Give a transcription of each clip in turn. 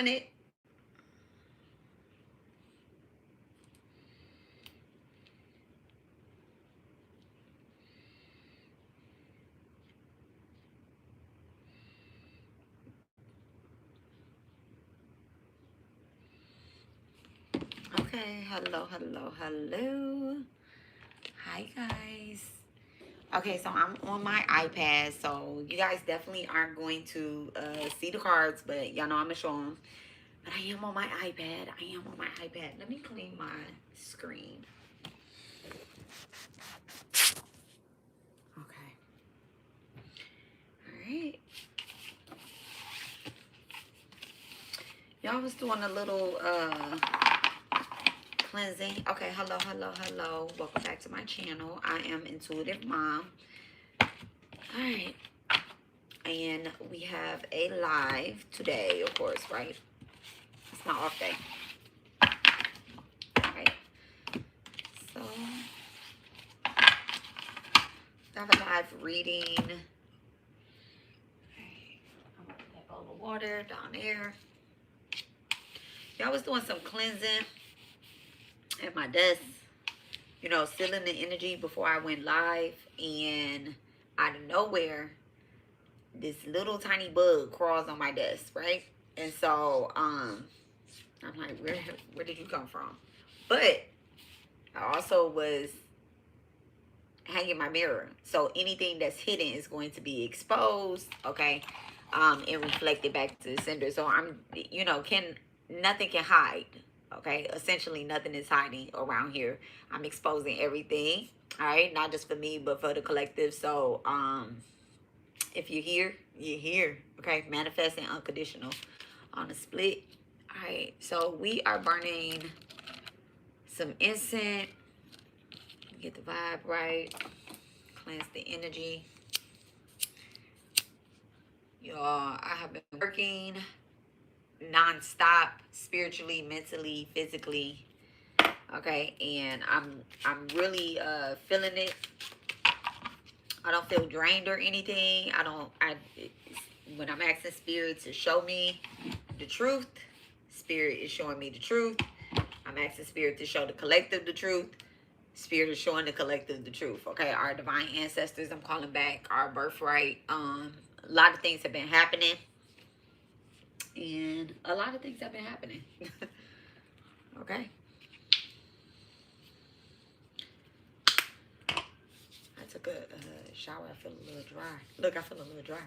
feeling it. Okay, hello, hello, hello. Hi, guys. Okay, so I'm on my iPad, so you guys definitely aren't going to see the cards, but y'all know I'm going to show them. But I am on my iPad. I am on my iPad. Let me clean my screen. Okay. All right. Y'all was doing a little cleansing. Okay, hello, hello, hello. Welcome back to my channel. I am Intuitive Mom. All right. And we have a live today, of course, right? It's my off day. All right. So, I have a live reading. Okay. I'm going to put that bowl of water down there. Y'all was doing some cleansing at my desk, you know, sealing the energy before I went live, and out of nowhere, this little tiny bug crawls on my desk, right? And so, I'm like, where did you come from? But I also was hanging my mirror, so anything that's hidden is going to be exposed, okay, and reflected back to the sender. So I'm, you know, nothing can hide. Okay, essentially nothing is hiding around here. I'm exposing everything. All right, not just for me, but for the collective. So, if you're here, you're here. Okay, manifesting unconditional on a split. All right, so we are burning some incense. Get the vibe right. Cleanse the energy. Y'all, I have been working non-stop, spiritually, mentally, physically. Okay, and I'm really feeling it. I don't feel drained or anything. When I'm asking spirit to show me the truth, spirit is showing me the truth. I'm asking spirit to show the collective the truth. Spirit is showing the collective the truth. Okay, our divine ancestors, I'm calling back our birthright. A lot of things have been happening. And a lot of things have been happening. Okay. I took a shower. I feel a little dry. Look, I feel a little dry.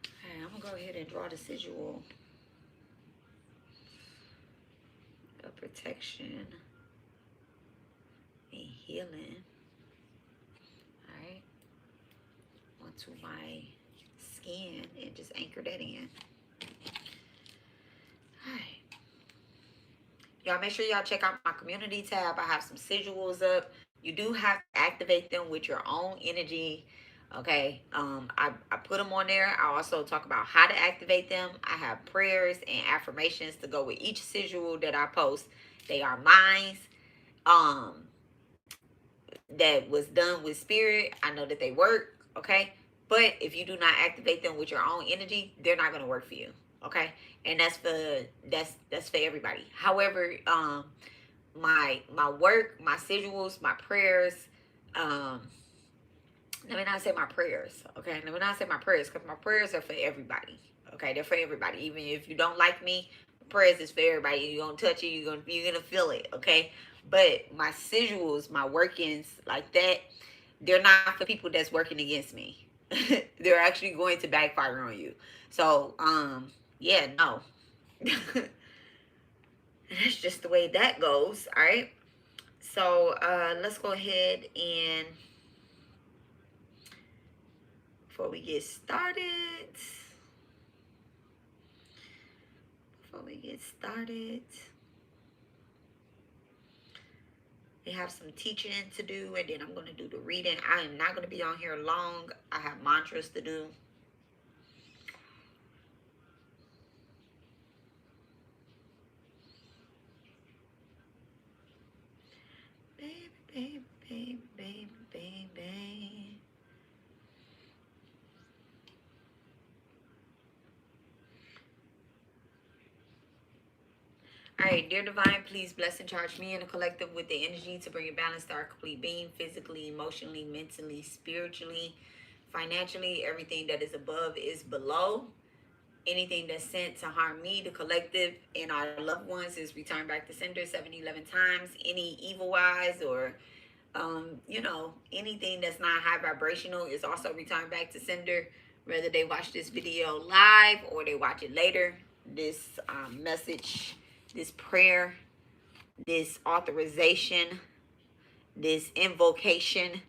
Okay, I'm going to go ahead and draw the sigil of protection and healing. All right. Onto my skin and just anchor that in. All right. Y'all make sure y'all check out my community tab. I have some sigils up. You do have to activate them with your own energy. Okay. I put them on there. I also talk about how to activate them. I have prayers and affirmations to go with each sigil that I post. They are mine. That was done with spirit. I know that they work. Okay. But if you do not activate them with your own energy, they're not going to work for you. Okay. And that's for everybody. However, my work, my sigils, my prayers, let me not say my prayers. Okay. Let me not say my prayers, because my prayers are for everybody. Okay. They're for everybody. Even if you don't like me, prayers is for everybody. You're gonna touch it, you're gonna feel it. Okay. But my sigils, my workings like that, they're not for people that's working against me. They're actually going to backfire on you. So, yeah, no. That's just the way that goes. All right. So, let's go ahead and before we get started, we have some teaching to do, and then I'm going to do the reading. I am not going to be on here long. I have mantras to do. Baby, baby, baby, baby, baby. All right, dear divine, please bless and charge me and the collective with the energy to bring a balance to our complete being, physically, emotionally, mentally, spiritually, financially. Everything that is above is below. Anything that's sent to harm me, the collective, and our loved ones is returned back to sender 7-11 times. Any evil eyes or anything that's not high vibrational is also returned back to sender, whether they watch this video live or they watch it later. This message, this prayer, this authorization, this invocation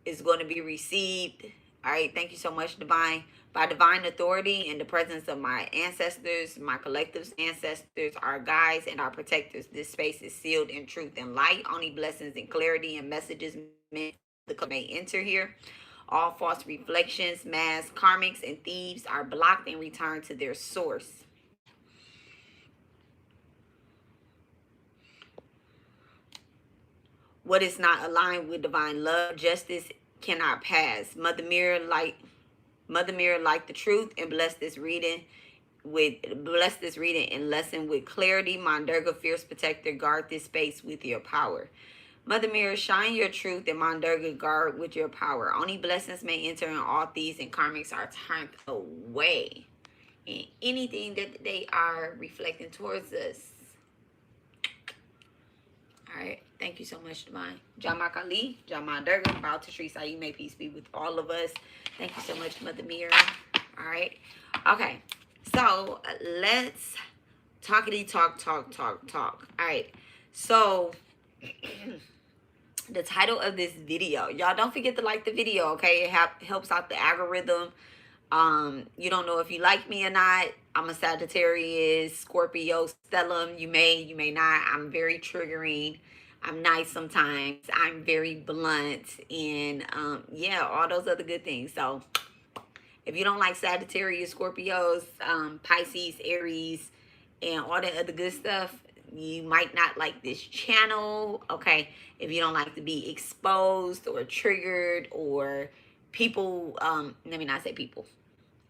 is going to be received. All right, thank you so much, divine. By divine authority in the presence of my ancestors, my collective's ancestors, our guides, and our protectors, this space is sealed in truth and light. Only blessings and clarity and messages may enter here. All false reflections, masks, karmics, and thieves are blocked and returned to their source. What is not aligned with divine love, justice cannot pass. Mother Mirror, light the truth, and bless this reading and lesson with clarity. Mandurga, fierce protector, guard this space with your power. Mother Mirror, shine your truth, and Mandurga, guard with your power. Only blessings may enter, and all thieves and karmics are turned away. And anything that they are reflecting towards us. All right. Thank you so much, divine. Jamak Ali, Jamal Durga, bow to Sri Sai. May peace be with all of us. Thank you so much, Mother Mirror. All right. Okay. So let's talkity talk. All right. So the title of this video, y'all don't forget to like the video, okay? It helps out the algorithm. You don't know if you like me or not. I'm a Sagittarius, Scorpio, stellium. You may not. I'm very triggering. I'm nice sometimes. I'm very blunt, and yeah, all those other good things. So if you don't like Sagittarius, Scorpios, Pisces, Aries, and all that other good stuff, you might not like this channel, okay? If you don't like to be exposed or triggered, or people, let me not say people,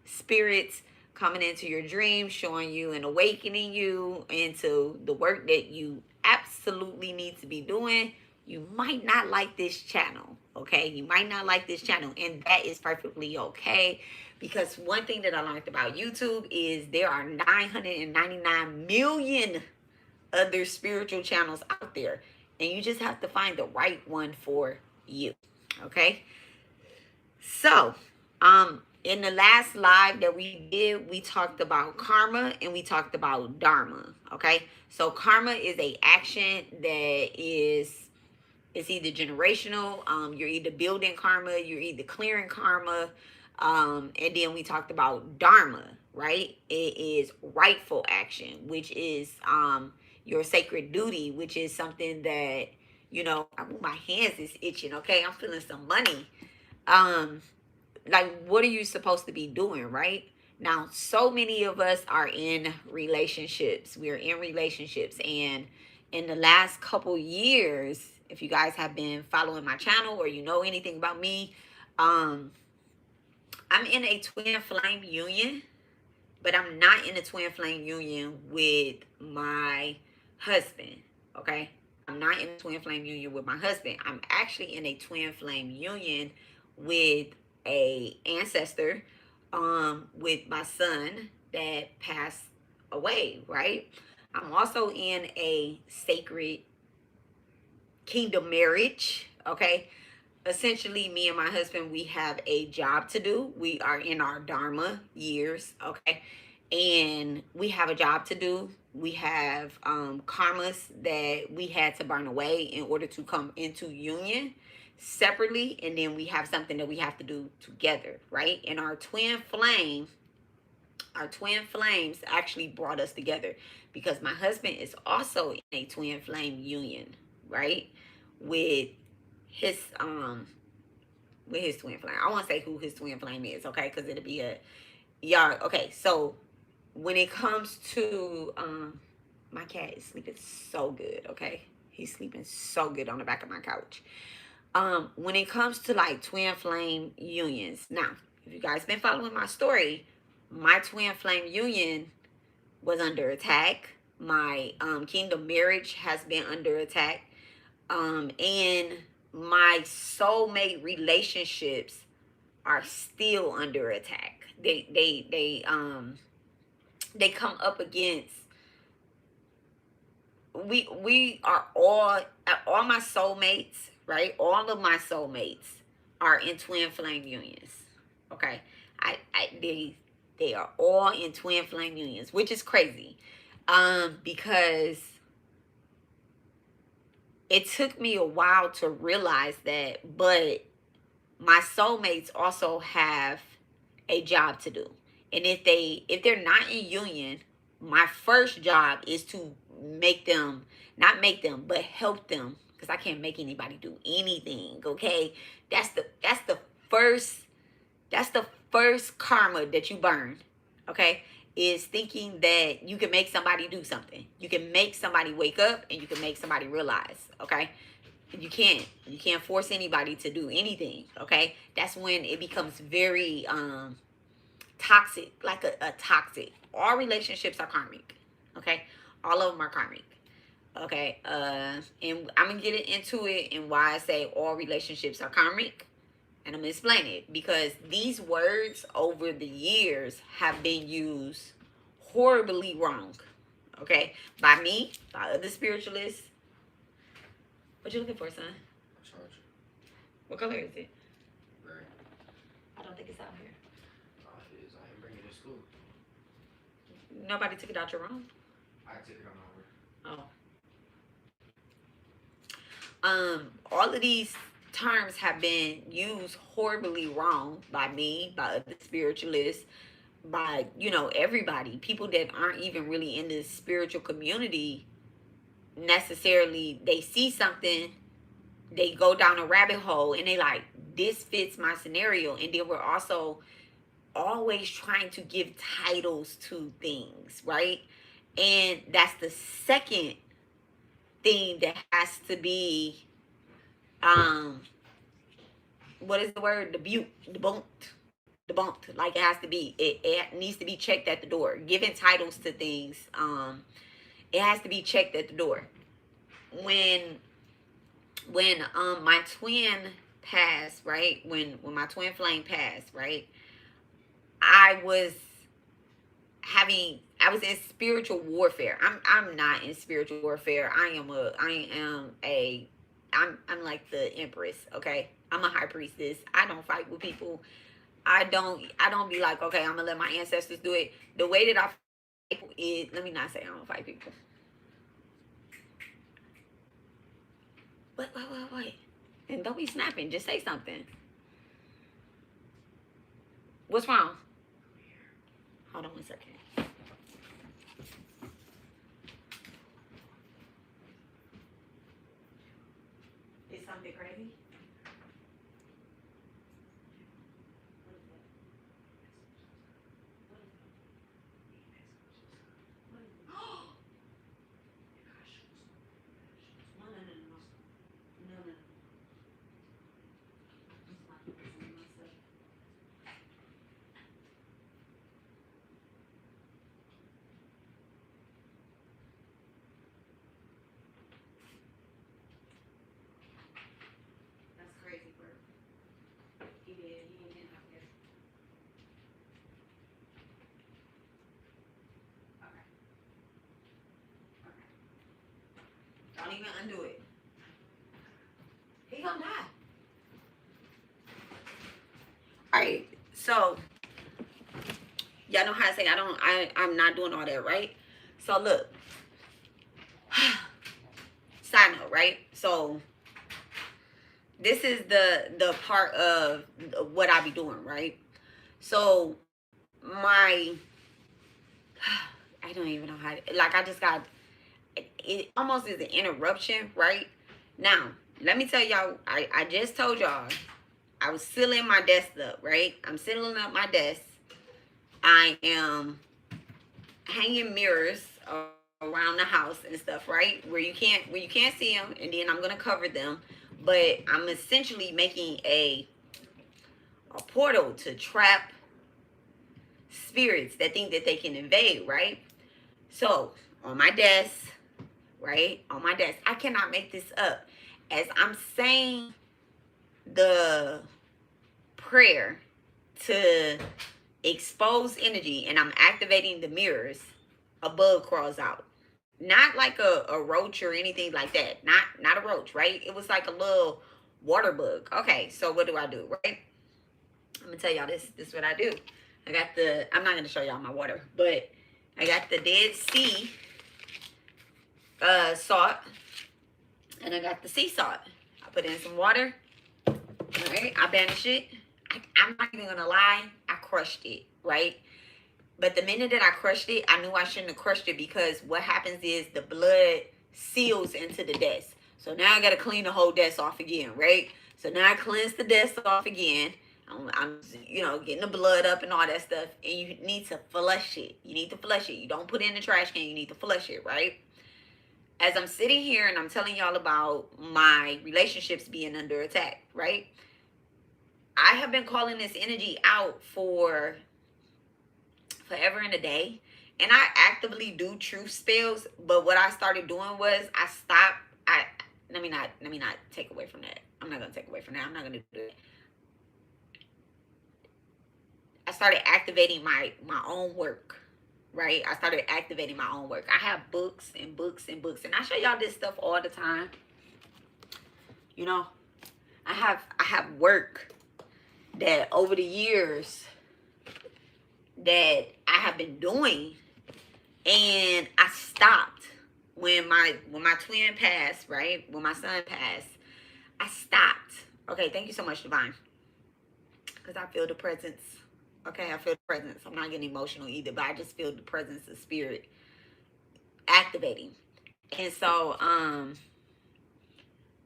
spirits coming into your dreams, showing you and awakening you into the work that you absolutely need to be doing, you might not like this channel, okay? You might not like this channel, and that is perfectly okay, because one thing that I learned about YouTube is there are 999 million other spiritual channels out there, and you just have to find the right one for you, okay? So, in the last live that we did, we talked about karma and we talked about dharma, okay? So karma is a action that is either generational, you're either building karma, you're either clearing karma, and then we talked about dharma, right? It is rightful action, which is your sacred duty, which is something that, my hands is itching, okay? I'm feeling some money. Like, what are you supposed to be doing, right? Now, so many of us are in relationships. We're in relationships. And in the last couple years, if you guys have been following my channel or you know anything about me, I'm in a twin flame union, but I'm not in a twin flame union with my husband, okay? I'm not in a twin flame union with my husband. I'm actually in a twin flame union with a ancestor, with my son that passed away, right? I'm also in a sacred kingdom marriage, okay? Essentially, me and my husband, we have a job to do. We are in our Dharma years, okay? And we have a job to do. We have karmas that we had to burn away in order to come into union separately, and then we have something that we have to do together, right? And our twin flames actually brought us together, because my husband is also in a twin flame union, right? With his twin flame. I won't say who his twin flame is, okay? Because it'll be y'all. Okay, so when it comes to my cat is sleeping so good, okay? He's sleeping so good on the back of my couch. When it comes to like twin flame unions, now, if you guys been following my story, my twin flame union was under attack. My kingdom marriage has been under attack. And my soulmate relationships are still under attack. They come up against, we are all my soulmates, right? All of my soulmates are in twin flame unions. Okay. They are all in twin flame unions, which is crazy. Because it took me a while to realize that, but my soulmates also have a job to do. And if they're not in union, my first job is to make them, not make them, but help them, because I can't make anybody do anything, okay? First that's the first karma that you burn, okay? Is thinking that you can make somebody do something. You can make somebody wake up, and you can make somebody realize, okay? You can't force anybody to do anything, okay? That's when it becomes very toxic, like a toxic. All relationships are karmic, okay? All of them are karmic, okay? And I'm gonna get into it and why I say all relationships are karmic, and I'm gonna explain it, because these words over the years have been used horribly wrong, okay? By me, by other spiritualists. What you looking for, son? Charger. What color is it? Gray. I don't think it's out here. Oh, it is. I didn't bring it to school. Nobody took it out your room? I took it on over. Oh. All of these terms have been used horribly wrong by me, by other spiritualists, by, everybody. People that aren't even really in the spiritual community necessarily. They see something, they go down a rabbit hole, and they like, this fits my scenario. And then we're also always trying to give titles to things, right? And that's the second thing that has to be, what is the word? Debunked. Like, it has to be, it needs to be checked at the door. Giving titles to things, it has to be checked at the door. When my twin passed, right? When my twin flame passed, right? I was in spiritual warfare. I'm not in spiritual warfare. I'm like the empress, okay? I'm a high priestess. I don't fight with people. I don't be like, okay, I'm gonna let my ancestors do it. The way that I fight people is, let me not say I don't fight people. Wait. And don't be snapping. Just say something. What's wrong? Hold on 1 second. Is something crazy? Don't even undo it. He gonna die. Alright, so y'all know how to say I'm not doing all that, right? So look. Side note, right? So this is the part of what I be doing, right? So I don't even know how to, like, I just got, it almost is an interruption, right? Now, let me tell y'all, I just told y'all, I was sealing my desk up, right? I'm sealing up my desk. I am hanging mirrors around the house and stuff, right? Where you can't see them, and then I'm gonna cover them. But I'm essentially making a portal to trap spirits that think that they can invade, right? So on my desk, right? On my desk. I cannot make this up. As I'm saying the prayer to expose energy and I'm activating the mirrors, a bug crawls out. Not like a roach or anything like that. Not a roach, right? It was like a little water bug. Okay, so what do I do, right? I'm gonna tell y'all this. This is what I do. I got I'm not gonna show y'all my water, but I got the Dead Sea salt, and I got the sea salt. I put in some water. All right, I banish it. I'm not even gonna lie. I crushed it, right? But the minute that I crushed it, I knew I shouldn't have crushed it, because what happens is the blood seals into the desk. So now I got to clean the whole desk off again, right? So now I cleanse the desk off again. I'm getting the blood up and all that stuff. And you need to flush it. You need to flush it. You don't put it in the trash can. You need to flush it, right? As I'm sitting here and I'm telling y'all about my relationships being under attack, right? I have been calling this energy out for forever and a day, and I actively do truth spells. But what I started doing was I stopped. Let me not take away from that. I'm not gonna take away from that. I'm not gonna do it. I started activating my own work, right? I started activating my own work. I have books and books and books, and I show y'all this stuff all the time. You know, I have work that over the years that I have been doing, and I stopped when my twin passed, right? When my son passed, I stopped. Okay, thank you so much, Divine, because I feel the presence. Okay, I feel the presence. I'm not getting emotional either, but I just feel the presence of spirit activating. And so,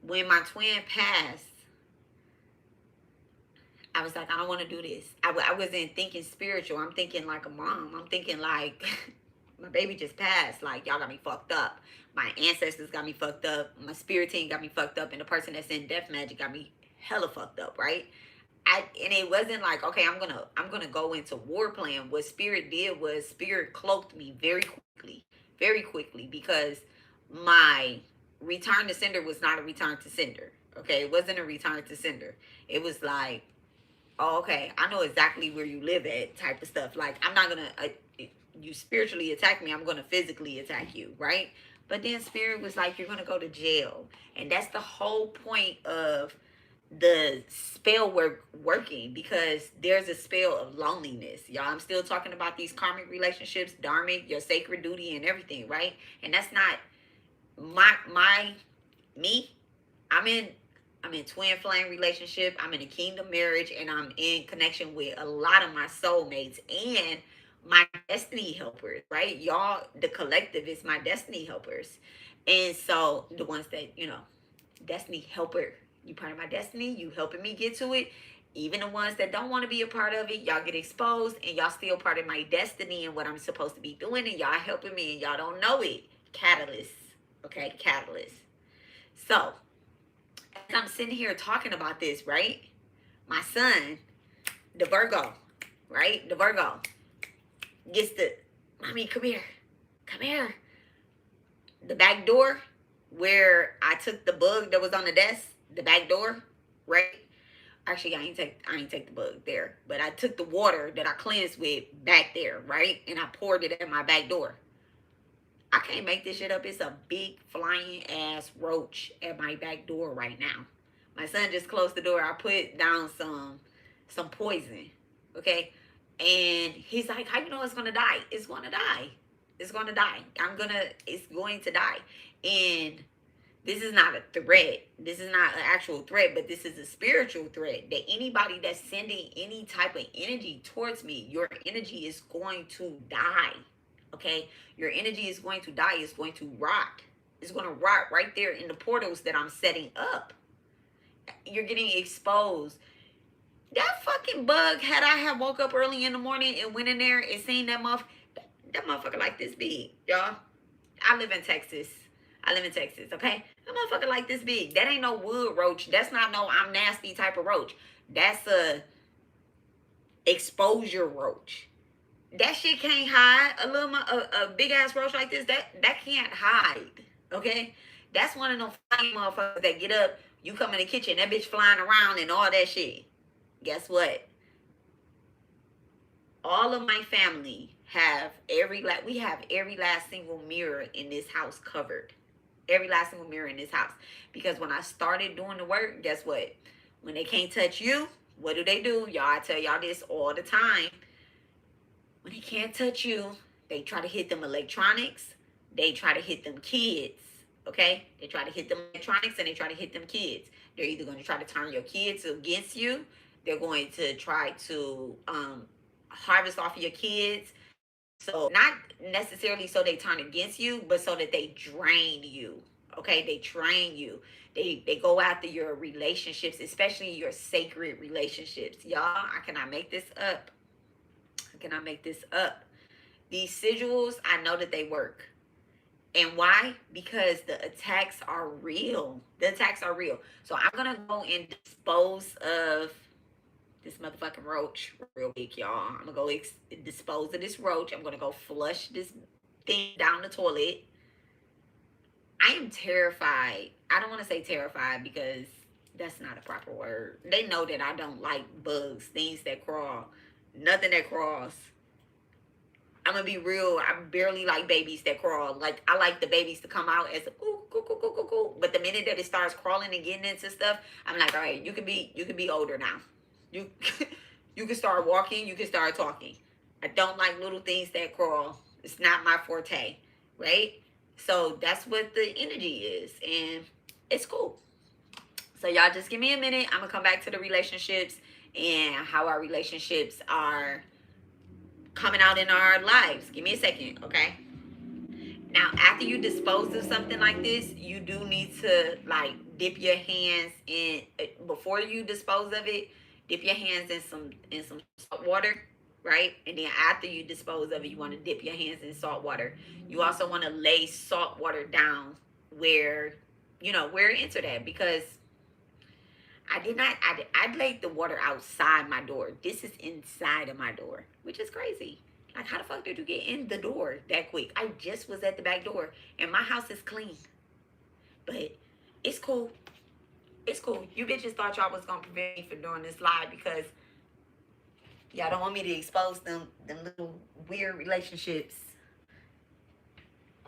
when my twin passed, I was like, I don't want to do this. I wasn't thinking spiritual. I'm thinking like a mom. I'm thinking like, my baby just passed. Like, y'all got me fucked up. My ancestors got me fucked up. My spirit team got me fucked up. And the person that's in death magic got me hella fucked up, right? And it wasn't like, okay, I'm gonna go into war plan. What spirit did was spirit cloaked me very quickly, because my return to sender was not a return to sender. Okay, it wasn't a return to sender. It was like, oh, okay, I know exactly where you live at, type of stuff. Like, I'm not gonna, you spiritually attack me, I'm gonna physically attack you, right? But then spirit was like, you're gonna go to jail. And that's the whole point of the spell working, because there's a spell of loneliness, y'all. I'm still talking about these karmic relationships, dharmic, your sacred duty and everything, right? And that's not me. I'm in twin flame relationship. I'm in a kingdom marriage, and I'm in connection with a lot of my soulmates and my destiny helpers, right? Y'all, the collective is my destiny helpers. And so the ones that, destiny helper, you part of my destiny, you helping me get to it. Even the ones that don't want to be a part of it, y'all get exposed, and y'all still part of my destiny and what I'm supposed to be doing, and y'all helping me, and y'all don't know it. Catalyst. Okay, catalyst. So, as I'm sitting here talking about this, right? My son, the Virgo, right? The Virgo gets mommy, come here. Come here. The back door where I took the bug that was on the desk, the back door, right? Actually, I ain't take the bug there, but I took the water that I cleansed with back there, right? And I poured it at my back door. I can't make this shit up. It's a big flying ass roach at my back door right now. My son just closed the door. I put down some poison, okay? And he's like, how you know it's gonna die? It's gonna die. It's gonna die. It's going to die. And this is not a threat. This is not an actual threat, but this is a spiritual threat, that anybody that's sending any type of energy towards me, your energy is going to die. Okay, your energy is going to die. It's going to rot. It's going to rot right there in the portals that I'm setting up. You're getting exposed. That fucking bug, had I have woke up early in the morning and went in there and seen that motherfucker like this big, y'all. I live in Texas, okay? That motherfucker like this big. That ain't no wood roach. That's not no I'm nasty type of roach. That's a exposure roach. That shit can't hide. A big ass roach like this, that can't hide. Okay, that's one of them flying motherfuckers that get up. You come in the kitchen, that bitch flying around and all that shit. Guess what? All of my family have we have every last single mirror in this house covered. Every last single mirror in this house. Because when I started doing the work, guess what? When they can't touch you, what do? Y'all, I tell y'all this all the time. When they can't touch you, they try to hit them electronics. They try to hit them kids. Okay? They try to hit them electronics and they try to hit them kids. They're either going to try to turn your kids against you. They're going to try to harvest off of your kids. So not necessarily so they turn against you, but so that they drain you. Okay, they train you. They go after your relationships, especially your sacred relationships. Y'all, I cannot make this up. I cannot make this up. These sigils, I know that they work. And why? Because the attacks are real. The attacks are real. So I'm gonna go and dispose of this motherfucking roach real quick, y'all. I'm gonna go dispose of this roach. I'm gonna go flush this thing down the toilet. I am terrified. I don't want to say terrified because that's not a proper word. They know that I don't like bugs, things that crawl, nothing that crawls. I'm gonna be real. I barely like babies that crawl. Like I like the babies to come out as ooh, coo, coo, coo, coo, coo. But the minute that it starts crawling and getting into stuff, I'm like, all right, you can be older now. You you can start walking, you can start talking. I don't like little things that crawl. It's not my forte, right? So that's what the energy is, and it's cool. So y'all just give me a minute. I'm gonna come back to the relationships and how our relationships are coming out in our lives. Give me a second, okay? Now, after you dispose of something like this, you do need to like dip your hands in before you dispose of it. Dip your hands in some salt water, right? And then after you dispose of it, you want to dip your hands in salt water. You also want to lay salt water down where where it entered at, because I laid the water outside my door. This is inside of my door, which is crazy. Like, how the fuck did you get in the door that quick? I just was at the back door, and my house is clean. But it's cool. It's cool. You bitches thought y'all was gonna prevent me from doing this live because y'all don't want me to expose them little weird relationships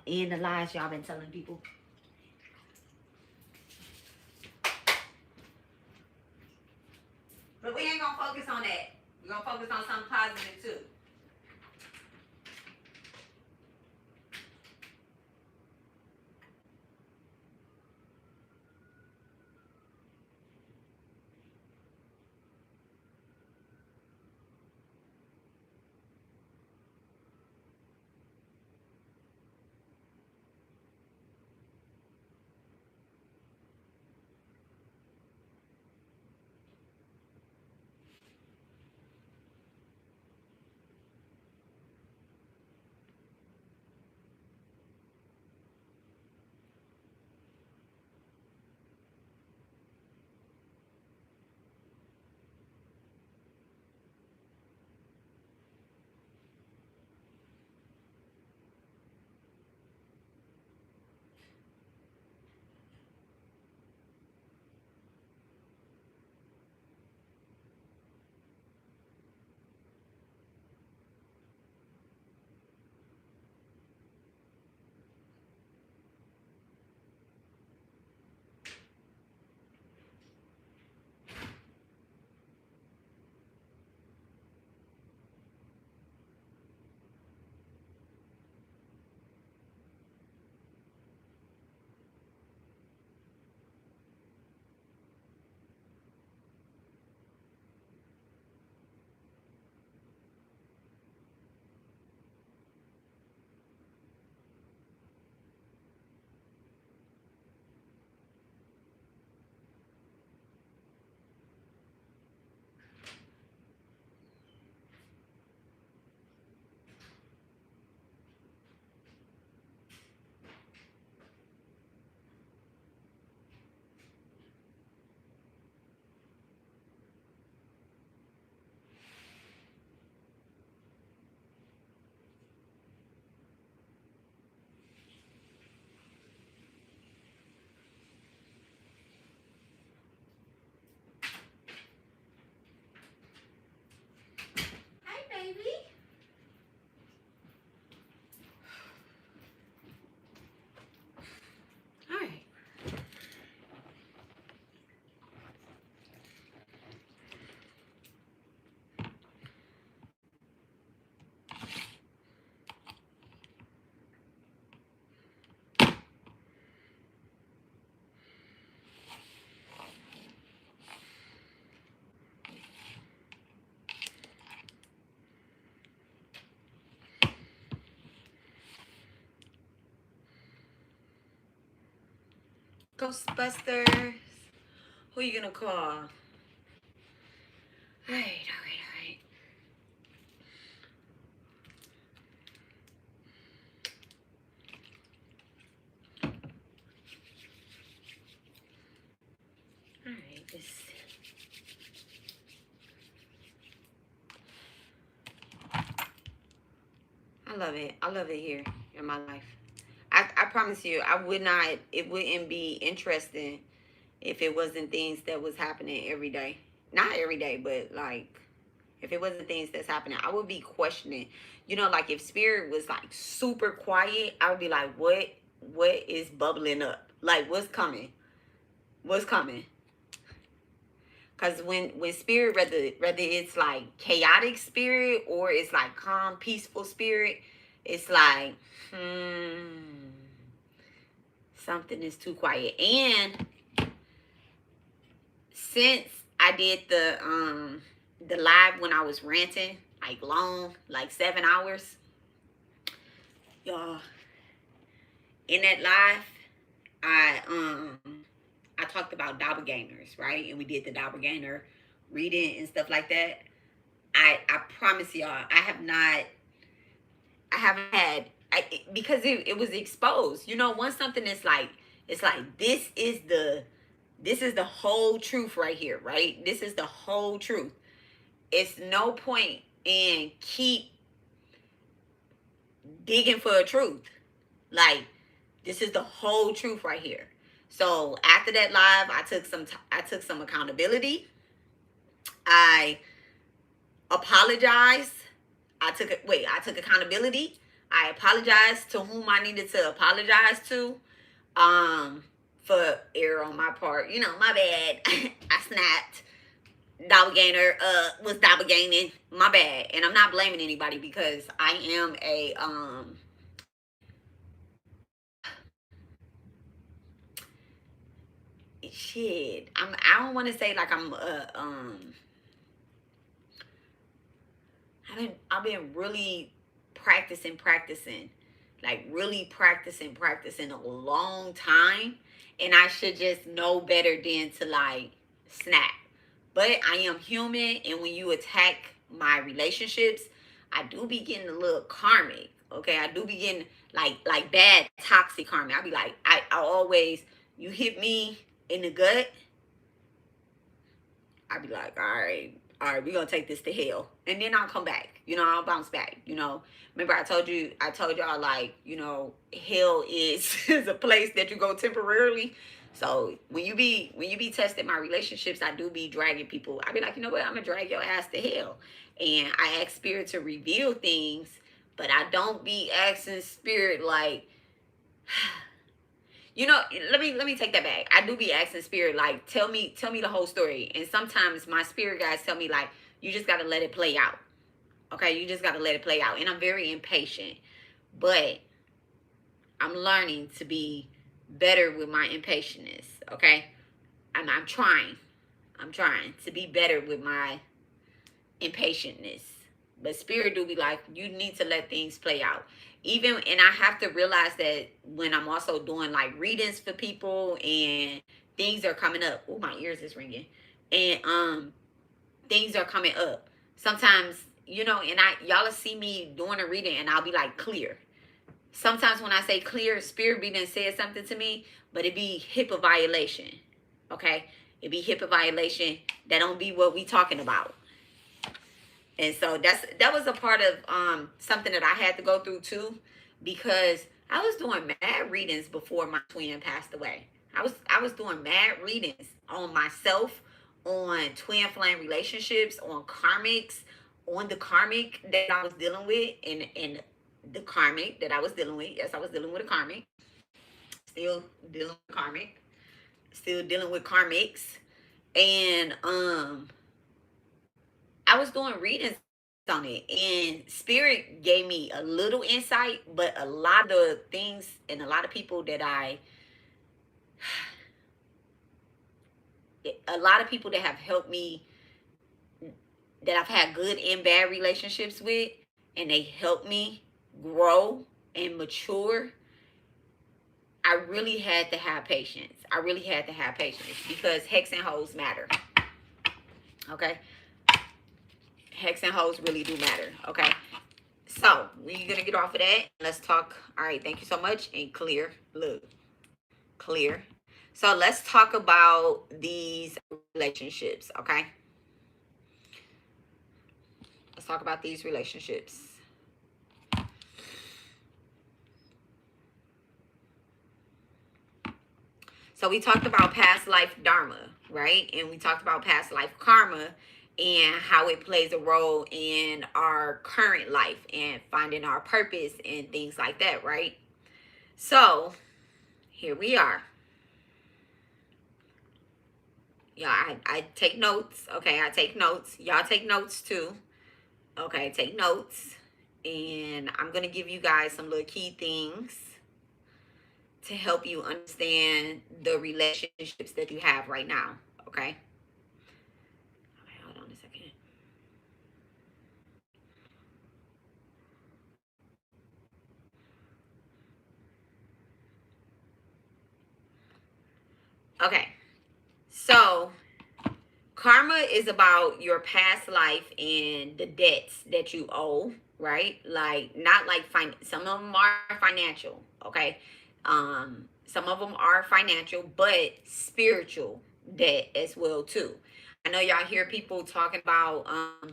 and the lies y'all been telling people. But we ain't gonna focus on that. We're gonna focus on something positive too. Ghostbusters. Who you gonna call? All right. This. I love it. I love it here in my life. I promise you, it wouldn't be interesting if it wasn't things that was happening every day. Not every day, but like, if it wasn't things that's happening, I would be questioning. You know, like if spirit was like super quiet, I would be like, what is bubbling up? Like, what's coming? What's coming? Because when spirit, whether it's like chaotic spirit or it's like calm, peaceful spirit, it's like, something is too quiet. And since I did the live when I was ranting, like long, like 7 hours, y'all, in that live, I talked about doppelgangers, right? And we did the doppelganger reading and stuff like that. I promise y'all, I haven't had, because it was exposed. You know, once something is like, it's like, this is the whole truth right here, right? This is the whole truth. It's no point in keep digging for a truth. Like, this is the whole truth right here. So after that live, I took some accountability. I apologized. I took accountability. I apologized to whom I needed to apologize to. For error on my part. You know, my bad. I snapped. Doppelganger was doppelganging. My bad. And I'm not blaming anybody because I am a shit. I don't want to say like I'm I've been really practicing, like really practicing a long time, and I should just know better than to like snap. But I am human, and when you attack my relationships, I do be getting a little karmic. Okay, I do be getting like bad toxic karmic. I be like, I always, you hit me in the gut, I be like, all right, we're gonna take this to hell. And then I'll come back. You know, I'll bounce back. You know. Remember I told y'all like, you know, hell is is a place that you go temporarily. So when you be testing my relationships, I do be dragging people. I be like, you know what, I'm gonna drag your ass to hell. And I ask spirit to reveal things, but I don't be asking spirit like you know, let me take that back. I do be asking spirit like, tell me the whole story. And sometimes my spirit guys tell me like, you just gotta let it play out. Okay, you just gotta let it play out. And I'm very impatient, but I'm learning to be better with my impatientness. Okay, I'm trying to be better with my impatientness. But spirit do be like, you need to let things play out. Even, and I have to realize that when I'm also doing like readings for people and things are coming up. Oh, my ears is ringing. And things are coming up. Sometimes, you know, and y'all will see me doing a reading and I'll be like clear. Sometimes when I say clear, spirit be done said something to me, but it be HIPAA violation. Okay? It be HIPAA violation. That don't be what we talking about. And so that was a part of something that I had to go through too, because I was doing mad readings before my twin passed away. I was doing mad readings on myself, on twin flame relationships, on karmics, on the karmic that I was dealing with, and the karmic that I was dealing with. Yes, I was dealing with a karmic. Still dealing with karmic. Still dealing with karmics. And I was doing readings on it, and spirit gave me a little insight, but a lot of the things and a lot of people that have helped me, that I've had good and bad relationships with, and they helped me grow and mature. I really had to have patience. I really had to have patience because hex and hoes matter. Okay? Hex and hoes really do matter. Okay? So, we're going to get off of that. Let's talk. All right, thank you so much. And clear. Look. Clear. So, let's talk about these relationships. Okay? Let's talk about these relationships. So we talked about past life Dharma, right? And we talked about past life karma and how it plays a role in our current life and finding our purpose and things like that, right? So here we are. Yeah, I take notes. Okay, I take notes. Y'all take notes too. Okay, take notes. And I'm going to give you guys some little key things to help you understand the relationships that you have right now. Okay? Hold on a second. Okay. So, karma is about your past life and the debts that you owe, right? Like, not like some of them are financial, okay? Some of them are financial, but spiritual debt as well too. I know y'all hear people talking about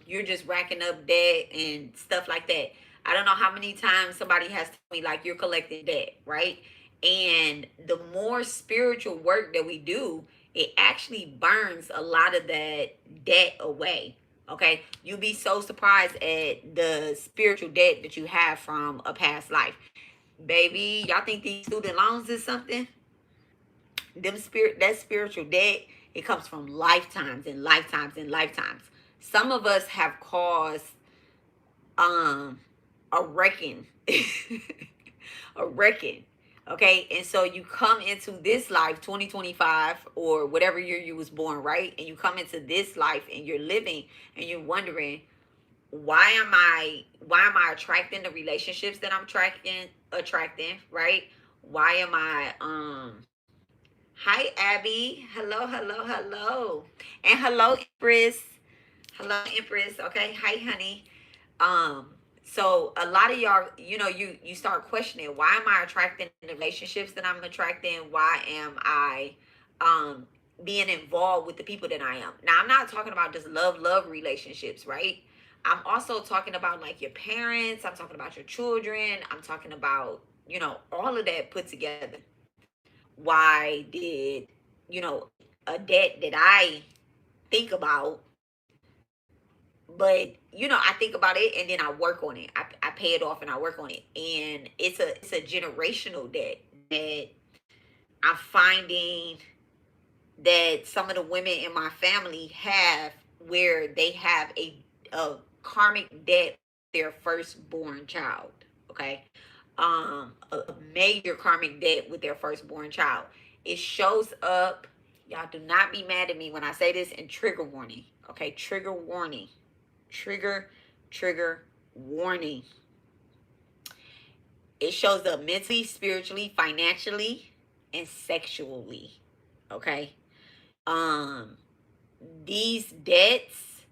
you're just racking up debt and stuff like that. I don't know how many times somebody has told me like you're collecting debt, right? And the more spiritual work that we do, it actually burns a lot of that debt away. Okay, you'll be so surprised at the spiritual debt that you have from a past life. Baby, y'all think these student loans is something? That spiritual debt, it comes from lifetimes and lifetimes and lifetimes. Some of us have caused a wrecking. A wrecking. Okay, and so you come into this life 2025 or whatever year you was born, right? And you come into this life and you're living and you're wondering, why am I attracting the relationships that I'm attracting, right? Why am I hi Abby, hello, and hello Empress, okay, hi honey. So a lot of y'all, you start questioning, why am I attracting the relationships that I'm attracting? Why am I being involved with the people that I am? Now, I'm not talking about just love relationships, right? I'm also talking about like your parents, I'm talking about your children, I'm talking about, all of that put together. Why did, a debt that I think about, but I think about it and then I work on it. I pay it off and I work on it, and it's a generational debt that I'm finding that some of the women in my family have, where they have a karmic debt with their firstborn child. Okay, a major karmic debt with their firstborn child. It shows up. Y'all do not be mad at me when I say this, and trigger warning. Okay, trigger warning. Trigger warning. It shows up mentally, spiritually, financially, and sexually. Okay. These debts,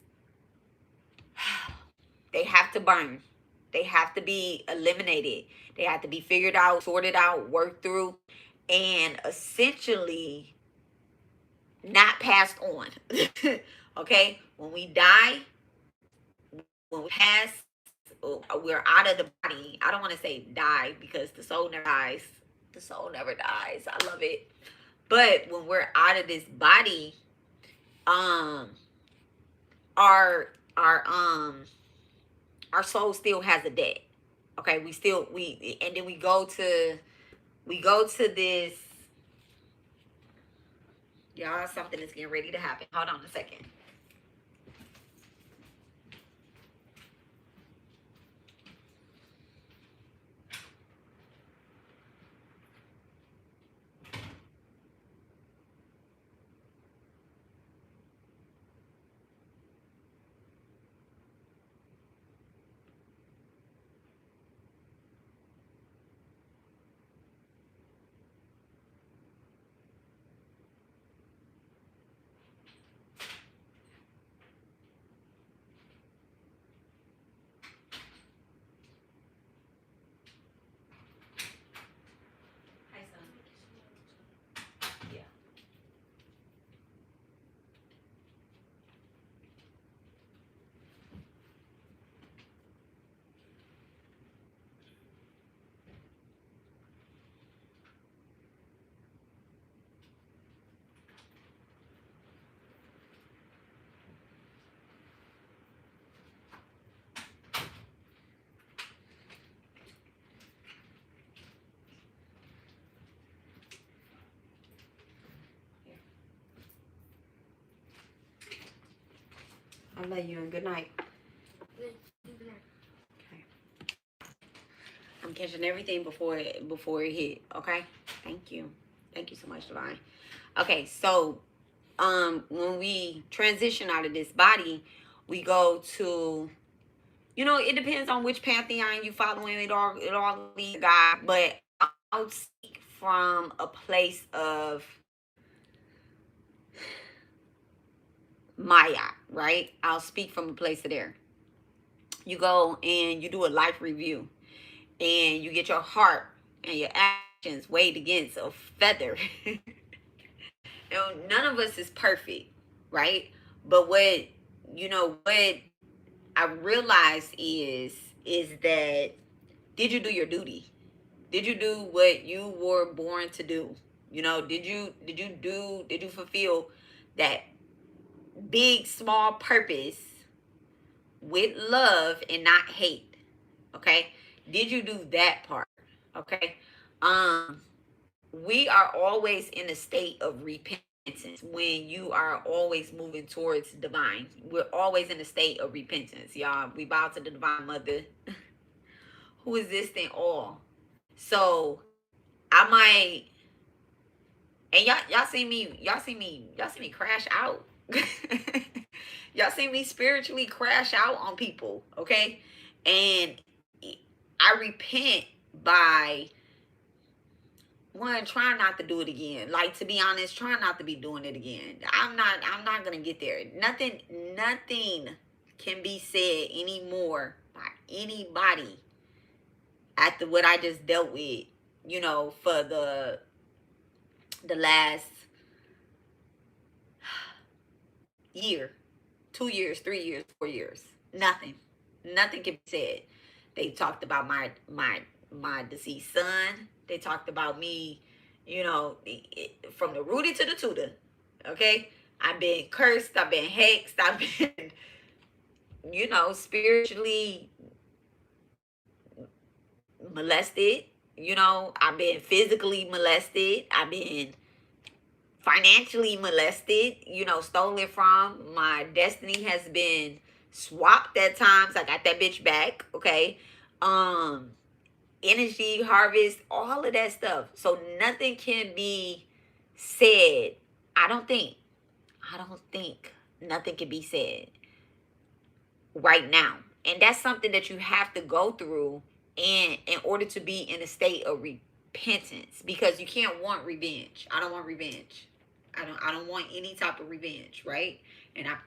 they have to burn. They have to be eliminated. They have to be figured out, sorted out, worked through, and essentially not passed on. Okay? When we die, when we pass, we're out of the body. I don't want to say die because the soul never dies. The soul never dies. I love it. But when we're out of this body, um, our our um our soul still has a debt. Okay, and then we go to this. Y'all, something is getting ready to happen. Hold on a second. I love you and good night. Okay. I'm catching everything before it hit. Okay. Thank you. Thank you so much, Divine. Okay, so when we transition out of this body, we go to, it depends on which pantheon you following. It all leads God, but I'll speak from a place of Maya, right? I'll speak from a place of there. You go and you do a life review, and you get your heart and your actions weighed against a feather. None of us is perfect, right? But what I realized is that, did you do your duty? Did you do what you were born to do? Did you fulfill that big, small purpose with love and not hate? Okay? Did you do that part? Okay? We are always in a state of repentance when you are always moving towards divine. We're always in a state of repentance, y'all. We bow to the divine mother who is this thing all. So I might, and y'all see me crash out. Y'all see me spiritually crash out on people, okay? And I repent by one, trying not to do it again. Like, to be honest, trying not to be doing it again. I'm not gonna get there. Nothing can be said anymore by anybody after what I just dealt with, for the last year, 2 years, 3 years, 4 years. Nothing can be said. They talked about my deceased son. They talked about me, from the Rudy to the Tutor. Okay? I've been cursed. I've been hexed. I've been, spiritually molested. I've been physically molested. I've been financially molested, stolen from. My destiny has been swapped at times. I got that bitch back. Okay? Energy harvest, all of that stuff. So nothing can be said. I don't think nothing can be said right now. And that's something that you have to go through in order to be in a state of repentance, because you can't want revenge. I don't want revenge. I don't want any type of revenge, right? And I'm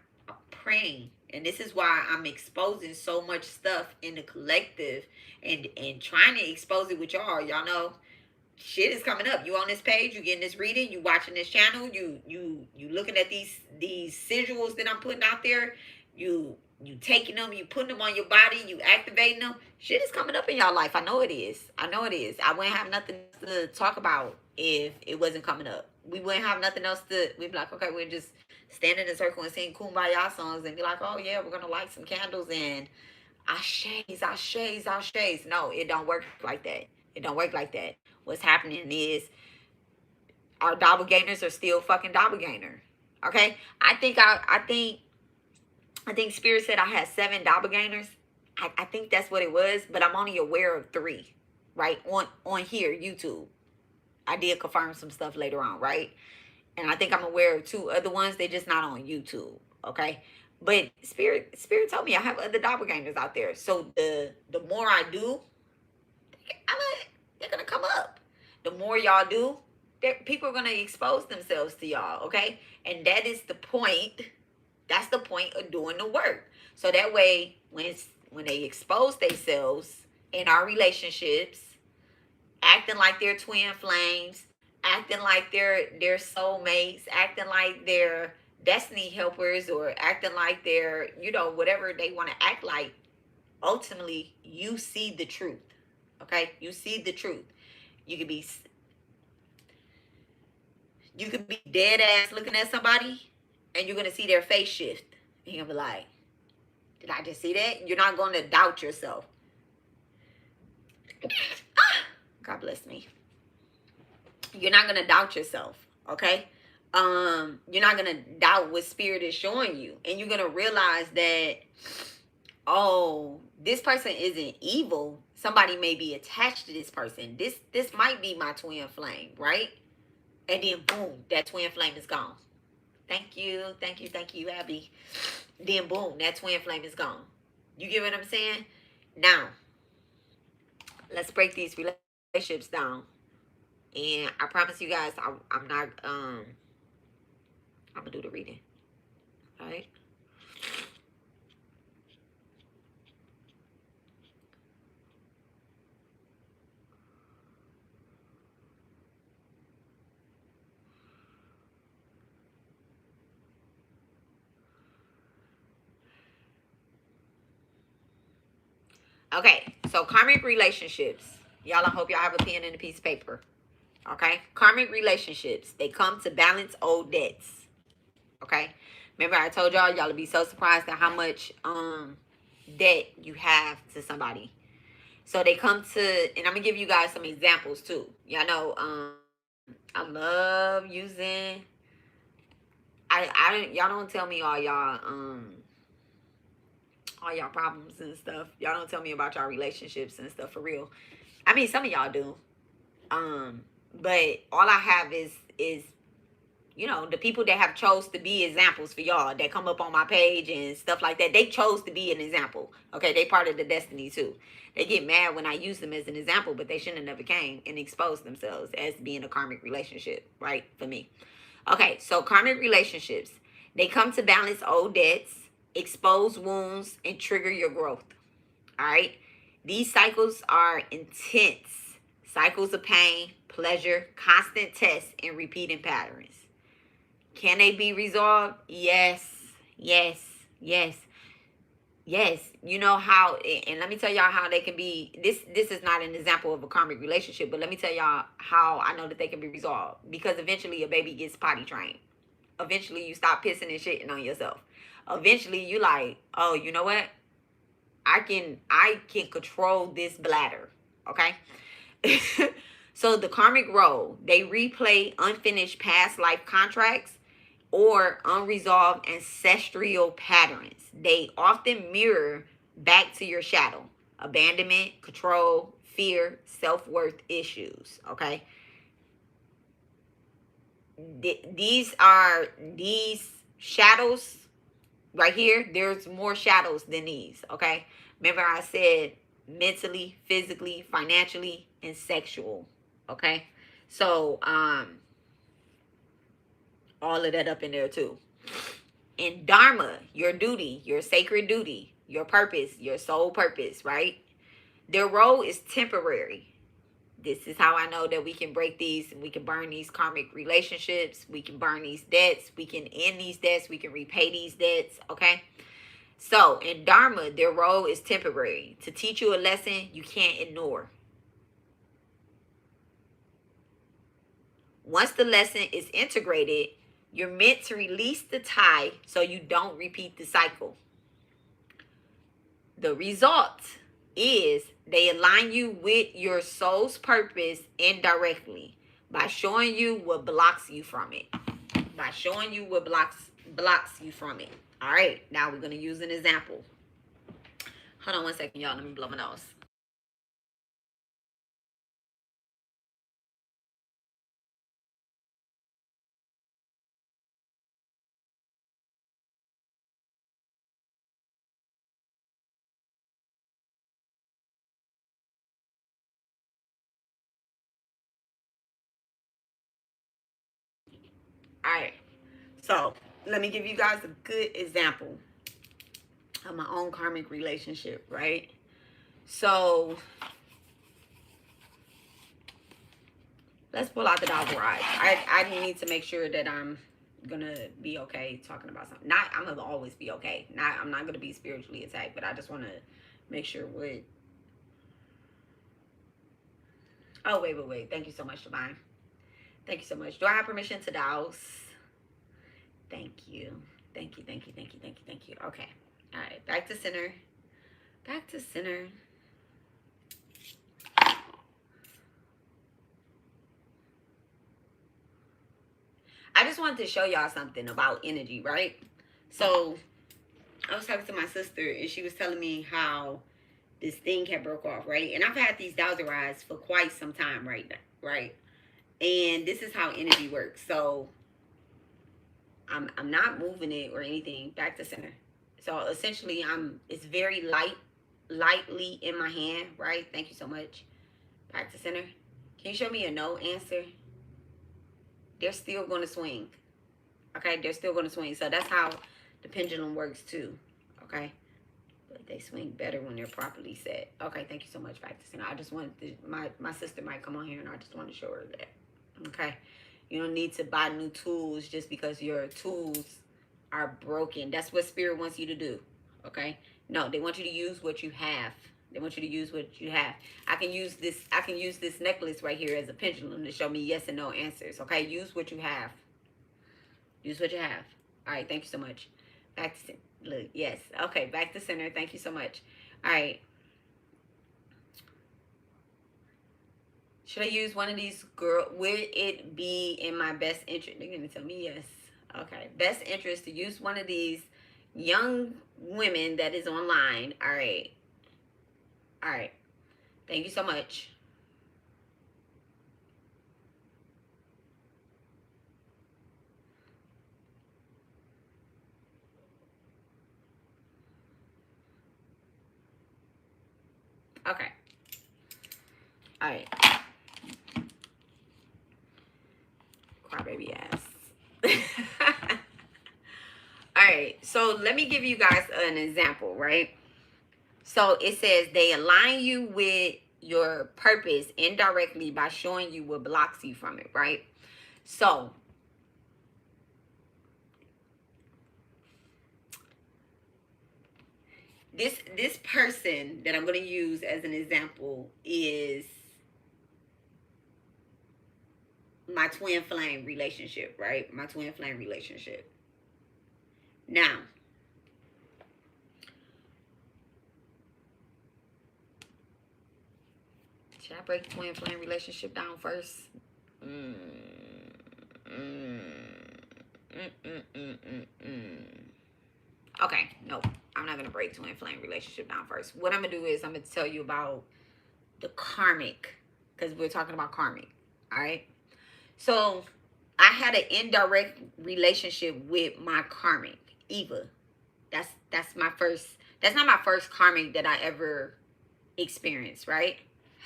praying, and this is why I'm exposing so much stuff in the collective and trying to expose it with y'all. Y'all know shit is coming up. You on this page, you getting this reading, you watching this channel, you looking at these sigils that I'm putting out there, you taking them, you putting them on your body, you activating them. Shit is coming up in y'all life. I know it is. I wouldn't have nothing to talk about if it wasn't coming up. We wouldn't have nothing else to, we'd be like, okay, we're just stand in a circle and sing Kumbaya songs and be like, oh yeah, we're gonna light some candles and ashes. No, it don't work like that. It don't work like that. What's happening is our doppelgangers are still fucking doppelganger. Okay? I think Spirit said I had 7 doppelgangers. I think that's what it was, but I'm only aware of 3, right? On here, YouTube. I did confirm some stuff later on, right? And I think I'm aware of 2 other ones. They're just not on YouTube, okay? But Spirit told me I have other doppelgangers out there. So the more I do, they're gonna come up. The more y'all do, people are gonna expose themselves to y'all, okay? And that is the point. That's the point of doing the work. So that way, when they expose themselves in our relationships, acting like they're twin flames, acting like they're soulmates, acting like they're destiny helpers, or acting like they're, whatever they want to act like, ultimately, you see the truth. Okay? You see the truth. You could be dead ass looking at somebody, and you're going to see their face shift. And you're going to be like, did I just see that? You're not going to doubt yourself. God bless me. You're not going to doubt yourself, okay? You're not gonna doubt what spirit is showing you, and you're gonna realize that, oh, this person isn't evil. Somebody may be attached to this person. This might be my twin flame, right? And then boom, that twin flame is gone. Thank you, thank you, thank you, Abby. Then boom, that twin flame is gone. You get what I'm saying? Now, let's break these relationships down. And I promise you guys, I'm not I'm gonna do the reading. All right. Okay, so karmic relationships. Y'all, I hope y'all have a pen and a piece of paper. Okay? Karmic relationships, they come to balance old debts. Okay? Remember I told y'all will be so surprised at how much debt you have to somebody. So they come to, and I'm gonna give you guys some examples too. Y'all know I love using y'all don't tell me all y'all problems and stuff. Y'all don't tell me about y'all relationships and stuff for real. I mean, some of y'all do. But all I have is the people that have chose to be examples for y'all that come up on my page and stuff like that. They chose to be an example. Okay, they part of the destiny too. They get mad when I use them as an example, but they shouldn't have never came and exposed themselves as being a karmic relationship, right? For me. Okay, so karmic relationships, they come to balance old debts, expose wounds, and trigger your growth. All right. These cycles are intense. Cycles of pain, pleasure, constant tests, and repeating patterns. Can they be resolved? Yes. Yes. Yes. Yes. You know how, and let me tell y'all how they can be. This is not an example of a karmic relationship, but let me tell y'all how I know that they can be resolved. Because eventually a baby gets potty trained. Eventually you stop pissing and shitting on yourself. Eventually you like, oh, you know what? I can control this bladder. Okay. So the karmic role, they replay unfinished past life contracts or unresolved ancestral patterns. They often mirror back to your shadow. Abandonment, control, fear, self-worth issues. Okay. These shadows right here. There's more shadows than these. Okay. Remember I said mentally, physically, financially, and sexual. Okay. So all of that up in there too. And Dharma, your duty, your sacred duty, your purpose, your soul purpose, right? Their role is temporary. This is how I know that we can break these and we can burn these karmic relationships. We can burn these debts. We can end these debts. We can repay these debts. Okay. So in Dharma, their role is temporary, to teach you a lesson you can't ignore. Once the lesson is integrated, you're meant to release the tie so you don't repeat the cycle. The result is they align you with your soul's purpose indirectly by showing you what blocks you from it. By showing you what blocks you from it. All right, now we're going to use an example. Hold on one second, y'all. Let me blow my nose. All right, so let me give you guys a good example of my own karmic relationship, right? So let's pull out the dog ride. I need to make sure that I'm gonna be okay talking about something. Not I'm gonna always be okay. I'm not gonna be spiritually attacked, but I just want to make sure what. Oh wait. Thank you so much, Divine. Thank you so much. Do I have permission to douse? Thank you. Thank you. Okay. All right. Back to center. Back to center. I just wanted to show y'all something about energy, right? So I was talking to my sister, and she was telling me how this thing had broke off, right? And I've had these doubts arise for quite some time right now, right? And this is how energy works. So I'm not moving it or anything back to center. So essentially it's very lightly in my hand, right? Thank you so much. Back to center. Can you show me a no answer? They're still going to swing. Okay, they're still going to swing. So that's how the pendulum works too. Okay. But they swing better when they're properly set. Okay, thank you so much, back to center. I just wanted to, my sister might come on here, and I just want to show her that. Okay. You don't need to buy new tools just because your tools are broken. That's what spirit wants you to do. Okay? No, they want you to use what you have. They want you to use what you have. I can use this necklace right here as a pendulum to show me yes and no answers. Okay? Use what you have. Use what you have. All right, thank you so much. Back to center. Look, yes. Okay, back to center. Thank you so much. All right. Should I use one of these, girl? Would it be in my best interest? They're going to tell me yes. Okay. Best interest to use one of these young women that is online. All right. All right. Thank you so much. Okay. All right. Crybaby ass. All right. So let me give you guys an example, right? So it says they align you with your purpose indirectly by showing you what blocks you from it, right? So this person that I'm going to use as an example is my twin flame relationship, right? My twin flame relationship. Now, should I break the twin flame relationship down first? Okay, no, I'm not gonna break twin flame relationship down first. What I'm gonna do is I'm gonna tell you about the karmic, because we're talking about karmic. All right. So I had an indirect relationship with my karmic, Eva. That's my first. That's not my first karmic that I ever experienced, right?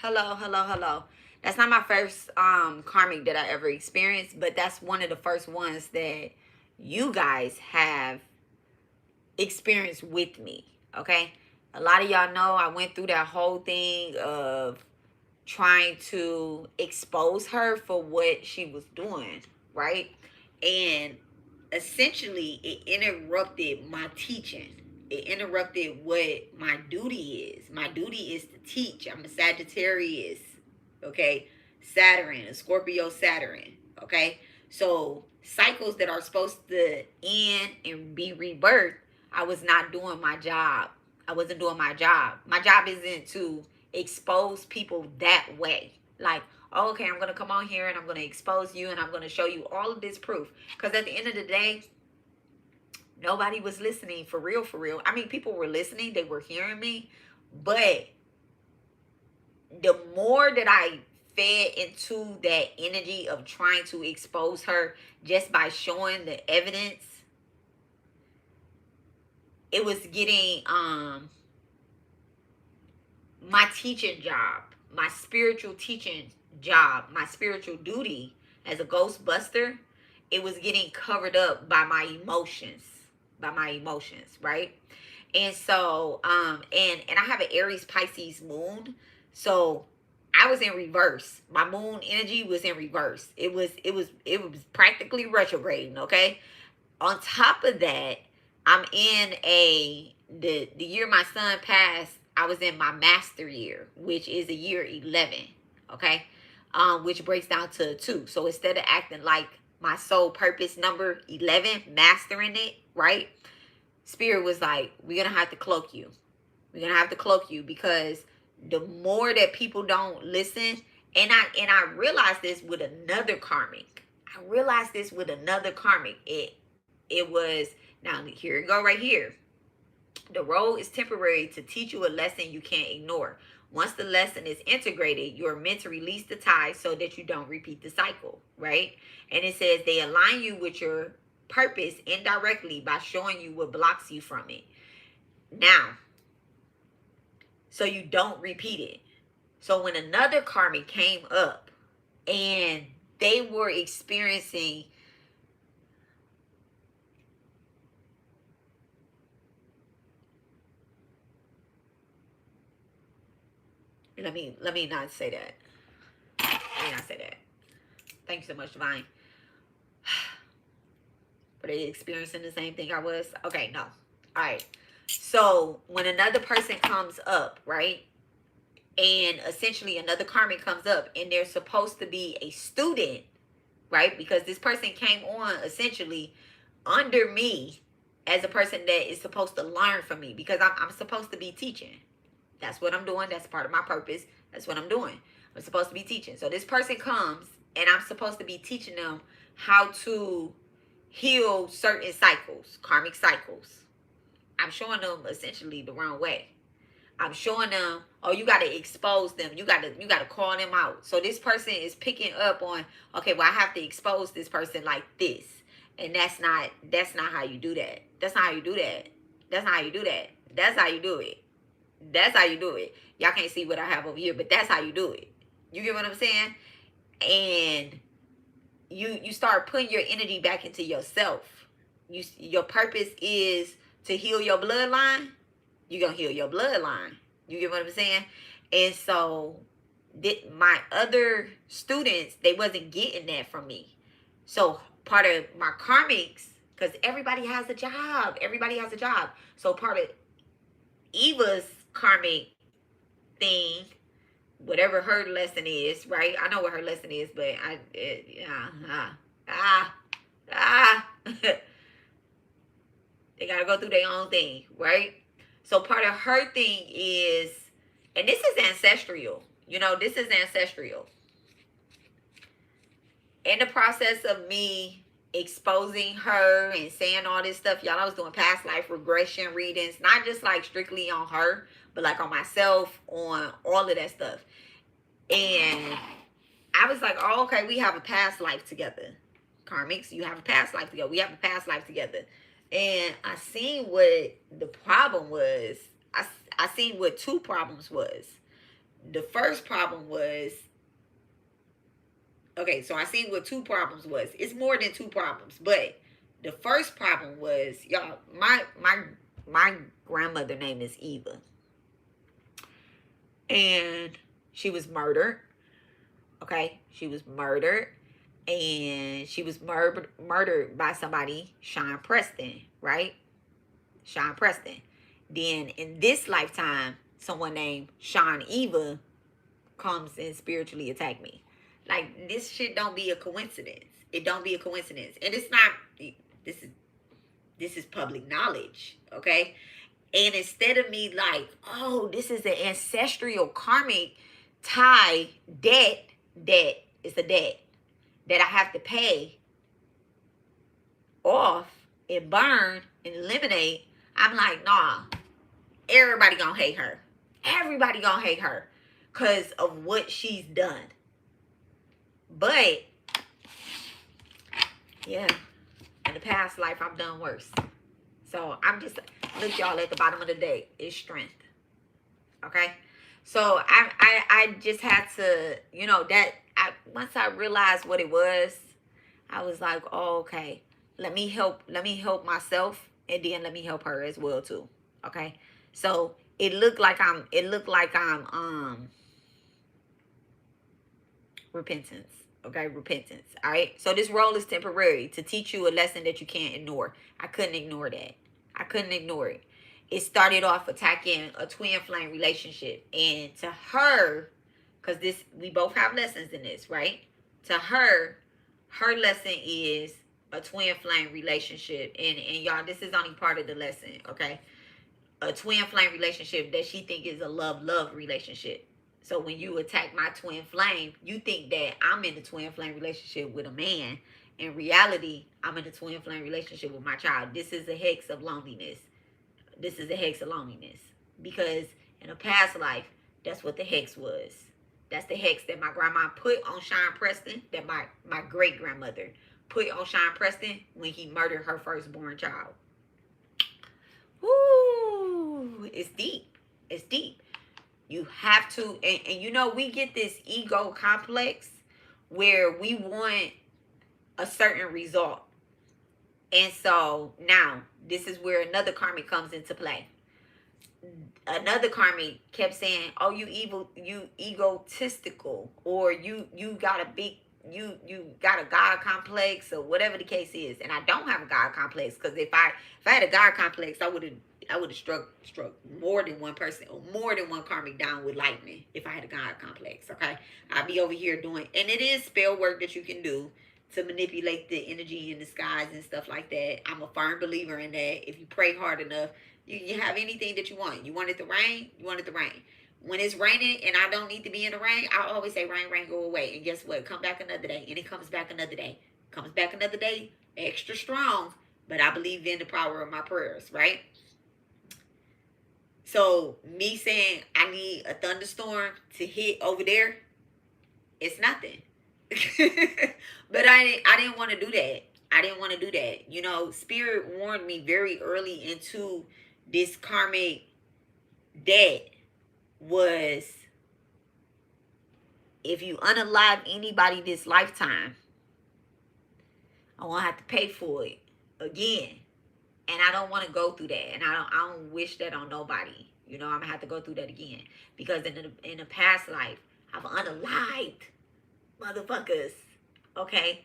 Hello, hello, hello. That's not my first karmic that I ever experienced, but that's one of the first ones that you guys have experienced with me. Okay, a lot of y'all know I went through that whole thing of trying to expose her for what she was doing, right? And essentially it interrupted my teaching. It interrupted what my duty is. My duty is to teach. I'm a Sagittarius, okay? Saturn, a Scorpio Saturn, okay? So cycles that are supposed to end and be rebirth, I was not doing my job. I wasn't doing my job. My job isn't to expose people that way. Like, oh, okay, I'm going to come on here and I'm going to expose you and I'm going to show you all of this proof. Because at the end of the day, nobody was listening for real, for real. I mean, people were listening. They were hearing me. But the more that I fed into that energy of trying to expose her just by showing the evidence, it was getting my teaching job, my spiritual teaching job, my spiritual duty as a ghostbuster, it was getting covered up by my emotions, right? And so and I have an Aries Pisces moon, so I was in reverse. My moon energy was in reverse. It was practically retrograding, okay? On top of that, I'm in the year my son passed, I was in my master year, which is a year 11, okay? Which breaks down to 2. So instead of acting like my soul purpose number 11, mastering it, right? Spirit was like, we're going to have to cloak you. We're going to have to cloak you, because the more that people don't listen, and I realized this with another karmic. I realized this with another karmic. It was, now here you go right here. The role is temporary to teach you a lesson you can't ignore. Once the lesson is integrated, you're meant to release the tie so that you don't repeat the cycle, right? And it says they align you with your purpose indirectly by showing you what blocks you from it. Now, so you don't repeat it. So when another karmic came up and they were experiencing let me not say that. Let me not say that. Thank you so much, Divine. Were they experiencing the same thing I was? Okay, no. All right. So when another person comes up, right? And essentially another karmic comes up and they're supposed to be a student, right? Because this person came on essentially under me as a person that is supposed to learn from me, because I'm supposed to be teaching. That's what I'm doing. That's part of my purpose. That's what I'm doing. I'm supposed to be teaching. So this person comes and I'm supposed to be teaching them how to heal certain cycles, karmic cycles. I'm showing them essentially the wrong way. I'm showing them, oh, you got to expose them. You got to call them out. So this person is picking up on, okay, well, I have to expose this person like this. And that's not how you do that. That's not how you do that. That's not how you do that. That's how you do it. That's how you do it. Y'all can't see what I have over here, but that's how you do it. You get what I'm saying? And you start putting your energy back into yourself. Your purpose is to heal your bloodline. You're going to heal your bloodline. You get what I'm saying? And so my other students, they wasn't getting that from me. So part of my karmics, because everybody has a job. Everybody has a job. So part of Eva's karmic thing, whatever her lesson is, right? I know what her lesson is, but they got to go through their own thing, right? So part of her thing is, and this is ancestral. You know, this is ancestral. In the process of me exposing her and saying all this stuff, y'all, I was doing past life regression readings, not just like strictly on her, but like on myself, on all of that stuff. And I was like, oh, okay, we have a past life together. Karmics, you have a past life together. We have a past life together. And I seen what the problem was. I seen what two problems was. The first problem was, okay, so I seen what two problems was. It's more than two problems, but the first problem was, y'all, my grandmother name is Eva. And she was murdered. Okay, she was murdered. And she was murdered by somebody, Sean Preston, right? Sean Preston. Then in this lifetime, someone named Sean Eva comes and spiritually attack me. Like, this shit don't be a coincidence. It don't be a coincidence. And it's not, this is public knowledge, okay? And instead of me like, oh, this is an ancestral karmic tie debt, it's a debt that I have to pay off and burn and eliminate. I'm like, nah, everybody gonna hate her. Everybody gonna hate her because of what she's done. But, yeah, in the past life, I've done worse. So, I'm just, look, y'all, at the bottom of the day, it's strength. Okay? So, I just had to, you know, once I realized what it was, I was like, oh, okay, let me help myself, and then let me help her as well, too. Okay? So, it looked like I'm repentance. Okay, repentance. All right. So this role is temporary to teach you a lesson that you can't ignore. I couldn't ignore that. I couldn't ignore it. It started off attacking a twin flame relationship. And to her, because we both have lessons in this, right? To her lesson is a twin flame relationship. And y'all, this is only part of the lesson, okay? A twin flame relationship that she think is a love relationship. So when you attack my twin flame, you think that I'm in a twin flame relationship with a man, In reality, I'm in a twin flame relationship with my child. This is a hex of loneliness. This is a hex of loneliness. Because in a past life, that's what the hex was. That's the hex that my grandma put on Sean Preston, that my great grandmother put on Sean Preston when he murdered her firstborn child. Woo! It's deep. It's deep. You have to, and you know, we get this ego complex where we want a certain result. And so now this is where another karmic comes into play. Another karmic kept saying, oh, you evil, you egotistical, or you got a big, you got a God complex, or whatever the case is. And I don't have a God complex, because if I had a God complex, I would have struck more than one person or more than one karmic down with lightning if I had a God complex. Okay, I'd be over here doing, and it is spell work that you can do to manipulate the energy in the skies and stuff like that. I'm a firm believer in that. If you pray hard enough, you have anything that you want. You want it to rain, you want it to rain. When it's raining and I don't need to be in the rain, I always say, rain, rain, go away. And guess what? Come back another day. And it comes back another day. Comes back another day, extra strong. But I believe in the power of my prayers, right? So me saying I need a thunderstorm to hit over there, it's nothing. But I didn't want to do that. I didn't want to do that. You know, Spirit warned me very early into this karmic debt was, if you unalive anybody this lifetime, I won't have to pay for it again. And I don't want to go through that. And I don't wish that on nobody. You know, I'm going to have to go through that again. Because in the past life, I've unalived motherfuckers. Okay?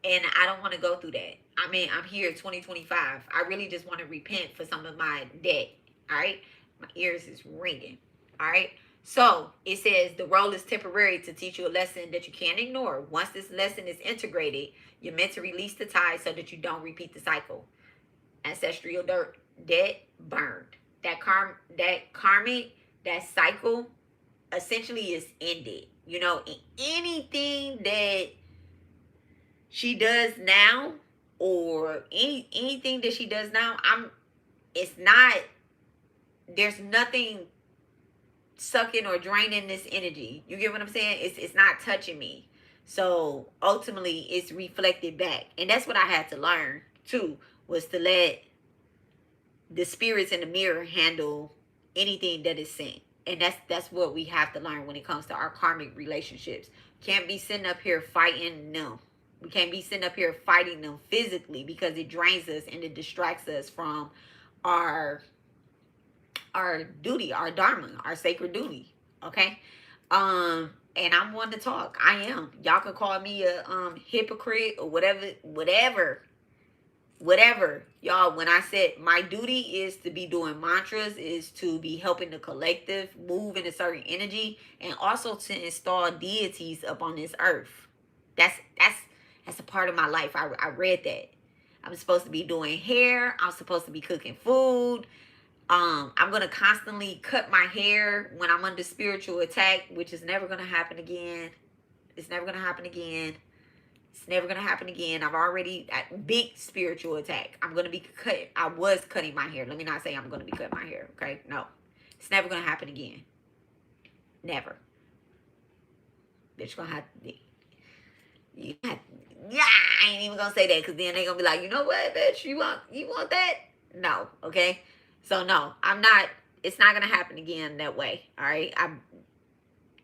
And I don't want to go through that. I mean, I'm here 2025. I really just want to repent for some of my debt. All right? My ears is ringing. All right? So, it says the role is temporary to teach you a lesson that you can't ignore. Once this lesson is integrated, you're meant to release the tie so that you don't repeat the cycle. Ancestral debt burned. That karmic, that cycle essentially is ended. You know, anything that she does now, or anything that she does now, it's not, there's nothing sucking or draining this energy. You get what I'm saying? It's not touching me. So ultimately it's reflected back. And that's what I had to learn too, was to let the spirits in the mirror handle anything that is sent. And that's what we have to learn when it comes to our karmic relationships. Can't be sitting up here fighting them. We can't be sitting up here fighting them physically, because it drains us and it distracts us from our duty, our Dharma, our sacred duty. Okay? And I'm one to talk. I am. Y'all can call me a hypocrite or whatever. Y'all, when I said my duty is to be doing mantras, is to be helping the collective move in a certain energy, and also to install deities upon this earth. That's a part of my life. I read that. I'm supposed to be doing hair. I'm supposed to be cooking food. I'm going to constantly cut my hair when I'm under spiritual attack, which is never going to happen again. It's never going to happen again. It's never going to happen again. I've already, big spiritual attack. I'm going to be I was cutting my hair. Let me not say I'm going to be cutting my hair. Okay? No. It's never going to happen again. Never. Bitch, going to have to be. Yeah, I ain't even going to say that, because then they're going to be like, you know what, bitch? You want that? No. Okay? So, no. I'm not. It's not going to happen again that way. All right?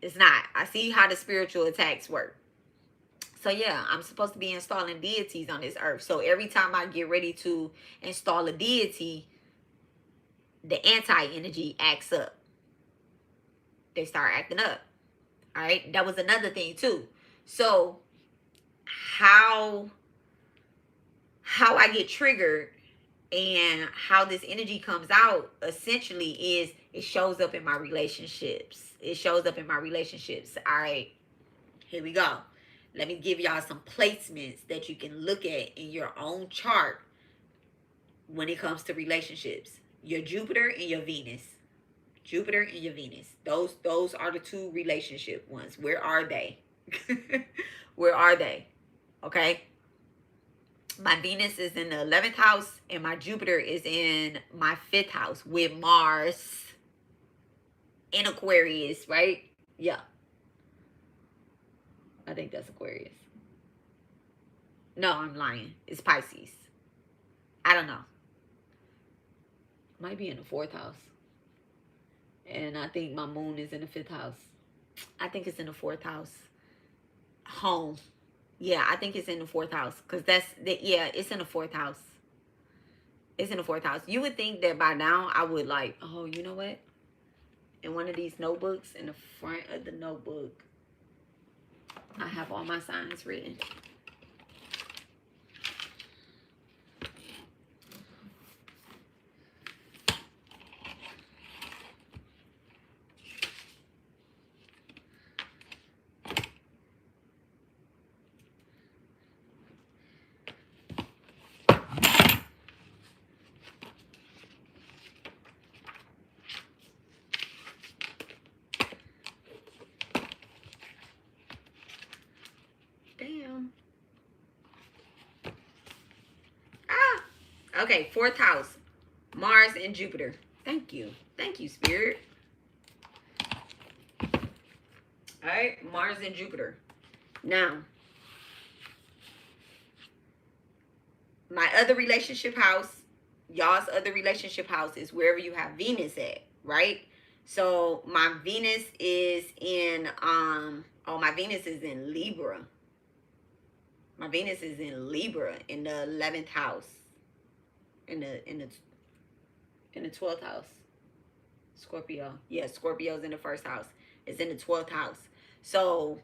It's not. I see how the spiritual attacks work. So yeah, I'm supposed to be installing deities on this earth. So every time I get ready to install a deity, the anti-energy acts up. They start acting up. All right. That was another thing too. So how I get triggered and how this energy comes out essentially is it shows up in my relationships. It shows up in my relationships. All right. Here we go. Let me give y'all some placements that you can look at in your own chart when it comes to relationships. Your Jupiter and your Venus. Jupiter and your Venus. Those are the two relationship ones. Where are they? Where are they? Okay? My Venus is in the 11th house, and my Jupiter is in my 5th house with Mars in Aquarius, right? Yeah. I think that's Aquarius. No, I'm lying. It's Pisces. I don't know. Might be in the 4th house. And I think my moon is in the 5th house. I think it's in the 4th house. Home. Yeah, I think it's in the 4th house. Because yeah, it's in the 4th house. It's in the 4th house. You would think that by now I would like, oh, you know what? In one of these notebooks, in the front of the notebook, I have all my signs written. Damn. Okay, 4th house. Mars and Jupiter. Thank you. Thank you, Spirit. All right, Mars and Jupiter. Now, my other relationship house, y'all's other relationship house is wherever you have Venus at, right? So my Venus is in my Venus is in Libra. My Venus is in Libra in the 11th house. In the 12th house. Scorpio. Yeah, Scorpio's in the 1st house. It's in the 12th house. So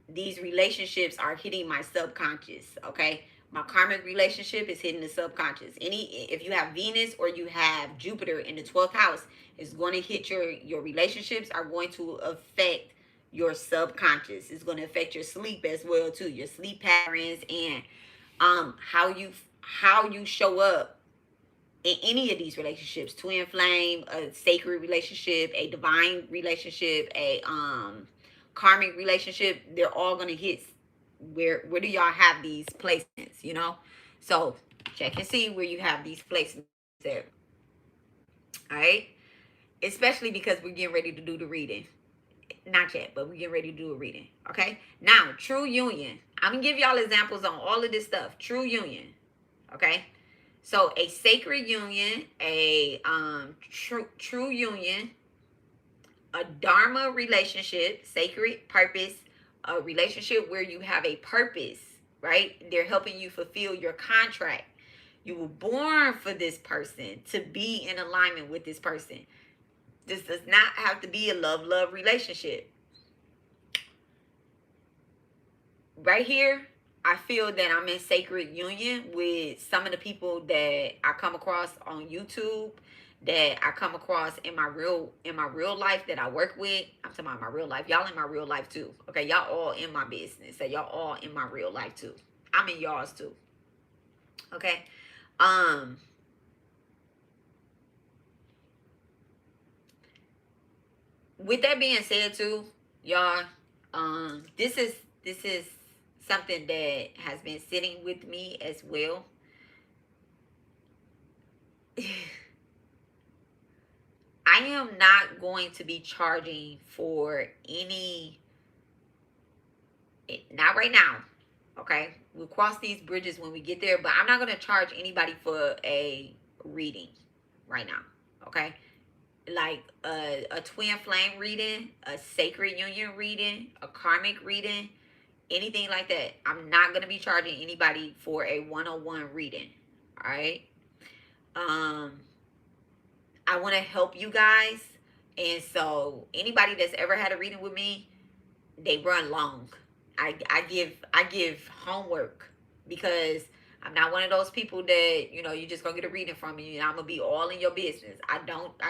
these relationships are hitting my subconscious, okay? My karmic relationship is hitting the subconscious. If you have Venus or you have Jupiter in the 12th house, it's going to hit your relationships are going to affect your subconscious. It's going to affect your sleep as well too, your sleep patterns and how you show up in any of these relationships. Twin flame, a sacred relationship, a divine relationship, a karmic relationship, they're all going to hit where do y'all have these placements, you know? So check and see where you have these placements there. All right? Especially because we're getting ready to do the reading. Not yet, but we're getting ready to do a reading. Okay? Now, true union. I'm going to give y'all examples on all of this stuff. True union. Okay? So a sacred union, a true union, a Dharma relationship, sacred purpose, a relationship where you have a purpose, right? They're helping you fulfill your contract. You were born for this person, to be in alignment with this person. This does not have to be a love relationship. Right here, I feel that I'm in sacred union with some of the people that I come across on YouTube, that I come across in my real life that I work with. I'm talking about my real life. Y'all in my real life too. Okay, y'all all in my business. So y'all all in my real life too. I'm in y'all's too. Okay. With that being said too, y'all, this is something that has been sitting with me as well. I am not going to be charging for any, not right now, okay? We'll cross these bridges when we get there, but I'm not going to charge anybody for a reading right now, okay? Like a twin flame reading, a sacred union reading, a karmic reading, anything like that. I'm not going to be charging anybody for a one-on-one reading, all right? I want to help you guys. And so anybody that's ever had a reading with me, they run long. I give homework because I'm not one of those people that, you know, you just gonna get a reading from me and I'm gonna be all in your business. I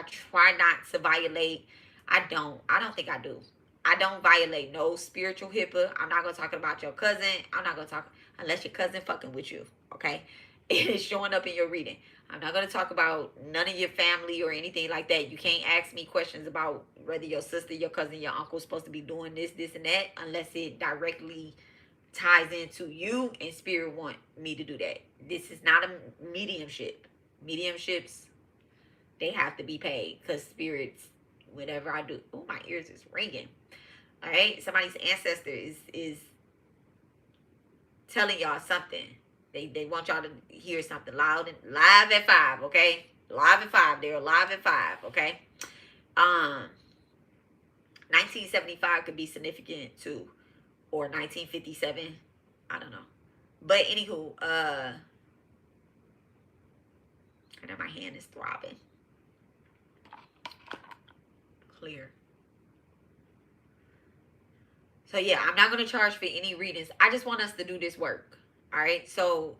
try not to violate. I don't think I do. I don't violate no spiritual HIPAA. I'm not gonna talk about your cousin. I'm not gonna talk unless your cousin fucking with you, okay? It is showing up in your reading. I'm not going to talk about none of your family or anything like that. You can't ask me questions about whether your sister, your cousin, your uncle is supposed to be doing this, and that, unless it directly ties into you, and spirit want me to do that. This is not a mediumship. Mediumships, they have to be paid because spirits, whatever I do. Oh, my ears is ringing. All right, somebody's ancestor is telling y'all something. They want y'all to hear something loud and live at 5. Okay, live at 5. They're live at 5. Okay. 1975 could be significant too, or 1957. I don't know. But anywho, I know my hand is throbbing. Clear. So yeah, I'm not gonna charge for any readings. I just want us to do this work. All right. So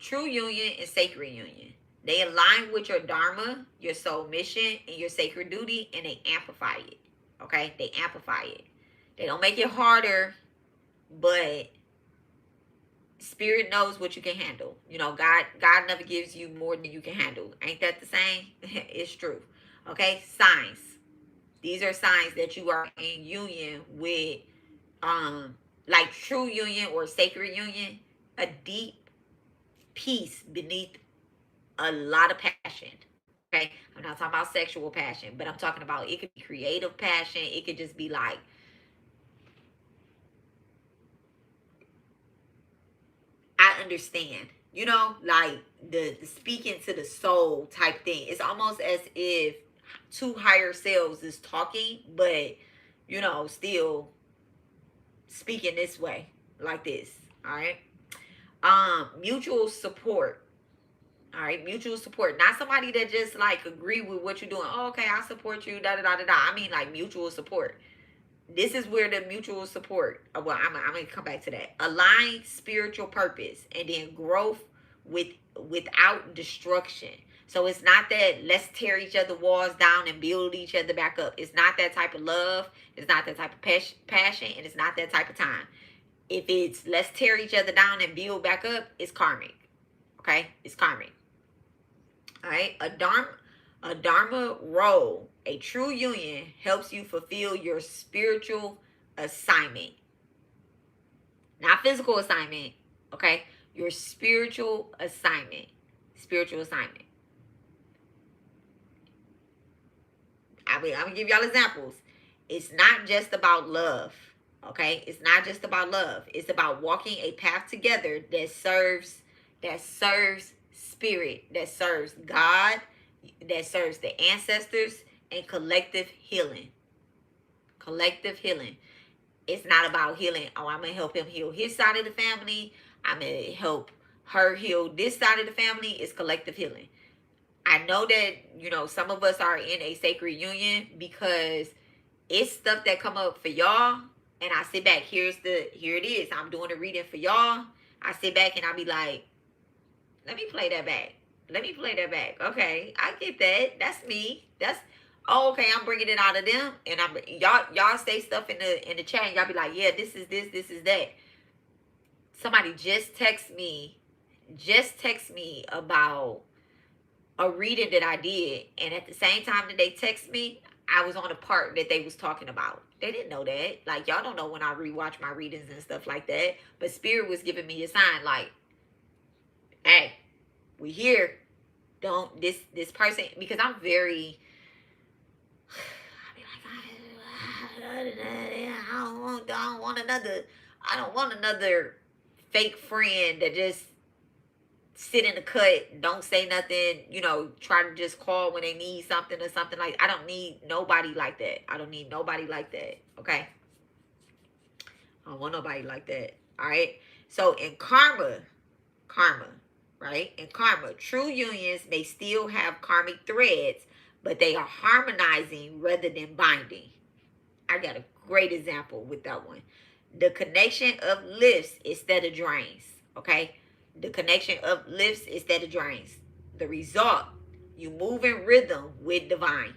true union and sacred union. They align with your dharma, your soul mission, and your sacred duty, and they amplify it. Okay? They amplify it. They don't make it harder, but spirit knows what you can handle. You know, God never gives you more than you can handle. Ain't that the same? It's true. Okay? Signs. These are signs that you are in union with like true union or sacred union, a deep peace beneath a lot of passion. Okay, I'm not talking about sexual passion, but I'm talking about, it could be creative passion. It could just be like, I understand, you know, like the speaking to the soul type thing. It's almost as if two higher selves is talking, but you know, still speaking this way, like this. All right. Mutual support. All right, mutual support. Not somebody that just like agree with what you're doing. Oh, okay, I support you. Da da da da da. I mean, like mutual support. This is where the mutual support. Well, I'm gonna come back to that. Align spiritual purpose, and then growth without destruction. So it's not that let's tear each other walls down and build each other back up. It's not that type of love. It's not that type of passion, and it's not that type of time. If it's let's tear each other down and build back up, it's karmic. Okay, it's karmic. All right, a dharma role, a true union helps you fulfill your spiritual assignment, not physical assignment. Okay, your spiritual assignment. Spiritual assignment. I'm gonna give y'all examples. It's not just about love. Okay, it's not just about love. It's about walking a path together that serves spirit, that serves God, that serves the ancestors, and collective healing. Collective healing. It's not about healing. Oh, I'm gonna help him heal his side of the family. I'm gonna help her heal this side of the family. It's collective healing. I know that, you know, some of us are in a sacred union because it's stuff that come up for y'all, and I sit back. Here it is. I'm doing a reading for y'all. I sit back and I be like, let me play that back. Let me play that back. Okay, I get that. That's me. That's okay. I'm bringing it out of them, and I'm y'all say stuff in the chat, and y'all be like, yeah, this is this, this is that. Somebody just text me about a reading that I did, and at the same time that they text me, I was on a part that they was talking about. They didn't know that. Like, y'all don't know when I rewatch my readings and stuff like that. But Spirit was giving me a sign like, hey, we here. Don't this person, because I'm very, I be like, I don't want another fake friend that just sit in the cut, don't say nothing, you know, try to just call when they need something or something. Like, I don't need nobody like that. I don't need nobody like that. Okay. I don't want nobody like that. All right. So in karma, right? In karma, true unions may still have karmic threads, but they are harmonizing rather than binding. I got a great example with that one. The connection of lifts instead of drains. Okay. The connection uplifts instead of drains. The result, you move in rhythm with divine.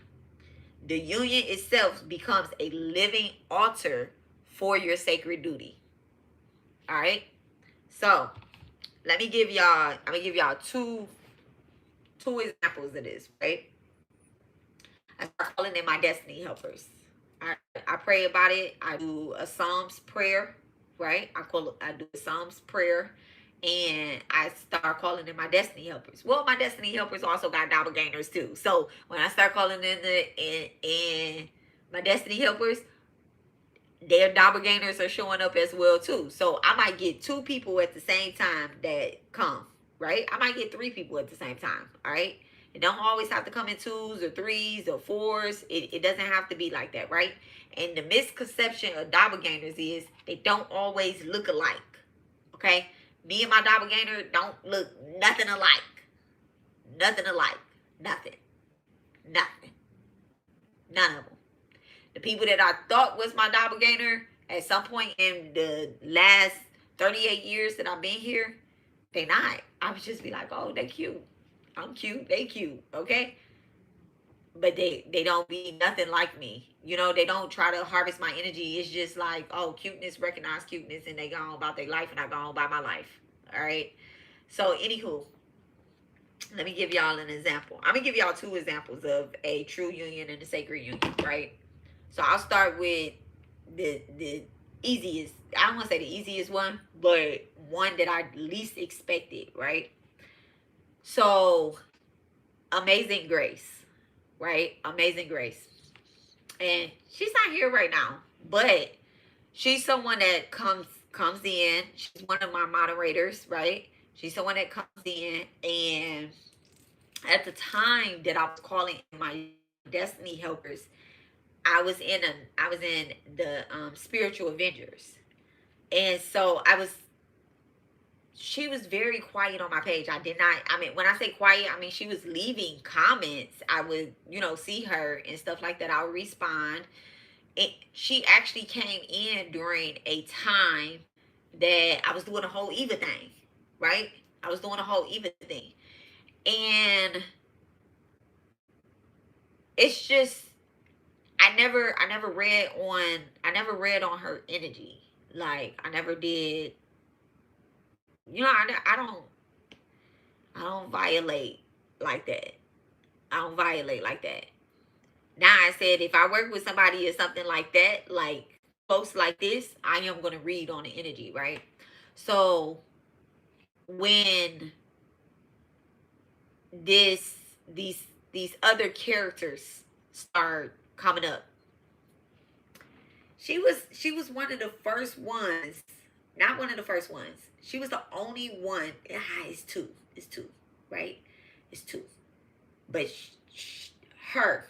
The union itself becomes a living altar for your sacred duty. All right. So let me give y'all. I'm gonna give y'all two examples of this. Right. I start calling in my destiny helpers. I pray about it. I do a Psalms prayer. right? I do a Psalms prayer, and I start calling in my destiny helpers. Well, my destiny helpers also got doppelgangers too. So when I start calling in my destiny helpers, their doppelgangers are showing up as well too. So I might get 2 people at the same time that come, right? I might get 3 people at the same time, all right? It don't always have to come in 2s or 3s or 4s. It doesn't have to be like that, right? And the misconception of doppelgangers is they don't always look alike, okay? Me and my doppelganger don't look nothing alike. Nothing alike. Nothing. Nothing. None of them. The people that I thought was my doppelganger at some point in the last 38 years that I've been here, they not. I would just be like, oh, they cute. I'm cute. They cute. Okay. But they don't be nothing like me. You know, they don't try to harvest my energy. It's just like, oh, cuteness, recognize cuteness, and they go on about their life, and I go on about my life. All right. So, anywho, let me give y'all an example. I'm gonna give y'all 2 examples of a true union and a sacred union, right? So I'll start with the easiest. I don't want to say the easiest one, but one that I least expected, right? So Amazing Grace, right? Amazing Grace. And she's not here right now, but she's someone that comes in. She's one of my moderators, right? She's someone that comes in, and at the time that I was calling my destiny helpers, I was in the spiritual Avengers, and so she was very quiet on my page. I did not. I mean, when I say quiet, I mean she was leaving comments. I would, see her and stuff like that. I would respond. She actually came in during a time that I was doing a whole Eva thing, right? I was doing a whole Eva thing, and it's just I never read on her energy. Like I never did. I don't violate like that. I don't violate like that. Now I said if I work with somebody or something like that, like close like this, I am gonna read on the energy, right? So when this these other characters start coming up, she was one of the first ones. Not one of the first ones. She was the only one. It's 2. It's 2, right? It's 2. But her,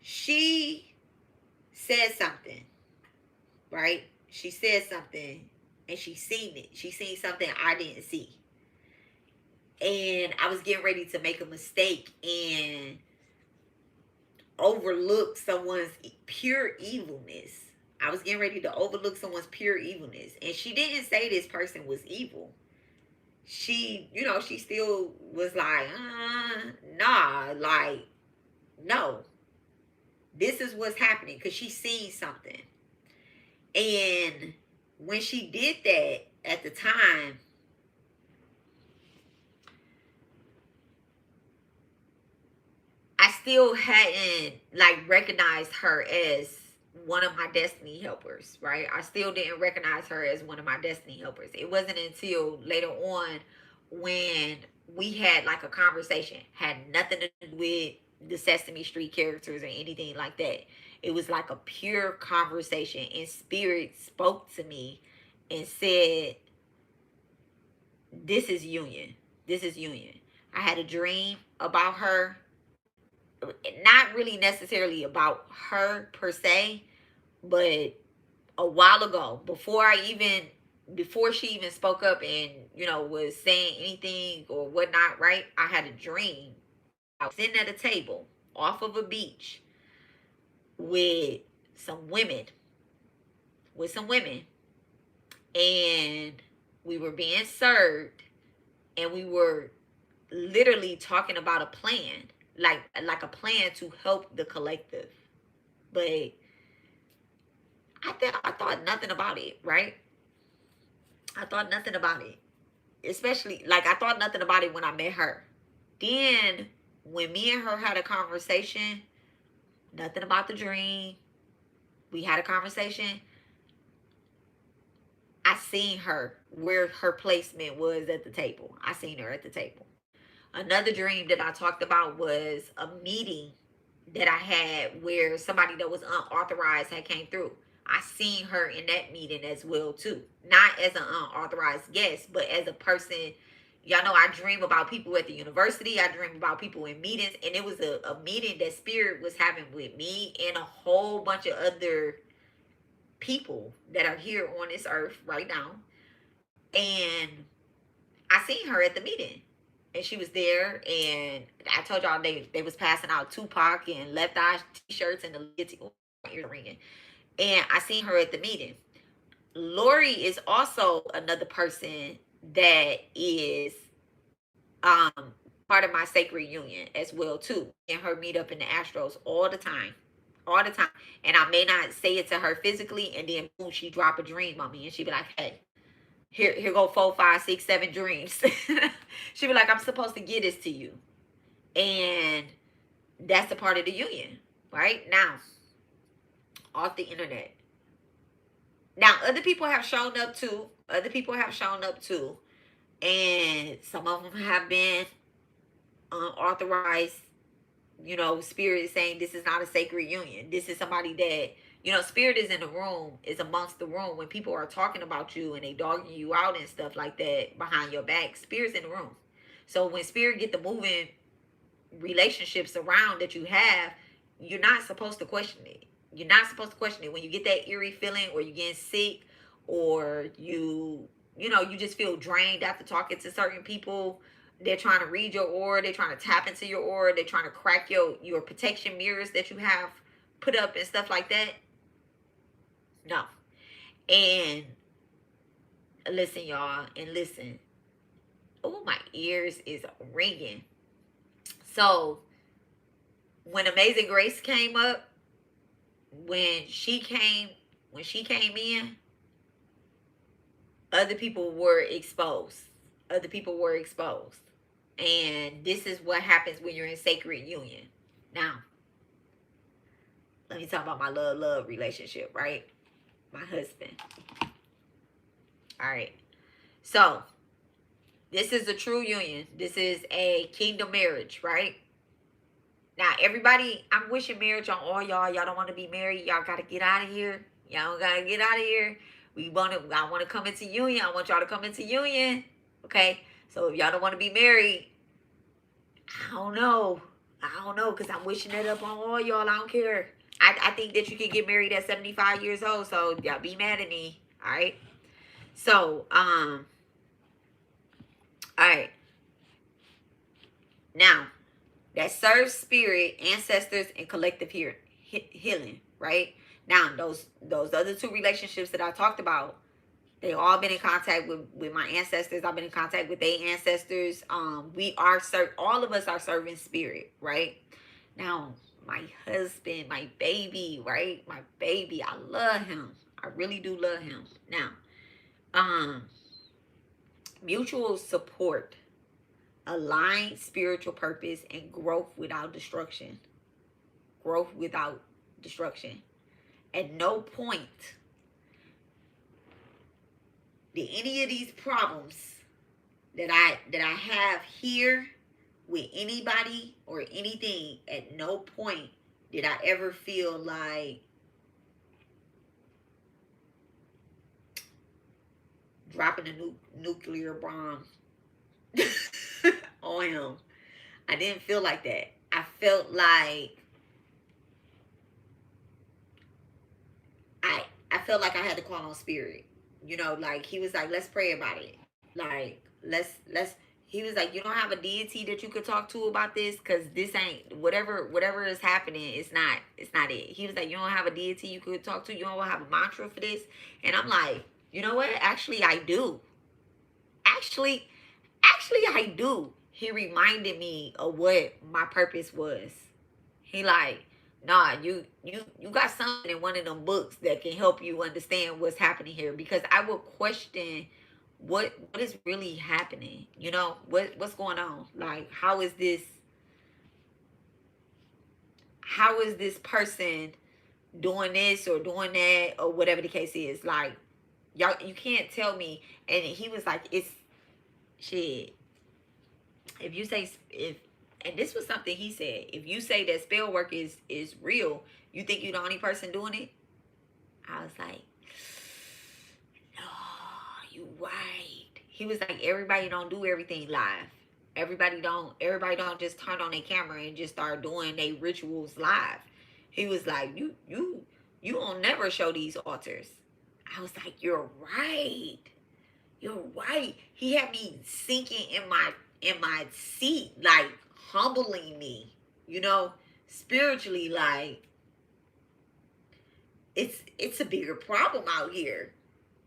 she said something, right? She said something, and she seen it. She seen something I didn't see, and I was getting ready to make a mistake and overlook someone's pure evilness. I was getting ready to overlook someone's pure evilness. And she didn't say this person was evil. She still was like, nah, like, no. This is what's happening, because she seen something. And when she did that at the time, I still hadn't like recognized her as one of my destiny helpers, right? I still didn't recognize her as one of my destiny helpers. It wasn't until later on when we had like a conversation, had nothing to do with the Sesame Street characters or anything like that. It was like a pure conversation, and Spirit spoke to me and said, this is union. This is union. I had a dream about her, not really necessarily about her per se, but a while ago, before she even spoke up and was saying anything or whatnot, right? I had a dream. I was sitting at a table off of a beach with some women, and we were being served, and we were literally talking about a plan, like a plan to help the collective. But I thought nothing about it, right? I thought nothing about it. Especially, like, I thought nothing about it when I met her. Then, when me and her had a conversation, nothing about the dream. We had a conversation. seen her where her placement was at the table. I seen her at the table. Another dream that I talked about was a meeting that I had where somebody that was unauthorized had came through. I seen her in that meeting as well too. Not as an unauthorized guest, but as a person. Y'all know I dream about people at the university. I dream about people in meetings. And it was a meeting that Spirit was having with me and a whole bunch of other people that are here on this earth right now. And I seen her at the meeting. And she was there, and I told y'all they was passing out Tupac and Left Eye t-shirts and the ear ringing. And I seen her at the meeting. Lori is also another person that is part of my sacred union as well too. And her meet up in the Astros all the time. All the time. And I may not say it to her physically, and then boom, she drop a dream on me and she be like, hey, here go 4, 5, 6, 7 dreams. She be like, I'm supposed to give this to you. And that's a part of the union. Right? Now, off the internet. Now, other people have shown up too. Other people have shown up too. And some of them have been unauthorized. You know, Spirit is saying this is not a sacred union. This is somebody that, you know, Spirit is in the room, is amongst the room. When people are talking about you and they dogging you out and stuff like that behind your back, Spirit's in the room. So when Spirit get the moving relationships around that you have, you're not supposed to question it. You're not supposed to question it. When you get that eerie feeling, or you're getting sick, or you know, you just feel drained after talking to certain people. They're trying to read your aura. They're trying to tap into your aura. They're trying to crack your protection mirrors that you have put up and stuff like that. No. And listen, y'all, and listen. Oh, my ears is ringing. So when Amazing Grace came up, when she came in, other people were exposed. Other people were exposed. And this is what happens when you're in sacred union. Now, let me talk about my love relationship, right? My husband. All right. So, this is a true union. This is a kingdom marriage, right? Now, everybody, I'm wishing marriage on all y'all. Y'all don't want to be married. Y'all got to get out of here. Y'all got to get out of here. I want to come into union. I want y'all to come into union. Okay? So, if y'all don't want to be married, I don't know, because I'm wishing that up on all y'all. I don't care. I think that you can get married at 75 years old, so y'all be mad at me. All right? So, all right. Now, that serves spirit, ancestors, and collective healing, right? Now, those other two relationships that I talked about, they all been in contact with my ancestors. I've been in contact with their ancestors. All of us are serving spirit, right? Now, my husband, my baby, right? My baby, I love him. I really do love him. Now, mutual support, aligned spiritual purpose, and growth without destruction. Growth without destruction. At no point did any of these problems that I have here with anybody or anything, at no point did I ever feel like dropping a nuclear bomb on him. I didn't feel like that. I felt like I had to call on spirit. You know, like he was like, let's pray about it. Like, let's he was like, you don't have a deity that you could talk to about this, because this ain't whatever is happening, it's not it. He was like, you don't have a deity you could talk to, you don't have a mantra for this. And I'm like, you know what? Actually I do. Actually I do. He reminded me of what my purpose was. He like, nah, you got something in one of them books that can help you understand what's happening here. Because I would question what is really happening. You know, what's going on? Like, how is this person doing this or doing that or whatever the case is? Like, Y'all, you can't tell me. And he was like, it's shit. If you say if, and this was something he said, if you say that spell work is real, you think you're the only person doing it? I was like, no, you right. He was like, everybody don't do everything live. Everybody don't just turn on their camera and just start doing their rituals live. He was like, you won't never show these altars. I was like, you're right. You're right. He had me sinking in my seat, like humbling me, spiritually, like it's a bigger problem out here.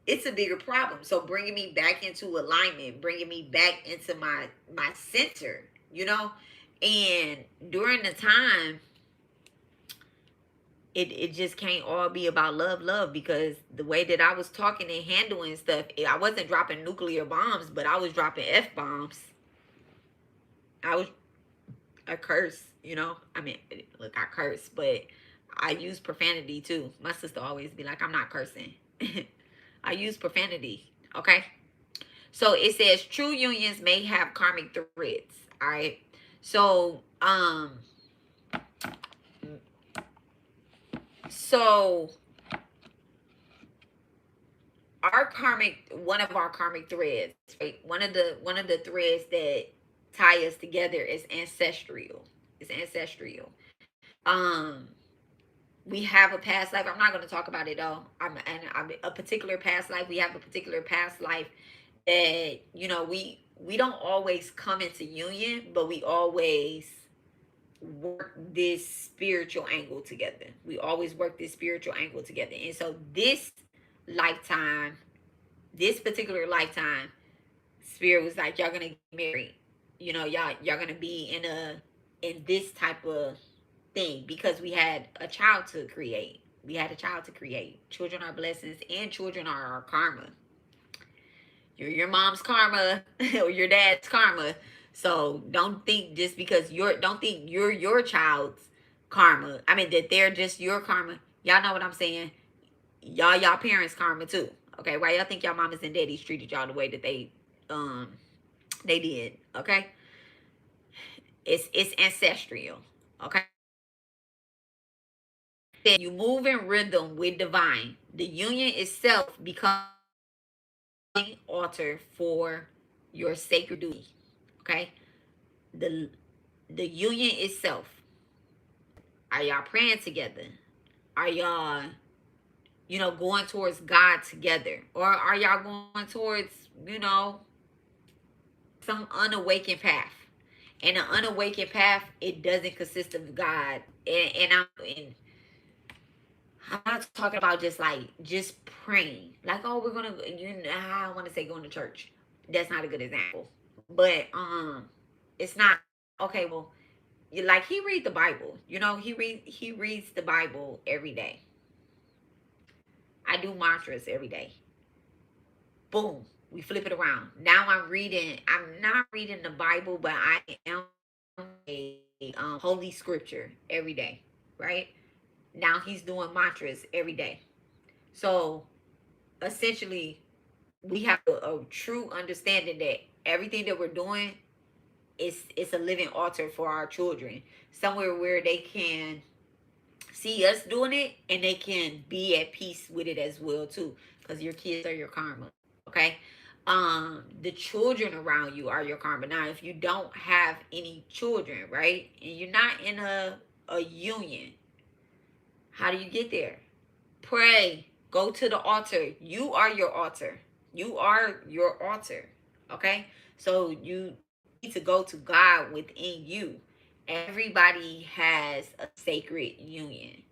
It's a bigger problem. So bringing me back into alignment, bringing me back into my center, and during the time, it just can't all be about love, because the way that I was talking and handling stuff, I wasn't dropping nuclear bombs, but I was dropping F-bombs. I curse, I mean, look, I curse, but I use profanity too. My sister always be like, I'm not cursing. I use profanity, okay? So it says true unions may have karmic threads, all right? So, so one of our karmic threads, right? One of the threads that tie us together is ancestral. It's ancestral. Um, we have a past life. I'm not going to talk about it though. I'm a particular past life. We have a particular past life that we don't always come into union, but we always work this spiritual angle together. We always work this spiritual angle together. And so lifetime, this particular lifetime, Spirit was like, y'all gonna get married. Y'all gonna be in this type of thing, because we had a child to create. Children are blessings, and children are our karma. You're your mom's karma or your dad's karma. So don't think just because don't think you're your child's karma. I mean that they're just your karma. Y'all know what I'm saying? Y'all parents' karma too. Okay, why y'all think y'all mamas and daddies treated y'all the way that they did? Okay, it's ancestral. Okay, then you move in rhythm with divine. The union itself becomes an altar for your sacred duty. Okay, the the union itself. Are y'all praying together? Are y'all going towards God together, or are y'all going towards some unawakened path? And an unawakened path, it doesn't consist of God. I'm not talking about just praying. Like, oh, we're gonna, I don't want to say going to church. That's not a good example. But it's not okay. Well, like he read the Bible. He reads the Bible every day. I do mantras every day. Boom. We flip it around. Now I'm not reading the Bible, but I am a holy scripture every day, right? Now he's doing mantras every day. So essentially, we have a true understanding that everything that we're doing is a living altar for our children, somewhere where they can see us doing it and they can be at peace with it as well too, because your kids are your karma. Okay, the children around you are your karma. Now if you don't have any children, right, and you're not in a union, how do you get there? Pray. Go to the altar. You are your altar. You are your altar. Okay? So you need to go to God within you. Everybody has a sacred union.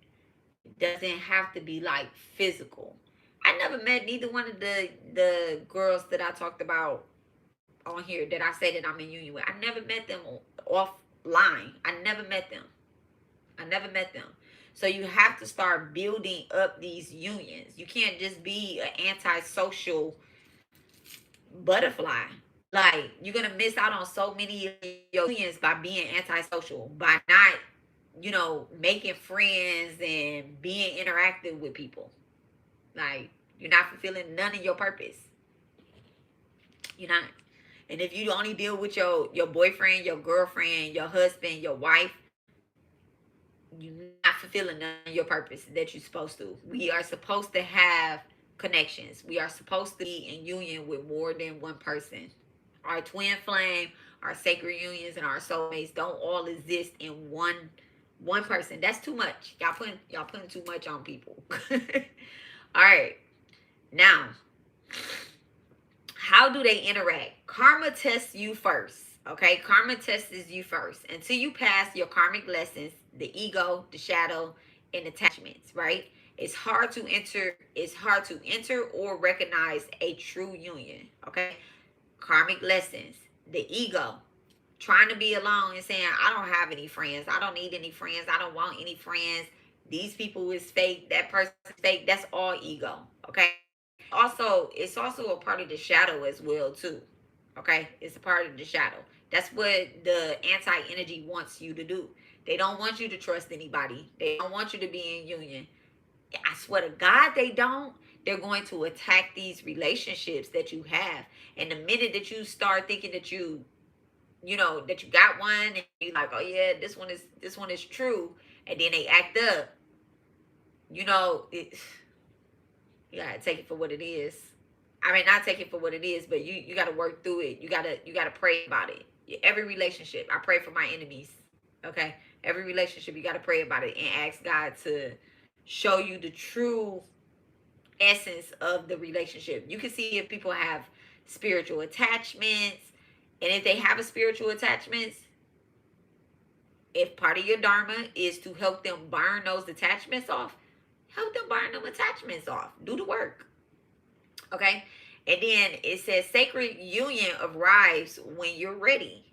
It doesn't have to be like physical. I never met neither one of the girls that I talked about on here that I say that I'm in union with. I never met them offline. I never met them. I never met them. So you have to start building up these unions. You can't just be an antisocial butterfly. Like, you're gonna miss out on so many unions by being antisocial, by not, making friends and being interactive with people. Like, You're not fulfilling none of your purpose. You're not. And if you only deal with your boyfriend, your girlfriend, your husband, your wife, you're not fulfilling none of your purpose that you're supposed to. We are supposed to have connections. We are supposed to be in union with more than one person. Our twin flame, our sacred unions, and our soulmates don't all exist in one person. That's too much. Y'all putting too much on people. All right. Now, how do they interact? Karma tests you first. Okay, karma tests you first until you pass your karmic lessons, the ego, the shadow, and attachments. Right? It's hard to enter. It's hard to enter or recognize a true union. Okay, karmic lessons, the ego, trying to be alone and saying, I don't have any friends. I don't need any friends. I don't want any friends. These people is fake. That person is fake. That's all ego. Okay. Also, it's also a part of the shadow as well too. Okay, it's a part of the shadow. That's what the anti-energy wants you to do. They don't want you to trust anybody. They don't want you to be in union. I swear to God, they don't. They're going to attack these relationships that you have. And the minute that you start thinking that you know that you got one, and you're like, oh yeah, this one is true, and then they act up, you know, you gotta take it for what it is. I mean, not take it for what it is, but you gotta work through it. You gotta pray about it. Every relationship, I pray for my enemies. Okay, every relationship, you gotta pray about it and ask God to show you the true essence of the relationship. You can see if people have spiritual attachments, and if they have a spiritual attachments, if part of your dharma is to help them burn those attachments off, help them burn them attachments off. Do the work. Okay? And then it says sacred union arrives when you're ready.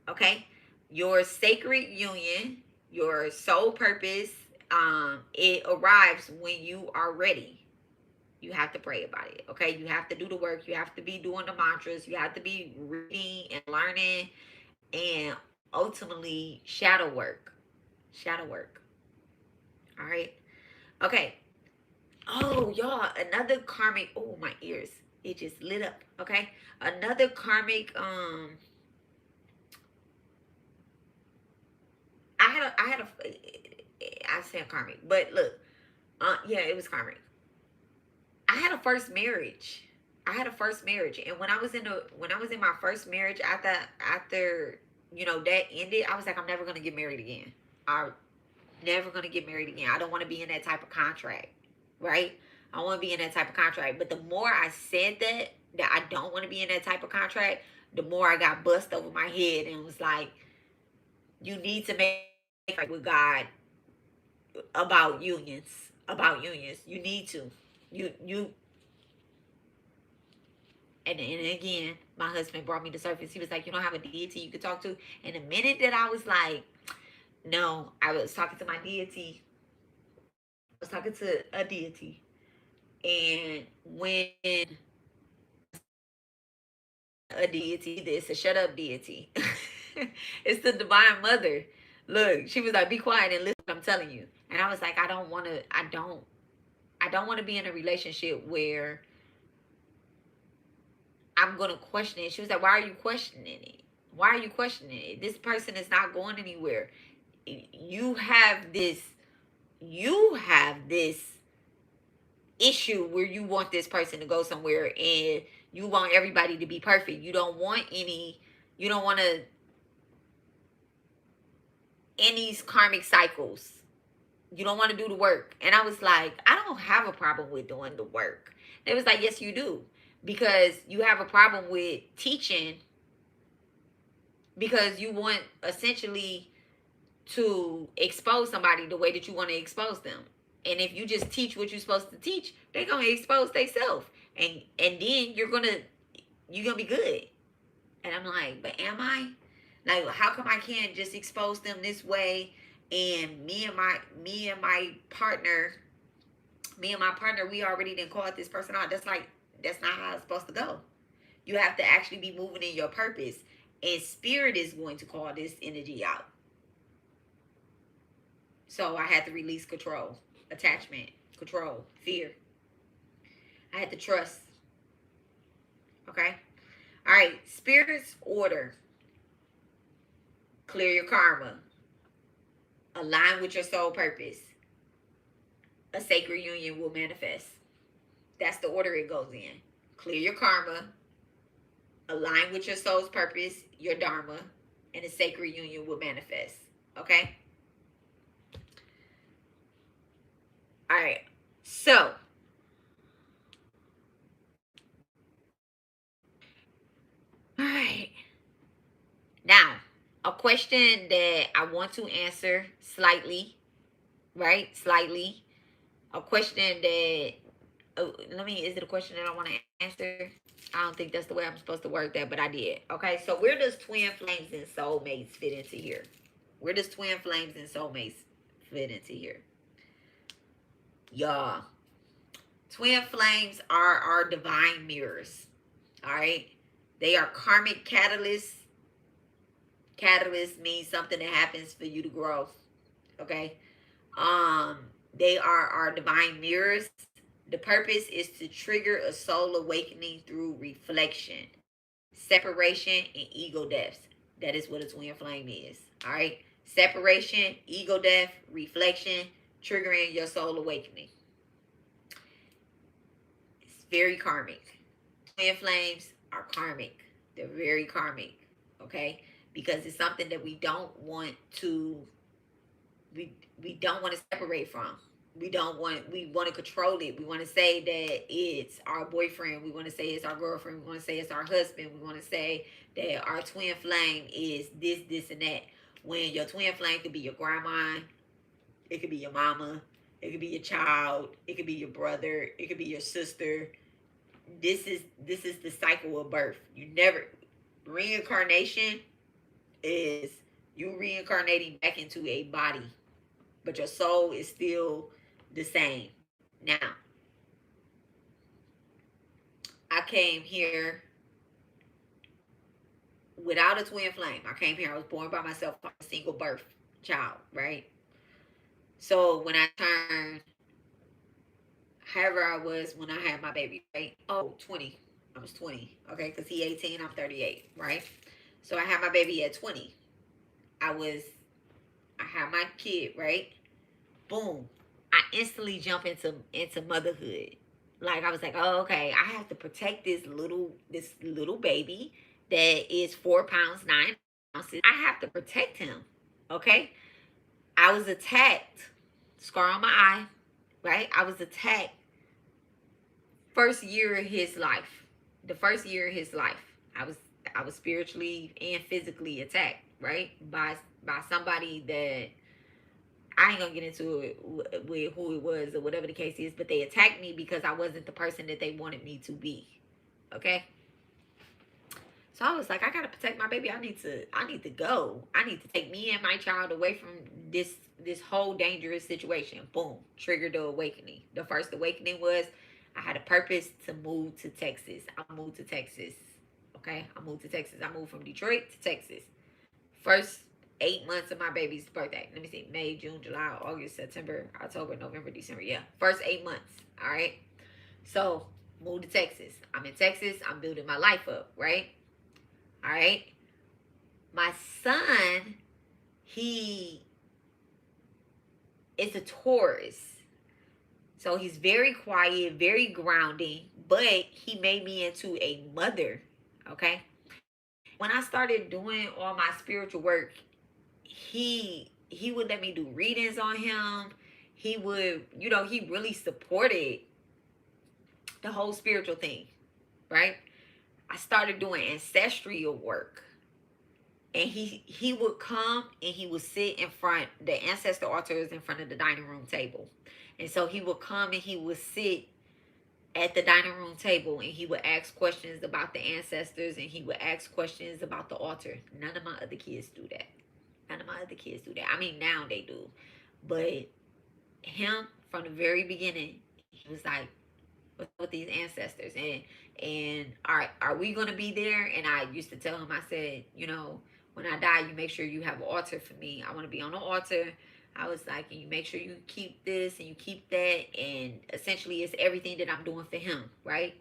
Okay? Your sacred union, your soul purpose, it arrives when you are ready. You have to pray about it. Okay? You have to do the work. You have to be doing the mantras. You have to be reading and learning and ultimately shadow work. Shadow work. All right? Okay. Oh, y'all, another karmic. Oh, my ears. It just lit up. Okay. Another karmic. I said karmic, but look. Yeah, it was karmic. I had a first marriage. And when I was in my first marriage, after that ended, I was like, I'm never gonna get married again. I'm never gonna get married again. I don't want to be in that type of contract, right? I want to be in that type of contract. But the more I said that I don't want to be in that type of contract, the more I got bust over my head and was like, you need to make right with God about unions. You need to. You and again, my husband brought me to surface. He was like, you don't have a deity you could talk to. And the minute that I was like, no, I was talking to my deity. I was talking to a deity. And when a deity, it's a shut up deity. It's the divine mother. Look, she was like, be quiet and listen to what I'm telling you. And I was like, I don't want to be in a relationship where I'm going to question it. She was like, why are you questioning it? Why are you questioning it? This person is not going anywhere. You have this issue where you want this person to go somewhere and you want everybody to be perfect. You don't want any karmic cycles. You don't want to do the work. And I was like, I don't have a problem with doing the work. It was like, yes, you do. Because you have a problem with teaching because you want essentially to expose somebody the way that you want to expose them. And if you just teach what you're supposed to teach, they're gonna expose themselves. And then you're gonna be good. And I'm like, but am I? Like, how come I can't just expose them this way? And me and my partner, we already didn't call this person out. That's not how it's supposed to go. You have to actually be moving in your purpose. And spirit is going to call this energy out. So I had to release control, attachment, control, fear. I had to trust. Okay? All right. Spirit's order. Clear your karma. Align with your soul purpose. A sacred union will manifest. That's the order it goes in. Clear your karma. Align with your soul's purpose, your Dharma, and a sacred union will manifest. Okay? All right. So, all right. Now, a question that I want to answer slightly, right? Slightly. A question that, is it a question that I want to answer? I don't think that's the way I'm supposed to word that, but I did. Okay, so where does twin flames and soulmates fit into here? Where does twin flames and soulmates fit into here? Y'all, twin flames are our divine mirrors. All right, they are karmic catalysts. Catalyst means something that happens for you to grow. Okay, they are our divine mirrors. The purpose is to trigger a soul awakening through reflection, separation, and ego deaths. That is what a twin flame is. All right, separation, ego death, reflection, triggering your soul awakening. It's very karmic. Twin flames are karmic. They're very karmic. Okay, because it's something that we don't want to separate from. We want to control it. We want to say that it's our boyfriend. We want to say it's our girlfriend. We want to say it's our husband. We want to say that our twin flame is this, and that. When your twin flame could be your grandma, it could be your mama, it could be your child, it could be your brother, it could be your sister. This is the cycle of birth. Reincarnation is you reincarnating back into a body, but your soul is still the same. Now, I came here without a twin flame. I came here, I was born by myself, a single birth child, right? So when I turned, however I was when I had my baby, right? 20. I was 20, okay? Because he 18, I'm 38, right? So I had my baby at 20. I had my kid, right? Boom. I instantly jump into motherhood. Like I was like, oh, okay, I have to protect this little baby that is 4 pounds 9 ounces. I have to protect him. Okay? I was attacked. Scar on my eye, right? I was attacked first year of his life. The first year of his life. I was spiritually and physically attacked, right? By somebody that I ain't gonna get into it with who it was or whatever the case is, but they attacked me because I wasn't the person that they wanted me to be. Okay? So I was like, I gotta protect my baby. I need to go. I need to take me and my child away from this whole dangerous situation. Boom. Triggered the awakening. The first awakening was I had a purpose to move to Texas. I moved to Texas. Okay? I moved to Texas. I moved from Detroit to Texas. First 8 months of my baby's birthday. Let me see. May, June, July, August, September, October, November, December. Yeah. First 8 months. All right. So, moved to Texas. I'm in Texas. I'm building my life up. Right. All right. My son, he is a Taurus. So, he's very quiet, very grounding, but he made me into a mother. Okay. When I started doing all my spiritual work, he would let me do readings on him. He would, he really supported the whole spiritual thing, right? I started doing ancestral work. And he would come and he would sit in front, the ancestor altar is in front of the dining room table. And so he would come and he would sit at the dining room table and he would ask questions about the ancestors and he would ask questions about the altar. None of my other kids do that. None of my other kids do that. I mean, now they do. But him, from the very beginning, he was like, what's with these ancestors? And are we going to be there? And I used to tell him, I said, when I die, you make sure you have an altar for me. I want to be on the altar. I was like, and you make sure you keep this and you keep that. And essentially it's everything that I'm doing for him, right?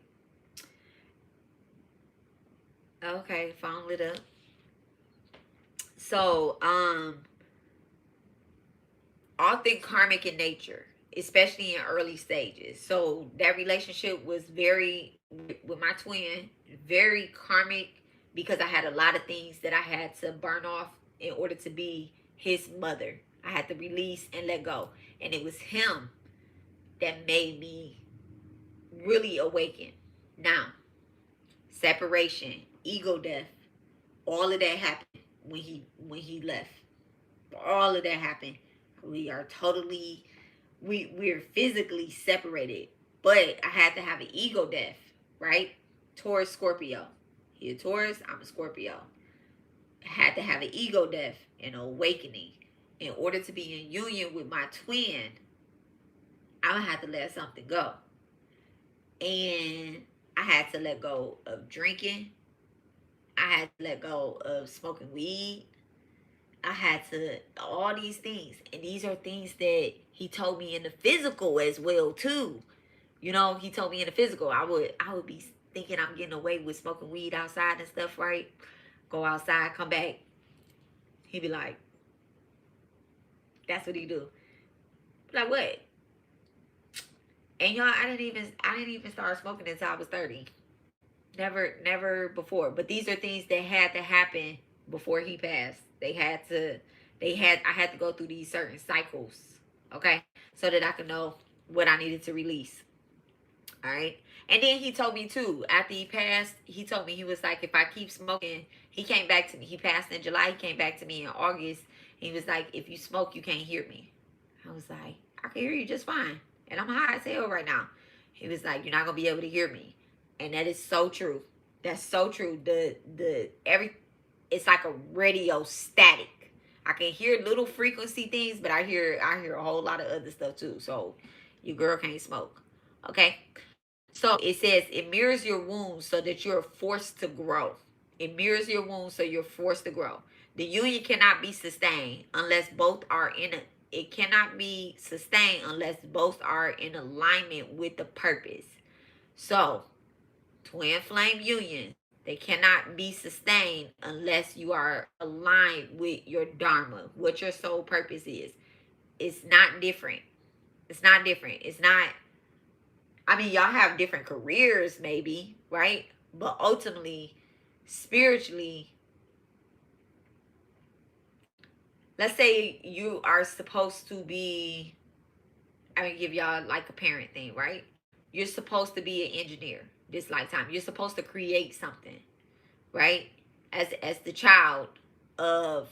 Okay, phone lit up. So, all things karmic in nature, especially in early stages. So that relationship was very, with my twin, very karmic, because I had a lot of things that I had to burn off in order to be his mother. I had to release and let go. And it was him that made me really awaken. Now, separation, ego death, all of that happened when he left. All of that happened. We are totally, we're physically separated, but I had to have an ego death, right? Taurus, Scorpio. He a Taurus, I'm a Scorpio. I had to have an ego death and awakening in order to be in union with my twin. I had to let something go, and I had to let go of drinking. I had to let go of smoking weed. I had to, all these things. And these are things that he told me in the physical as well too. You know, he told me in the physical, I would be thinking I'm getting away with smoking weed outside and stuff, right? Go outside, come back. He'd be like, that's what he do. Like, what? And y'all, I didn't even start smoking until I was 30. Never before. But these are things that had to happen before he passed. I had to go through these certain cycles, okay? So that I could know what I needed to release. All right. And then he told me too, after he passed, he told me, he was like, if I keep smoking, he came back to me. He passed in July. He came back to me in August. He was like, if you smoke, you can't hear me. I was like, I can hear you just fine. And I'm high as hell right now. He was like, you're not going to be able to hear me. And that is so true. That's so true. It's like a radio static. I can hear little frequency things, but I hear a whole lot of other stuff too. So your girl can't smoke. Okay? So it says it mirrors your wounds so that you're forced to grow. It mirrors your wounds so you're forced to grow. The union cannot be sustained unless both are in a it cannot be sustained unless both are in alignment with the purpose. So, twin flame union, they cannot be sustained unless you are aligned with your Dharma, what your soul purpose is. It's not different. It's not different. It's not, I mean, y'all have different careers maybe, right? But ultimately, spiritually, let's say you are supposed to be, I'm going to give y'all like a parent thing, right? You're supposed to be an engineer this lifetime. You're supposed to create something, right? As the child of,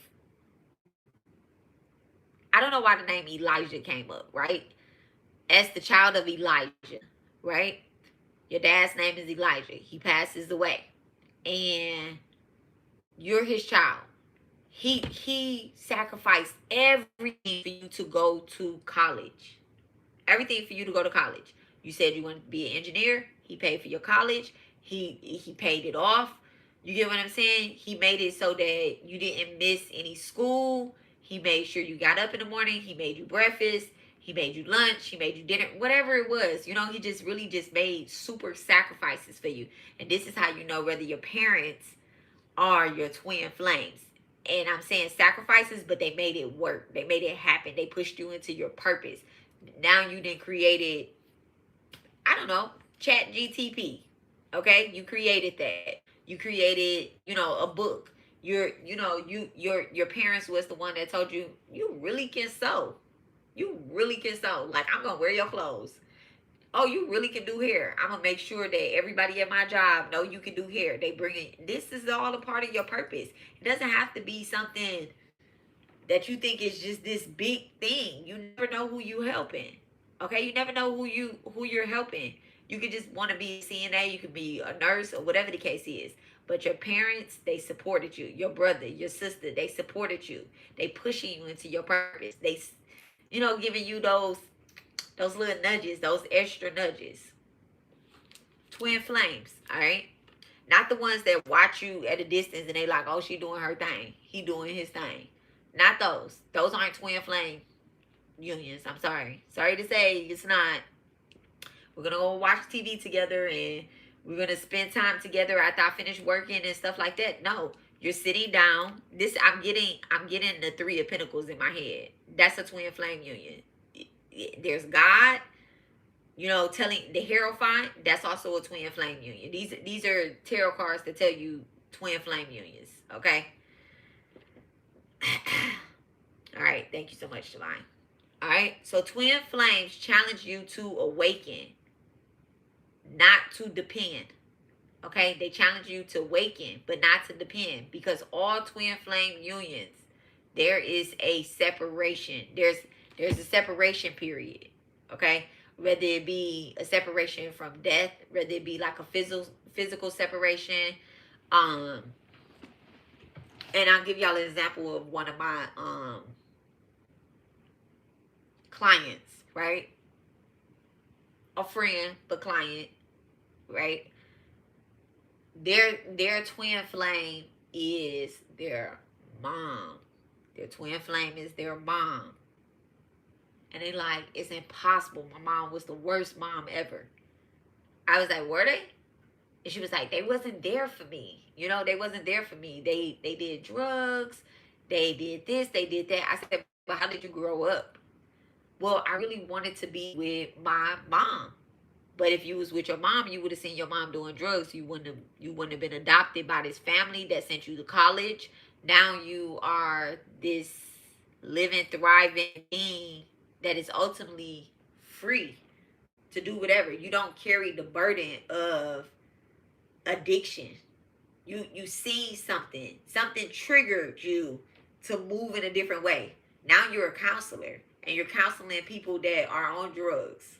I don't know why the name Elijah came up, right? As the child of Elijah, right? Your dad's name is Elijah. He passes away. And you're his child. He sacrificed everything for you to go to college. Everything for you to go to college. You said you wanted to be an engineer. He paid for your college. He paid it off. You get what I'm saying? He made it so that you didn't miss any school. He made sure you got up in the morning. He made you breakfast. He made you lunch. He made you dinner. Whatever it was. You know, he just really just made super sacrifices for you. And this is how you know whether your parents are your twin flames. And I'm saying sacrifices, but they made it work. They made it happen. They pushed you into your purpose. Now you done created, I don't know, Chat GTP. Okay? You created that. You created, you know, a book. Your parents was the one that told you, you really can sew. You really can sew. Like, I'm gonna wear your clothes. Oh, you really can do hair. I'm gonna make sure that everybody at my job know you can do hair. They bring it. This is all a part of your purpose. It doesn't have to be something that you think is just this big thing. You never know who you helping. Okay, you never know who you're helping. You could just want to be a CNA. You could be a nurse or whatever the case is. But your parents, they supported you. Your brother, your sister, they supported you. They pushing you into your purpose. They, giving you those little nudges, those extra nudges. Twin flames, all right? Not the ones that watch you at a distance and they like, oh, she doing her thing. He doing his thing. Not those. Those aren't twin flame unions. I'm sorry. Sorry to say, it's not. We're going to go watch TV together and we're going to spend time together after I finish working and stuff like that. No, you're sitting down. This I'm getting the 3 of Pentacles in my head. That's a twin flame union. There's God, you know, telling the Hierophant. That's also a twin flame union. These are tarot cards that tell you twin flame unions. Okay. All right. Thank you so much, Divine. All right. So twin flames challenge you to awaken, not to depend. Okay. They challenge you to awaken, but not to depend, because all twin flame unions, there is a separation. There's a separation period. Okay. Whether it be a separation from death, whether it be like a physical separation. And I'll give y'all an example of one of my clients, right? A friend, but client, right? Their twin flame is their mom. Their twin flame is their mom. And they like, it's impossible. My mom was the worst mom ever. I was like, were they? And she was like, they wasn't there for me. You know, they wasn't there for me. They did drugs. They did this. They did that. I said, but how did you grow up? Well, I really wanted to be with my mom. But if you was with your mom, you would have seen your mom doing drugs. You wouldn't have been adopted by this family that sent you to college. Now you are this living, thriving being that is ultimately free to do whatever. You don't carry the burden of addiction. You see something triggered you to move in a different way. Now you're a counselor and you're counseling people that are on drugs.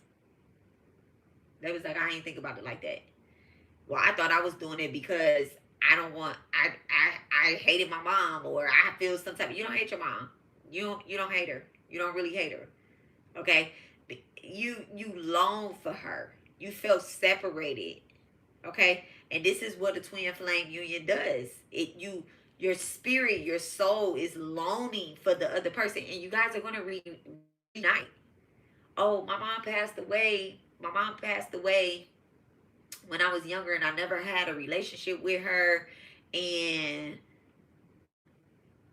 They was like, I ain't think about it like that. Well, I thought I was doing it because I hated my mom, or I feel some type of, you don't hate your mom. You don't hate her. You don't really hate her. Okay? You long for her. You felt separated. Okay? And this is what a twin flame union does. Your spirit, your soul is longing for the other person, and you guys are going to reunite. Oh, my mom passed away. My mom passed away when I was younger, and I never had a relationship with her, and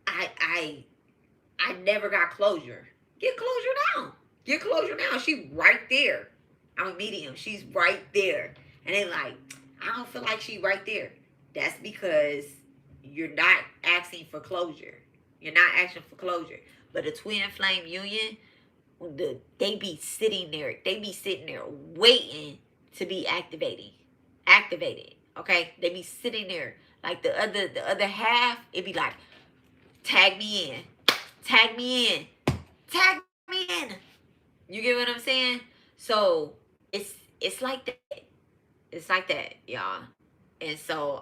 I never got closure. Get closure now. Get closure now. She's right there. I'm a medium. She's right there. And they like, I don't feel like she's right there. That's because you're not asking for closure. You're not asking for closure. But a twin flame union, they be sitting there. They be sitting there waiting to be activated. Okay? They be sitting there. Like the other half, it be like, tag me in. Tag me in. Tag me in. You get what I'm saying? So it's like that. It's like that, y'all. And so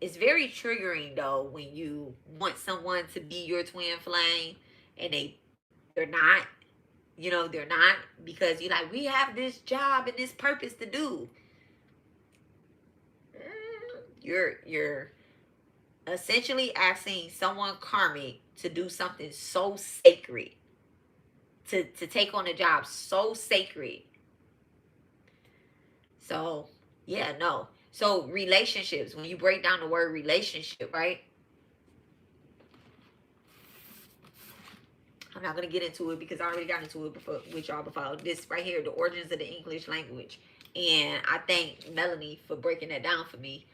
it's very triggering though when you want someone to be your twin flame and they're not. You know, they're not, because you're like, we have this job and this purpose to do. You're essentially asking someone karmic to do something so sacred, to take on a job so sacred. So yeah, no. So relationships, when you break down the word relationship, right? I'm not going to get into it because I already got into it before with y'all before. This right here, the origins of the English language. And I thank Melanie for breaking that down for me.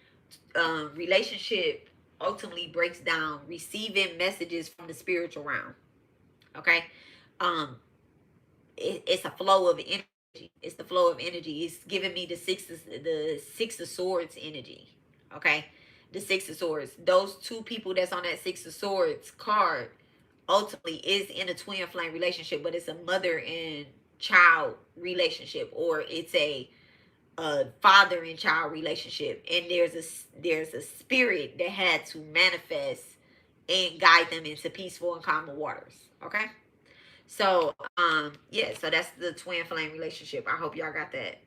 Relationship ultimately breaks down receiving messages from the spiritual realm. Okay? It's a flow of energy. It's the flow of energy. It's giving me the six of swords energy. Okay? The Six of Swords. Those two people that's on that Six of Swords card ultimately is in a twin flame relationship, but it's a mother and child relationship, or it's a father and child relationship, and there's a spirit that had to manifest and guide them into peaceful and calm waters. Okay, so yeah, so that's the twin flame relationship. I hope y'all got that.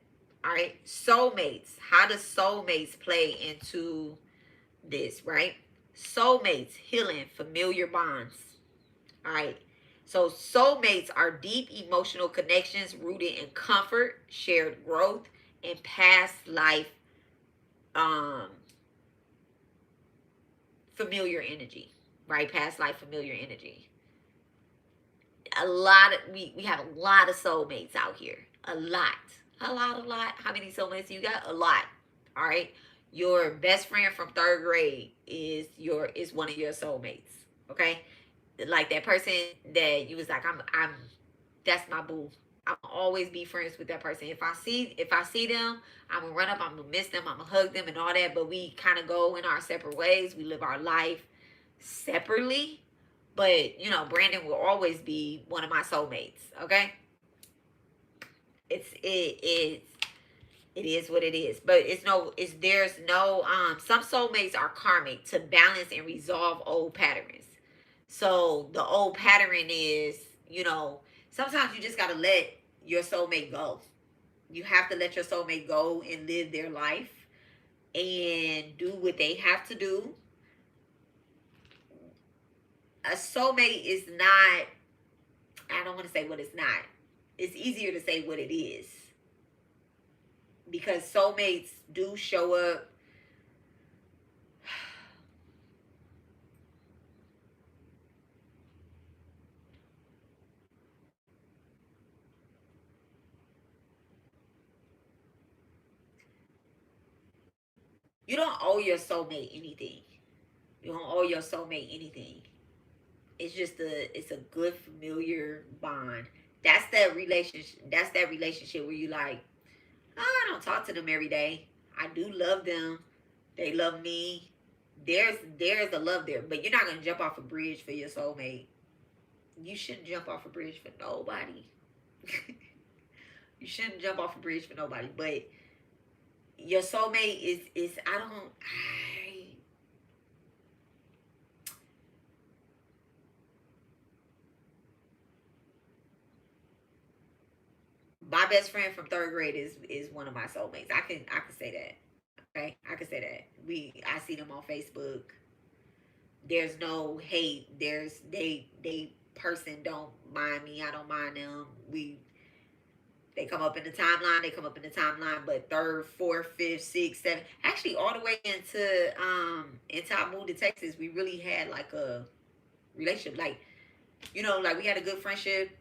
All right, soulmates. How does soulmates play into this? Right, soulmates, healing familiar bonds. All right. So soulmates are deep emotional connections rooted in comfort, shared growth, and past life um familiar energy, right? Past life familiar energy. A lot of we have a lot of soulmates out here. A lot. A lot. How many soulmates you got? A lot. All right. Your best friend from third grade is one of your soulmates. Okay. Like that person that you was like, I'm that's my boo. I'm always be friends with that person. If I see them, I'm gonna run up, I'm gonna miss them, I'm gonna hug them and all that. But we kind of go in our separate ways. We live our life separately. But you know, Brandon will always be one of my soulmates. Okay, it is what it is. But there's no some soulmates are karmic to balance and resolve old patterns. So the old pattern is, you know, sometimes you just gotta let your soulmate go. You have to let your soulmate go and live their life and do what they have to do. A soulmate is not, I don't want to say what it's not. It's easier to say what it is. Because soulmates do show up. You don't owe your soulmate anything. You don't owe your soulmate anything. It's a good familiar bond. That's that relationship where you like, oh, I don't talk to them every day. I do love them. They love me. There's a love there. But you're not gonna jump off a bridge for your soulmate. You shouldn't jump off a bridge for nobody. You shouldn't jump off a bridge for nobody. But your soulmate is my best friend from third grade is one of my soulmates. I can say that. Okay, I can say that. I see them on Facebook. There's no hate. They person don't mind me. I don't mind them. They come up in the timeline. They come up in the timeline. But third, fourth, fifth, sixth, seventh, actually all the way into I moved to Texas, we really had like a relationship. Like, you know, like we had a good friendship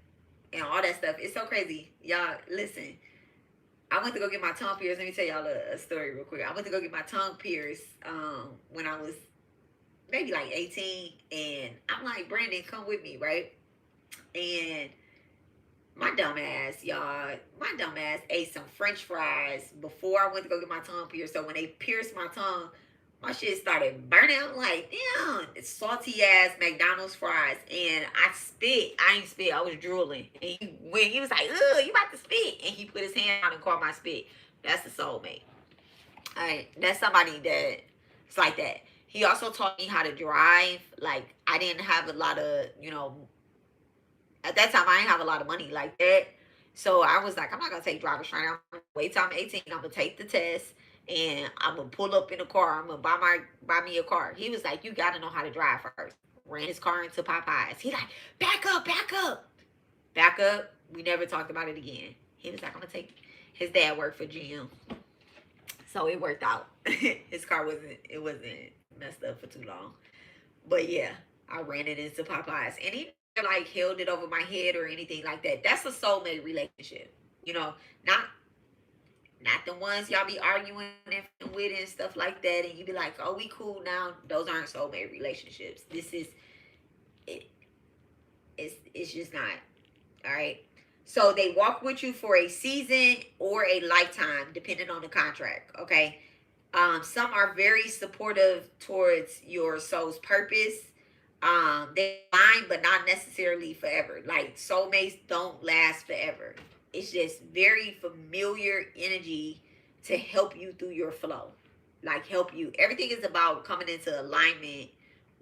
and all that stuff. It's so crazy. Y'all, listen. I went to go get my tongue pierced. Let me tell y'all a story real quick. I went to go get my tongue pierced when I was maybe like 18. And I'm like, Brandon, come with me, right? And my dumb ass, y'all, my dumb ass ate some French fries before I went to go get my tongue pierced. So when they pierced my tongue, my shit started burning. I'm like, damn, it's salty ass McDonald's fries. And I spit. I ain't spit. I was drooling. And when he was like, ugh, you about to spit. And he put his hand out and caught my spit. That's a soulmate. All right. That's somebody that it's like that. He also taught me how to drive. Like, I didn't have a lot of, you know, at that time, I didn't have a lot of money like that. So I was like, I'm not going to take driver's training. I'm going to wait till I'm 18. I'm going to take the test. And I'm going to pull up in a car. I'm going to buy me a car. He was like, you got to know how to drive first. Ran his car into Popeyes. He like, back up, back up. Back up. We never talked about it again. He was like, I'm going to take, his dad worked for GM. So it worked out. His car wasn't messed up for too long. But yeah, I ran it into Popeyes. And he like held it over my head or anything like that. That's a soulmate relationship. You know, not the ones y'all be arguing with and stuff like that, and you be like, oh, we cool now. Those aren't soulmate relationships. This is it. It's just not. All right. So they walk with you for a season or a lifetime, depending on the contract. Okay. Some are very supportive towards your soul's purpose. They align, but not necessarily forever. Like soulmates don't last forever. It's just very familiar energy to help you through your flow. Like help you. Everything is about coming into alignment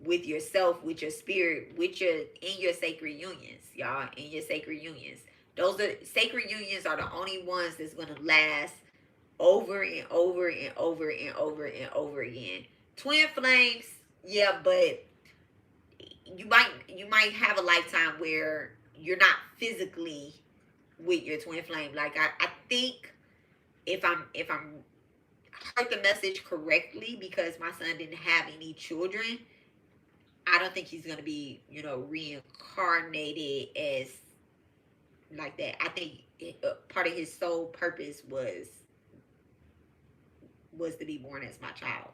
with yourself, with your spirit, in your sacred unions, y'all. In your sacred unions. Those are sacred unions are the only ones that's gonna last over and over and over and over and over again. Twin flames, yeah, but you might have a lifetime where you're not physically with your twin flame. Like I think if I'm heard the message correctly, because my son didn't have any children, I don't think he's gonna be, reincarnated as like that. I think part of his soul purpose was to be born as my child,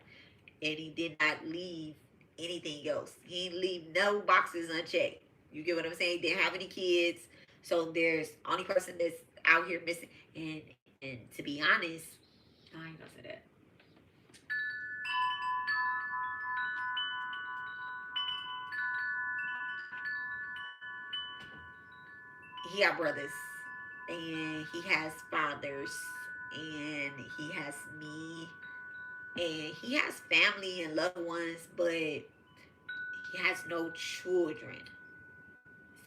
and he did not leave anything else. He didn't leave no boxes unchecked. You get what I'm saying? He didn't have any kids, so there's only person that's out here missing. And to be honest, I ain't gonna say that. He got brothers, and he has fathers, and he has me, and he has family and loved ones, but he has no children.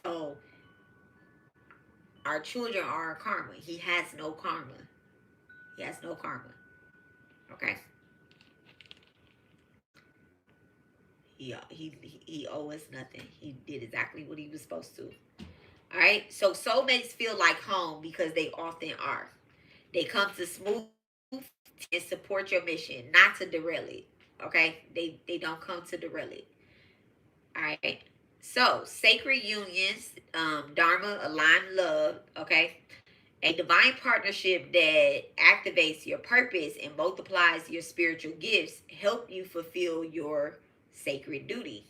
So our children are our karma. He has no karma. He has no karma. Okay. He owe us nothing. He did exactly what he was supposed to. All right. So soulmates feel like home because they often are. They come to smooth and support your mission, not to derail it. Okay. They don't come to derail it. All right. So sacred unions, Dharma, aligned love. Okay. A divine partnership that activates your purpose and multiplies your spiritual gifts help you fulfill your sacred duty.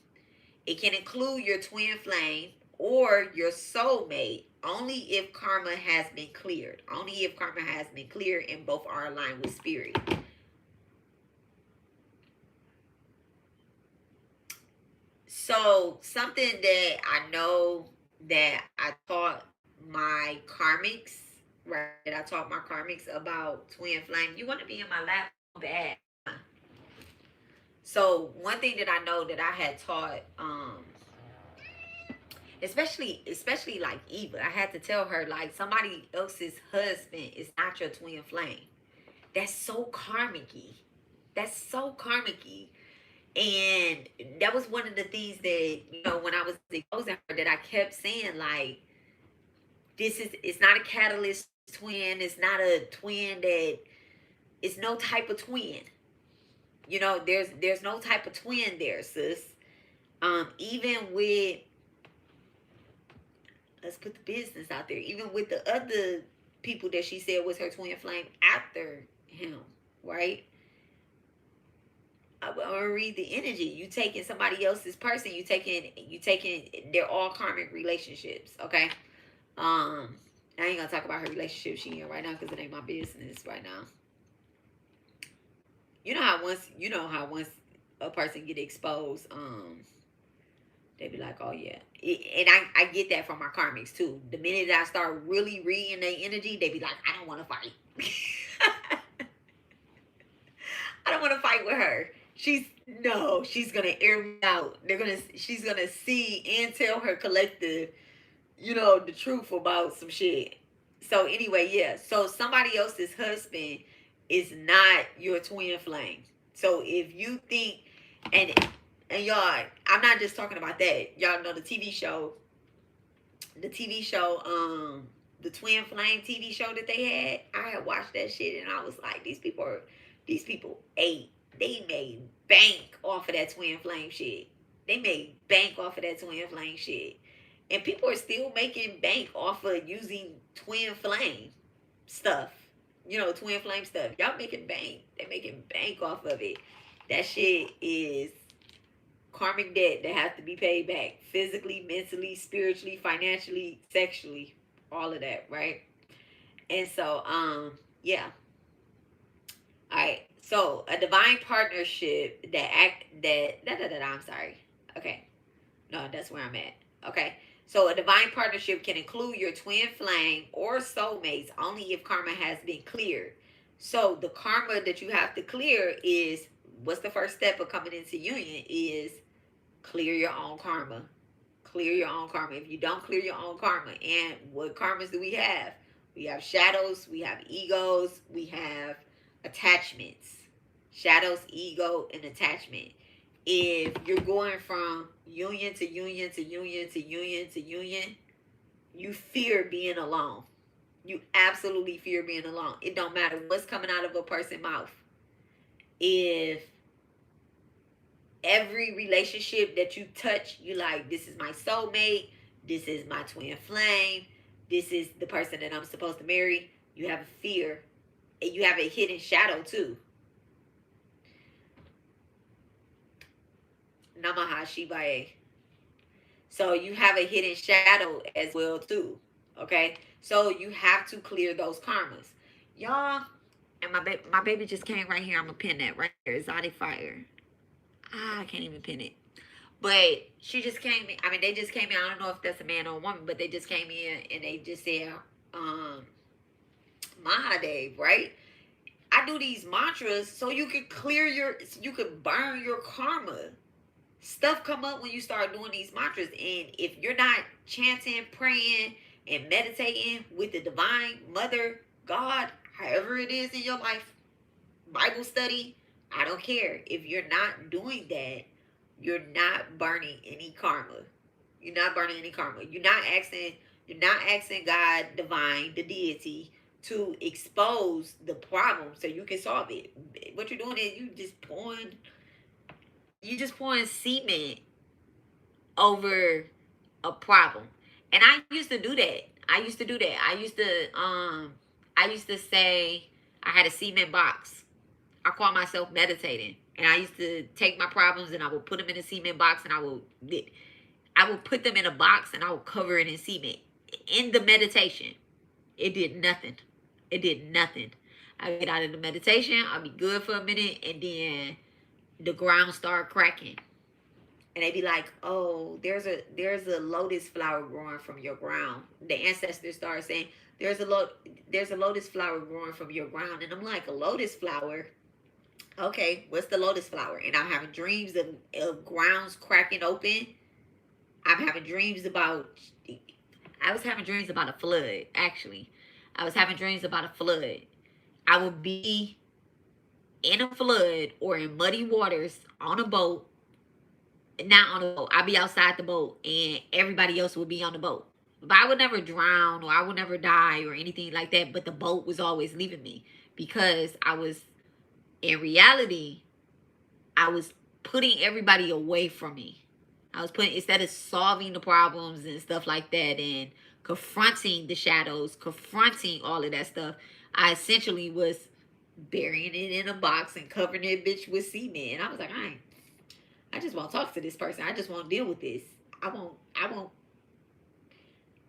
It can include your twin flame or your soulmate only if karma has been cleared. Only if karma has been cleared and both are aligned with spirit. So something that I know that I taught my karmics, right? That I taught my karmics about twin flame. You want to be in my lap bad. So one thing that I know that I had taught, especially like Eva, I had to tell her, like, somebody else's husband is not your twin flame. That's so karmic-y. That's so karmic-y. And that was one of the things that, when I was exposing her, that I kept saying, like, it's not a catalyst twin. It's not a twin that, it's no type of twin. There's no type of twin there, sis. Even with, let's put the business out there, even with the other people that she said was her twin flame after him, right? I'm gonna read the energy. You taking somebody else's person. You taking. They're all karmic relationships. Okay. I ain't gonna talk about her relationship she in right now because it ain't my business right now. You know how once a person get exposed, they be like, oh yeah. And I get that from my karmics too. The minute that I start really reading their energy, they be like, I don't want to fight. I don't want to fight with her. She's gonna air me out. She's gonna see and tell her collective, the truth about some shit. So anyway, yeah. So somebody else's husband is not your twin flame. So if you think, and y'all, I'm not just talking about that. Y'all know the TV show, the Twin Flame TV show that they had. I had watched that shit and I was like, these people ate. They made bank off of that twin flame shit. They made bank off of that twin flame shit. And people are still making bank off of using twin flame stuff. Twin flame stuff. Y'all making bank. They making bank off of it. That shit is karmic debt that has to be paid back. Physically, mentally, spiritually, financially, sexually. All of that, right? And so, yeah. Alright. So a divine partnership I'm sorry. Okay. No, that's where I'm at. Okay. So a divine partnership can include your twin flame or soulmates only if karma has been cleared. So the karma that you have to clear is, what's the first step of coming into union is clear your own karma. Clear your own karma. If you don't clear your own karma, and what karmas do we have? We have shadows, we have egos, we have attachments. Shadows, ego, and attachment. if you're going from union to union to union to union to union, you fear being alone. You absolutely fear being alone. It don't matter what's coming out of a person's mouth. If every relationship that you touch, you like, this is my soulmate, this is my twin flame, this is the person that I'm supposed to marry, you have a fear. And you have a hidden shadow too. Namaha Shivaye. So you have a hidden shadow as well too. Okay? So you have to clear those karmas. Y'all, and my baby just came right here. I'm gonna pin that right there. Exotic Fire. I can't even pin it. But she just came in. I mean, they just came in. I don't know if that's a man or a woman, but they just came in and they just said, Mahadev, right? I do these mantras so you can you can burn your karma. Stuff come up when you start doing these mantras. And if you're not chanting, praying, and meditating with the divine mother, God, however it is in your life, Bible study, I don't care. If you're not doing that, you're not burning any karma. You're not burning any karma. You're not asking God, divine, the deity, to expose the problem so you can solve it. What you're doing is you just pouring cement over a problem. And I used to do that. I used to say I had a cement box. I call myself meditating. And I used to take my problems and I would put them in a cement box and I would put them in a box and I would cover it in cement. In the meditation, it did nothing. It did nothing. I get out of the meditation, I'll be good for a minute, and then the ground start cracking. And they be like, oh, there's a lotus flower growing from your ground. The ancestors start saying, there's a lotus flower growing from your ground. And I'm like, a lotus flower? Okay, what's the lotus flower? And I'm having dreams of grounds cracking open. I was having dreams about a flood, actually. I was having dreams about a flood. I would be in a flood or in muddy waters on a boat. Not on a boat. I'd be outside the boat and everybody else would be on the boat. But I would never drown or I would never die or anything like that. But the boat was always leaving me because in reality, I was putting everybody away from me. Instead of solving the problems and stuff like that and confronting the shadows, confronting all of that stuff, I essentially was burying it in a box and covering that bitch with cement. And I was like, I just won't talk to this person. I just won't deal with this. I won't.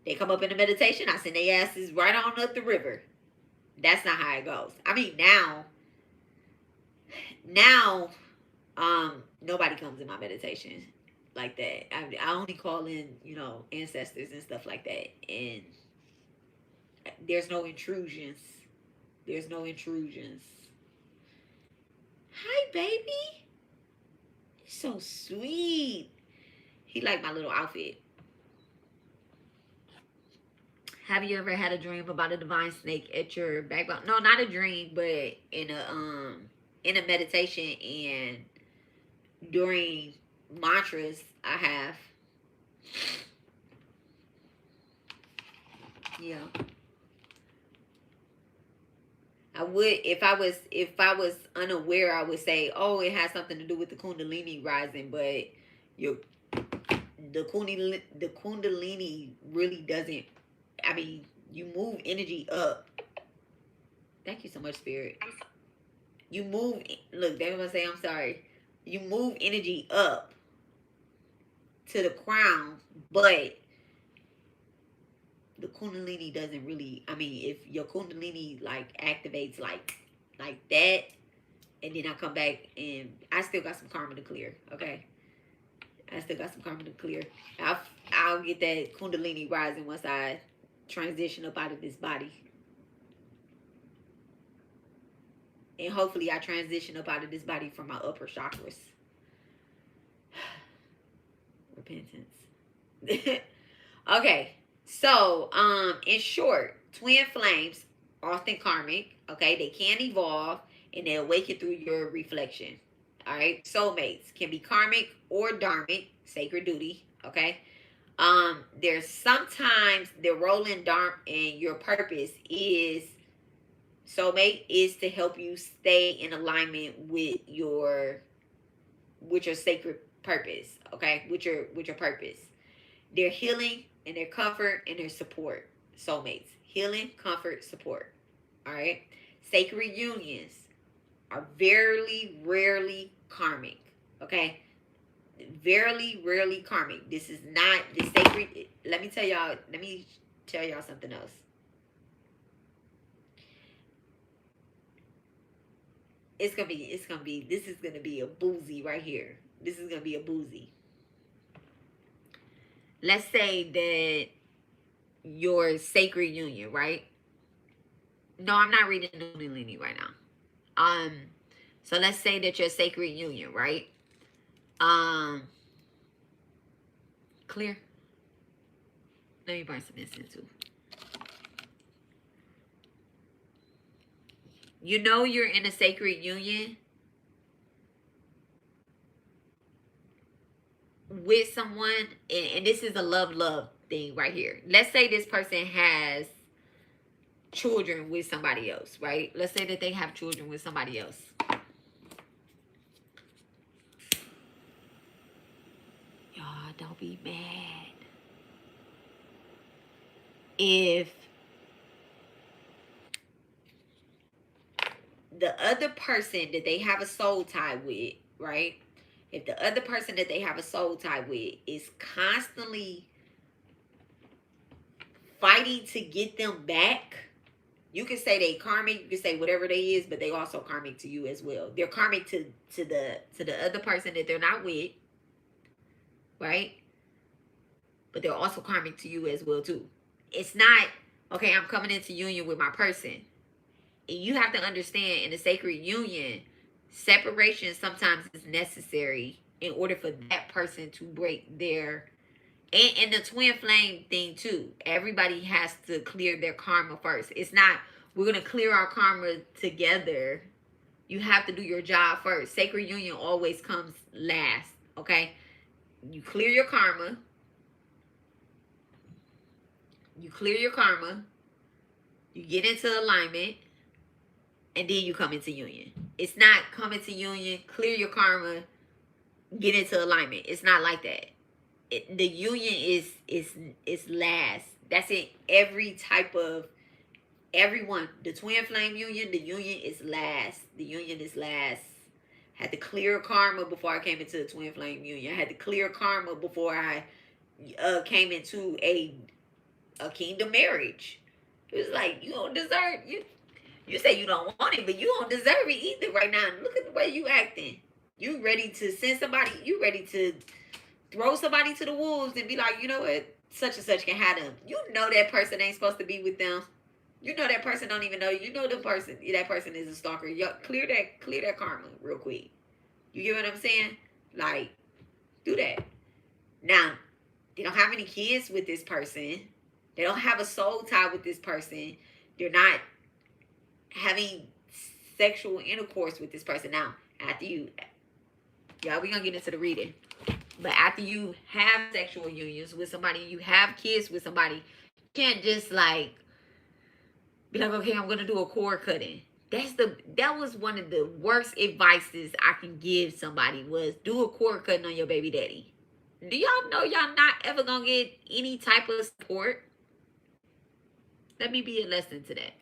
They come up in a meditation, I send their asses right on up the river. That's not how it goes. I mean, now, nobody comes in my meditation like that. I only call in, ancestors and stuff like that. And there's no intrusions. Hi, baby. You're so sweet. He liked my little outfit. Have you ever had a dream about a divine snake at your backbone? No, not a dream, but in a meditation and during mantras I have. Yeah. I would, if I was unaware, I would say, oh, it has something to do with the Kundalini rising, but the Kundalini really doesn't. I mean, you move energy up. Thank you so much, Spirit. You move. Look, they're gonna say, I'm sorry. You move energy up to the crown, but the Kundalini doesn't really. I mean, if your Kundalini like activates like that, and then I come back and I still got some karma to clear. Okay, I still got some karma to clear. I'll get that Kundalini rising once I transition up out of this body. And hopefully I transition up out of this body from my upper chakras. Repentance. Okay. So, in short, twin flames, often karmic, okay? They can evolve and they awaken through your reflection. All right, soulmates can be karmic or dharmic, sacred duty. Okay. There's sometimes the role in dharma and your purpose is soulmate is to help you stay in alignment with your sacred purpose. Okay, with your purpose. Their healing and their comfort and their support. Soulmates, healing, comfort, support. All right. Sacred unions are very rarely karmic. Okay. Very rarely karmic. This is not the sacred. Let me tell y'all something else. This is gonna be a boozy right here. This is gonna be a boozy. Let's say that your sacred union, right? No, I'm not reading the Kundalini right now. So let's say that your sacred union, right? Clear. Let me burn some incense too. You know you're in a sacred union with someone, and this is a love thing right here. Let's say this person has children with somebody else, right? Let's say that they have children with somebody else. Y'all don't be mad. If the other person that they have a soul tie with, right? If the other person that they have a soul tie with is constantly fighting to get them back, you can say they karmic, you can say whatever they is, but they also karmic to you as well. They're karmic to the other person that they're not with, right? But they're also karmic to you as well too. It's not, okay, I'm coming into union with my person. And you have to understand, in the sacred union, separation sometimes is necessary in order for that person to break their, and the twin flame thing too. Everybody has to clear their karma first. It's not, we're going to clear our karma together. You have to do your job first. Sacred union always comes last, okay? You clear your karma. You clear your karma. You get into alignment. And then you come into union. It's not come into union, clear your karma, get into alignment. It's not like that. The union is last. That's it. Every type of, everyone. The twin flame union, the union is last. The union is last. Had to clear karma before I came into the twin flame union. I had to clear karma before I came into a kingdom marriage. It was like, you don't deserve, you say you don't want it, but you don't deserve it either right now. Look at the way you acting. You ready to send somebody, you ready to throw somebody to the wolves and be like, you know what, such and such can have them. You know that person ain't supposed to be with them. You know that person don't even know you. You know that person is a stalker. Clear that karma real quick. You get what I'm saying? Like, do that. Now, they don't have any kids with this person. They don't have a soul tie with this person. They're not having sexual intercourse with this person. Now, after y'all, we're gonna get into the reading, but after you have sexual unions with somebody, you have kids with somebody, you can't just like be like, okay, I'm gonna do a cord cutting. That was one of the worst advices I can give somebody, was do a cord cutting on your baby daddy. Do y'all know y'all not ever gonna get any type of support? Let me be a lesson to that.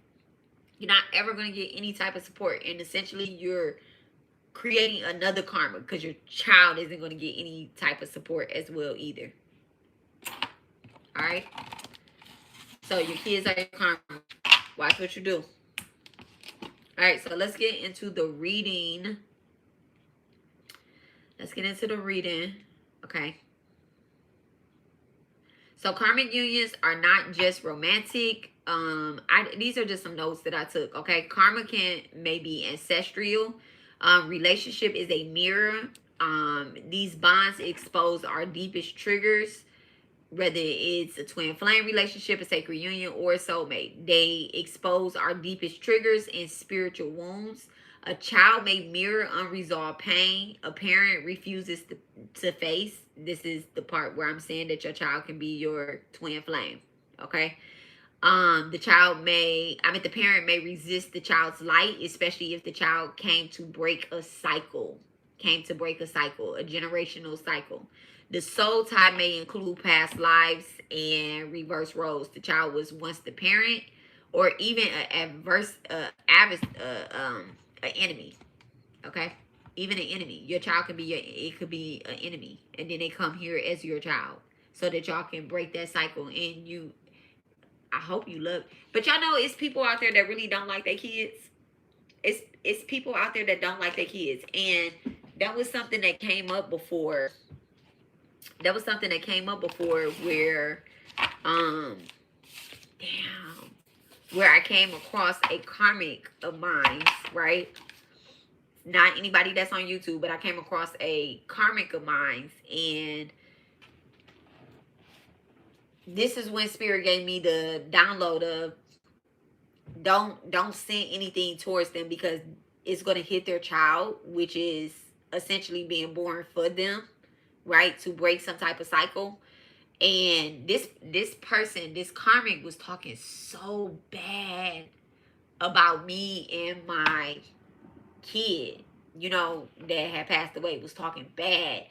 You're not ever going to get any type of support. And essentially, you're creating another karma because your child isn't going to get any type of support as well either. All right? So, your kids are your karma. Watch what you do. All right, so let's get into the reading. Okay? So, karmic unions are not just romantic. These are just some notes that I took. Okay, karma may be ancestral. Relationship is a mirror. These bonds expose our deepest triggers, whether it's a twin flame relationship, a sacred union, or a soulmate. They expose our deepest triggers and spiritual wounds. A child may mirror unresolved pain. A parent refuses to face. This is the part where I'm saying that your child can be your twin flame. Okay. The parent may resist the child's light, especially if the child came to break a cycle, a generational cycle. The soul tie may include past lives and reverse roles. The child was once the parent, or even an enemy. Okay, even an enemy. Your child could be it could be an enemy, and then they come here as your child, so that y'all can break that cycle. And you, I hope you look, but y'all know it's people out there that really don't like their kids. It's people out there that don't like their kids, and that was something that came up before. Where, damn, where I came across a karmic of mine, right? Not anybody that's on YouTube, but I came across a karmic of mine, and this is when Spirit gave me the download of don't send anything towards them, because it's going to hit their child, which is essentially being born for them, right? To break some type of cycle. And this person, this karmic, was talking so bad about me and my kid, that had passed away, was talking bad.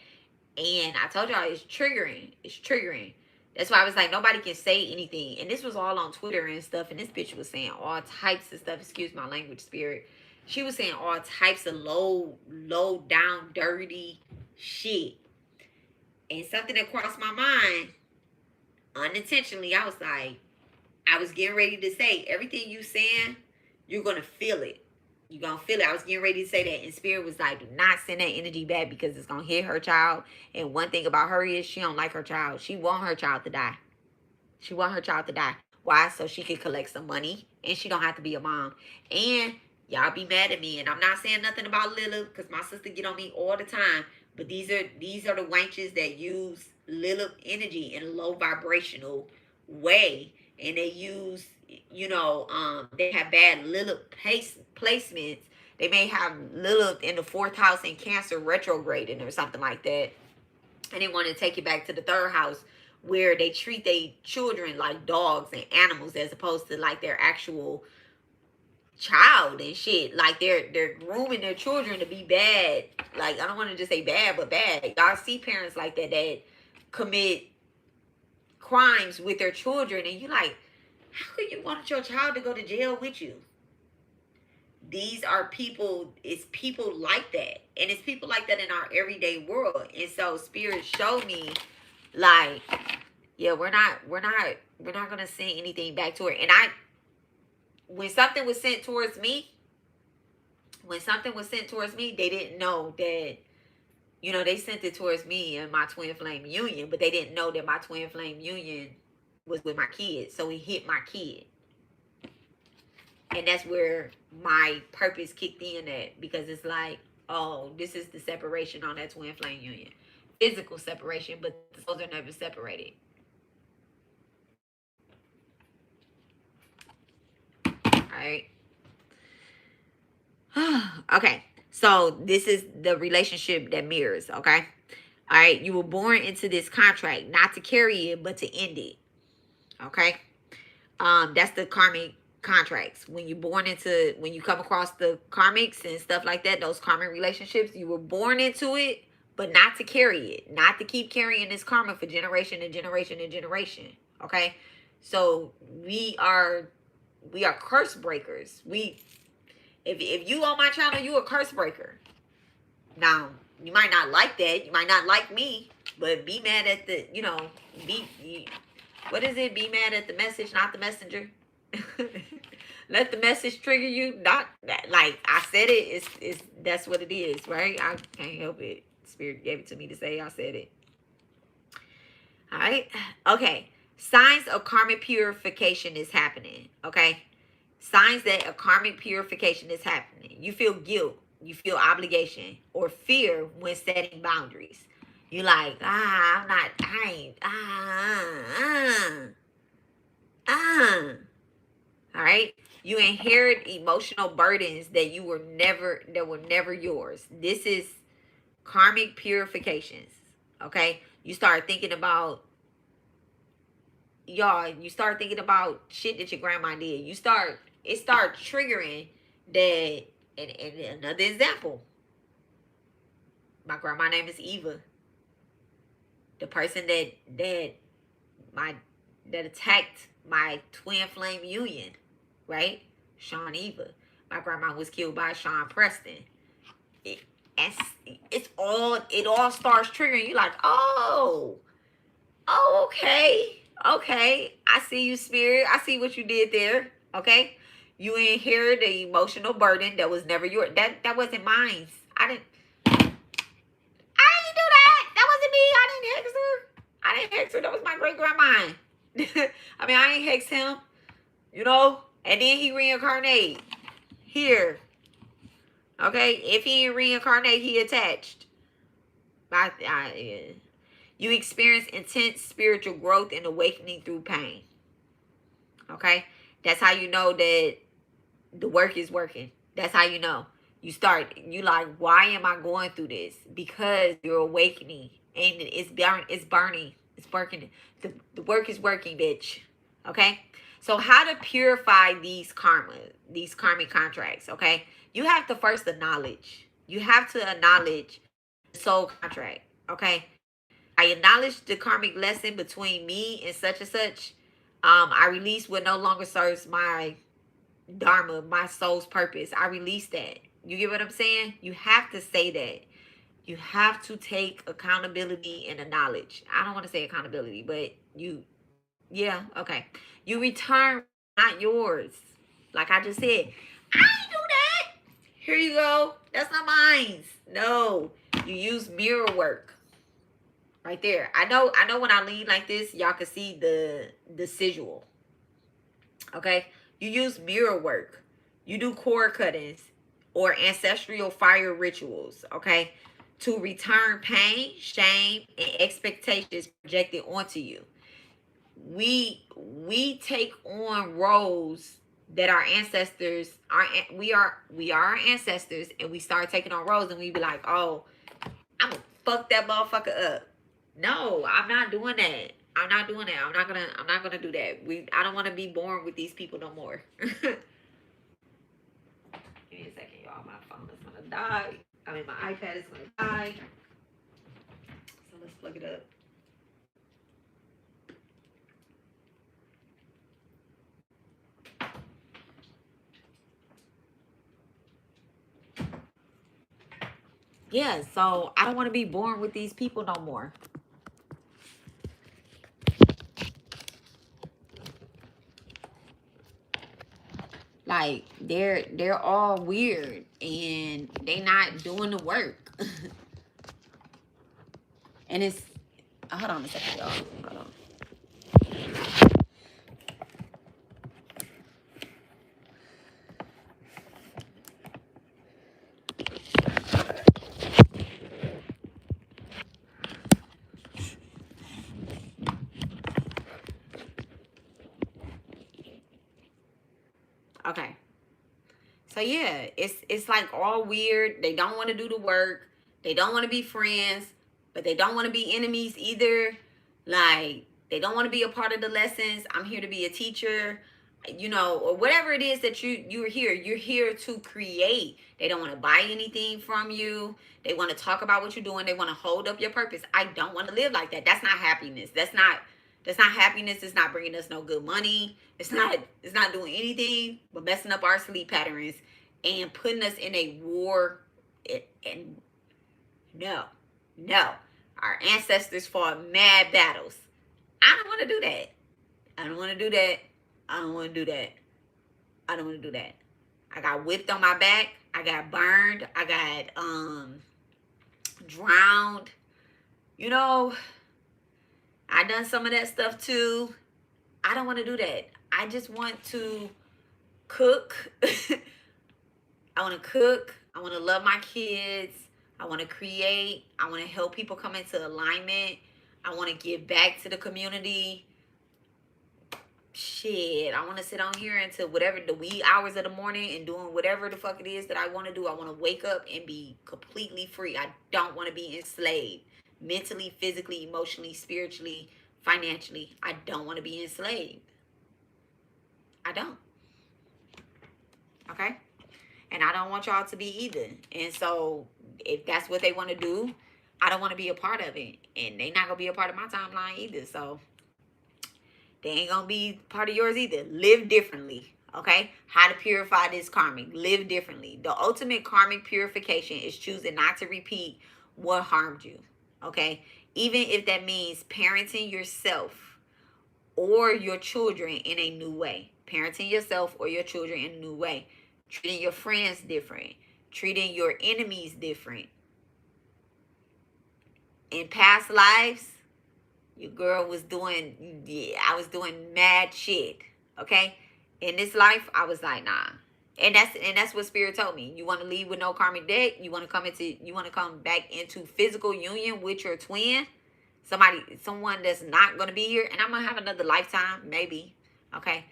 And I told y'all it's triggering. That's why I was like, nobody can say anything. And this was all on Twitter and stuff. And this bitch was saying all types of stuff. Excuse my language, Spirit. She was saying all types of low down, dirty shit. And something that crossed my mind unintentionally, I was like, I was getting ready to say, everything you saying, you're going to feel it. You're going to feel it. I was getting ready to say that. And Spirit was like, do not send that energy back, because it's going to hit her child. And one thing about her is she don't like her child. She want her child to die. Why? So she can collect some money and she don't have to be a mom. And y'all be mad at me. And I'm not saying nothing about Lilith, because my sister get on me all the time. But these are the wenches that use Lilith energy in a low vibrational way. And they use, they have bad Lilith placements. They may have Lilith in the 4th house in Cancer retrograding or something like that. And they want to take it back to the 3rd house, where they treat their children like dogs and animals, as opposed to like their actual child and shit. Like they're grooming their children to be bad. Like, I don't want to just say bad, but bad. Y'all see parents like that commit crimes with their children, and you like, how could you want your child to go to jail with you? These are people, it's people like that. And it's people like that in our everyday world. And so Spirit showed me, like, yeah, we're not gonna send anything back to her. And when something was sent towards me, they didn't know that, they sent it towards me and my twin flame union, but they didn't know that my twin flame union was with my kid. So it hit my kid. And that's where my purpose kicked in at, because it's like, oh, this is the separation on that twin flame union. Physical separation, but the souls are never separated. Alright. Okay. So this is the relationship that mirrors, okay? Alright. You were born into this contract, not to carry it, but to end it. Okay? That's the karmic contracts. When you come across the karmics and stuff like that, those karmic relationships, you were born into it, but not to carry it, not to keep carrying this karma for generation and generation and generation. Okay? So we are curse breakers. If you on my channel, you a curse breaker. Now, you might not like that. You might not like me, but be mad at the, what is it? Be mad at the message, not the messenger. Let the message trigger you. Not that, like I said it. It's that's what it is, right? I can't help it. Spirit gave it to me to say. I said it. All right. Okay. Signs of karmic purification is happening. Okay. Signs that a karmic purification is happening. You feel guilt. You feel obligation or fear when setting boundaries. You like, I'm not, I ain't, all right. You inherit emotional burdens that were never yours. This is karmic purifications. Okay? You start thinking about shit that your grandma did. It start triggering that. And another example, my grandma name is Eva. The person that attacked my twin flame union, right? Sean Eva. My grandma was killed by Sean Preston. It all starts triggering you, like, oh, okay, I see you, spirit. I see what you did there. Okay, you inherit the emotional burden that was never yours. That wasn't mine. I didn't do that. That wasn't me. I didn't hex her. That was my great grandma. I mean, I ain't hex him, you know. And then he reincarnate here. Okay, if he reincarnate, he attached. You experience intense spiritual growth and awakening through pain. Okay, that's how you know that the work is working. That's how you know. You like, why am I going through this? Because you're awakening, and it's burning. It's working. The work is working, bitch. Okay. So how to purify these karmic contracts? Okay, you have to first acknowledge. You have to acknowledge the soul contract. Okay, I acknowledge the karmic lesson between me and such and such. I release what no longer serves my Dharma, my soul's purpose. I release that. You get what I'm saying? You have to say that. You have to take accountability and acknowledge. I don't want to say accountability, but yeah, okay. You return not yours. Like I just said, I ain't do that. Here you go. That's not mine. No, you use mirror work. Right there. I know when I lean like this, y'all can see the sigil. Okay? You use mirror work. You do cord cuttings or ancestral fire rituals, okay? To return pain, shame, and expectations projected onto you. We take on roles that our ancestors we are our ancestors, and we start taking on roles, and we be like, oh, I'm gonna fuck that motherfucker up. No, I'm not doing that. I'm not doing that. I'm not gonna do that. I don't want to be born with these people no more. Give me a second, y'all. My phone is gonna die. I mean, my iPad is gonna die. So let's plug it up. Yeah, so I don't want to be born with these people no more. Like, they're all weird and they not doing the work. And it's, hold on a second, y'all. Hold on. Okay. So yeah, it's like all weird. They don't want to do the work. They don't want to be friends, but they don't want to be enemies either. Like, they don't want to be a part of the lessons. I'm here to be a teacher, you know, or whatever it is that you're here. You're here to create. They don't want to buy anything from you. They want to talk about what you're doing. They want to hold up your purpose. I don't want to live like that. That's not happiness. That's not happiness. It's not bringing us no good money. It's not doing anything but messing up our sleep patterns and putting us in a war. And no. Our ancestors fought mad battles. I don't want to do that. I don't want to do that. I got whipped on my back. I got burned. I got drowned. You know, I done some of that stuff too. I don't want to do that. I just want to cook. I want to cook. I want to love my kids. I want to create. I want to help people come into alignment. I want to give back to the community. shit, I want to sit on here until whatever the wee hours of the morning and doing whatever the fuck it is that I want to do. I want to wake up and be completely free. I don't want to be enslaved mentally, physically, emotionally, spiritually, financially. I don't want to be enslaved. I don't. Okay? And I don't want y'all to be either. And so if that's what they want to do, I don't want to be a part of it. And they not going to be a part of my timeline either. So they ain't going to be part of yours either. Live differently. Okay? How to purify this karmic. Live differently. The ultimate karmic purification is choosing not to repeat what harmed you. Okay? Even if that means parenting yourself or your children in a new way. Parenting yourself or your children in a new way. Treating your friends different. Treating your enemies different. In past lives, your girl was doing, I was doing mad shit. Okay? In this life, I was like, nah. And that's what Spirit told me. You want to leave with no karmic debt? You want to come back into physical union with your twin? Someone that's not going to be here, and I'm going to have another lifetime, maybe. Okay?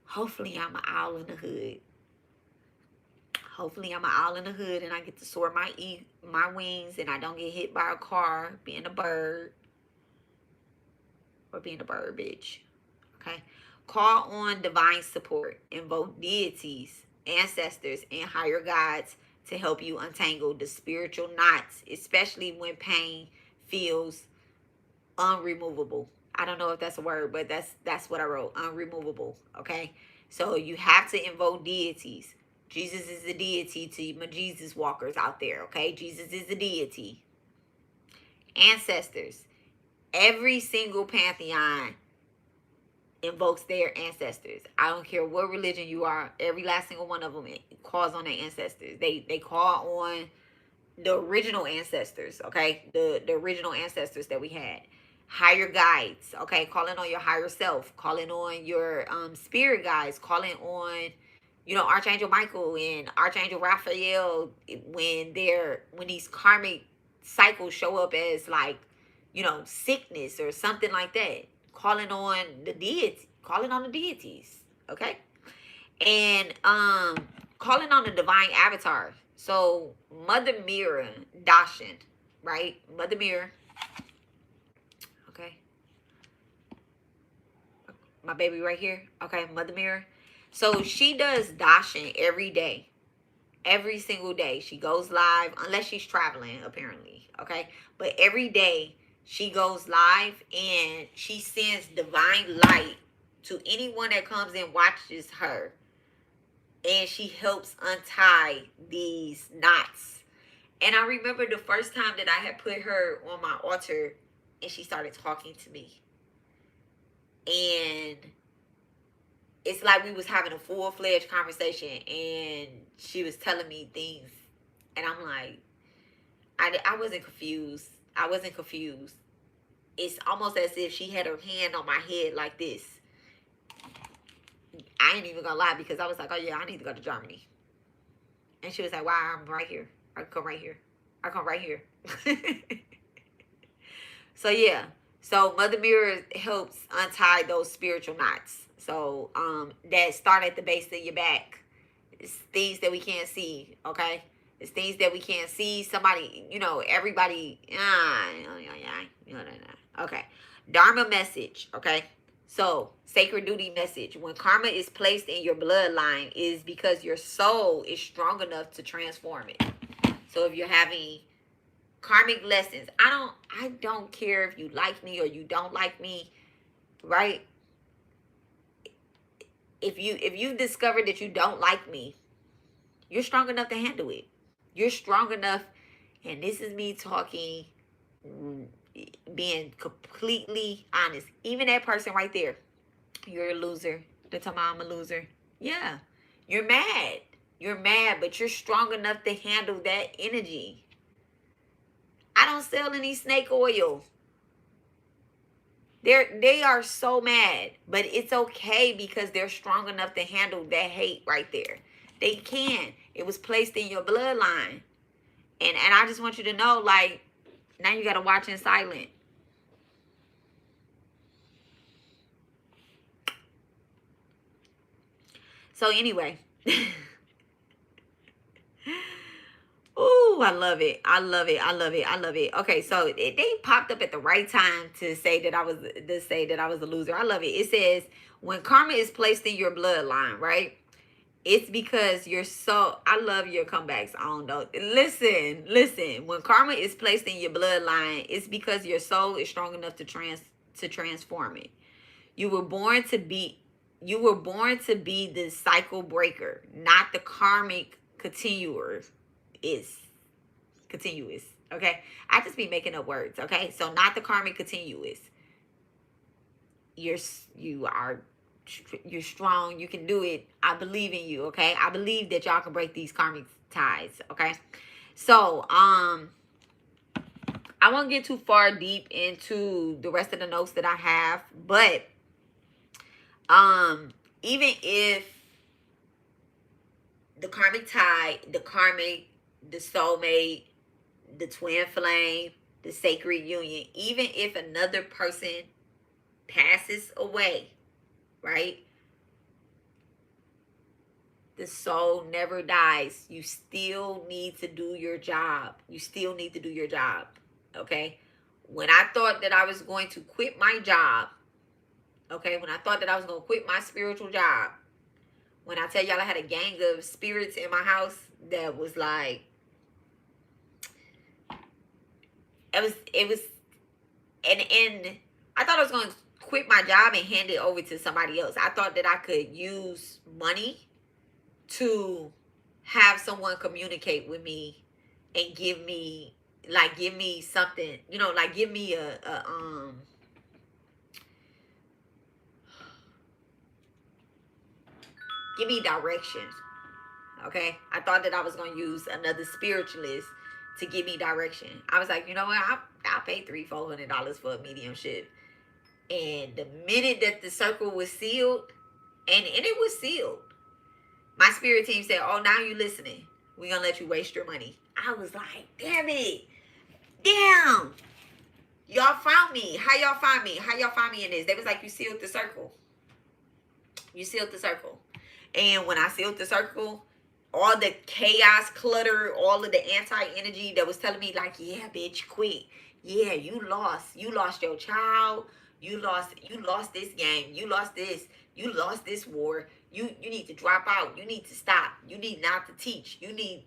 Hopefully I'm an owl in the hood. Hopefully I'm an owl in the hood and I get to soar my wings and I don't get hit by a car being a bird. Or being a bird, bitch. Okay? Call on divine support. Invoke deities, ancestors, and higher guides to help you untangle the spiritual knots, especially when pain feels unremovable. I don't know if that's a word, but that's what I wrote. Unremovable. Okay? So you have to invoke deities. Jesus is the deity to my Jesus walkers out there. Okay? Jesus is the deity. Ancestors. Every single pantheon invokes their ancestors. I don't care what religion you are. Every last single one of them calls on their ancestors. They call on the original ancestors. Okay? The original ancestors that we had. Higher guides, okay? Calling on your higher self, calling on your spirit guides, calling on, Archangel Michael and Archangel Raphael when these karmic cycles show up as like, sickness or something like that. Calling on the deities, okay? And calling on the divine avatar. So Mother Mirror, Dashin, right? Mother Mirror. Okay. My baby right here. Okay, Mother Mirror. So she does Dashin every day. Every single day. She goes live, unless she's traveling, apparently. Okay? But every day she goes live and she sends divine light to anyone that comes and watches her. And she helps untie these knots. And I remember the first time that I had put her on my altar and she started talking to me. And it's like we was having a full-fledged conversation and she was telling me things. And I'm like, I wasn't confused. It's almost as if she had her hand on my head like this. I ain't even gonna lie because I was like, oh yeah, I need to go to Germany. And she was like, wow, I'm right here. I come right here. So yeah. So Mother Mirror helps untie those spiritual knots. So that start at the base of your back. It's things that we can't see, okay? It's things that we can't see. Somebody, everybody, okay. Dharma message, okay? So, sacred duty message. When karma is placed in your bloodline is because your soul is strong enough to transform it. So if you're having karmic lessons, I don't care if you like me or you don't like me, right? If you discover that you don't like me, you're strong enough to handle it. You're strong enough, and this is me talking, being completely honest. Even that person right there, you're a loser. They're talking about I'm a loser. Yeah, you're mad. You're mad, but you're strong enough to handle that energy. I don't sell any snake oil. They are so mad, but it's okay because they're strong enough to handle that hate right there. They can. It was placed in your bloodline. And I just want you to know, like, now you got to watch in silent. So anyway. Oh, I love it. I love it. I love it. I love it. Okay, so they popped up at the right time to say that I was a loser. I love it. It says when karma is placed in your bloodline, right? It's because you're so. I love your comebacks. I don't know. Listen. When karma is placed in your bloodline, it's because your soul is strong enough to transform it. You were born to be. You were born to be the cycle breaker, not the karmic continuer. Is continuous. Okay, I just be making up words. Okay, so not the karmic continuous. You're strong. You can do it. I believe in you. Okay, I believe that y'all can break these karmic ties. Okay, so I won't get too far deep into the rest of the notes that I have, but even if the karmic tie, the soulmate, the twin flame, the sacred union, even if another person passes away, right? The soul never dies. You still need to do your job. You still need to do your job. Okay? When I thought that I was going to quit my job, okay, when I thought that I was going to quit my spiritual job, when I tell y'all I had a gang of spirits in my house that was like, it was, and I thought I was going to quit my job and hand it over to somebody else. I thought that I could use money to have someone communicate with me and give me something, like give me give me direction. Okay, I thought that I was going to use another spiritualist to give me direction. I was like, you know what, I'll pay $300-$400 for a mediumship. And the minute that the circle was sealed, and it was sealed, my spirit team said, oh, now you listening. We're going to let you waste your money. I was like, damn it. Damn. Y'all found me. How y'all find me? How y'all find me in this? They was like, you sealed the circle. You sealed the circle. And when I sealed the circle, all the chaos, clutter, all of the anti-energy that was telling me like, yeah, bitch, quit. Yeah, you lost. You lost your child. You lost this game. You lost this. You lost this war. You need to drop out. You need to stop. You need not to teach. You need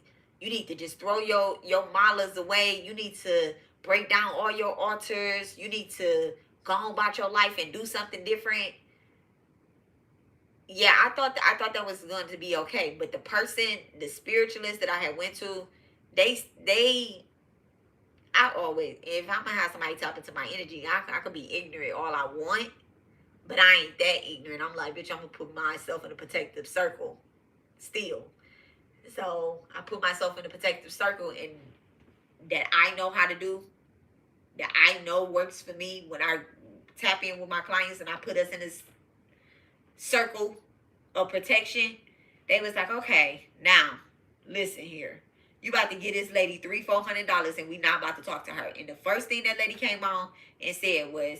to just throw your malas away. You need to break down all your altars. You need to go on about your life and do something different. Yeah, I thought that was going to be okay. But the spiritualist that I had went to, I always, if I'm gonna have somebody tap into my energy, I could be ignorant all I want, but I ain't that ignorant. I'm like, bitch, I'm gonna put myself in a protective circle still. So I put myself in a protective circle, and that I know how to do, that I know works for me when I tap in with my clients and I put us in this circle of protection. They was like, okay, now listen here. You about to get this lady $300-$400 and we not about to talk to her. And the first thing that lady came on and said was,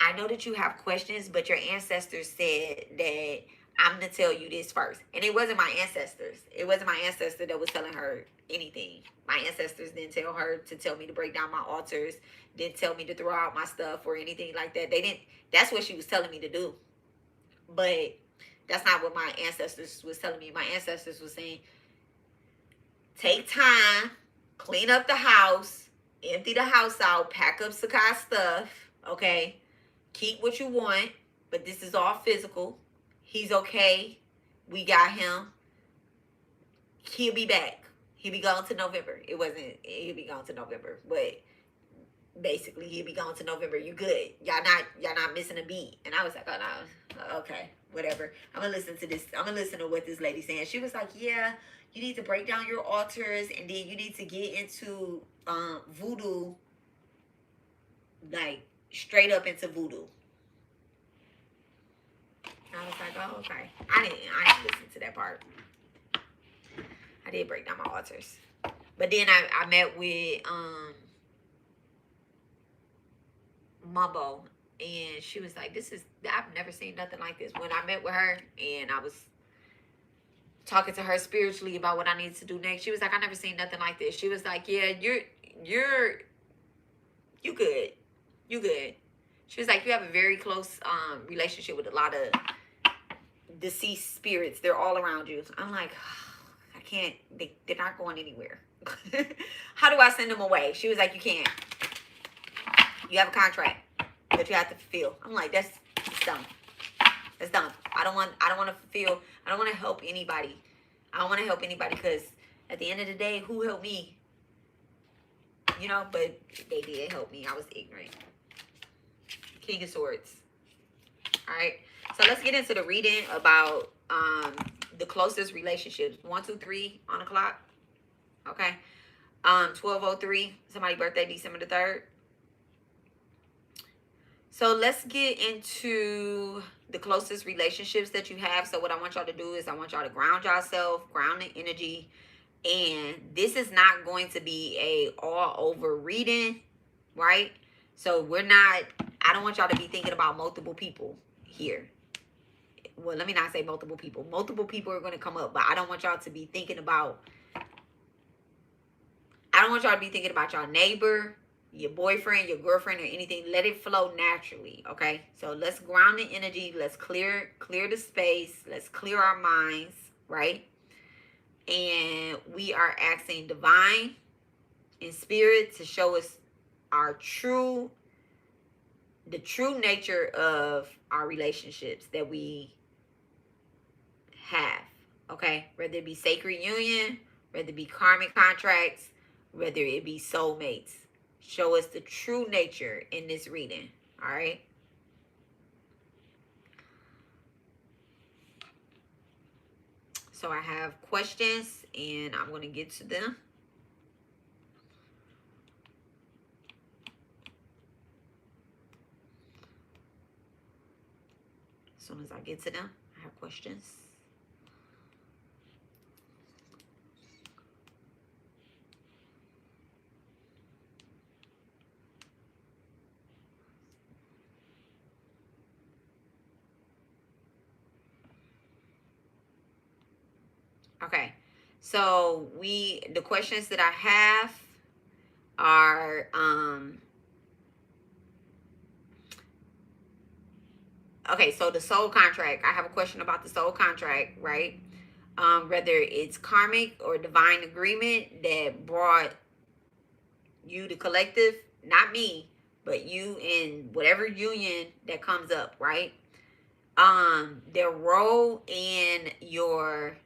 I know that you have questions, but your ancestors said that I'm going to tell you this first. And it wasn't my ancestors. It wasn't my ancestor that was telling her anything. My ancestors didn't tell her to tell me to break down my altars, didn't tell me to throw out my stuff or anything like that. They didn't. That's what she was telling me to do. But that's not what my ancestors was telling me. My ancestors was saying, take time, clean up the house, empty the house out, pack up Sakai's stuff, okay? Keep what you want, but this is all physical. He's okay. We got him. He'll be back. He'll be gone to November. He'll be gone to November, but basically he'll be gone to November. You good. Y'all not missing a beat. And I was like, oh no, okay, whatever. I'm gonna listen to this. I'm gonna listen to what this lady's saying. She was like, yeah, you need to break down your altars, and then you need to get into voodoo, like straight up into voodoo. I was like, oh, okay. I didn't listen to that part. I did break down my altars. But then I met with Mumbo, and she was like, I've never seen nothing like this. When I met with her, and I was talking to her spiritually about what I need to do next. She was like, I never seen nothing like this. She was like, yeah, you good. You good. She was like, you have a very close relationship with a lot of deceased spirits. They're all around you. I'm like, I can't, they're not going anywhere. How do I send them away? She was like, you can't. You have a contract that you have to fulfill. I'm like, that's dumb. That's dumb. I don't want to fulfill. I don't want to help anybody. I don't want to help anybody because at the end of the day, who helped me? You know, but they did help me. I was ignorant. King of Swords. All right. So let's get into the reading about the closest relationships. 1, 2, 3 on the clock. Okay. 12:03. Somebody's birthday, December the 3rd. So let's get into the closest relationships that you have. So what I want y'all to do is I want y'all to ground yourself, ground the energy. And this is not going to be a all over reading, right? So I don't want y'all to be thinking about multiple people here. Well, let me not say multiple people. Multiple people are going to come up, but I don't want y'all to be thinking about, your neighbor, your boyfriend, your girlfriend, or anything. Let it flow naturally, okay? So let's ground the energy. Let's clear the space. Let's clear our minds, right? And we are asking divine and spirit to show us the true nature of our relationships that we have, okay? Whether it be sacred union, whether it be karmic contracts, whether it be soulmates. Show us the true nature in this reading, all right? So I have questions, and I'm going to get to them. As soon as I get to them, I have questions. Okay, so the questions that I have are, okay, so the soul contract. I have a question about the soul contract, right? Whether it's karmic or divine agreement that brought you, the collective, not me, but you in whatever union that comes up, right? Their role in your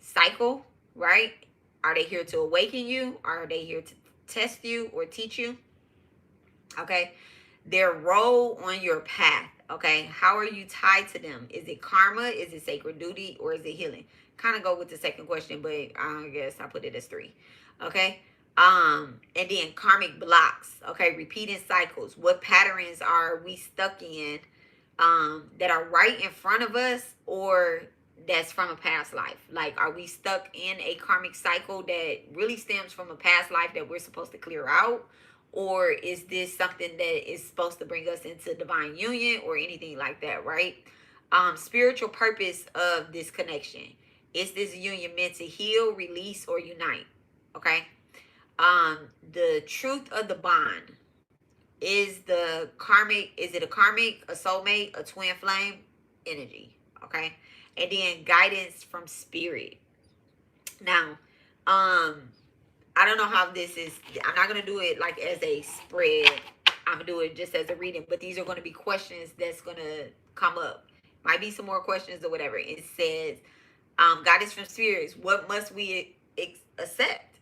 cycle, right? Are they here to awaken you? Are they here to test you or teach you? Okay. Their role on your path. Okay. How are you tied to them? Is it karma? Is it sacred duty? Or is it healing? Kind of go with the second question, but I guess I put it as 3. Okay. And then karmic blocks. Okay. Repeating cycles. What patterns are we stuck in that are right in front of us, or that's from a past life? Like, are we stuck in a karmic cycle that really stems from a past life that we're supposed to clear out? Or is this something that is supposed to bring us into divine union or anything like that, right? Spiritual purpose of this connection. Is this union meant to heal, release, or unite? Okay. The truth of the bond. Is it a karmic, a soulmate, a twin flame energy? Okay. And then guidance from spirit. Now, I don't know how this is. I'm not going to do it like as a spread. I'm going to do it just as a reading. But these are going to be questions that's going to come up. Might be some more questions or whatever. It says, guidance from spirits. What must we accept?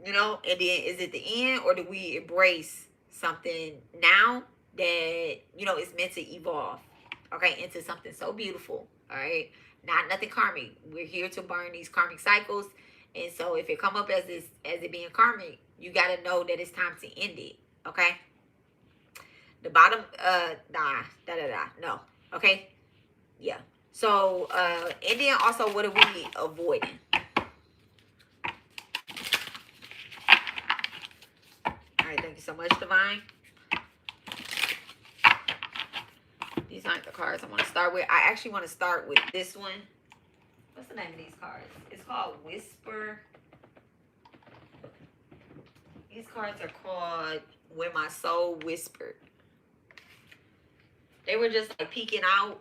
You know, and then is it the end, or do we embrace something now that, you know, is meant to evolve, okay, into something so beautiful, all right? Not nothing karmic. We're here to burn these karmic cycles. And so if it come up as it being karmic, you got to know that it's time to end it, okay? The bottom, no, okay? Yeah. So, and then also, what are we avoiding? All right, thank you so much, Divine. These aren't the cards I want to start with. I actually want to start with this one. What's the name of these cards? It's called Whisper. These cards are called When My Soul Whispered. They were just like peeking out.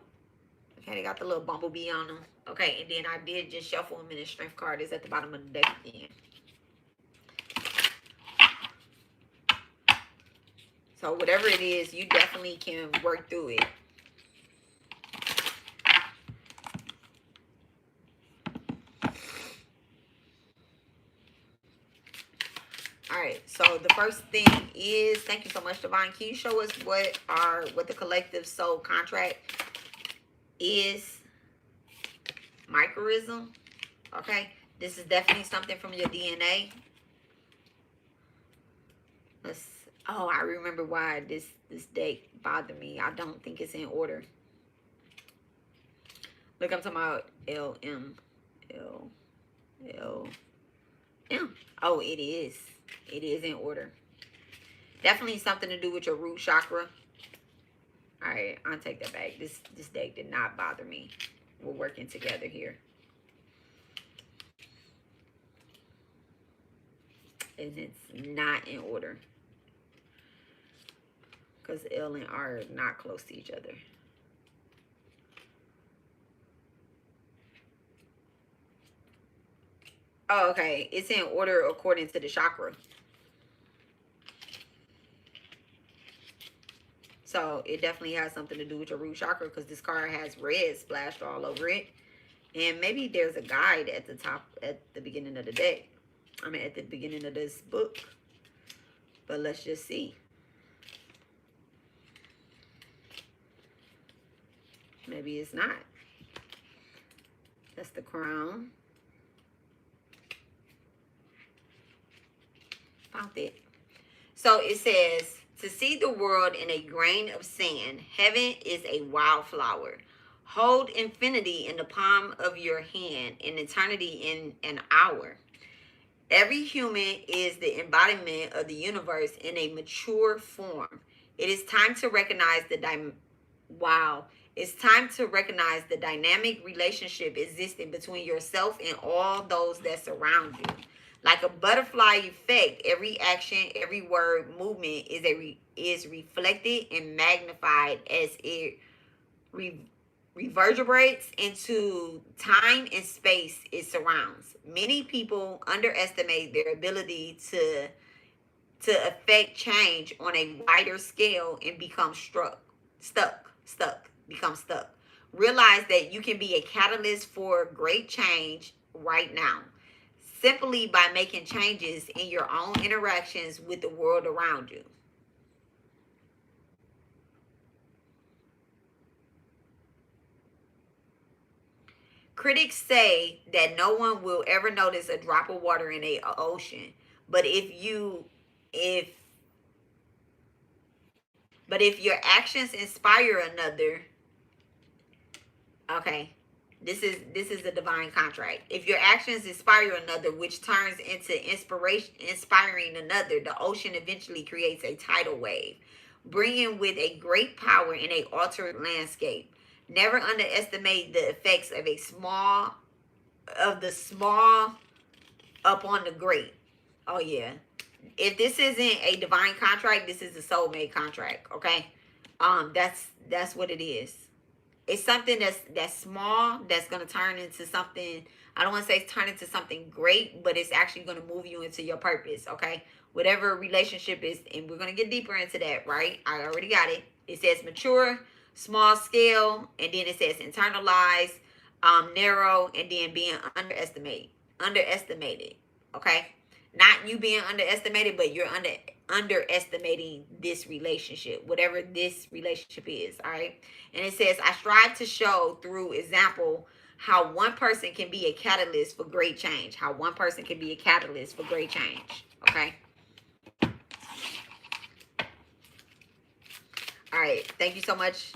Okay, they got the little bumblebee on them. Okay, and then I did just shuffle them, and the strength card is at the bottom of the deck again. So whatever it is, you definitely can work through it. Alright, so the first thing is, thank you so much, Divine. Can you show us what the collective soul contract is? Microism. Okay. This is definitely something from your DNA. Oh, I remember why this deck bothered me. I don't think it's in order. Look, I'm talking about LM. Oh, it is. It is in order. Definitely something to do with your root chakra. Alright, I'll take that back. This deck did not bother me. We're working together here. And it's not in order. Because L and R are not close to each other. Oh, okay. It's in order according to the chakra. So it definitely has something to do with your root chakra, because this card has red splashed all over it. And maybe there's a guide at the top, at the beginning of the deck. I mean, at the beginning of this book. But let's just see. Maybe it's not. That's the crown. Found it. So it says, to see the world in a grain of sand, heaven is a wildflower. Hold infinity in the palm of your hand, and eternity in an hour. Every human is the embodiment of the universe in a mature form. It is time to recognize It's time to recognize the dynamic relationship existing between yourself and all those that surround you. Like a butterfly effect, every action, every word, movement is reflected and magnified as it reverberates into time and space it surrounds. Many people underestimate their ability to affect change on a wider scale and become stuck. Realize that you can be a catalyst for great change right now, simply by making changes in your own interactions with the world around you. Critics say that no one will ever notice a drop of water in an ocean, but if your actions inspire another, okay, this is a divine contract. If your actions inspire another, which turns into inspiring another, the ocean eventually creates a tidal wave, bringing with a great power in a altered landscape. Never underestimate the effects of the small up on the great. Oh yeah. If this isn't a divine contract, this is a soulmate contract, okay? That's what it is. It's something that's small, that's going to turn into something. I don't want to say turn into something great, but it's actually going to move you into your purpose, okay? Whatever relationship is, and we're going to get deeper into that, right? I already got it. It says mature, small scale, and then it says internalize, narrow, and then being underestimated, okay? Not you being underestimated, but you're underestimating this relationship, whatever this relationship is, all right? And it says, I strive to show through example how one person can be a catalyst for great change. How one person can be a catalyst for great change, okay? All right, thank you so much.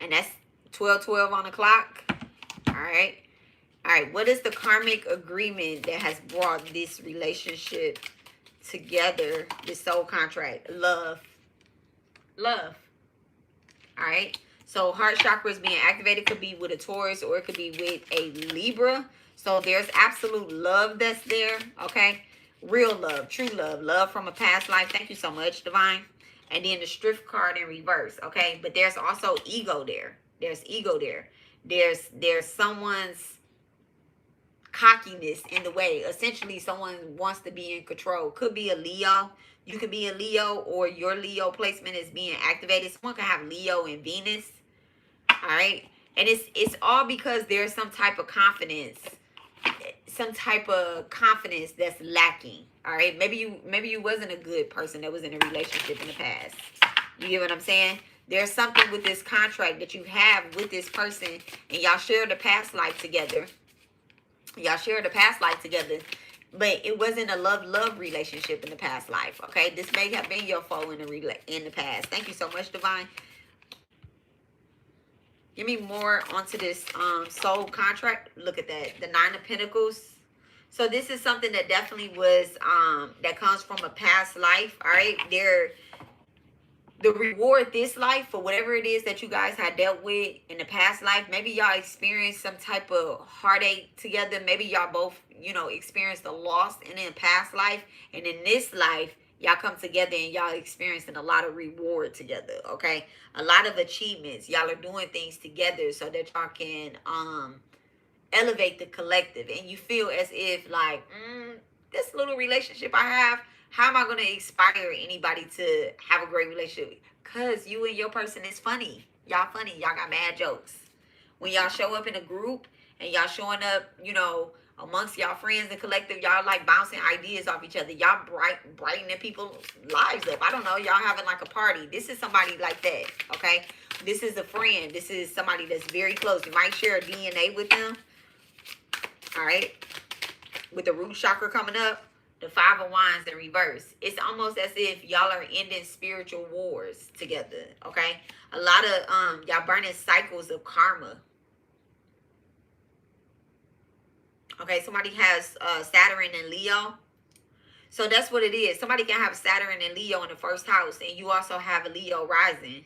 And that's 12:12 on the clock, all right? All right, what is the karmic agreement that has brought this relationship together, this soul contract? Love. All right. So heart chakra is being activated. Could be with a Taurus or it could be with a Libra. So there's absolute love that's there, okay? Real love, true love, love from a past life. Thank you so much, Divine. And then the Strength card in reverse, okay? But there's also ego there. There's ego there. There's someone's cockiness in the way. Essentially, someone wants to be in control. Could be a Leo. You could be a Leo, or your Leo placement is being activated. Someone can have Leo and Venus. All right. And it's all because there's some type of confidence. Some type of confidence that's lacking. All right. Maybe you wasn't a good person that was in a relationship in the past. You get what I'm saying? There's something with this contract that you have with this person, and y'all shared a past life together. Y'all shared a past life together, but it wasn't a love relationship in the past life. Okay, this may have been your foe in the past. Thank you so much, Divine. Give me more onto this soul contract. Look at that, the 9 of Pentacles. So this is something that definitely was that comes from a past life. All right, the reward this life for whatever it is that you guys had dealt with in the past life. Maybe y'all experienced some type of heartache together. Maybe y'all both, experienced a loss in a past life, and in this life y'all come together and y'all experiencing a lot of reward together. Okay, a lot of achievements. Y'all are doing things together so that y'all can elevate the collective, and you feel as if like this little relationship I have, how am I going to inspire anybody to have a great relationship? Because you and your person is funny. Y'all funny. Y'all got mad jokes. When y'all show up in a group and y'all showing up, amongst y'all friends and collective, y'all like bouncing ideas off each other. Y'all brightening people's lives up. I don't know. Y'all having like a party. This is somebody like that, okay? This is a friend. This is somebody that's very close. You might share a DNA with them, all right? With the root chakra coming up. The 5 of Wands in reverse. It's almost as if y'all are ending spiritual wars together, okay? A lot of y'all burning cycles of karma. Okay, somebody has Saturn and Leo. So that's what it is. Somebody can have Saturn and Leo in the first house, and you also have a Leo rising.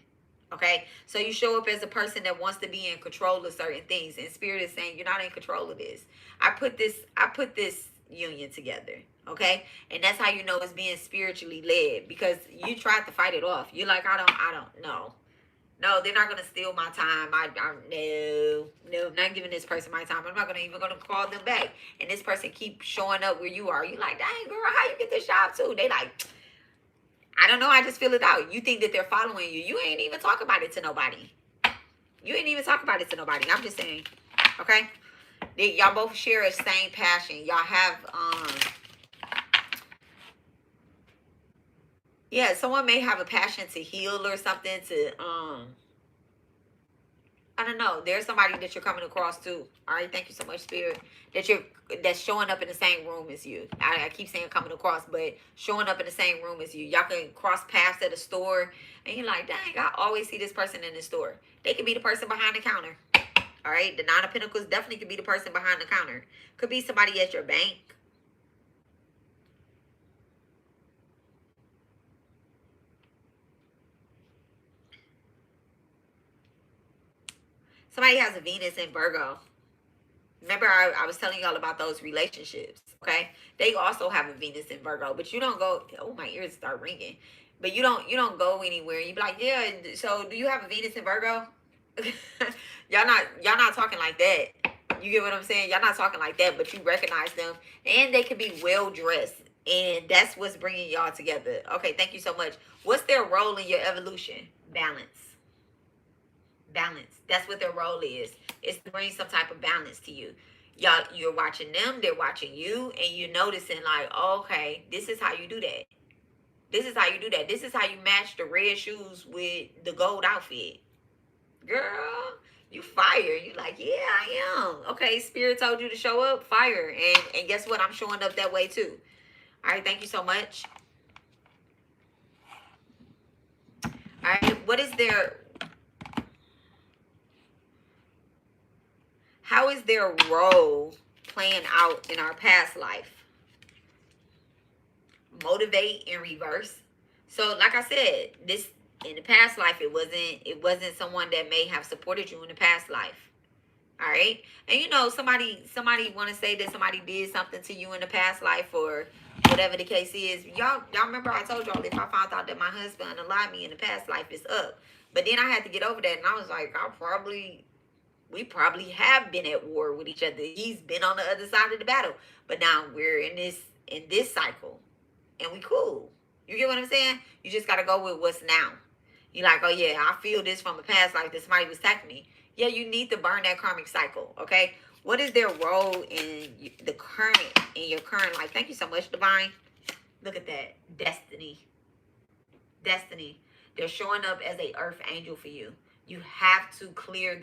Okay, so you show up as a person that wants to be in control of certain things, and Spirit is saying you're not in control of this. I put this union together. Okay, and that's how you know it's being spiritually led, because you tried to fight it off. You're like, I don't know. No, they're not gonna steal my time. No, I'm not giving this person my time. I'm not even gonna call them back. And this person keeps showing up where you are. You like, dang girl, how you get this job too? They like, I don't know. I just feel it out. You think that they're following you. You ain't even talk about it to nobody. I'm just saying, okay? Y'all both share a same passion. Y'all have yeah, someone may have a passion to heal or something, to I don't know. There's somebody that you're coming across too. All right, thank you so much, Spirit. That's showing up in the same room as you. I keep saying coming across, but showing up in the same room as you. Y'all can cross paths at a store, and you're like, dang, I always see this person in the store. They could be the person behind the counter. All right, the 9 of Pentacles definitely could be the person behind the counter. Could be somebody at your bank. Somebody has a Venus in Virgo. Remember, I was telling y'all about those relationships, okay? They also have a Venus in Virgo, but you don't go, oh, my ears start ringing. But you don't go anywhere. You be like, yeah, so do you have a Venus in Virgo? y'all not talking like that. You get what I'm saying? Y'all not talking like that, but you recognize them. And they can be well-dressed. And that's what's bringing y'all together. Okay, thank you so much. What's their role in your evolution? Balance. That's what their role is. It's to bring some type of balance to you. Y'all, you're watching them, they're watching you, and you're noticing like, okay, this is how you do that. This is how you do that. This is how you match the red shoes with the gold outfit. Girl, you fire. You like, yeah, I am. Okay, Spirit told you to show up, fire. And guess what? I'm showing up that way too. All right, thank you so much. All right, how is their role playing out in our past life? Motivate in reverse. So like I said, In the past life, it wasn't someone that may have supported you in the past life. All right. And you know, somebody want to say that somebody did something to you in the past life or whatever the case is. Y'all remember I told y'all if I found out that my husband allowed me in the past life, it's up. But then I had to get over that, and I was like, we probably have been at war with each other. He's been on the other side of the battle, but now we're in this cycle, and we cool. You get what I'm saying? You just gotta go with what's now. You like, oh yeah, I feel this from a past life that somebody was attacking me. Yeah, you need to burn that karmic cycle. Okay, what is their role in your current life? Thank you so much, Divine. Look at that, destiny. They're showing up as a earth angel for you. You have to clear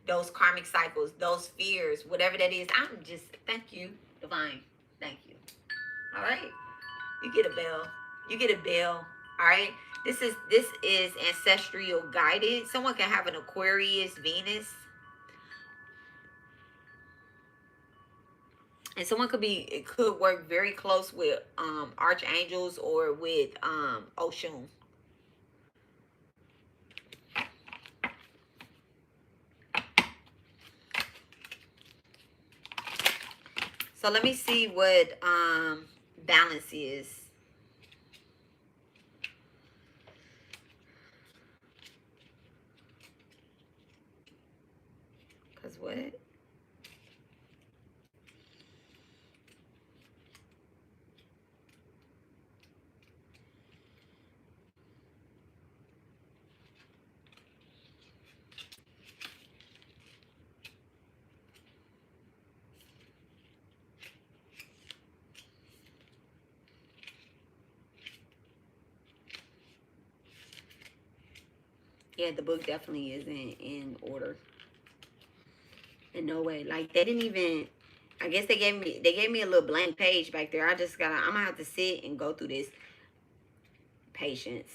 those karmic cycles, those fears, whatever that is. Thank you, Divine. Thank you. All right. You get a bell. All right. This is ancestral guided. Someone can have an Aquarius, Venus. And someone it could work very close with archangels or with Oshun. So let me see what balance is. Cause what? Yeah, the book definitely isn't in order. In no way. Like they didn't even. I guess they gave me a little blank page back there. I'm gonna have to sit and go through this. Patience.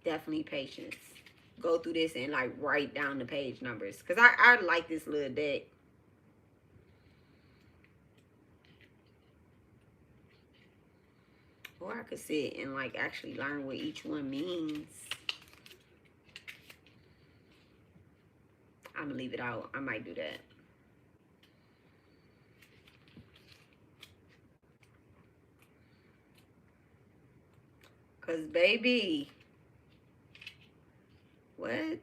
Definitely patience. Go through this and like write down the page numbers. Cause I like this little deck. Or I could sit and like actually learn what each one means. I'm gonna leave it out. I might do that. Cause baby, what?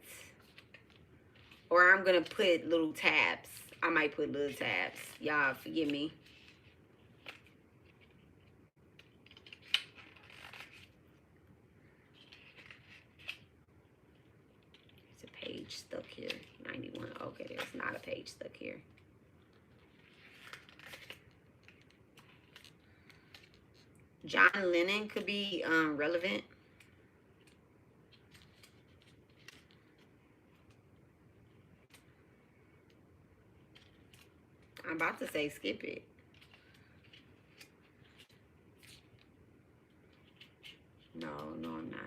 Or I'm gonna put little tabs. I might put little tabs. Y'all forgive me. There's a page stuck here. 91. Okay, there's not a page stuck here. John Lennon could be relevant. I'm about to say skip it. No, I'm not.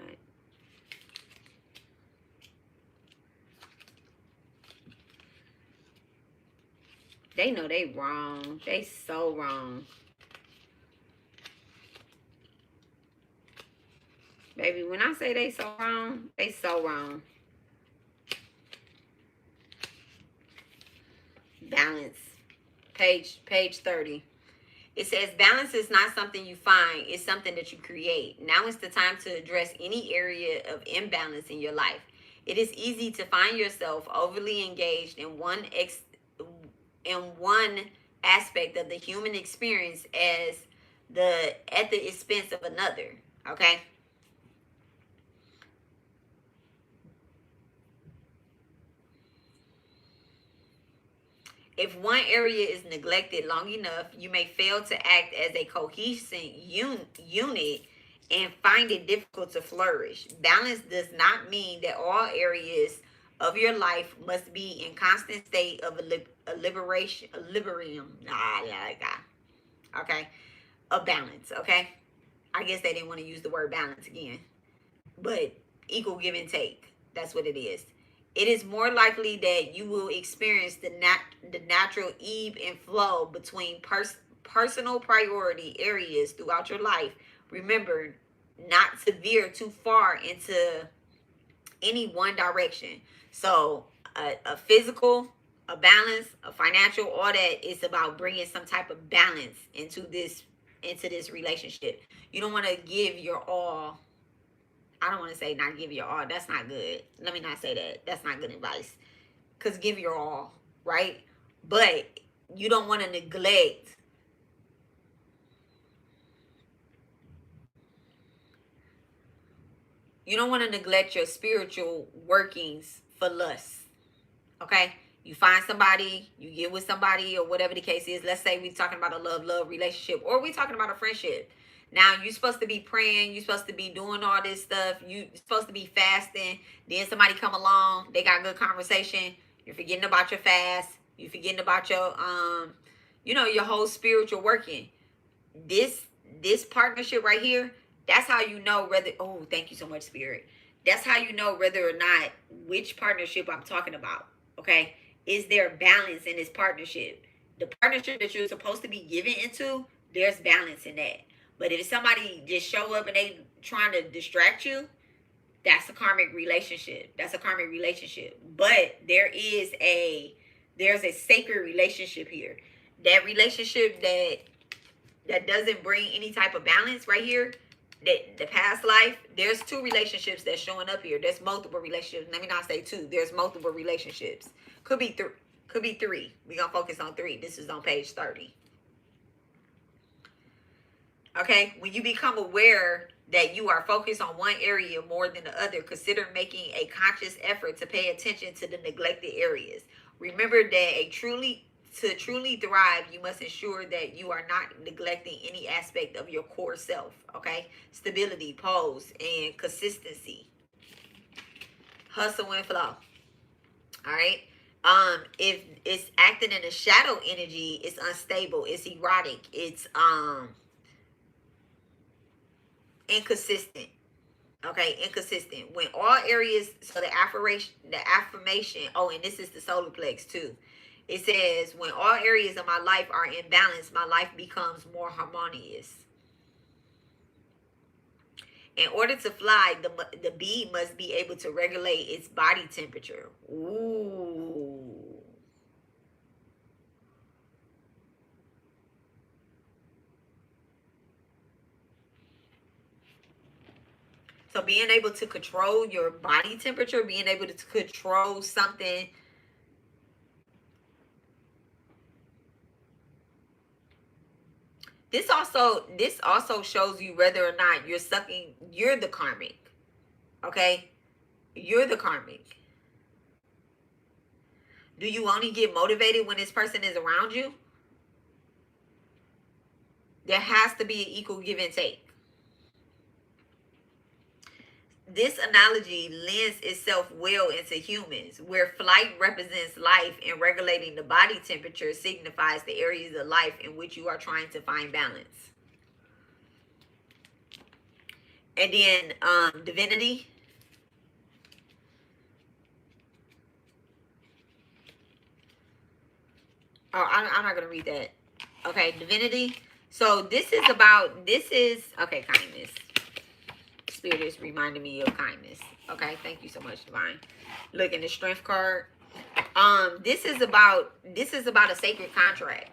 They know they wrong. They so wrong. Baby, when I say they so wrong, they so wrong. Balance. Page 30. It says balance is not something you find, it's something that you create. Now is the time to address any area of imbalance in your life. It is easy to find yourself overly engaged in one aspect of the human experience at the expense of another. Okay? If one area is neglected long enough, you may fail to act as a cohesive unit and find it difficult to flourish. Balance does not mean that all areas of your life must be in constant state of okay, of balance, okay? I guess they didn't want to use the word balance again, but equal give and take. That's what it is. It is more likely that you will experience the natural ebb and flow between personal priority areas throughout your life. Remember, not to veer too far into any one direction. So a physical, a balance, a financial, all that is about bringing some type of balance into this relationship. You don't want to give your all. I don't want to say not give your all. That's not good. Let me not say that. That's not good advice. Because give your all, right? But you don't want to neglect. You don't want to neglect your spiritual workings for lust. Okay? You find somebody, you get with somebody, or whatever the case is. Let's say we're talking about a love relationship, or we're talking about a friendship. Now, you're supposed to be praying. You're supposed to be doing all this stuff. You're supposed to be fasting. Then somebody come along. They got good conversation. You're forgetting about your fast. You're forgetting about your, your whole spiritual working. This partnership right here, that's how you know whether, oh, thank you so much, Spirit. That's how you know whether or not which partnership I'm talking about, okay? Is there balance in this partnership? The partnership that you're supposed to be giving into, there's balance in that. But if somebody just show up and they trying to distract you, that's a karmic relationship. That's a karmic relationship. But there's a sacred relationship here. That relationship that doesn't bring any type of balance right here, that the past life, there's two relationships that's showing up here. There's multiple relationships. Let me not say two. There's multiple relationships. Could be three. Could be three. We're going to focus on three. This is on page 30. Okay? When you become aware that you are focused on one area more than the other, consider making a conscious effort to pay attention to the neglected areas. Remember that to truly thrive, you must ensure that you are not neglecting any aspect of your core self, okay? Stability, pose, and consistency. Hustle and flow. All right? If it's acting in a shadow energy, it's unstable, it's erotic, it's inconsistent. Okay, inconsistent. When all areas, so the affirmation, oh, and this is the solar plex too. It says, when all areas of my life are in balance, my life becomes more harmonious. In order to fly, the bee must be able to regulate its body temperature. Ooh. So being able to control your body temperature, being able to control something. This also shows you whether or not you're the karmic. Okay? You're the karmic. Do you only get motivated when this person is around you? There has to be an equal give and take. This analogy lends itself well into humans, where flight represents life and regulating the body temperature signifies the areas of life in which you are trying to find balance. And then divinity. Oh, I'm not going to read that. Okay, divinity. So this is, okay, kindness. Spirit is reminding me of kindness. Okay, thank you so much, Divine. Look in the strength card. This is about a sacred contract.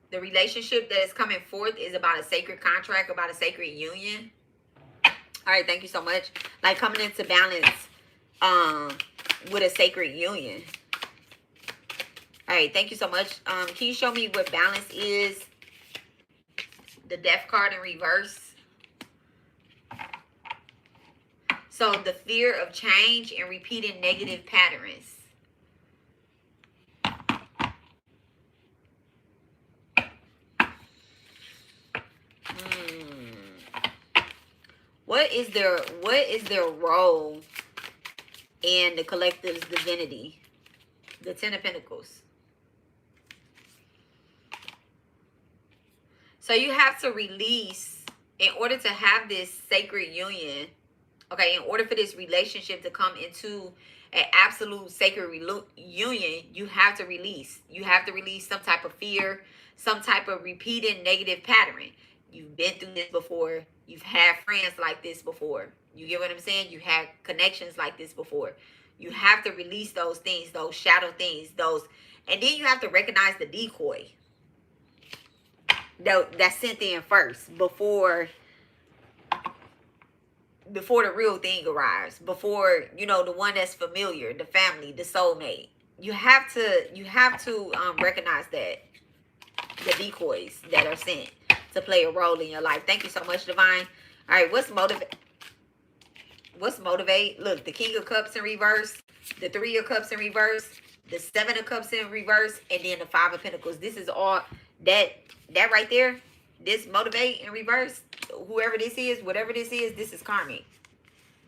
The relationship that is coming forth is about a sacred contract, about a sacred union. All right, thank you so much. Like coming into balance with a sacred union. All right, thank you so much. Can you show me what balance is? The death card in reverse. So the fear of change and repeating negative patterns. What is their role in the collective's divinity? The Ten of Pentacles. So you have to release, in order to have this sacred union, okay, in order for this relationship to come into an absolute sacred union, you have to release. You have to release some type of fear, some type of repeating negative pattern. You've been through this before. You've had friends like this before. You get what I'm saying? You had connections like this before. You have to release those things, those shadow things, those, and then you have to recognize the decoy that's sent in first before the real thing arrives, before, you know, the one that's familiar, the family, the soulmate. You have to recognize that the decoys that are sent to play a role in your life. Thank you so much, Divine. All right, what's motivate? Look, the King of Cups in reverse, the Three of Cups in reverse, the Seven of Cups in reverse, and then the Five of Pentacles. This is all that right there. This motivate in reverse, whoever this is, whatever this is karmic.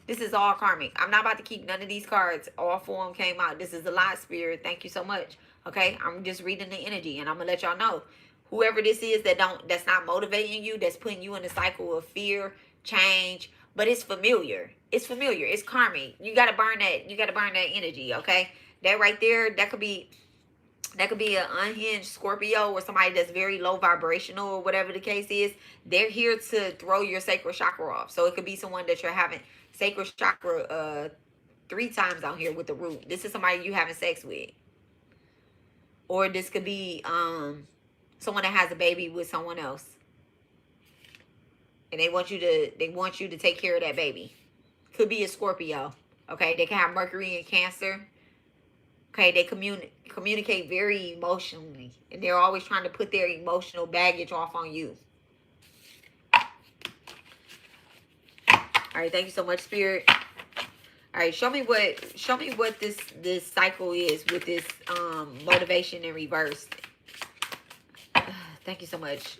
This is all karmic. I'm not about to keep none of these cards. All four of them came out. This is the lot, Spirit. Thank you so much. Okay, I'm just reading the energy, and I'm gonna let y'all know. Whoever this is that's not motivating you, that's putting you in a cycle of fear, change, but it's familiar. It's familiar. It's karmic. You gotta burn that. You gotta burn that energy. Okay, that right there, that could be an unhinged Scorpio or somebody that's very low vibrational or whatever the case is. They're here to throw your sacral chakra off. So it could be someone that you're having sacral chakra 3 times out here with the root. This is somebody you having sex with. Or this could be someone that has a baby with someone else. And they want you to take care of that baby. Could be a Scorpio. Okay, they can have Mercury in Cancer. Okay, they communicate very emotionally. And they're always trying to put their emotional baggage off on you. All right, thank you so much, Spirit. All right, show me what this cycle is with this motivation in reverse. Thank you so much.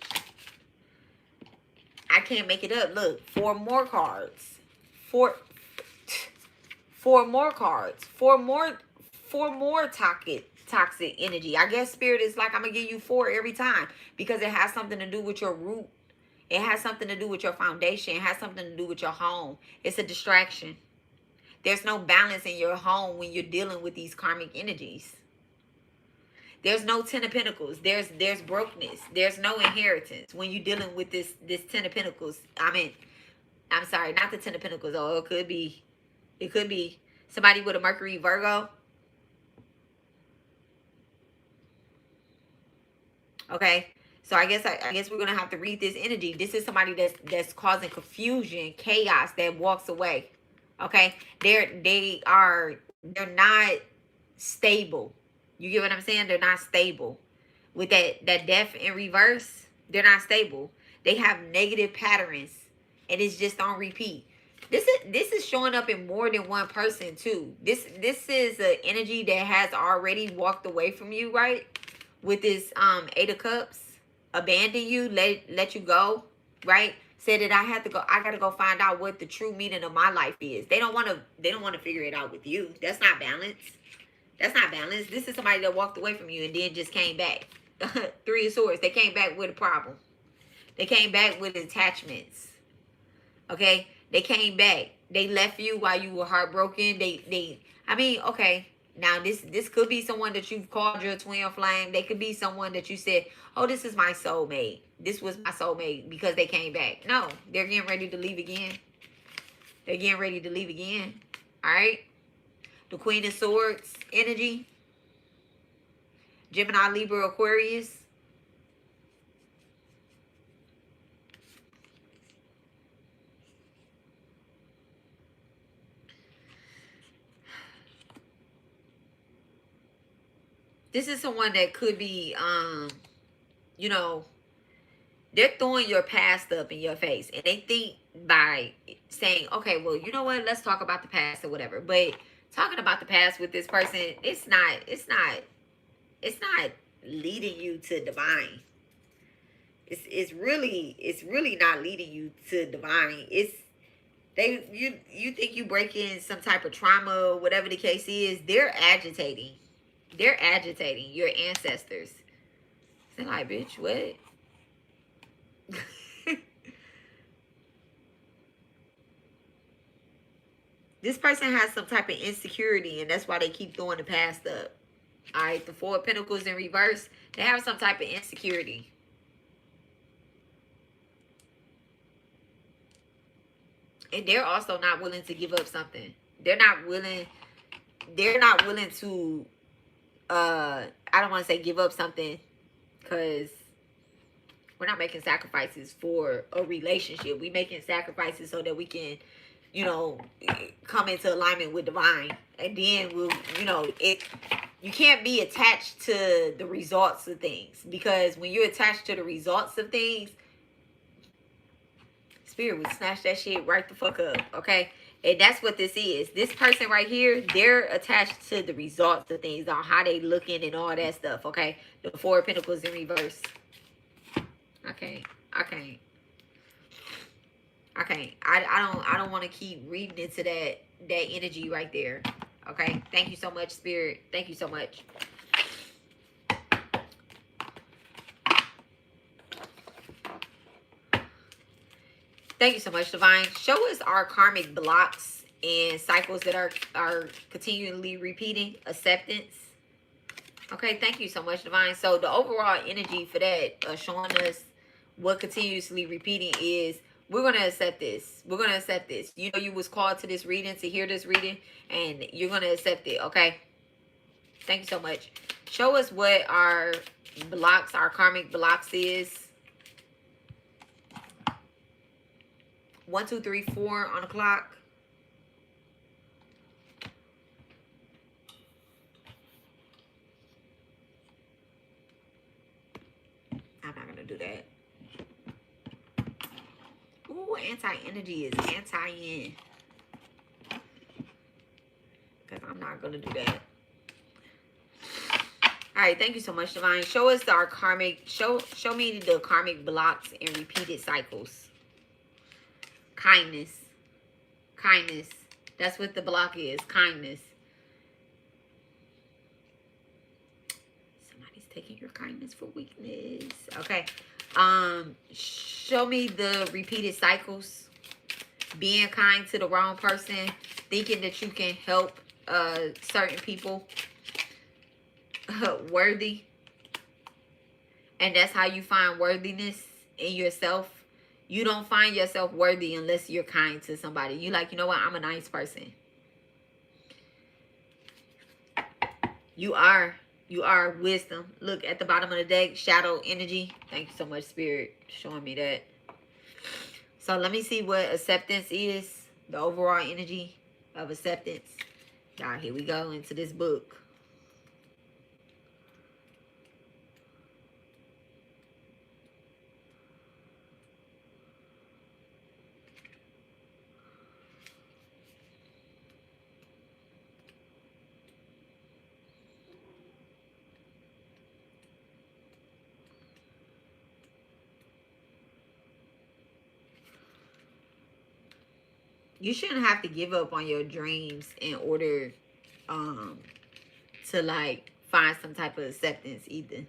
I can't make it up. Look, 4 more cards. 4 more cards. 4 more toxic energy. I guess Spirit is like, I'm gonna give you 4 every time because it has something to do with your root. It has something to do with your foundation. It has something to do with your home. It's a distraction. There's no balance in your home when you're dealing with these karmic energies. There's no 10 of Pentacles. There's brokenness. There's no inheritance when you're dealing with this 10 of Pentacles. I mean, I'm sorry, not the 10 of Pentacles. Oh, it could be somebody with a Mercury Virgo. Okay, so I guess we're gonna have to read this energy. This is somebody that's causing confusion, chaos, that walks away. Okay, they're not stable. You get what I'm saying? They're not stable. With that death in reverse, they're not stable. They have negative patterns, and it's just on repeat. This is showing up in more than one person too. This is an energy that has already walked away from you, right? With this 8 of Cups, abandon you, let you go, right? Said that I gotta go find out what the true meaning of my life is. They don't wanna figure it out with you. That's not balance. That's not balance. This is somebody that walked away from you and then just came back. 3 of Swords. They came back with a problem. They came back with attachments. Okay? They came back. They left you while you were heartbroken. I mean, okay. Now, this could be someone that you've called your twin flame. They could be someone that you said, oh, this is my soulmate. This was my soulmate because they came back. No, they're getting ready to leave again. They're getting ready to leave again. All right? The Queen of Swords energy. Gemini, Libra, Aquarius. This is someone that could be, you know, they're throwing your past up in your face. And they think by saying, okay, well, you know what? Let's talk about the past or whatever. But talking about the past with this person, it's not leading you to divine. It's really not leading you to divine. You think you break in some type of trauma or whatever the case is. They're agitating your ancestors. They're like, bitch, what? This person has some type of insecurity, and that's why they keep throwing the past up. All right, the Four of Pentacles in reverse. They have some type of insecurity. And they're also not willing to give up something. They're not willing to, I don't want to say give up something, because we're not making sacrifices for a relationship. We're making sacrifices so that we can, you know, come into alignment with divine. And then we'll, you know, you can't be attached to the results of things, because when you're attached to the results of things, Spirit would snatch that shit right the fuck up, okay? And that's what this is. This person right here, they're attached to the results of things, on how they looking and all that stuff, okay? The Four of Pentacles in reverse. Okay. I don't want to keep reading into that energy right there. Okay. Thank you so much, Spirit. Thank you so much. Thank you so much, Divine. Show us our karmic blocks and cycles that are continually repeating. Acceptance. Okay, thank you so much, Divine. So the overall energy for that, showing us what continuously repeating is, we're going to accept this. We're going to accept this. You know, you was called to this reading, to hear this reading, and you're going to accept it, okay? Thank you so much. Show us what our blocks, our karmic blocks is. 1, 2, 3, 4 on the clock. I'm not going to do that. Ooh, anti-energy is anti-in. Because I'm not going to do that. All right, thank you so much, Divine. Show us our karmic, show me the karmic blocks and repeated cycles. Kindness. Kindness. That's what the block is. Kindness. Somebody's taking your kindness for weakness. Okay. Show me the repeated cycles. Being kind to the wrong person. Thinking that you can help certain people. Worthy. And that's how you find worthiness in yourself. You don't find yourself worthy unless you're kind to somebody. You like, you know what? I'm a nice person. You are wisdom. Look at the bottom of the deck. Shadow energy. Thank you so much, Spirit, showing me that. So let me see what acceptance is. The overall energy of acceptance. Y'all, here we go into this book. You shouldn't have to give up on your dreams in order to like find some type of acceptance either.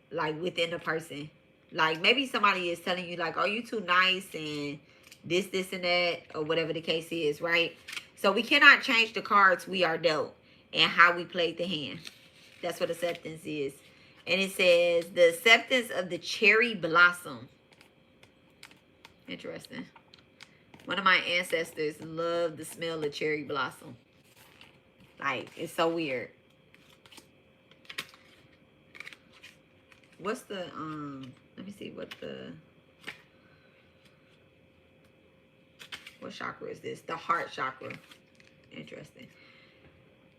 Like within a person. Like maybe somebody is telling you like, oh, you too nice and this and that, or whatever the case is, right? So we cannot change the cards we are dealt and how we played the hand. That's what acceptance is. And it says, the acceptance of the cherry blossom. Interesting. One of my ancestors loved the smell of cherry blossom. Like, it's so weird. What's the, let me see what chakra is this? The heart chakra. Interesting.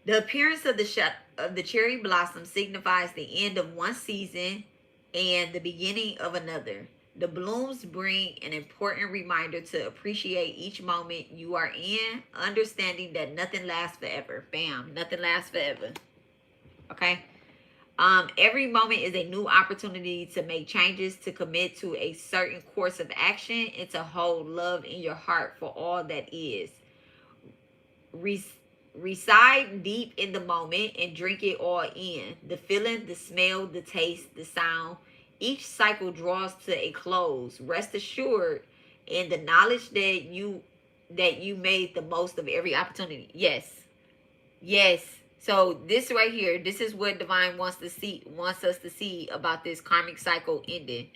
The appearance of the cherry blossom signifies the end of one season and the beginning of another. The blooms bring an important reminder to appreciate each moment you are in, understanding that nothing lasts forever. Bam, nothing lasts forever. Okay? Every moment is a new opportunity to make changes, to commit to a certain course of action, and to hold love in your heart for all that is. Reside deep in the moment and drink it all in. The feeling, the smell, the taste, the sound. each cycle draws to a close. Rest assured in the knowledge that you made the most of every opportunity. Yes. Yes. So this right here, this is what divine wants us to see about this karmic cycle ending.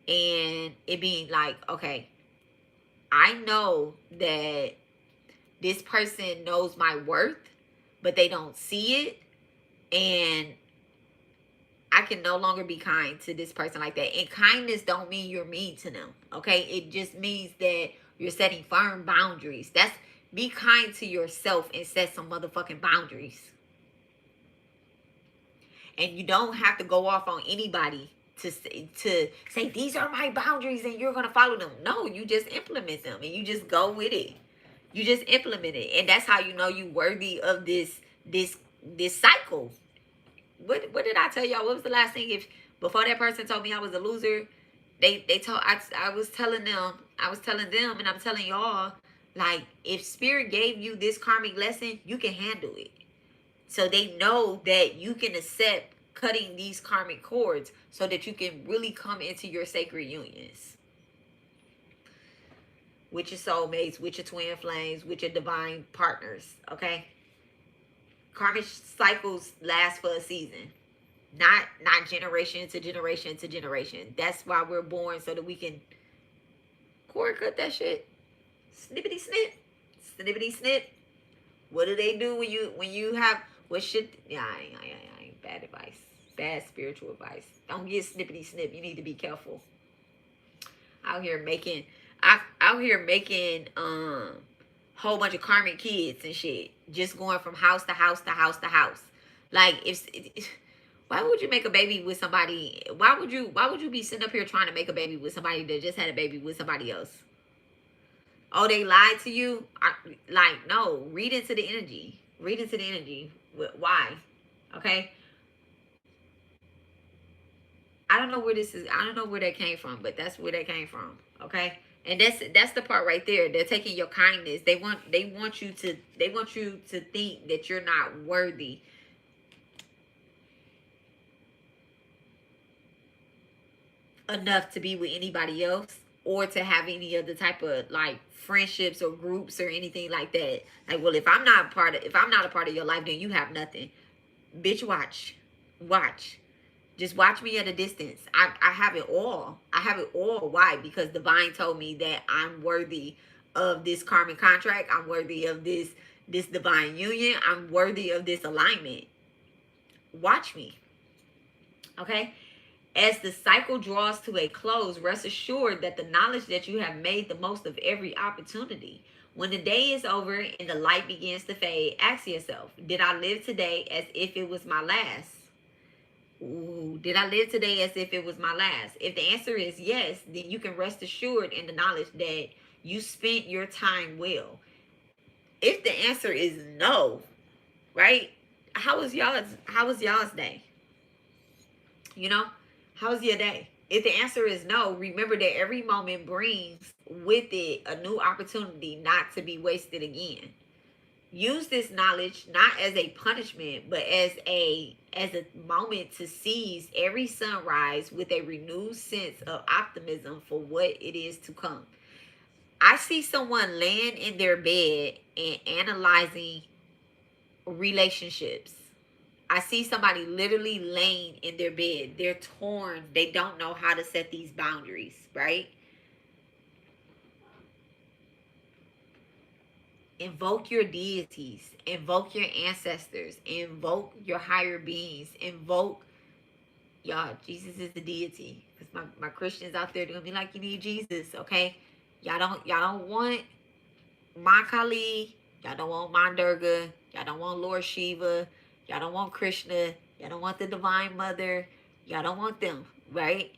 And it being like, okay, I know that this person knows my worth, but they don't see it. And I can no longer be kind to this person like that. And kindness don't mean you're mean to them. Okay? It just means that you're setting firm boundaries. That's be kind to yourself and set some motherfucking boundaries. And you don't have to go off on anybody to say these are my boundaries and you're gonna follow them. No, you just implement them and you just go with it. You just implement it, and that's how you know you worthy of this cycle. What did I tell y'all? What was the last thing? If before that person told me I was a loser, they told I was telling them, and I'm telling y'all, like, if spirit gave you this karmic lesson, you can handle it. So they know that you can accept cutting these karmic cords so that you can really come into your sacred unions with your soulmates, with your twin flames, with your divine partners. Okay? Karmic cycles last for a season. Not generation to generation to generation. That's why we're born, so that we can cord cut that shit. Snippity snip. Snippity snip. What do they do when you have what shit? Yeah, I ain't bad advice. Bad spiritual advice. Don't get snippity snip. You need to be careful. Out here making whole bunch of karmic kids and shit. Just going from house to house to house to house. Like, why would you make a baby with somebody? Why would you be sitting up here trying to make a baby with somebody that just had a baby with somebody else? Oh, they lied to you? Like, no. Read into the energy. Read into the energy. Why? Okay? I don't know where this is. I don't know where that came from, but that's where that came from. Okay? And that's the part right there. They're taking your kindness. They want you to think that you're not worthy. Enough to be with anybody else or to have any other type of like friendships or groups or anything like that. Like, well, if I'm not a part of your life, then you have nothing. Bitch, watch. Just watch me at a distance. I have it all. I have it all. Why? Because divine told me that I'm worthy of this karmic contract. I'm worthy of this divine union. I'm worthy of this alignment. Watch me. Okay? As the cycle draws to a close, rest assured that the knowledge that you have made the most of every opportunity. When the day is over and the light begins to fade, ask yourself, did I live today as if it was my last? Ooh, did I live today as if it was my last? If the answer is yes, then you can rest assured in the knowledge that you spent your time well. If the answer is no, right? How was y'all's day? You know? How's your day? If the answer is no, remember that every moment brings with it a new opportunity not to be wasted again. Use this knowledge not as a punishment, but as a moment to seize every sunrise with a renewed sense of optimism for what it is to come. I see someone laying in their bed and analyzing relationships. I see somebody literally laying in their bed. They're torn. They don't know how to set these boundaries, right? Invoke your deities. Invoke your ancestors. Invoke your higher beings. Invoke, y'all, Jesus is the deity. Because my Christians out there, they're going to be like, you need Jesus, okay? Y'all don't want Ma Kali. Y'all don't want Ma Durga. Y'all don't want Lord Shiva. Y'all don't want Krishna. Y'all don't want the Divine Mother. Y'all don't want them, right?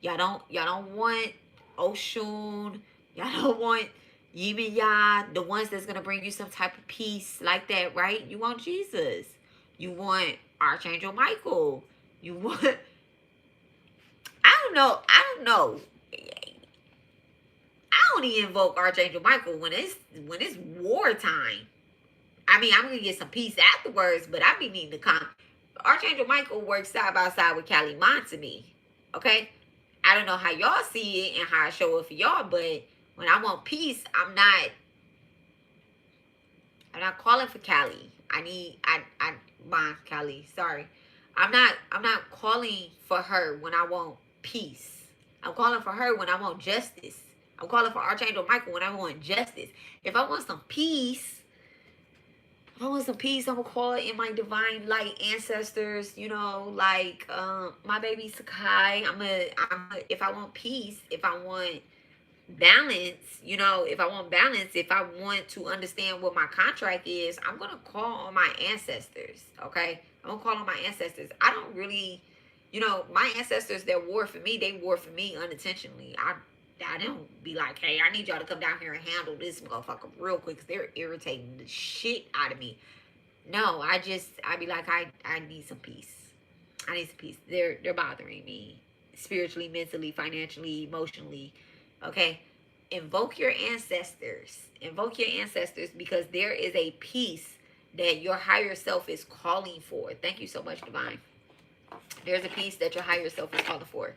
Y'all don't want Oshun. Y'all don't want Yin and Ya, the ones that's gonna bring you some type of peace like that, right? You want Jesus. You want Archangel Michael. You want I don't know. I only invoke Archangel Michael when it's wartime. I mean, I'm going to get some peace afterwards, but I be needing to come. Archangel Michael works side by side with Kali Man to me. Okay? I don't know how y'all see it and how I show it for y'all, but when I want peace, I'm not calling for Cali. Cali, sorry. I'm not calling for her when I want peace. I'm calling for her when I want justice. I'm calling for Archangel Michael when I want justice. If I want some peace, I'm gonna call it in my divine light ancestors, like my baby Sakai. If I want peace, if I want balance, if I want to understand what my contract is, I'm gonna call on my ancestors. Okay, I'm gonna call on my ancestors. I don't really, my ancestors that war for me, they war for me unintentionally. I don't be like, hey, I need y'all to come down here and handle this motherfucker real quick, because they're irritating the shit out of me. No, I be like, I need some peace. I need some peace. They're bothering me spiritually, mentally, financially, emotionally. Okay, invoke your ancestors. Invoke your ancestors, because there is a peace that your higher self is calling for. Thank you so much, Divine. There's a peace that your higher self is calling for.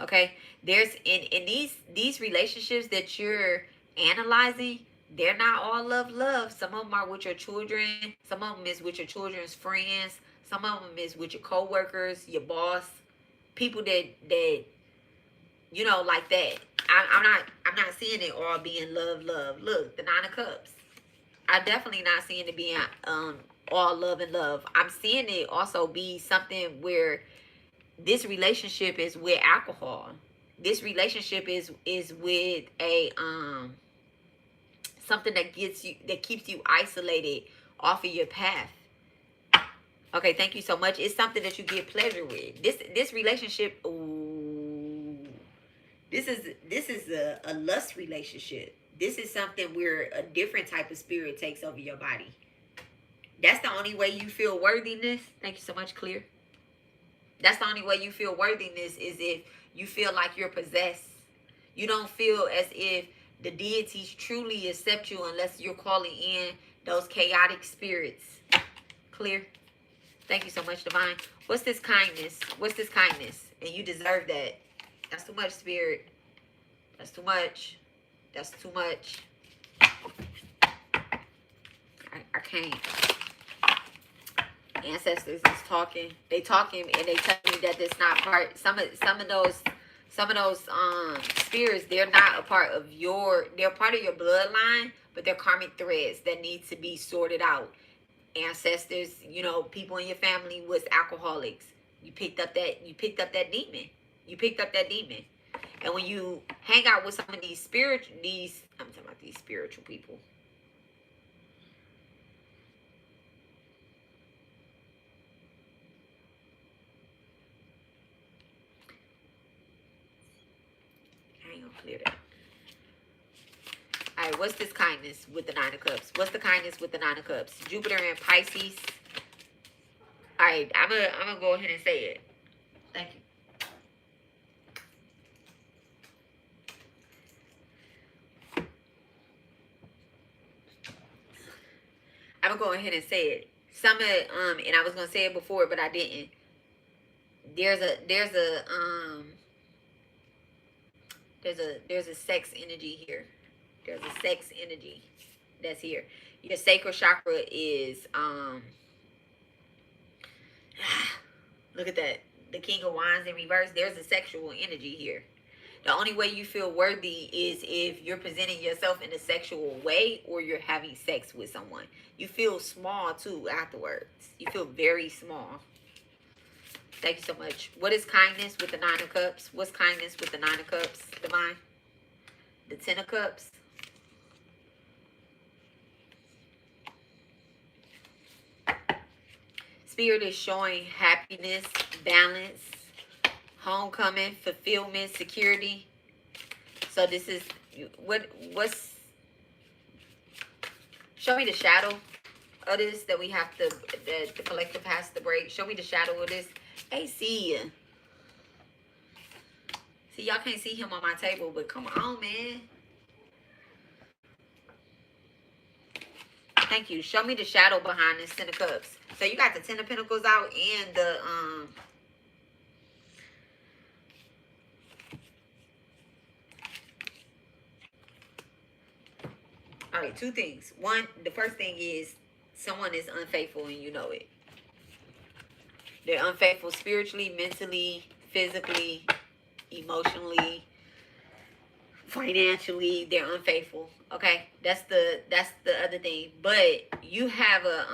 Okay, there's in these relationships that you're analyzing, they're not all love. Some of them are with your children. Some of them is with your children's friends. Some of them is with your co-workers, your boss, people that like that. I'm not seeing it all being love. Look, the Nine of Cups. I'm definitely not seeing it being all love and love. I'm seeing it also be something where this relationship is with alcohol. This relationship is with a something that keeps you isolated off of your path. Okay, thank you so much. It's something that you get pleasure with. This relationship, ooh, this is a lust relationship. This is something where a different type of spirit takes over your body. That's the only way you feel worthiness. Thank you so much, Clear. That's the only way you feel worthiness, is if you feel like you're possessed. You don't feel as if the deities truly accept you unless you're calling in those chaotic spirits. Clear? Thank you so much, Divine. What's this kindness? What's this kindness? And you deserve that. That's too much, Spirit. That's too much. That's too much. I can't. Ancestors is talking. They talking and they tell me that it's not part. Some of those spirits, they're not a part of they're part of your bloodline, but they're karmic threads that need to be sorted out. Ancestors, people in your family was alcoholics. You picked up that demon. You picked up that demon. And when you hang out with some of these I'm talking about these spiritual people. I ain't gonna clear that. All right, what's this kindness with the Nine of Cups? What's the kindness with the Nine of Cups? Jupiter and Pisces. All right, I'm gonna go ahead and say it. Thank you. I'm gonna go ahead and say it. And I was gonna say it before, but I didn't. There's a sex energy here. There's a sex energy that's here. Your sacral chakra is look at that. The King of Wands in reverse. There's a sexual energy here. The only way you feel worthy is if you're presenting yourself in a sexual way or you're having sex with someone. You feel small too afterwards. You feel very small. Thank you so much. What is kindness with the Nine of Cups? What's kindness with the Nine of Cups, Divine? The Ten of Cups. Spirit is showing happiness, balance, homecoming, fulfillment, security. So this is what's show me the shadow of this that we have to, that the collective has to break. Show me the shadow of this. Hey, see ya. See, y'all can't see him on my table, but come on, man. Thank you. Show me the shadow behind this Ten of Cups. So you got the Ten of Pentacles out and the All right, two things. One, the first thing is someone is unfaithful and you know it. They're unfaithful spiritually, mentally, physically, emotionally, financially. They're unfaithful. Okay, that's the other thing. But you have a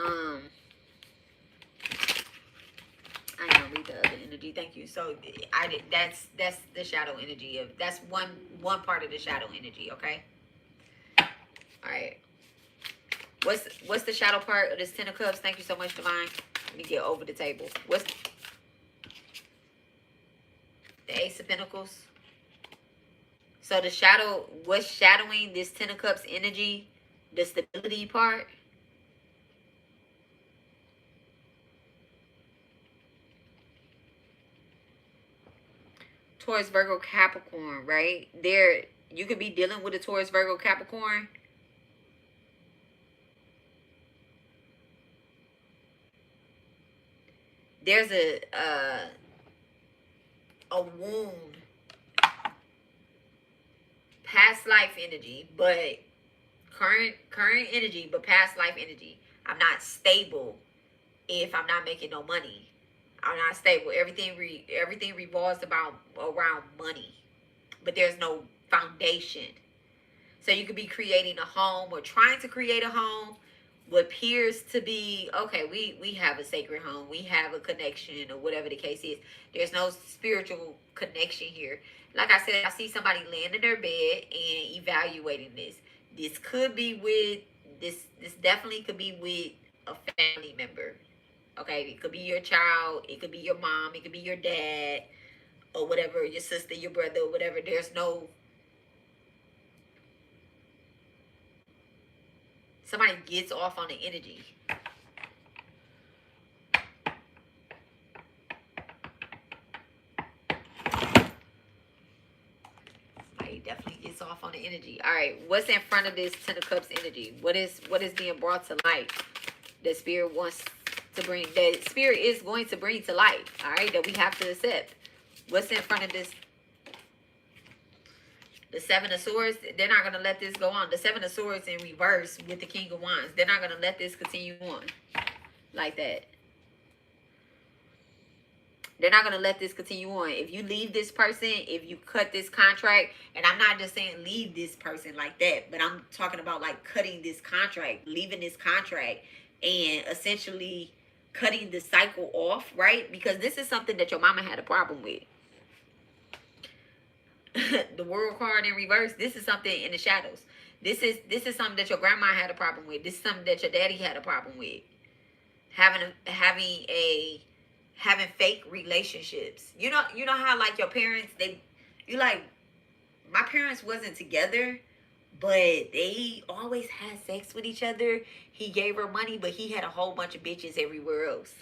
I ain't gonna read the other energy. Thank you. So that's the shadow energy of that's one part of the shadow energy. Okay. All right. What's the shadow part of this Ten of Cups? Thank you so much, Divine. Let me get over the table. What's the Ace of Pentacles? So the shadow, what's shadowing this Ten of Cups energy? The stability part. Taurus, Virgo, Capricorn, right? There, you could be dealing with a Taurus, Virgo, Capricorn. There's a wound, past life energy, but current energy, but past life energy. I'm not stable if I'm not making no money. I'm not stable. Everything revolves around money, but there's no foundation. So you could be creating a home or trying to create a home. What appears to be, okay, we have a sacred home. We have a connection or whatever the case is. There's no spiritual connection here. Like I said, I see somebody laying in their bed and evaluating this. This could be with, this definitely could be with a family member. Okay, it could be your child. It could be your mom. It could be your dad or whatever, your sister, your brother, or whatever. There's no, somebody gets off on the energy. Somebody definitely gets off on the energy. All right, what's in front of this Ten of Cups energy? What is being brought to light that Spirit wants to bring, that Spirit is going to bring to light? All right, that we have to accept. What's in front of this? The Seven of Swords, they're not going to let this go on. The Seven of Swords in reverse with the King of Wands. They're not going to let this continue on like that. They're not going to let this continue on. If you leave this person, if you cut this contract, and I'm not just saying leave this person like that, but I'm talking about like cutting this contract, leaving this contract, and essentially cutting the cycle off, right? Because this is something that your mama had a problem with. The World card in reverse, this is something in the shadows. This is something that your grandma had a problem with. This is something that your daddy had a problem with. Having fake relationships. You know how like your parents, my parents wasn't together, but they always had sex with each other. He gave her money, but he had a whole bunch of bitches everywhere else.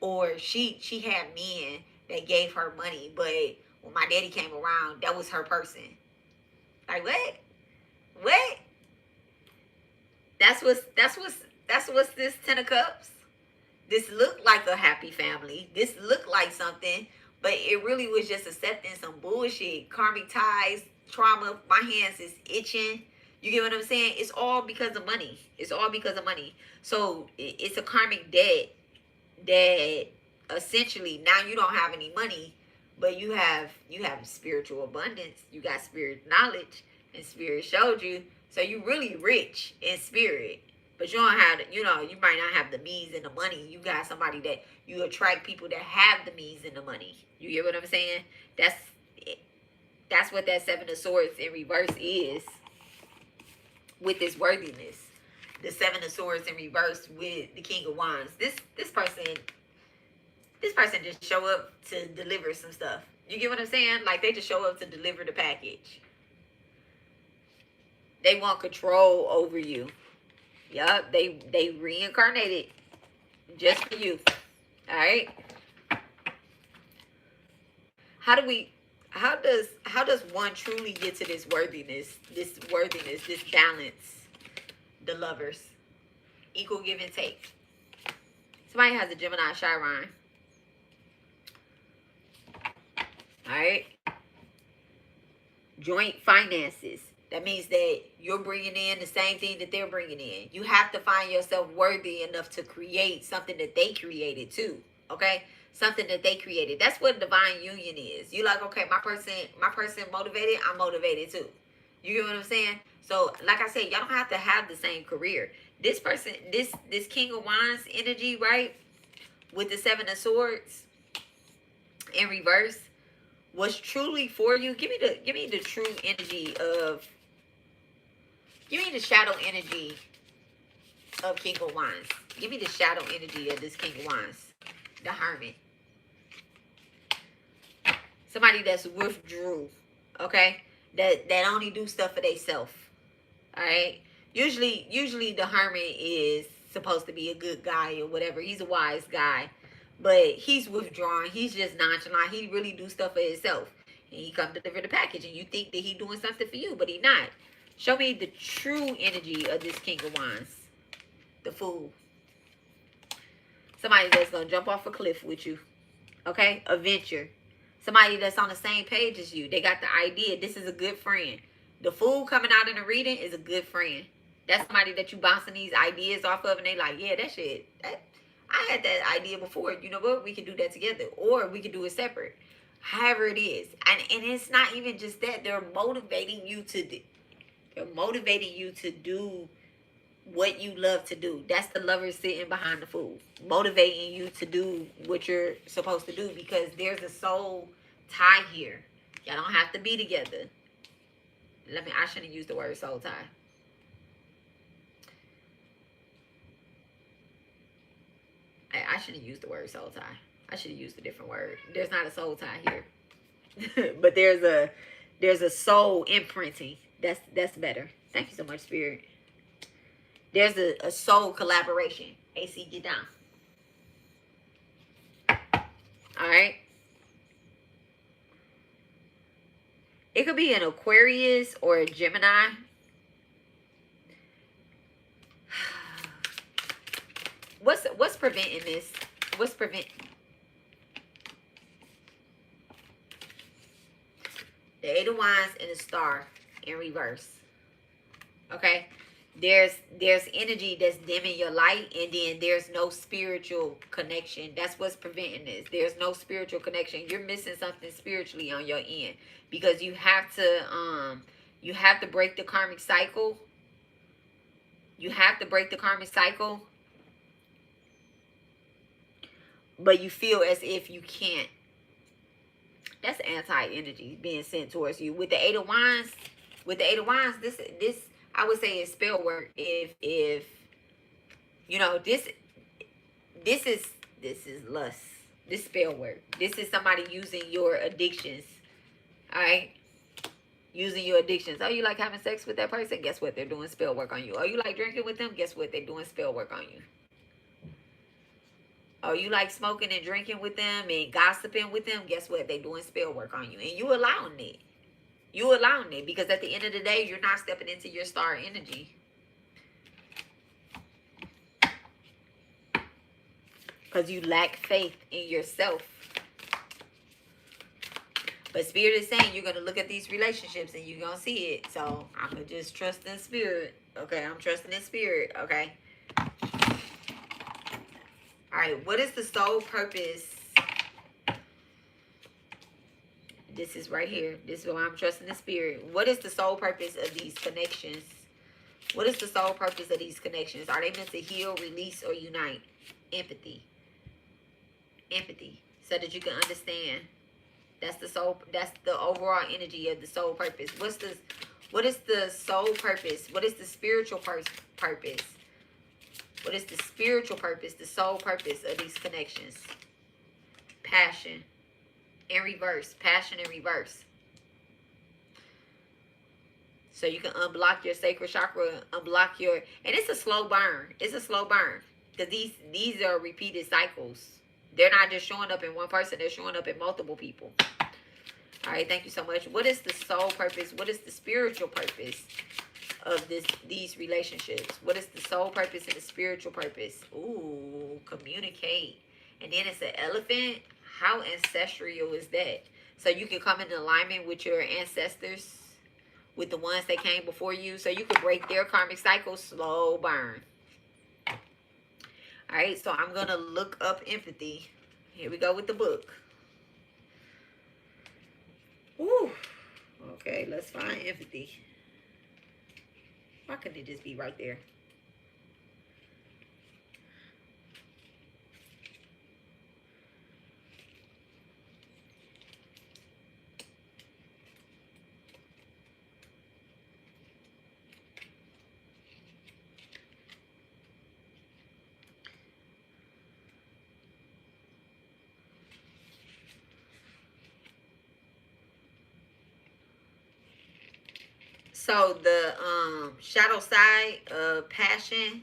Or she had men that gave her money, but when my daddy came around, that was her person. Like what? What? That's what's this Ten of Cups. This looked like a happy family. This looked like something, but it really was just accepting some bullshit. Karmic ties, trauma. My hands is itching. You get what I'm saying? It's all because of money. It's all because of money. So it's a karmic debt that essentially now you don't have any money, but you have spiritual abundance. You got spirit knowledge, and spirit showed you. So you really rich in spirit. But you don't have, you might not have the means and the money. You got somebody that you attract, people that have the means and the money. You get what I'm saying? That's what that Seven of Swords in reverse is with this worthiness. The Seven of Swords in reverse with the King of Wands. This person just show up to deliver some stuff. You get what I'm saying? Like they just show up to deliver the package. They want control over you. Yup, they reincarnated just for you. All right. How does one truly get to this worthiness, this balance? The Lovers, equal give and take. Somebody has a Gemini Chiron. All right. Joint finances. That means that you're bringing in the same thing that they're bringing in. You have to find yourself worthy enough to create something that they created too. Okay? Something that they created. That's what divine union is. You like, okay, my person motivated, I'm motivated too. You get what I'm saying? So, like I said, y'all don't have to have the same career. This person, this King of Wands energy, right? With the Seven of Swords in reverse, was truly for you. Give me the true energy of, give me the shadow energy of King of Wands. Give me the shadow energy of this King of Wands. The Hermit. Somebody that's withdrew. Okay? That only do stuff for themselves. Alright? Usually the Hermit is supposed to be a good guy or whatever. He's a wise guy. But he's withdrawn. He's just nonchalant. He really do stuff for himself. And he come deliver the package. And you think that he doing something for you. But he not. Show me the true energy of this King of Wands. The Fool. Somebody that's going to jump off a cliff with you. Okay? A venture. Somebody that's on the same page as you. They got the idea. This is a good friend. The Fool coming out in the reading is a good friend. That's somebody that you bouncing these ideas off of. And they like, yeah, that shit. I had that idea before. You know what? We can do that together. Or we can do it separate. However it is. And it's not even just that. They're motivating you to do. They're motivating you to do what you love to do. That's the lover sitting behind the Fool. Motivating you to do what you're supposed to do. Because there's a soul tie here. Y'all don't have to be together. I shouldn't use the word soul tie. I shouldn't use the word soul tie. I should have used a different word. There's not a soul tie here. But there's a soul imprinting. That's better. Thank you so much, Spirit. There's a soul collaboration. AC, get down. Alright. It could be an Aquarius or a Gemini. What's preventing this? What's preventing? The Eight of Wands and the Star in reverse. Okay? There's energy that's dimming your light, and then there's no spiritual connection. That's what's preventing this. There's no spiritual connection. You're missing something spiritually on your end, because you have to break the karmic cycle. You have to break the karmic cycle, but you feel as if you can't. That's anti-energy being sent towards you. With the Eight of Wands, this I would say is spell work. If you know, this is lust. This spell work. This is somebody using your addictions. Alright? Using your addictions. Oh, you like having sex with that person? Guess what? They're doing spell work on you. Oh, you like drinking with them? Guess what? They're doing spell work on you. Oh, you like smoking and drinking with them and gossiping with them? Guess what? They're doing spell work on you. And you allowing it. You allowing it, because at the end of the day, you're not stepping into your star energy. Because you lack faith in yourself. But Spirit is saying you're going to look at these relationships and you're going to see it. So I'm going to just trust in Spirit. Okay, I'm trusting in Spirit. Okay. Alright, what is the soul purpose? This is right here. This is why I'm trusting the Spirit. What is the soul purpose of these connections? What is the sole purpose of these connections? Are they meant to heal, release, or unite? Empathy. Empathy. So that you can understand. That's the soul. That's the overall energy of the soul purpose. What is the soul purpose? What is the spiritual purpose? What is the spiritual purpose, the soul purpose of these connections? Passion in reverse. Passion in reverse. So you can unblock your sacral chakra, unblock your, and it's a slow burn. It's a slow burn. Because these are repeated cycles. They're not just showing up in one person, they're showing up in multiple people. All right, thank you so much. What is the soul purpose? What is the spiritual purpose of these relationships? What is the soul purpose and the spiritual purpose? Ooh, communicate. And then it's an elephant. How ancestral is that? So you can come in alignment with your ancestors, with the ones that came before you, so you could break their karmic cycle. Slow burn. All right, so I'm gonna look up empathy. Here we go with the book. Ooh. Okay, let's find empathy. Why couldn't it just be right there? So the shadow side of passion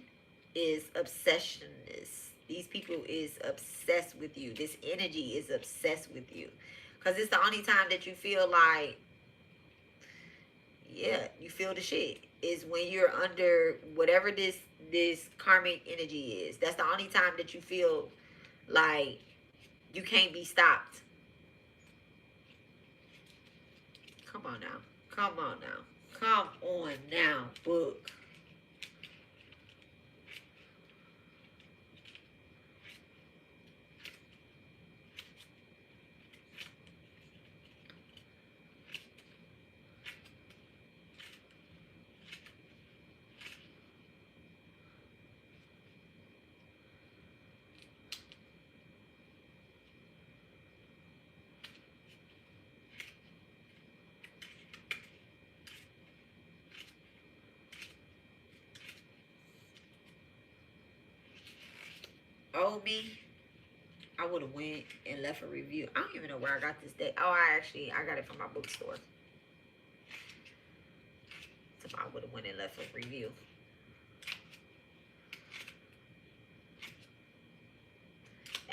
is obsessionist. These people is obsessed with you. This energy is obsessed with you. Because it's the only time that you feel like, yeah, you feel the shit. Is when you're under whatever this karmic energy is. That's the only time that you feel like you can't be stopped. Come on now. Come on now. Come on now, book. Oh, me. I would have went and left a review. I don't even know where I got this deck. Oh, I got it from my bookstore. So I would have went and left a review.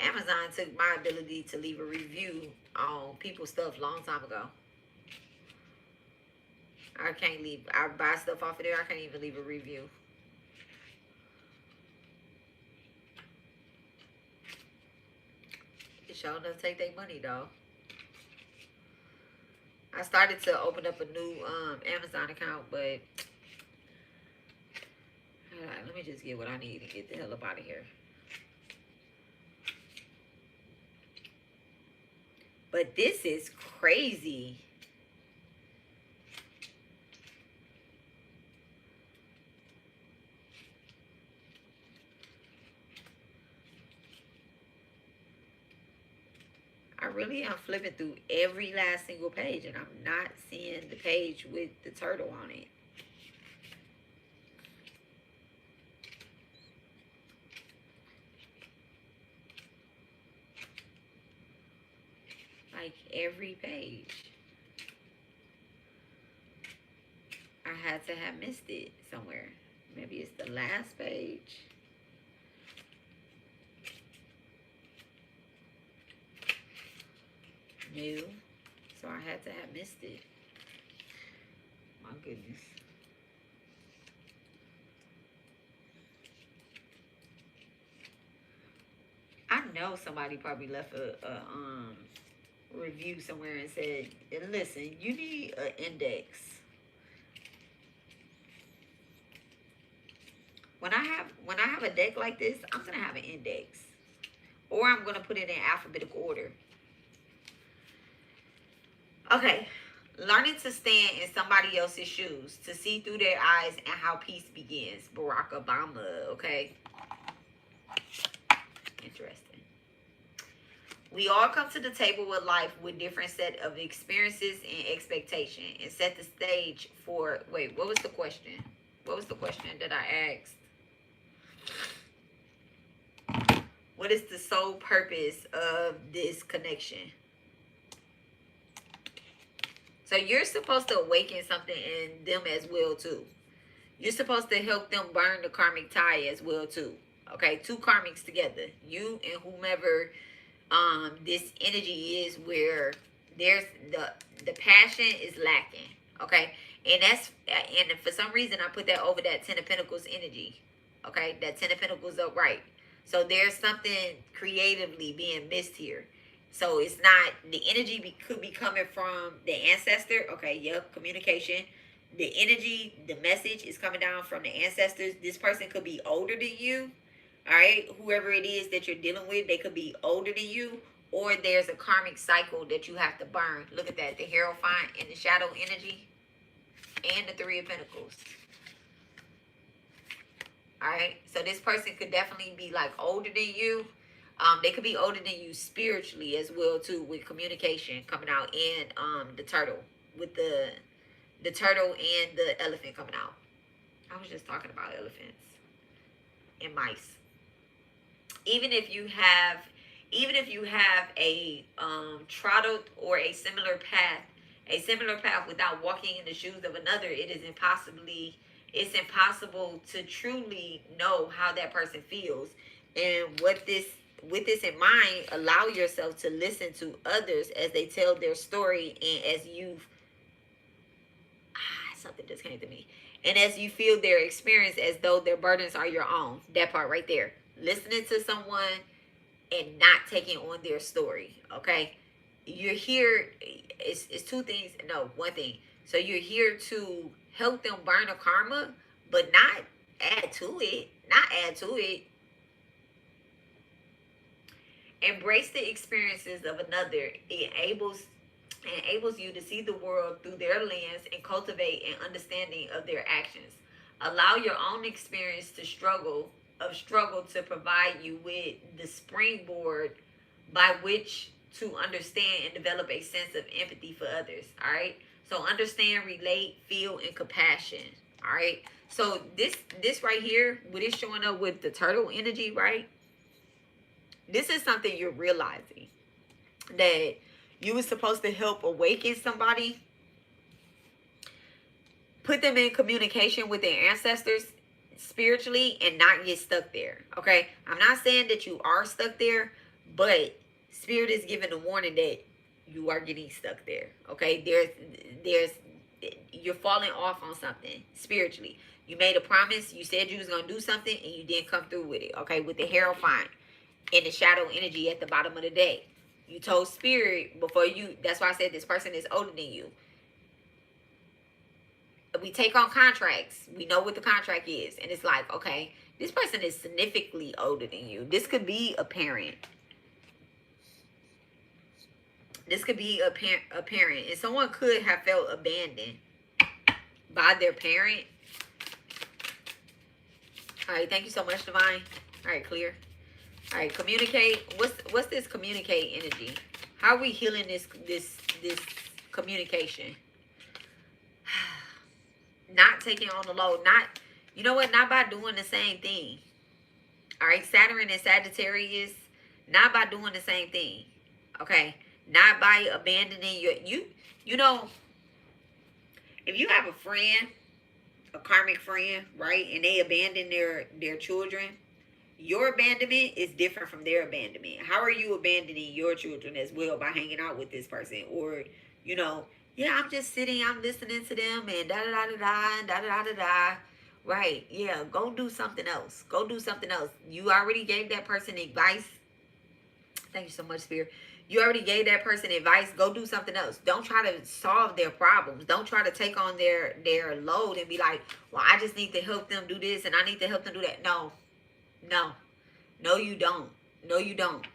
Amazon took my ability to leave a review on people's stuff a long time ago. I can't leave. I buy stuff off of there. I can't even leave a review. It sure doesn't take their money though. I started to open up a new Amazon account, but let me just get what I need to get the hell up out of here. But this is crazy. I really am flipping through every last single page, and I'm not seeing the page with the turtle on it. Like every page. I had to have missed it somewhere. Maybe it's the last page. New. So I had to have missed it. My goodness. I know somebody probably left a review somewhere and said, listen, you need an index. When I have a deck like this, I'm gonna have an index. Or I'm gonna put it in alphabetical order. Okay. Learning to stand in somebody else's shoes, to see through their eyes and how peace begins. Barack Obama, okay? Interesting. We all come to the table with life with different set of experiences and expectation, and set the stage for, wait, what was the question? What was the question that I asked? What is the sole purpose of this connection? So you're supposed to awaken something in them as well too. You're supposed to help them burn the karmic tie as well too. Okay, two karmics together. You and whomever this energy is, where there's the passion is lacking. Okay, and for some reason I put that over that Ten of Pentacles energy. Okay, that Ten of Pentacles upright. So there's something creatively being missed here. So it's not, the energy could be coming from the ancestor. Okay, yep, communication. the energy, the message is coming down from the ancestors. This person could be older than you. All right, whoever it is that you're dealing with, they could be older than you, or there's a karmic cycle that you have to burn. Look at that, the Hierophant and the shadow energy, and the Three of Pentacles. All right, so this person could definitely be like older than you. They could be older than you spiritually as well too, with communication coming out, and the turtle, with the turtle and the elephant coming out. I was just talking about elephants and mice. Even if you have a trotted or a similar path without walking in the shoes of another, it's impossible to truly know how that person feels. And with this in mind, allow yourself to listen to others as they tell their story, and as something just came to me. And as you feel their experience as though their burdens are your own. That part right there. Listening to someone and not taking on their story. Okay? You're here, it's two things. No, one thing. So you're here to help them burn a karma, but not add to it. Not add to it. Embrace the experiences of another. It enables you to see the world through their lens and cultivate an understanding of their actions. Allow your own experience to struggle to provide you with the springboard by which to understand and develop a sense of empathy for others. All right. So understand, relate, feel, and compassion. All right. So this right here, what is showing up with the turtle energy, right? This is something you're realizing, that you were supposed to help awaken somebody, put them in communication with their ancestors spiritually, and not get stuck there. Okay, I'm not saying that you are stuck there, but Spirit is giving a warning that you are getting stuck there. Okay, there's you're falling off on something spiritually. You made a promise, you said you was gonna do something, and you didn't come through with it. Okay, with the Hierophant and the shadow energy at the bottom of the deck. You told Spirit before you, that's why I said this person is older than you. We take on contracts. We know what the contract is. And it's like, okay, this person is significantly older than you. This could be a parent. This could be a parent. And someone could have felt abandoned by their parent. All right, thank you so much, Divine. All right, clear. All right, communicate. What's this communicate energy? How are we healing this communication? Not taking on the load. You know what? Not by doing the same thing. All right, Saturn and Sagittarius. Not by doing the same thing. Okay, not by abandoning you know, if you have a friend, a karmic friend, right, and they abandon their children, your abandonment is different from their abandonment. How are you abandoning your children as well by hanging out with this person? Or, you know, yeah, I'm just sitting, I'm listening to them and da-da-da-da-da. Right, yeah, go do something else. Go do something else. You already gave that person advice. Thank you so much, Spirit. You already gave that person advice. Go do something else. Don't try to solve their problems. Don't try to take on their load and be like, well, I just need to help them do this and I need to help them do that. No, you don't. No, you don't.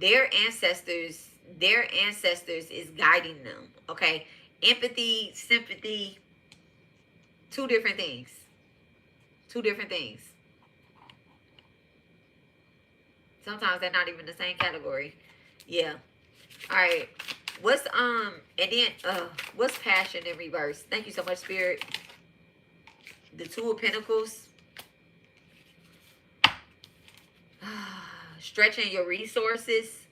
Their ancestors is guiding them. Okay, empathy, sympathy, two different things. Sometimes they're not even the same category. Yeah. All right. What's passion in reverse? Thank you so much, Spirit. The Two of Pentacles. Stretching your resources.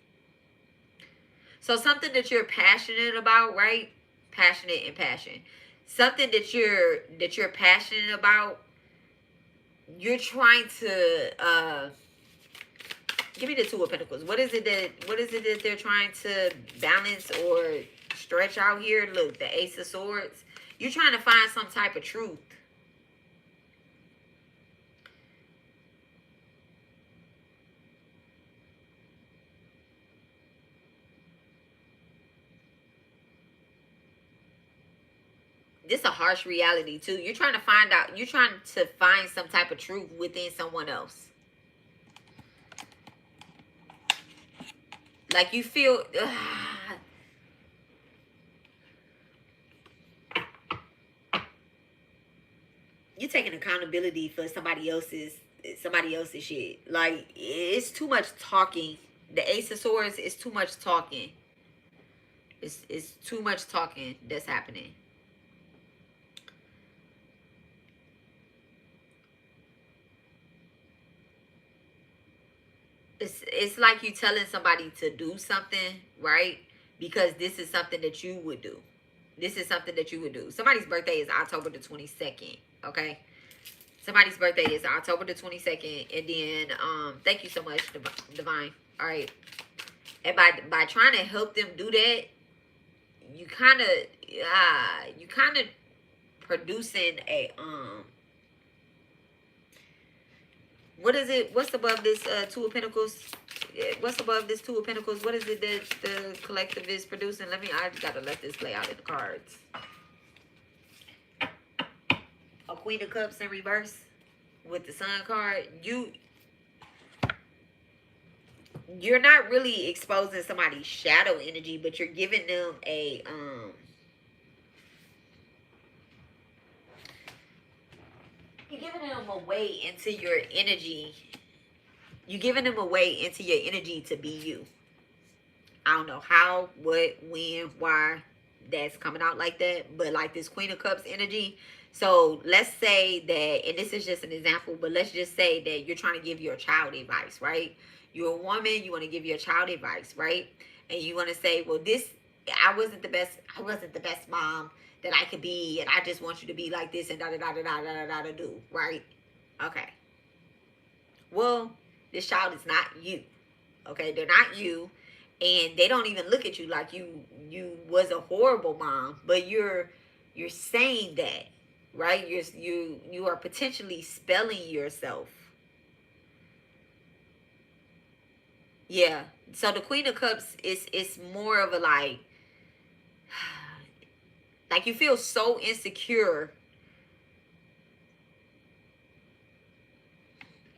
So something that you're passionate about, right? Passionate and passion. Something that you're passionate about. You're trying to give me the Two of Pentacles. What is it that they're trying to balance or stretch out here? Look, the Ace of Swords. You're trying to find some type of truth. this a harsh reality too. You're trying to find out, you're trying to find some type of truth within someone else. Like you feel, you're taking accountability for somebody else's shit. Like, it's too much talking. The Ace of Swords is too much talking. It's too much talking that's happening. It's like you telling somebody to do something, right? Because this is something that you would do. This is something that you would do. Somebody's birthday is October the 22nd, okay? Somebody's birthday is October the 22nd. And then, thank you so much, Divine. All right. And by trying to help them do that, you kind of producing a, what is it? What's above this Two of Pentacles? What's above this Two of Pentacles? What is it that the collective is producing? I gotta let this play out in the cards. A Queen of Cups in reverse with the Sun card. You're not really exposing somebody's shadow energy, but you're giving them a you're giving them a way into your energy. You're giving them a way into your energy to be you. I don't know how, what, when, why that's coming out like that, but like this Queen of Cups energy. So let's say that, and this is just an example, but let's just say that you're trying to give your child advice, right? You're a woman, you want to give your child advice, right? And you want to say, well, I wasn't the best mom that I could be, and I just want you to be like this, and da do, right? Okay. Well, this child is not you. Okay, they're not you, and they don't even look at you like you was a horrible mom, but you're saying that, right? You are potentially spelling yourself. Yeah. So the Queen of Cups is more of a like you feel so insecure,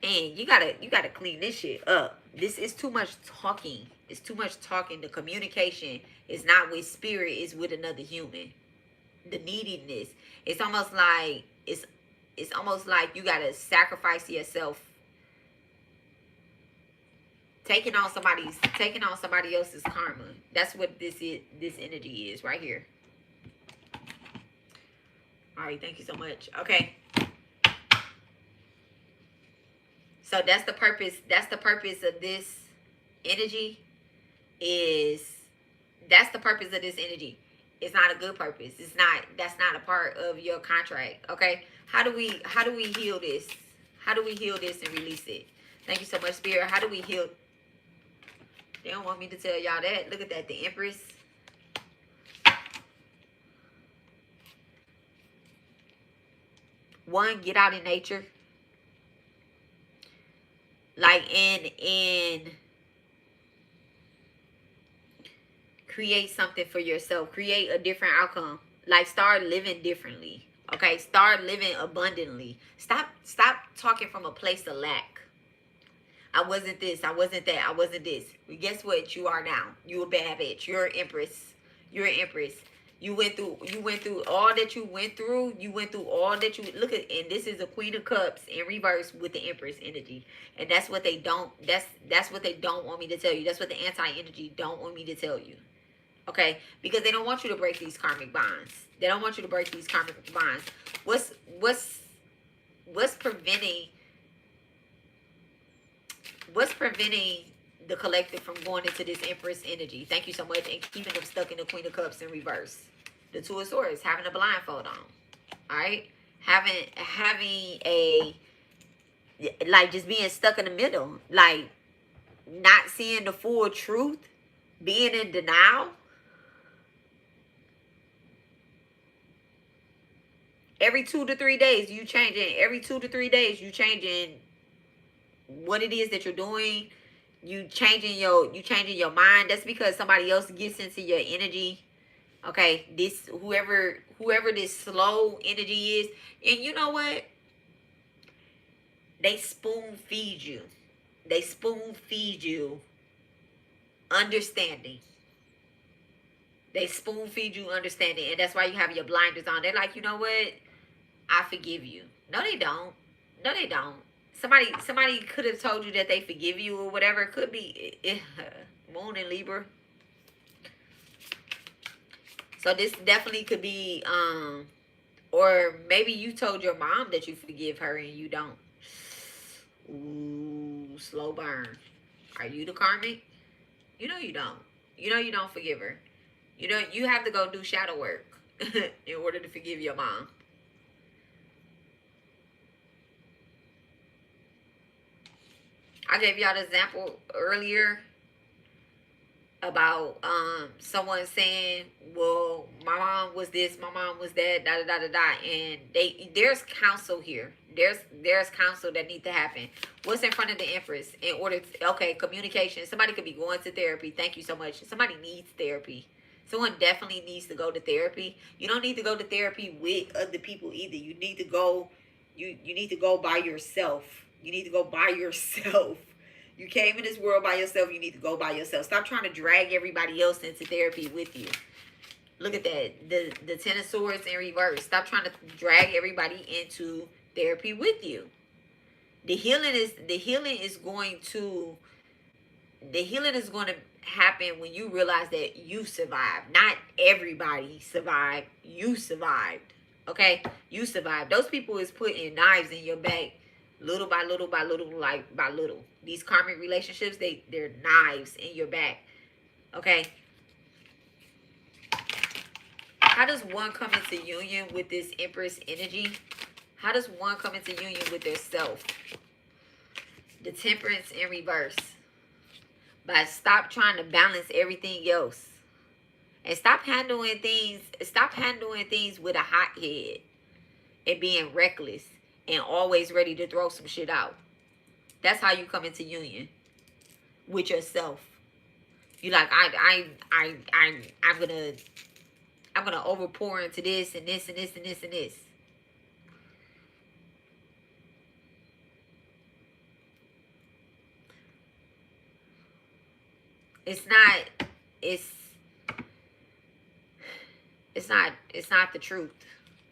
and you gotta clean this shit up. This is too much talking. It's too much talking. The communication is not with spirit, it's with another human. The neediness. It's almost like you gotta sacrifice yourself, taking on somebody else's karma. That's what this energy is right here. All right, thank you so much. Okay. So that's the purpose of this energy. That's the purpose of this energy. It's not a good purpose. That's not a part of your contract. Okay? How do we heal this? How do we heal this and release it? Thank you so much, Spirit. How do we heal? They don't want me to tell y'all that. Look at that, the Empress. One, get out in nature. Like in create something for yourself. Create a different outcome. Like start living differently. Okay? Start living abundantly. Stop talking from a place of lack. I wasn't this, I wasn't that, I wasn't this. Well, guess what? You are now. You a bad bitch. You're an Empress. You're an Empress. You went through all that you went through. You went through all that you look at, and this is a Queen of Cups in reverse with the Empress energy. And that's what they don't want me to tell you. That's what the anti-energy don't want me to tell you. Okay? Because they don't want you to break these karmic bonds. They don't want you to break these karmic bonds. What's preventing the collective from going into this Empress energy? Thank you so much. And keeping them stuck in the Queen of Cups in reverse. The Two of Swords, having a blindfold on. Alright? Having a, like, just being stuck in the middle. Like, not seeing the full truth. Being in denial. Every 2 to 3 days, you changing. Every 2 to 3 days, you changing what it is that you're doing. You changing your mind. That's because somebody else gets into your energy. Okay, this whoever this slow energy is, and you know what? They spoon feed you. They spoon feed you understanding. They spoon feed you understanding, and that's why you have your blinders on. They're like, you know what? I forgive you. No, they don't. No, they don't. Somebody could have told you that they forgive you or whatever. It could be Moon and Libra. So this definitely could be or maybe you told your mom that you forgive her and you don't. Ooh, slow burn. Are you the karmic? You know you don't. You know you don't forgive her. You know you have to go do shadow work in order to forgive your mom. I gave y'all the example earlier about someone saying, well, my mom was this, my mom was that, da da da da da, and there's counsel here. There's counsel that needs to happen. What's in front of the Empress in order to, okay, communication. Somebody could be going to therapy. Thank you so much. Somebody needs therapy. Someone definitely needs to go to therapy. You don't need to go to therapy with other people either. You need to go, you need to go by yourself. You need to go by yourself. You came in this world by yourself. You need to go by yourself. Stop trying to drag everybody else into therapy with you. Look at that. The Ten of Swords in reverse. Stop trying to drag everybody into therapy with you. The healing is going to happen when you realize that you survived. Not everybody survived. You survived. Okay? You survived. Those people is putting knives in your back little by little by little, like by little. These karmic relationships, they're knives in your back. Okay? How does one come into union with this Empress energy? How does one come into union with their self? The Temperance in reverse. By stop trying to balance everything else. And stop handling things with a hot head. And being reckless. And always ready to throw some shit out. That's how you come into union with yourself. You like, I'm gonna overpour into this and this and this and this and this. It's not the truth.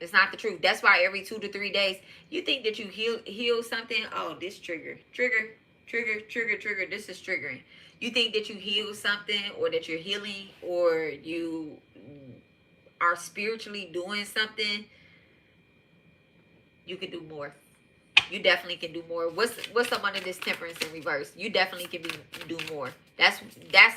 It's not the truth. That's why every 2 to 3 days, you think that you heal something. Oh, this trigger. This is triggering. You think that you heal something, or that you're healing, or you are spiritually doing something. You can do more. You definitely can do more. What's up under this Temperance in reverse? You definitely can do more. That's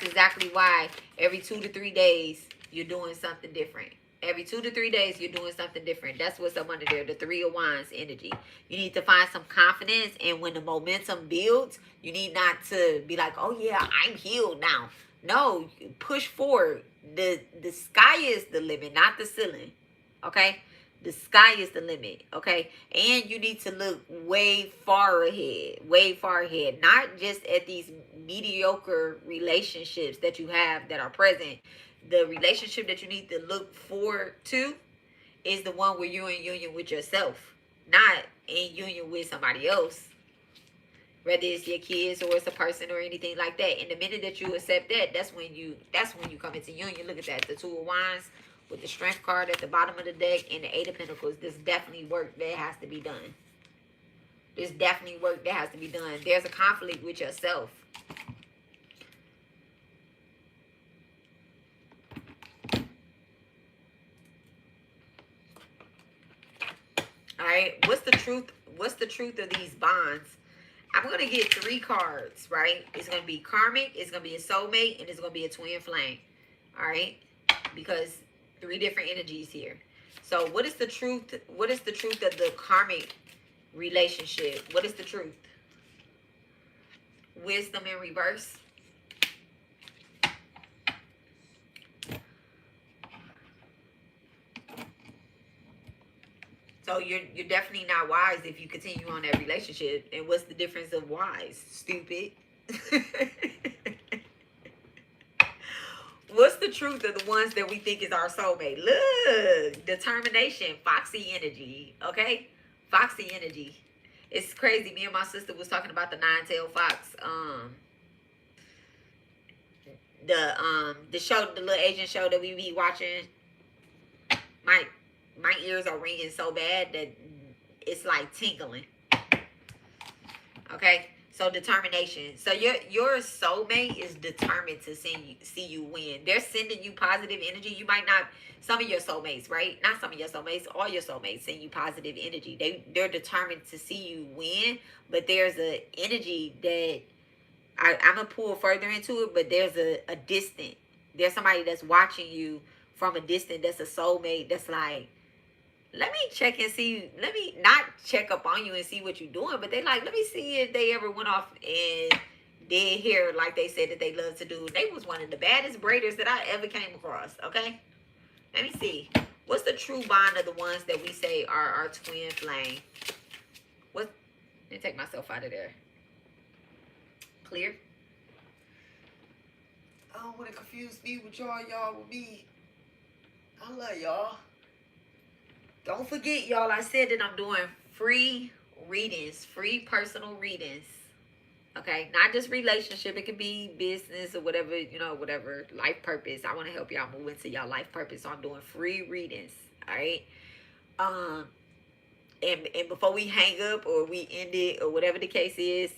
exactly why every 2 to 3 days you're doing something different. Every 2 to 3 days, you're doing something different. That's what's up under there, the Three of Wands energy. You need to find some confidence, and when the momentum builds, you need not to be like, oh yeah, I'm healed now. No, push forward. The sky is the limit, not the ceiling. Okay? The sky is the limit. Okay? And you need to look way far ahead. Way far ahead. Not just at these mediocre relationships that you have that are present. The relationship that you need to look forward to is the one where you're in union with yourself, not in union with somebody else. Whether it's your kids or it's a person or anything like that. And the minute that you accept that, that's when you come into union. Look at that. The Two of Wands with the Strength card at the bottom of the deck and the Eight of Pentacles. There's definitely work that has to be done. There's definitely work that has to be done. There's a conflict with yourself. All right, what's the truth? What's the truth of these bonds? I'm going to get 3 cards, right? It's going to be Karmic, it's going to be a Soulmate, and it's going to be a Twin Flame. All right? Because 3 different energies here. So what is the truth? What is the truth of the Karmic relationship? What is the truth? Wisdom in reverse. So you're definitely not wise if you continue on that relationship. And what's the difference of wise? Stupid. what's the truth of the ones that we think is our soulmate? Look, determination, foxy energy, okay? Foxy energy. It's crazy. Me and my sister was talking about the nine-tailed fox. The show, the little Asian show that we be watching. My ears are ringing so bad that it's like tingling. Okay, so determination. So your soulmate is determined to see you win. They're sending you positive energy. You might not, some of your soulmates, right? Not some of your soulmates, all your soulmates send you positive energy. They're determined to see you win, but there's a energy that I'm gonna pull further into it, but there's a distant. There's somebody that's watching you from a distance. That's a soulmate. That's like, let me check and see. Let me not check up on you and see what you're doing, but they like, let me see if they ever went off and did hair like they said that they love to do. They was one of the baddest braiders that I ever came across. Okay, let me see. What's the true bond of the ones that we say are our twin flame? What? Let me take myself out of there. Clear. I don't want to confuse me with y'all. Y'all with me. I love y'all. Don't forget, y'all, I said that I'm doing free readings, free personal readings. Okay, not just relationship. It can be business or whatever, you know, whatever, life purpose. I want to help y'all move into y'all life purpose. So I'm doing free readings. All right. And before we hang up or we end it or whatever the case is,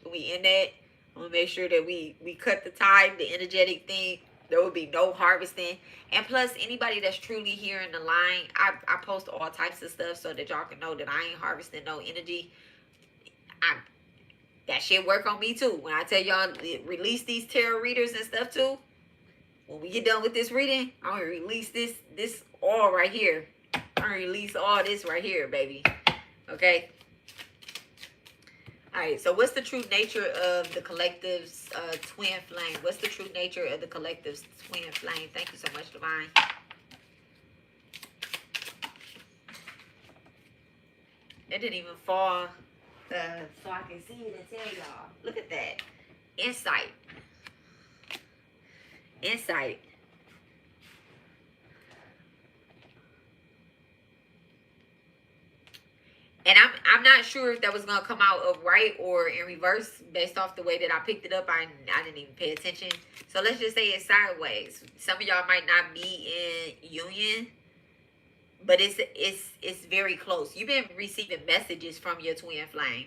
we end that. I'm gonna make sure that we cut the tie, the energetic thing. There will be no harvesting. And plus, anybody that's truly here in the line, I post all types of stuff so that y'all can know that I ain't harvesting no energy. That shit work on me too. When I tell y'all release these tarot readers and stuff too, when we get done with this reading, I'm gonna release this all right here. I'm gonna release all this right here, baby. Okay. All right, so what's the true nature of the collective's twin flame? What's the true nature of the collective's twin flame? Thank you so much, Divine. It didn't even fall so I can see it and tell y'all. Look at that. Insight. Insight. And I'm not sure if that was going to come out of right or in reverse based off the way that I picked it up. I didn't even pay attention. So let's just say it's sideways. Some of y'all might not be in union, but it's very close. You've been receiving messages from your twin flame.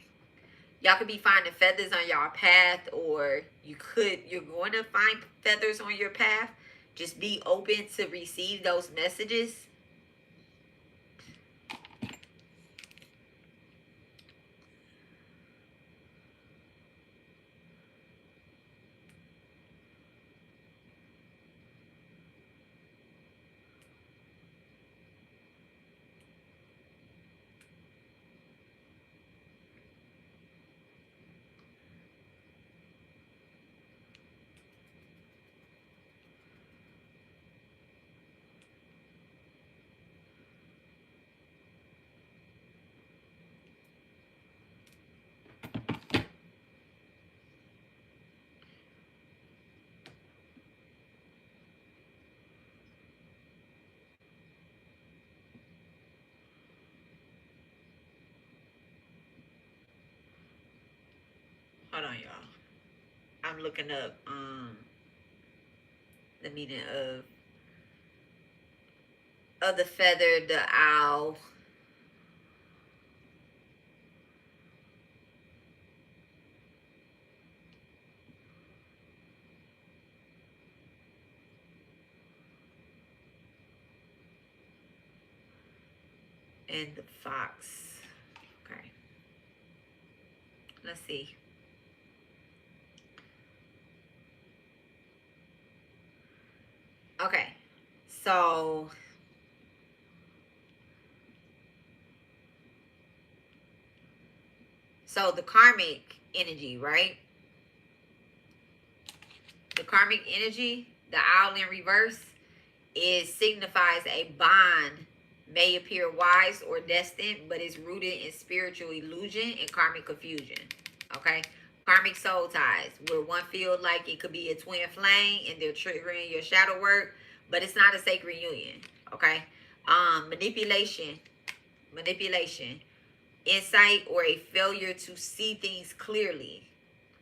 Y'all could be finding feathers on y'all path, or you're going to find feathers on your path. Just be open to receive those messages. Hold on, y'all. I'm looking up the meaning of the feather, the owl. And the fox. Okay. Let's see. Okay. So the karmic energy, right? The karmic energy, the owl in reverse, signifies a bond may appear wise or destined, but is rooted in spiritual illusion and karmic confusion. Okay? Karmic soul ties, where one feels like it could be a twin flame and they're triggering your shadow work, but it's not a sacred union. Okay. Manipulation, insight, or a failure to see things clearly.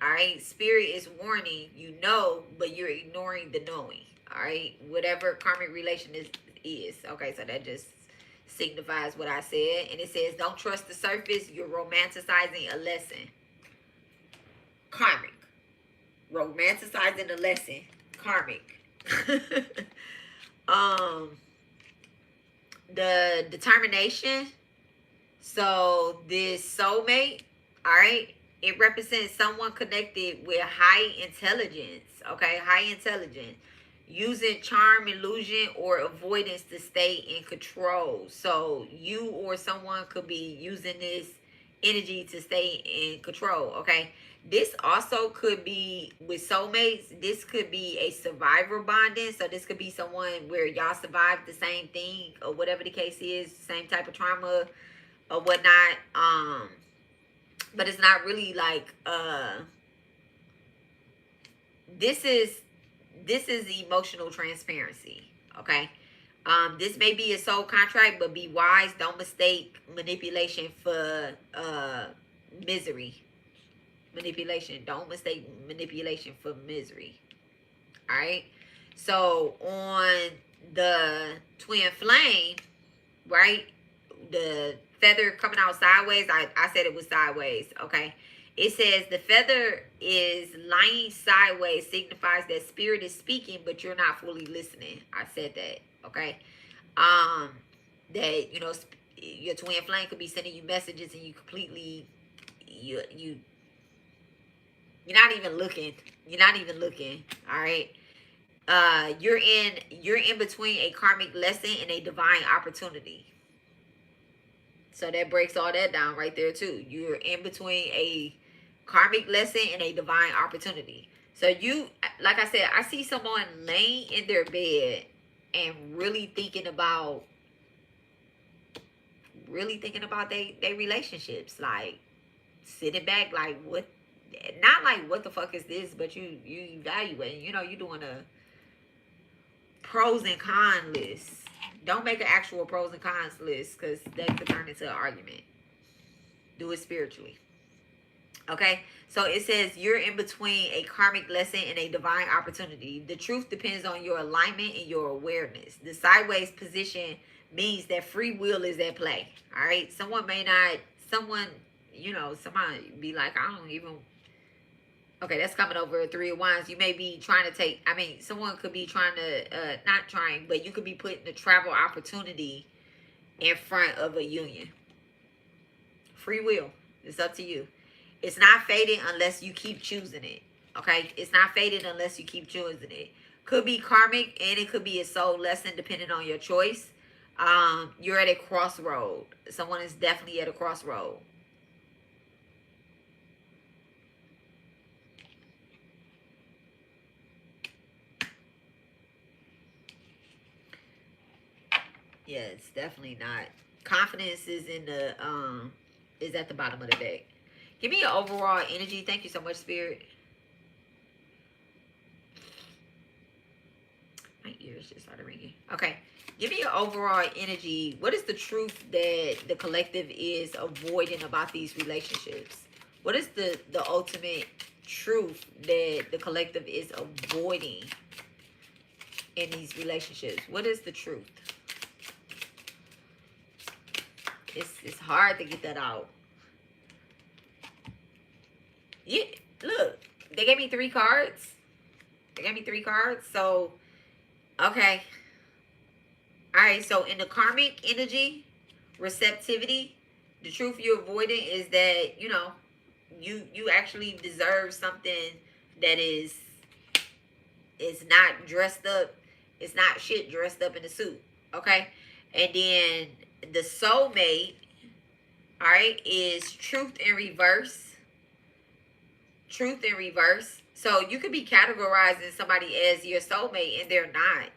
All right. Spirit is warning you know, but you're ignoring the knowing. All right. Whatever karmic relation is. Okay. So that just signifies what I said. And it says, don't trust the surface. You're romanticizing a lesson. Karmic. Romanticizing a lesson. Karmic. The determination. So this soulmate, all right, it represents someone connected with high intelligence. Okay, high intelligence, using charm, illusion, or avoidance to stay in control. So you or someone could be using this energy to stay in control. Okay, this also could be with soulmates. This could be a survivor bonding. So this could be someone where y'all survived the same thing or whatever the case is, same type of trauma or whatnot. But it's not really like this is emotional transparency. Okay. This may be a soul contract, but be wise. Don't mistake manipulation for misery. Manipulation. Don't mistake manipulation for misery. All right. So on the twin flame, right? The feather coming out sideways. I said it was sideways. Okay. It says the feather is lying sideways signifies that spirit is speaking, but you're not fully listening. I said that. Okay. That, you know, your twin flame could be sending you messages and you completely, you're not even looking. You're not even looking. All right. You're in between a karmic lesson and a divine opportunity. So that breaks all that down right there too. You're in between a karmic lesson and a divine opportunity. So you, like I said, I see someone laying in their bed and really thinking about their relationships. Like sitting back, like what, not like what the fuck is this, but you evaluating, you know, you doing a pros and cons list. Don't make an actual pros and cons list because that could turn into an argument. Do it spiritually. Okay, so it says you're in between a karmic lesson and a divine opportunity. The truth depends on your alignment and your awareness. The sideways position means that free will is at play. All right, someone, you know, somebody be like, I don't even. Okay, that's coming over a 3 of Wands. You may be trying to take, someone could be trying to, not trying, but you could be putting a travel opportunity in front of a union. Free will. It's up to you. It's not fated unless you keep choosing it. Okay? It's not fated unless you keep choosing it. Could be karmic and it could be a soul lesson depending on your choice. You're at a crossroad. Someone is definitely at a crossroad. Yeah, it's definitely not. Confidence is in the is at the bottom of the deck. Give me your overall energy. Thank you so much, Spirit. My ears just started ringing. Okay. Give me your overall energy. What is the truth that the collective is avoiding about these relationships? What is the ultimate truth that the collective is avoiding in these relationships? What is the truth? It's hard to get that out. Yeah, look, they gave me 3 cards. So, okay. All right, so in the karmic energy, receptivity, the truth you're avoiding is that, you know, you actually deserve something that is not dressed up. It's not shit dressed up in a suit, okay? And then the soulmate, all right, is truth in reverse. Truth in reverse. So you could be categorizing somebody as your soulmate and they're not.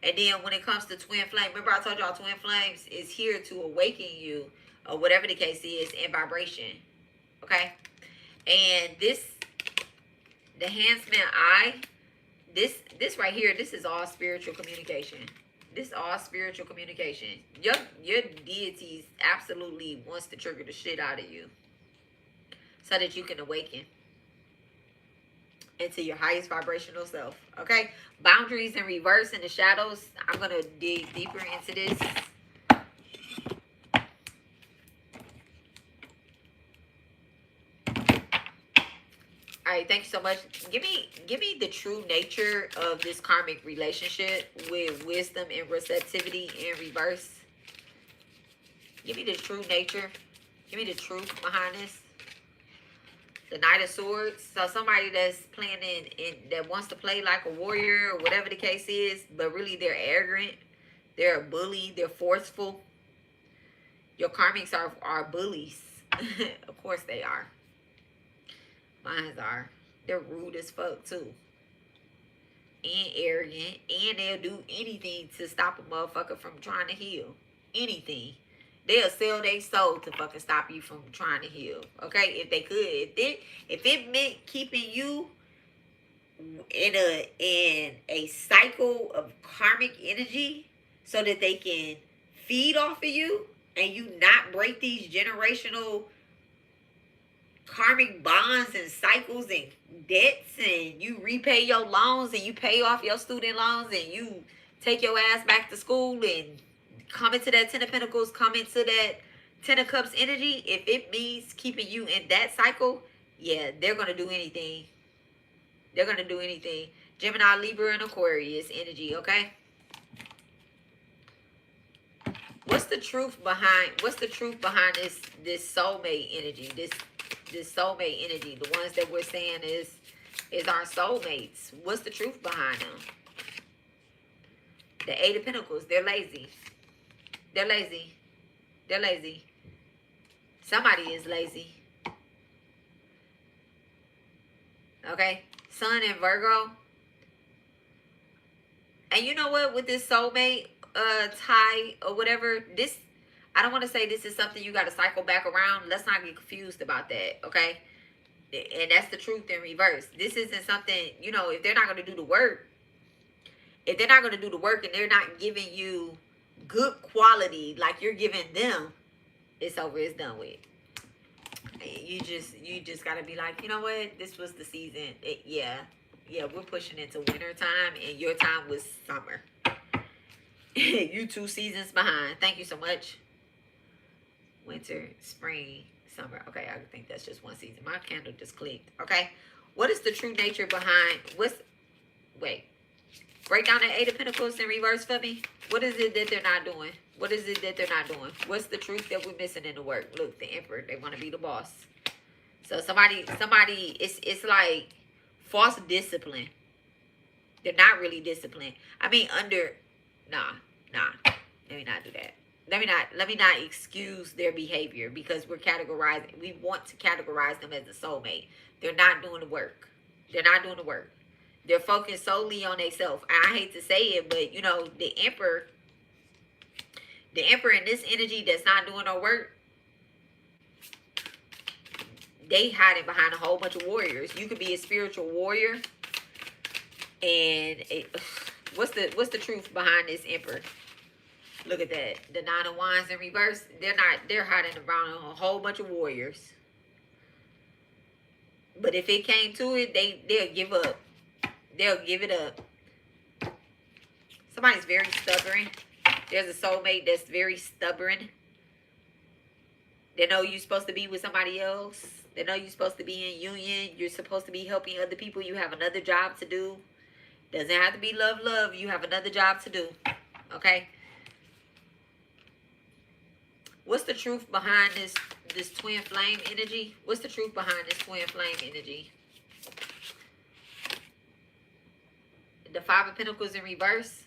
And then when it comes to twin flame, remember I told y'all twin flames is here to awaken you or whatever the case is in vibration. Okay? And this, the enhancement eye, this right here, this is all spiritual communication. This is all spiritual communication. Your deities absolutely wants to trigger the shit out of you so that you can awaken into your highest vibrational self. Okay? Boundaries in reverse in the shadows. I'm going to dig deeper into this. All right, thank you so much. Give me the true nature of this karmic relationship with wisdom and receptivity in reverse. Give me the true nature. Give me the truth behind this. The Knight of Swords. So somebody that's playing in that wants to play like a warrior or whatever the case is, but really they're arrogant. They're a bully. They're forceful. Your karmics are bullies. Of course they are. Mines are. They're rude as fuck too. And arrogant. And they'll do anything to stop a motherfucker from trying to heal. Anything. They'll sell their soul to fucking stop you from trying to heal. Okay? If they could. If it meant keeping you in a cycle of karmic energy so that they can feed off of you and you not break these generational karmic bonds and cycles and debts, and you repay your loans and you pay off your student loans and you take your ass back to school and come into that 10 of Pentacles, come into that 10 of Cups energy, if it means keeping you in that cycle, yeah, they're going to do anything. They're going to do anything. Gemini, Libra, and Aquarius energy, okay? What's the truth behind this soulmate energy? This soulmate energy, the ones that we're saying is our soulmates. What's the truth behind them? The Eight of Pentacles, they're lazy. They're lazy. They're lazy. Somebody is lazy. Okay? Sun and Virgo. And you know what? With this soulmate tie or whatever, this, I don't want to say this is something you got to cycle back around. Let's not get confused about that, okay? And that's the truth in reverse. This isn't something, you know, if they're not going to do the work, and they're not giving you good quality like you're giving them, it's over, it's done with. You just got to be like, you know what? This was the season. Yeah, we're pushing into winter time, and your time was summer. You 2 seasons behind. Thank you so much. Winter, spring, summer. Okay, I think that's just 1 season. My candle just clicked. Okay. What is the true nature behind break down the Eight of Pentacles in reverse for me. What is it that they're not doing? What is it that they're not doing? What's the truth that we're missing in the work? Look, the Emperor, they want to be the boss. So somebody, it's like false discipline. They're not really disciplined. I mean, nah. Let me not do that. Let me not excuse their behavior because we're categorizing. We want to categorize them as a soulmate. They're not doing the work. They're focused solely on themselves. I hate to say it, but you know, the Emperor in this energy that's not doing no work, they hiding behind a whole bunch of warriors. You could be a spiritual warrior, and what's the truth behind this Emperor? Look at that. The Nine of Wands in reverse. They're hiding around a whole bunch of warriors. But if it came to it, they'll give up. They'll give it up. Somebody's very stubborn. There's a soulmate that's very stubborn. They know you're supposed to be with somebody else. They know you're supposed to be in union. You're supposed to be helping other people. You have another job to do. Doesn't have to be love. You have another job to do. Okay? What's the truth behind this twin flame energy? What's the truth behind this twin flame energy? The Five of Pentacles in reverse.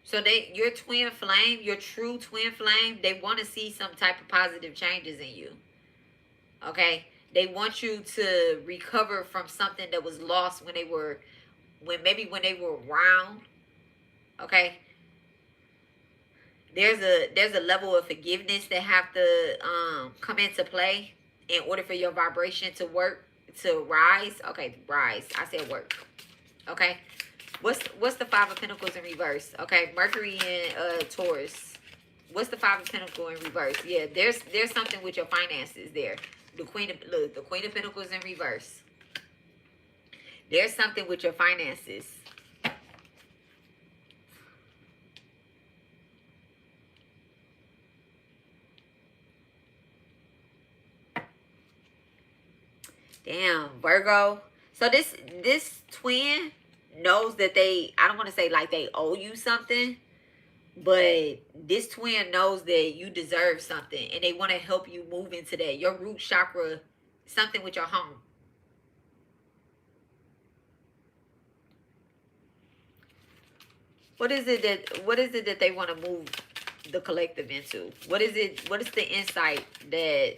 So your twin flame, your true twin flame, they want to see some type of positive changes in you. Okay? They want you to recover from something that was lost when they were around. Okay? there's a level of forgiveness that have to come into play in order for your vibration to work, to rise. Okay, rise. I said work. Okay. What's the Five of Pentacles in reverse? Okay, Mercury in Taurus. What's the Five of Pentacles in reverse? Yeah, there's something with your finances there. The Queen of Pentacles in reverse. There's something with your finances. Damn, Virgo. So this twin knows that I don't want to say like they owe you something, but this twin knows that you deserve something and they want to help you move into that. Your root chakra, something with your home. What is it that they want to move the collective into? What is the insight that,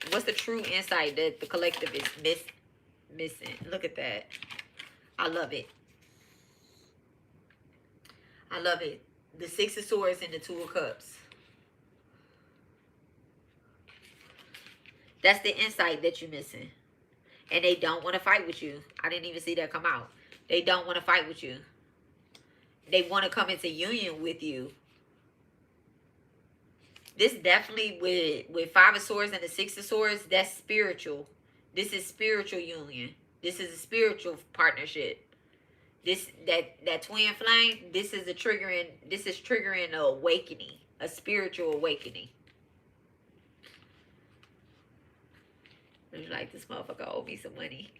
what's the true insight that the collective is missing? Look at that. I love it. I love it. The Six of Swords and the Two of Cups. That's the insight that you're missing. And they don't want to fight with you. I didn't even see that come out. They don't want to fight with you. They want to come into union with you. This definitely with Five of Swords and the Six of Swords, that's spiritual. This is spiritual union. This is a spiritual partnership. That twin flame, this is triggering an awakening, a spiritual awakening. It's like, this motherfucker owe me some money.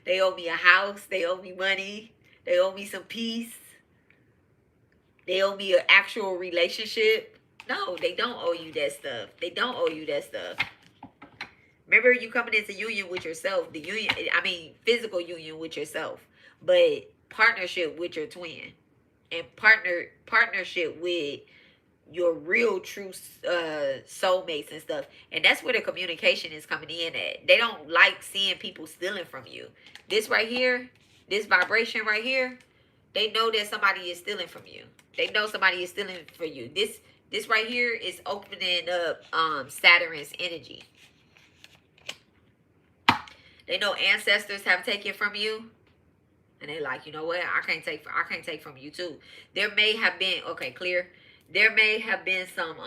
They owe me a house. They owe me money. They owe me some peace. They owe me an actual relationship. No, they don't owe you that stuff. They don't owe you that stuff. Remember, you coming into union with yourself. Physical union with yourself. But partnership with your twin. And partnership with your real true soulmates and stuff. And that's where the communication is coming in at. They don't like seeing people stealing from you. This right here, this vibration right here, they know that somebody is stealing from you. They know somebody is stealing for you. This right here is opening up Saturn's energy. They know ancestors have taken from you. And they like, you know what? I can't take from you too. There may have been, okay, clear. There may have been some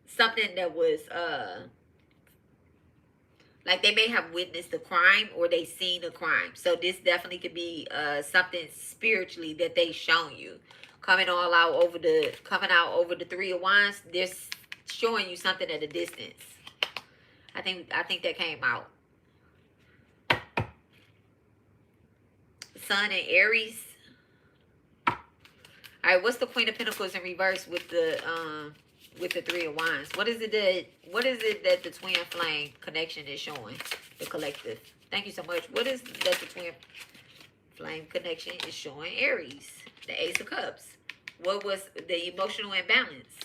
something that was like they may have witnessed a crime or they seen a crime. So this definitely could be something spiritually that they shown you. Coming out over the Three of Wands, they're showing you something at a distance. I think that came out. Sun and Aries. All right, what's the Queen of Pentacles in reverse with the Three of Wands? What is it that the twin flame connection is showing the collective? Thank you so much. What is that the twin flame connection is showing Aries? The Ace of Cups. What was the emotional imbalance?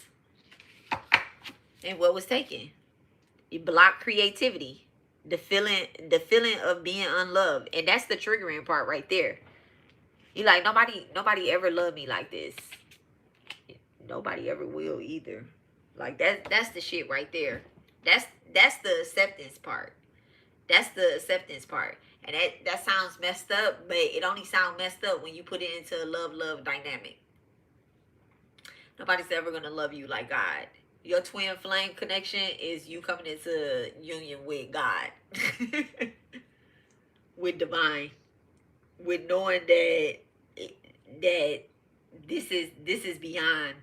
And what was taken? You block creativity. The feeling of being unloved. And that's the triggering part right there. You like, nobody ever loved me like this. Nobody ever will either. Like that's the shit right there. That's the acceptance part. That's the acceptance part. And that sounds messed up, but it only sounds messed up when you put it into a love dynamic. Nobody's ever gonna love you like God. Your twin flame connection is you coming into union with God. With divine. With knowing that this is beyond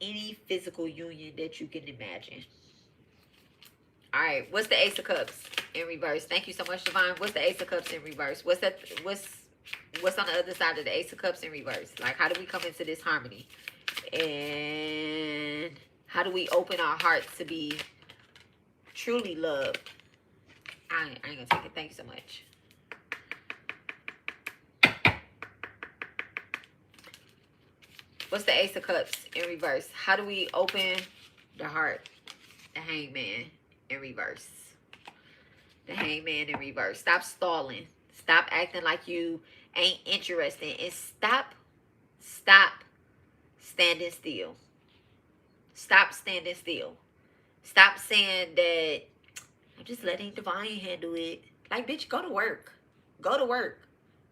any physical union that you can imagine. All right, what's the Ace of Cups in reverse? Thank you so much, Divine. What's the Ace of Cups in reverse? What's on the other side of the Ace of Cups in reverse? Like, how do we come into this harmony? And how do we open our hearts to be truly loved? I ain't gonna take it. Thank you so much. What's the Ace of Cups in reverse? How do we open the heart? The Hangman in reverse. The Hangman in reverse. Stop stalling. Stop acting like you ain't interesting. And stop standing still. Stop standing still. Stop saying that I'm just letting divine handle it. Like, bitch, go to work. Go to work.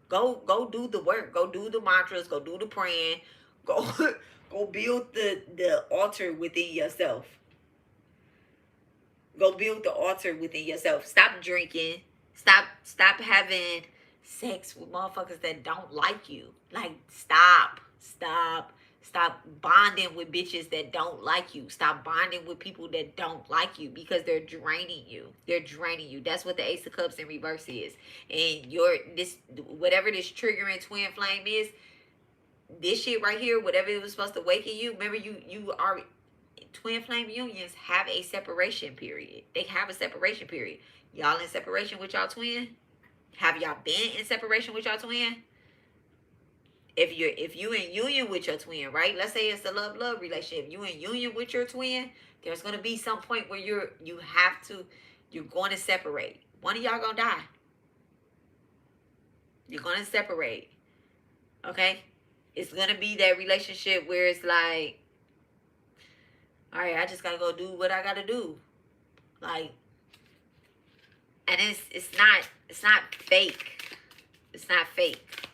Go do the work. Go do the mantras. Go do the praying. Go go build the altar within yourself. Go build the altar within yourself. Stop drinking. Stop having sex with motherfuckers that don't like you. Like, stop bonding with bitches that don't like you. Stop bonding with people that don't like you, because they're draining you. They're draining you. That's what the Ace of Cups in reverse is. And whatever this triggering twin flame is, this shit right here, whatever it was supposed to awaken you. Remember, you are twin flame unions have a separation period. They have a separation period. Y'all in separation with y'all twin? Have y'all been in separation with y'all twin? If you in union with your twin, right? Let's say it's a love relationship. You in union with your twin, there's gonna be some point where you're going to separate. One of y'all gonna die. You're gonna separate. Okay? It's gonna be that relationship where it's like, all right, I just gotta go do what I gotta do. Like, and it's not fake. It's not fake.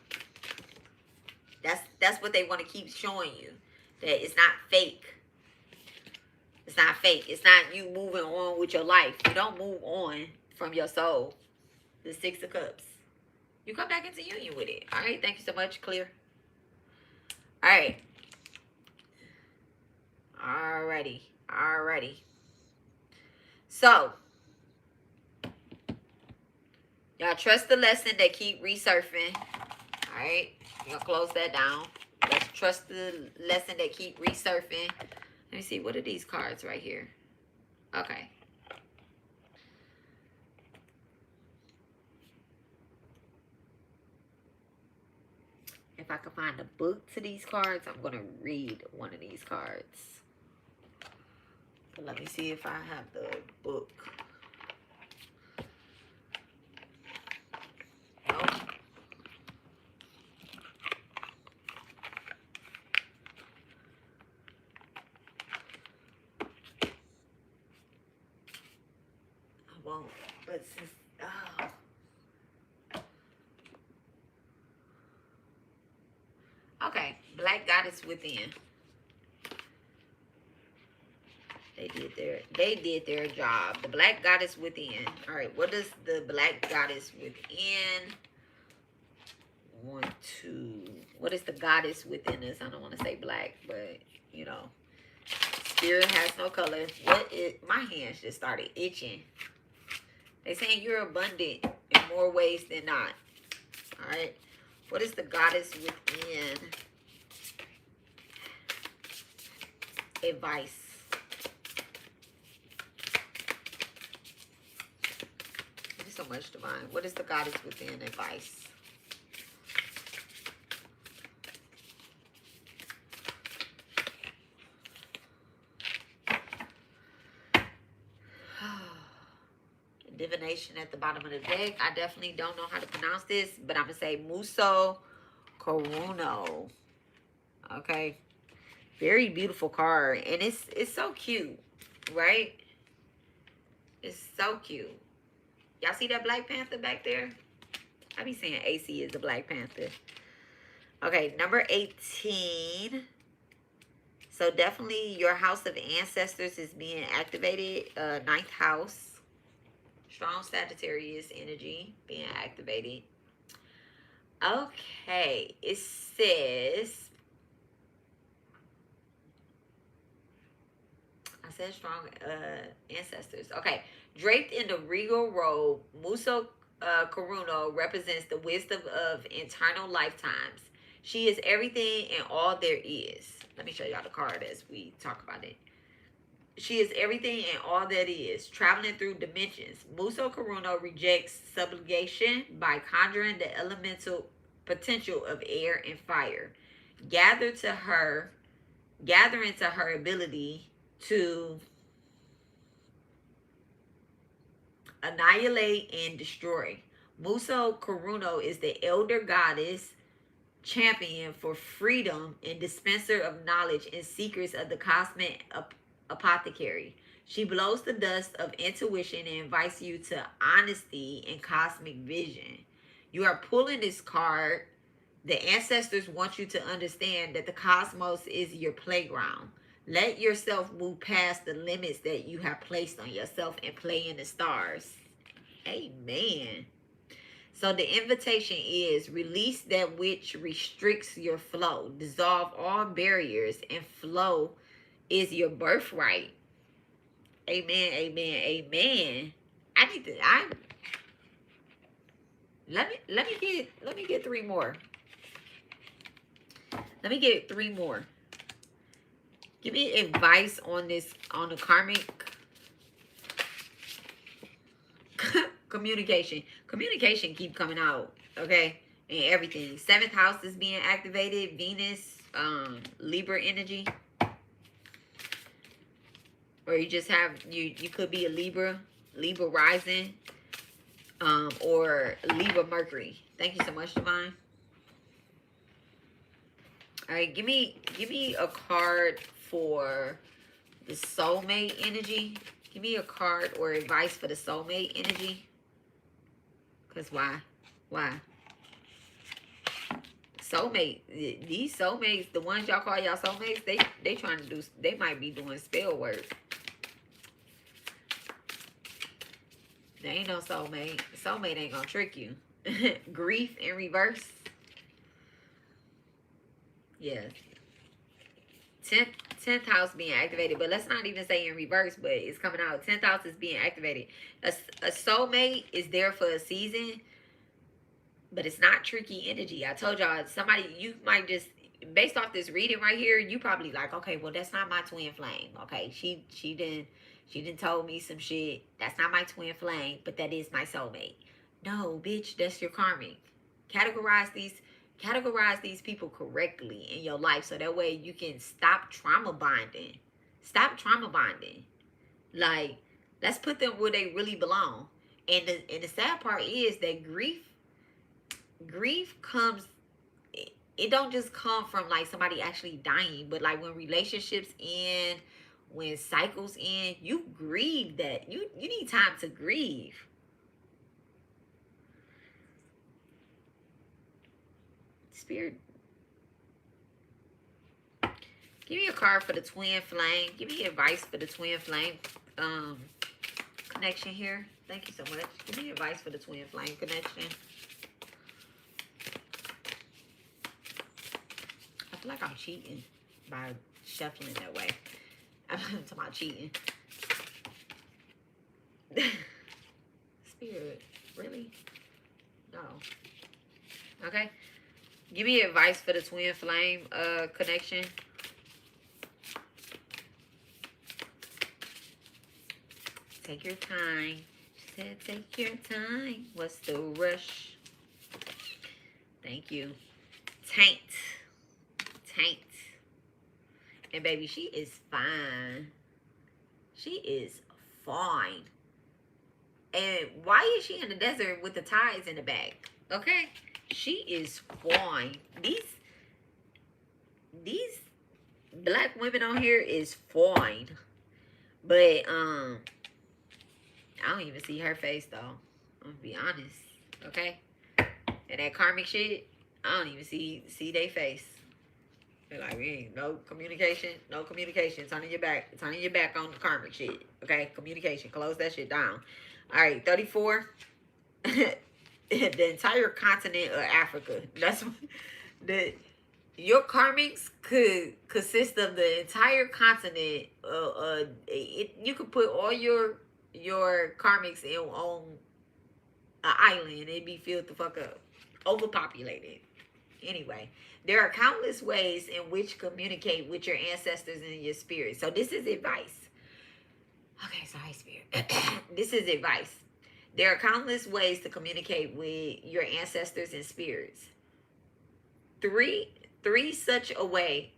That's what they want to keep showing you. That it's not fake. It's not fake. It's not you moving on with your life. You don't move on from your soul. The Six of Cups. You come back into union with it. All right. Thank you so much. Clear. All right. Alrighty. So, y'all trust the lesson that keep resurfing. All right. We're going to close that down. Let's trust the lesson that keep resurfing. Let me see. What are these cards right here? Okay. If I can find a book to these cards, I'm going to read one of these cards. But let me see if I have the book. Nope. I won't. But since... Oh. Okay. Black Goddess Within. They did their job. The Black Goddess Within. All right, what does the Black Goddess Within want to... What is the goddess within us? I don't want to say black, but, you know. Spirit has no color. My hands just started itching. They saying you're abundant in more ways than not. All right. What is the goddess within? Advice. There's so much divine. What is the goddess within? Advice. Divination at the bottom of the deck. I definitely don't know how to pronounce this, but I'm going to say Muso Coruno. Okay. Very beautiful card. And it's so cute, right? It's so cute. Y'all see that Black Panther back there? I be saying AC is the Black Panther. Okay, number 18. So definitely your house of ancestors is being activated. Ninth house. Strong Sagittarius energy being activated. Okay, it says... I said strong ancestors. Okay, draped in the regal robe, Muso Karuno represents the wisdom of eternal lifetimes. She is everything and all there is. Let me show y'all the card as we talk about it. She is everything and all that is, traveling through dimensions. Muso Karuno rejects subjugation by conjuring the elemental potential of air and fire. Gathering to her ability to annihilate and destroy. Muso Kuruno is the elder goddess champion for freedom and dispenser of knowledge and secrets of the cosmic apothecary. She blows the dust of intuition and invites you to honesty and cosmic vision. You are pulling this card. The ancestors want you to understand that the cosmos is your playground. Let yourself move past the limits that you have placed on yourself and play in the stars. Amen. So the invitation is release that which restricts your flow. Dissolve all barriers, and flow is your birthright. Amen, amen, amen. Let me get three more. Let me get three more. Give me advice on this, on the karmic communication. Communication keep coming out, okay? And everything. 7th house is being activated. Venus, Libra energy. Or you just have, you could be a Libra rising, or Libra Mercury. Thank you so much, Divine. All right, give me a card for the soulmate energy. Give me a card or advice for the soulmate energy. Because why? Soulmate. These soulmates, the ones y'all call y'all soulmates, they trying to do, they might be doing spell work. There ain't no soulmate. Soulmate ain't gonna trick you. Grief in reverse. Yes. 10th house being activated, but let's not even say in reverse, but it's coming out. 10th house is being activated. A soulmate is there for a season, but it's not tricky energy. I told y'all, somebody, you might just, based off this reading right here, you probably like, okay, well, that's not my twin flame. Okay, she didn't told me some shit. That's not my twin flame, but that is my soulmate. No, bitch, that's your karmic. Categorize these people correctly in your life, so that way you can stop trauma bonding. Stop trauma bonding. Like, let's put them where they really belong. And the sad part is that grief comes, it don't just come from like somebody actually dying, but like when relationships end, when cycles end, you grieve that. You need time to grieve. Spirit, give me a card for the twin flame. Give me advice for the twin flame connection here. Thank you so much. Give me advice for the twin flame connection. I feel like I'm cheating by shuffling that way. I'm talking about cheating. Spirit, really? No. Okay. Give me advice for the twin flame connection. Take your time. She said, take your time. What's the rush? Thank you. Taint. And baby, she is fine. She is fine. And why is she in the desert with the ties in the back? Okay? She is fine. These black women on here is fine. But I don't even see her face though. I'm gonna be honest. Okay? And that karmic shit, I don't even see their face. They're like, we ain't no communication. Turning your back on the karmic shit. Okay? Communication. Close that shit down. Alright, 34. The entire continent of Africa. That's your karmics could consist of the entire continent. You could put all your karmics on an island. It'd be filled the fuck up, overpopulated. Anyway, there are countless ways in which communicate with your ancestors and your spirit. So this is advice. Okay, sorry, spirit. This is advice. There are countless ways to communicate with your ancestors and spirits. Three such a way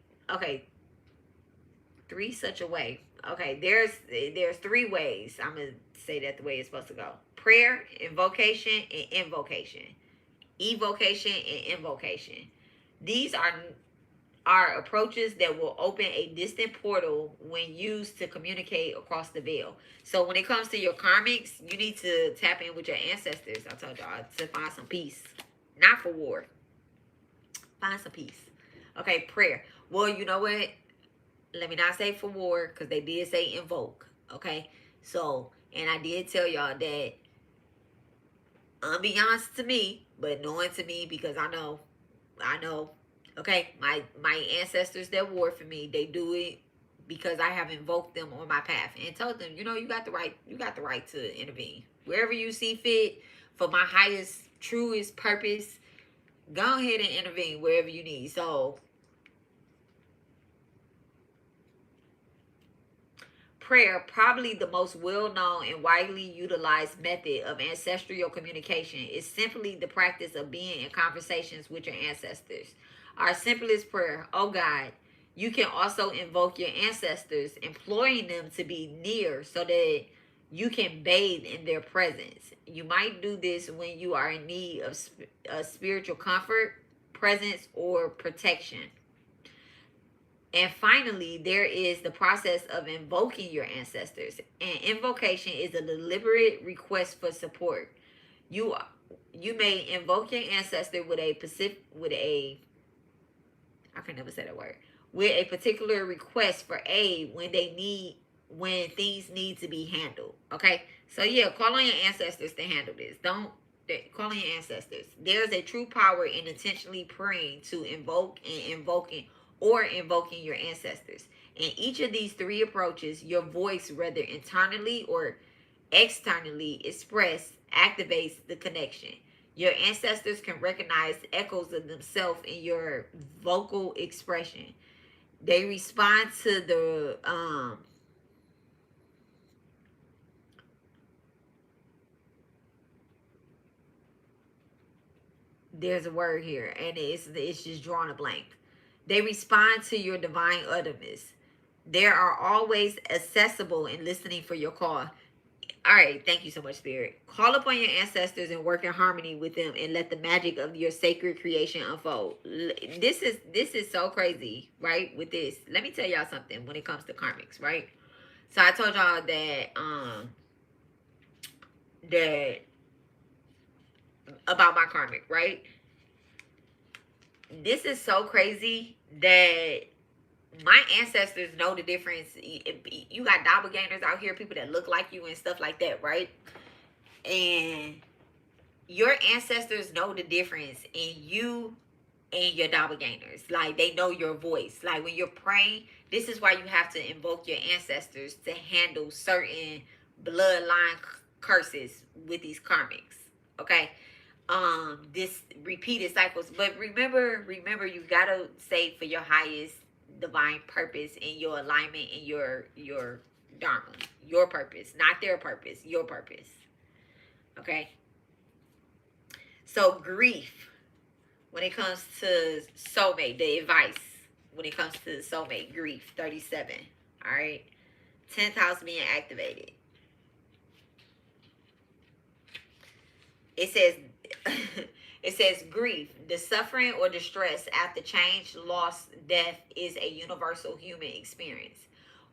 Okay, there's three ways. I'm gonna say that the way it's supposed to go: prayer, invocation, and invocation. Evocation and invocation. These are approaches that will open a distant portal when used to communicate across the veil. So when it comes to your karmics, you need to tap in with your ancestors. I told y'all to find some peace, not for war. Find some peace. Okay, prayer. Well, you know what? Let me not say for war because they did say invoke. Okay, so and I did tell y'all that unbeknownst to me, but knowing to me because I know. Okay, my ancestors that war for me, they do it because I have invoked them on my path and told them, you know, you got the right to intervene wherever you see fit for my highest, truest purpose. Go ahead and intervene wherever you need. So prayer, probably the most well-known and widely utilized method of ancestral communication, is simply the practice of being in conversations with your ancestors. Our simplest prayer: oh God. You can also invoke your ancestors, imploring them to be near so that you can bathe in their presence. You might do this when you are in need of spiritual comfort, presence, or protection. And finally, there is the process of invoking your ancestors. And invocation is a deliberate request for support. You you may invoke your ancestor with a I can never say that word, with a particular request for aid when things need to be handled. Okay, so yeah, call on your ancestors to handle this. Don't call on your ancestors. There's a true power in intentionally praying to invoking your ancestors. In each of these three approaches, your voice, whether internally or externally expressed, activates the connection. Your ancestors can recognize echoes of themselves in your vocal expression. They respond to there's a word here and it's just drawing a blank. They respond to your divine utterance. They are always accessible and listening for your call. All right, thank you so much, Spirit. Call upon your ancestors and work in harmony with them, and let the magic of your sacred creation unfold. This is so crazy, right? With this, let me tell y'all something. When it comes to karmics, right? So I told y'all that about my karmic, right? This is so crazy that my ancestors know the difference. You got doppelgangers out here, people that look like you and stuff like that, right? And your ancestors know the difference in you and your doppelgangers. Like, they know your voice. Like, when you're praying, this is why you have to invoke your ancestors to handle certain bloodline curses with these karmics. Okay? This repeated cycles. But remember, you gotta say for your highest divine purpose and your alignment and your dharma, your purpose, not their purpose, your purpose. Okay? So grief, when it comes to soulmate, the advice when it comes to soulmate, grief, 37. All right? 10th house being activated. It says it says grief, the suffering or distress after change, loss, death is a universal human experience.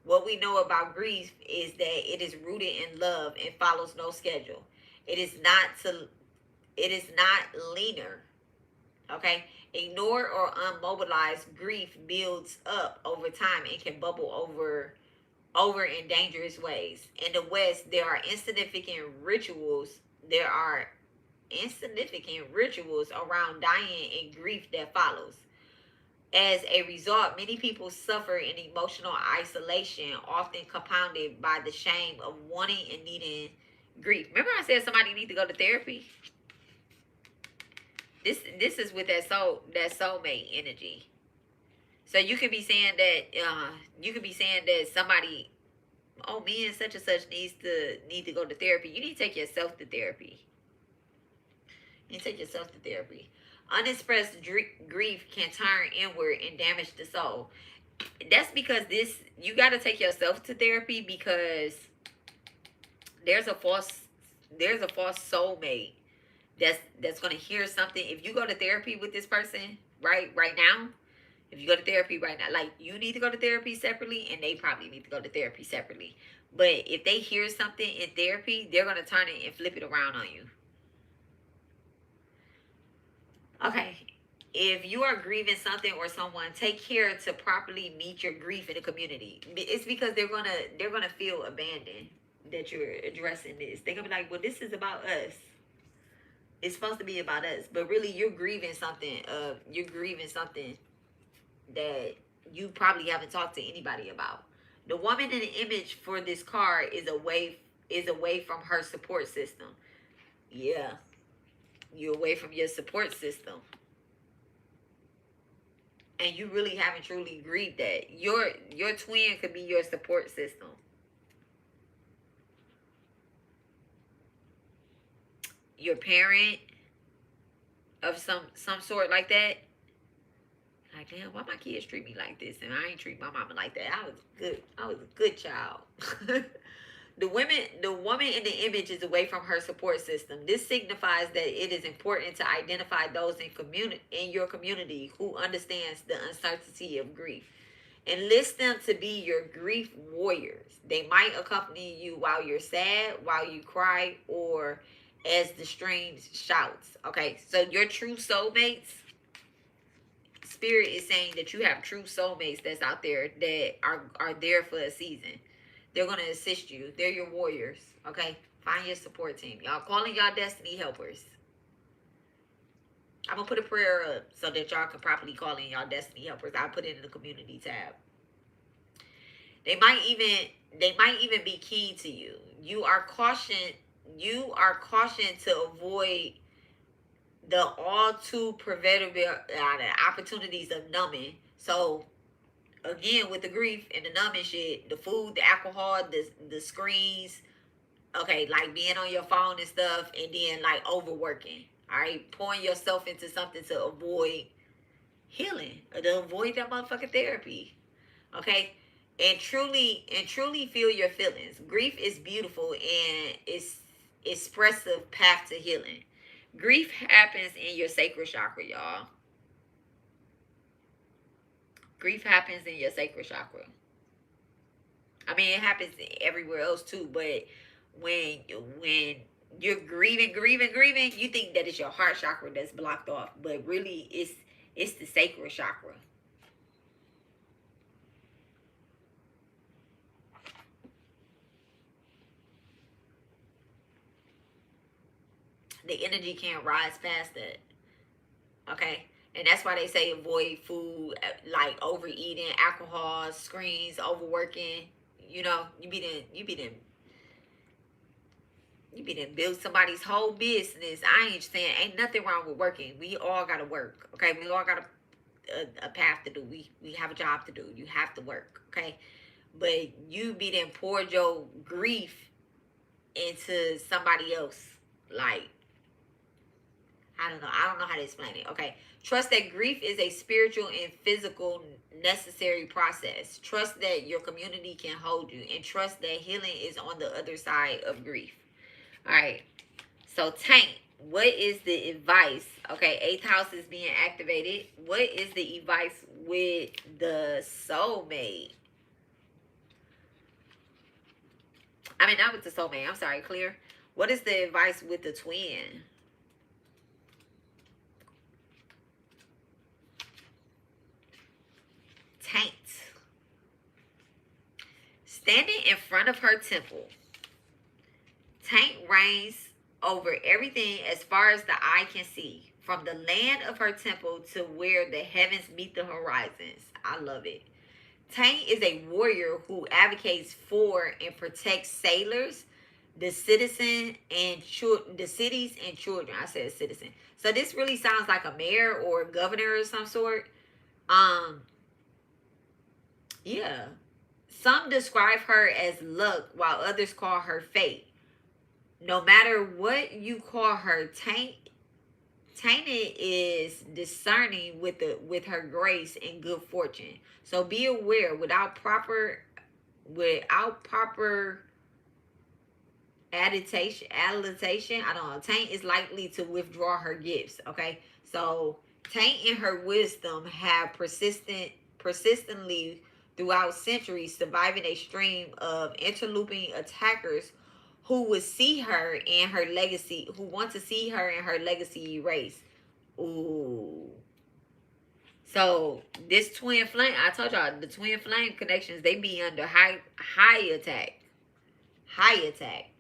What we know about grief is that it is rooted in love and follows no schedule. It is not linear. Okay? Ignored or unmobilized grief builds up over time and can bubble over in dangerous ways. In the West, there are insignificant rituals around dying and grief that follows. As a result, many people suffer in emotional isolation, often compounded by the shame of wanting and needing grief. Remember I said somebody need to go to therapy? This is with that soulmate energy. So you could be saying that somebody, oh, me and such need to go to therapy. You need to take yourself to therapy. Unexpressed grief can turn inward and damage the soul. That's because you got to take yourself to therapy, because there's a false soulmate that's going to hear something. If you go to therapy with this person right now, if you go to therapy right now, like, you need to go to therapy separately, and they probably need to go to therapy separately. But if they hear something in therapy, they're going to turn it and flip it around on you. Okay. If you are grieving something or someone, take care to properly meet your grief in the community. It's because they're gonna feel abandoned that you're addressing this. They're gonna be like, well, this is about us. It's supposed to be about us. But really, you're grieving something. You're grieving something that you probably haven't talked to anybody about. The woman in the image for this card is away from her support system. Yeah. You're away from your support system. And you really haven't truly grieved that. Your twin could be your support system. Your parent of some sort like that. Like, damn, why my kids treat me like this? And I ain't treat my mama like that. I was a good child. The woman in the image is away from her support system. This signifies that it is important to identify those in your community who understands the uncertainty of grief. Enlist them to be your grief warriors. They might accompany you while you're sad, while you cry, or as the strings shouts. Okay, so your true soulmates, Spirit is saying that you have true soulmates that's out there that are there for a season. They're going to assist you. They're your warriors. Okay? Find your support team. Y'all calling y'all destiny helpers. I'm going to put a prayer up so that y'all can properly call in y'all destiny helpers. I'll put it in the community tab. They might even be keen to you. You are cautioned to avoid the all too preventable opportunities of numbing. So, again, with the grief and the numbing shit, the food, the alcohol, the screens, okay, like being on your phone and stuff, and then like overworking, all right, pouring yourself into something to avoid healing, or to avoid that motherfucking therapy, okay, and truly feel your feelings. Grief is beautiful and it's expressive path to healing. Grief happens in your sacral chakra, y'all. Grief happens in your sacral chakra. I mean, it happens everywhere else too, but when you're grieving, you think that it's your heart chakra that's blocked off, but really it's the sacral chakra. The energy can't rise past that. Okay? And that's why they say avoid food, like overeating, alcohol, screens, overworking. You know, you be build somebody's whole business. I ain't saying ain't nothing wrong with working. We all gotta work. Okay, we all got a path to do. We have a job to do. You have to work. Okay, but you poured your grief into somebody else. Like, I don't know how to explain it. Okay. Trust that grief is a spiritual and physical necessary process. Trust that your community can hold you. And trust that healing is on the other side of grief. All right. So, Tank, what is the advice? Okay. 8th house is being activated. What is the advice with the soulmate? I mean, not with the soulmate. I'm sorry, Clear. What is the advice with the twin? Taint. Standing in front of her temple. Taint reigns over everything as far as the eye can see. From the land of her temple to where the heavens meet the horizons. I love it. Taint is a warrior who advocates for and protects sailors, the citizen, and the cities and children. I said citizen. So this really sounds like a mayor or a governor of some sort. Yeah. Some describe her as luck while others call her fate. No matter what you call her, Taint Tainted is discerning with her grace and good fortune. So be aware, without proper adaptation, I don't know, Taint is likely to withdraw her gifts. Okay, so Taint in her wisdom have persistently throughout centuries, surviving a stream of interlooping attackers who would see her and her legacy, who want to see her and her legacy erased. Ooh. So this twin flame, I told y'all, the twin flame connections, they be under high attack. High attack.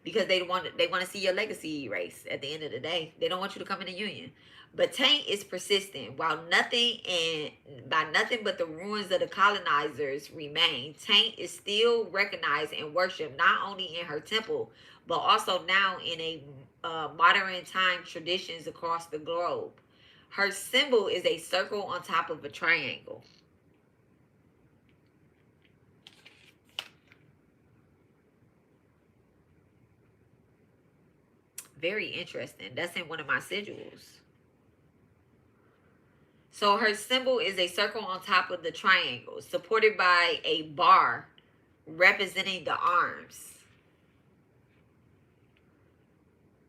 Because they want to see your legacy erased at the end of the day. They don't want you to come in a union. But Taint is persistent. While nothing but the ruins of the colonizers remain, Taint is still recognized and worshipped not only in her temple, but also now in a modern time traditions across the globe. Her symbol is a circle on top of a triangle. Very interesting. That's in one of my sigils. So her symbol is a circle on top of the triangle, supported by a bar representing the arms.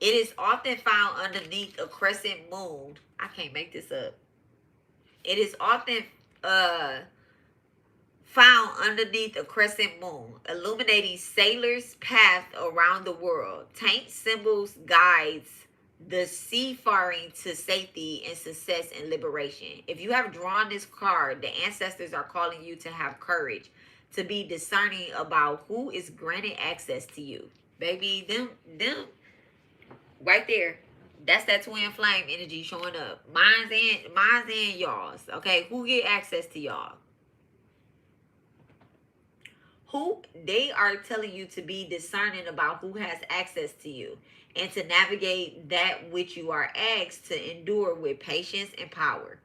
It is often found underneath a crescent moon. I can't make this up. It is often found underneath a crescent moon, illuminating sailors' path around the world. Taint symbols guides the seafaring to safety and success and liberation. If you have drawn this card, the ancestors are calling you to have courage, to be discerning about who is granted access to you. Baby, them right there. That's that twin flame energy showing up. Mine's and y'all's. Okay, who get access to y'all? Who they are telling you to be discerning about who has access to you and to navigate that which you are asked to endure with patience and power.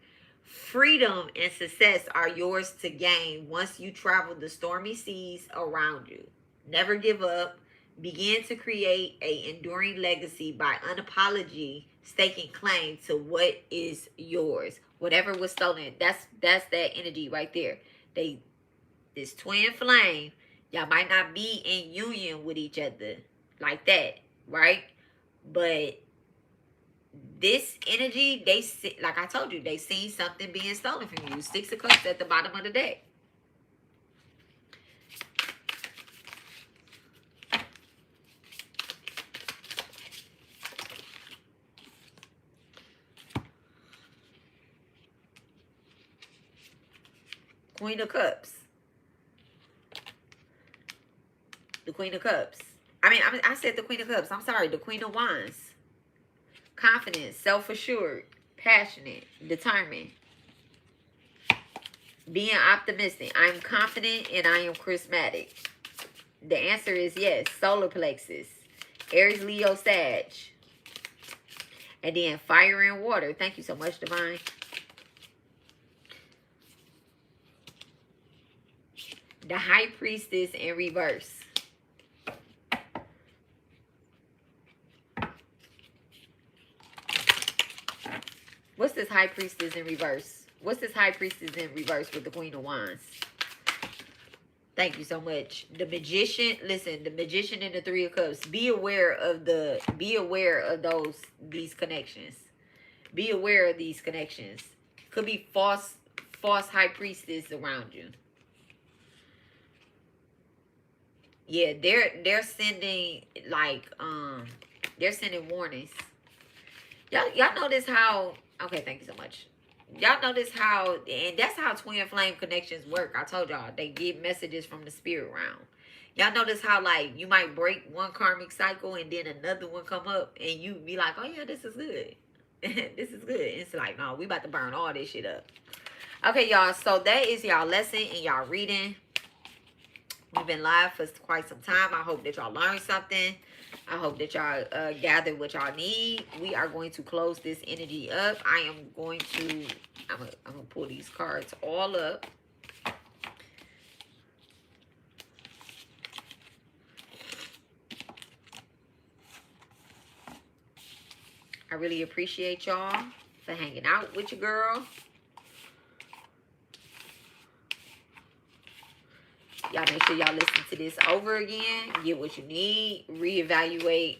Freedom and success are yours to gain once you travel the stormy seas around you. Never give up. Begin to create an enduring legacy by unapologetically staking claim to what is yours. Whatever was stolen, that's that energy right there. This twin flame, y'all might not be in union with each other like that, right? But this energy, like I told you, they seen something being stolen from you. 6 of Cups at the bottom of the deck. Queen of Cups. The Queen of Cups. I said the Queen of Cups. I'm sorry. The Queen of Wands. Confident, self-assured, passionate, determined. Being optimistic. I'm confident and I am charismatic. The answer is yes. Solar plexus. Aries, Leo, Sag. And then fire and water. Thank you so much, Divine. The High Priestess in reverse. What's this High Priestess in reverse? What's this High Priestess in reverse with the Queen of Wands? Thank you so much. The Magician, listen, the Magician and the Three of Cups. Be aware of these connections. Be aware of these connections. Could be false High Priestess around you. Yeah, they're sending they're sending warnings. Y'all notice how, okay, thank you so much. Y'all notice how, and that's how twin flame connections work. I told y'all, they get messages from the spirit realm. Y'all notice how, like, you might break one karmic cycle and then another one come up and you be like, oh yeah, this is good. This is good. It's like, no, we about to burn all this shit up. Okay, y'all, so that is y'all lesson and y'all reading. We've been live for quite some time. I hope that y'all learned something. I hope that y'all gathered what y'all need. We are going to close this energy up. I'm gonna pull these cards all up. I really appreciate y'all for hanging out with your girl. Y'all make sure y'all listen to this over again. Get what you need. Reevaluate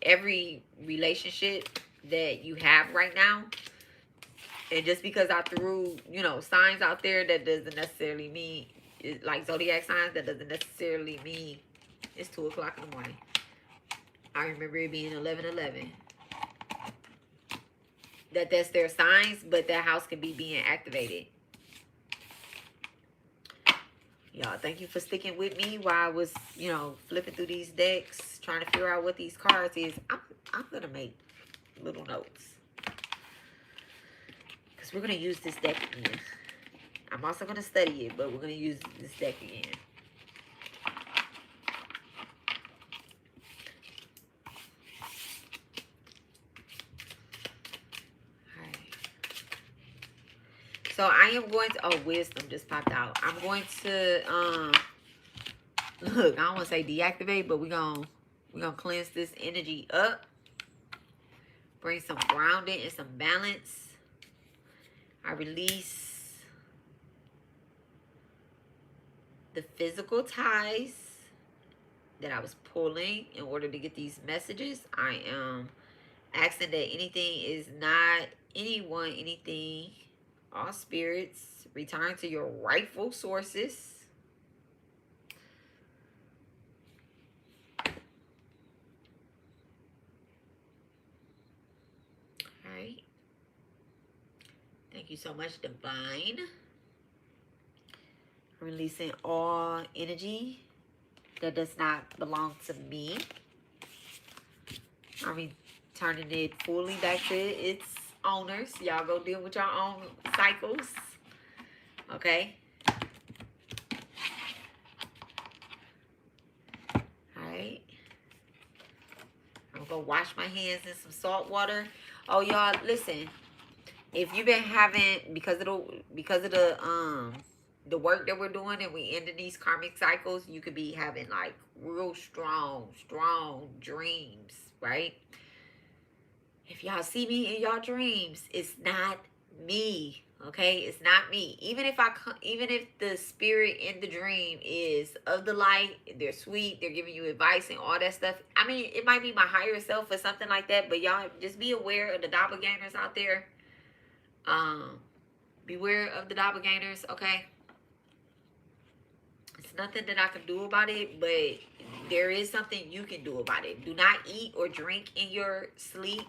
every relationship that you have right now. And just because I threw, you know, signs out there, that doesn't necessarily mean, like zodiac signs, that doesn't necessarily mean it's 2 o'clock in the morning. I remember it being 11:11. That's their signs, but that house can be being activated. Y'all, thank you for sticking with me while I was, you know, flipping through these decks, trying to figure out what these cards is. I'm going to make little notes, because we're going to use this deck again. I'm also going to study it, but we're going to use this deck again. So I am going to, oh, wisdom just popped out. I'm going to, look, I don't want to say deactivate, but we're gonna cleanse this energy up. Bring some grounding and some balance. I release the physical ties that I was pulling in order to get these messages. I am asking that anything is not anyone, anything, all spirits, return to your rightful sources. All right. Thank you so much, Divine. Releasing all energy that does not belong to me. I mean, turning it fully back to its owners. Y'all go deal with your own cycles. Okay. Alright. I'm gonna wash my hands in some salt water. Oh, y'all, listen. If you've been having, because of the work that we're doing, and we ending these karmic cycles, you could be having like real strong dreams, right? If y'all see me in y'all dreams, it's not me, okay? It's not me. Even if the spirit in the dream is of the light, they're sweet, they're giving you advice and all that stuff. I mean, it might be my higher self or something like that, but y'all just be aware of the doppelgangers out there. Beware of the doppelgangers, okay? It's nothing that I can do about it, but there is something you can do about it. Do not eat or drink in your sleep.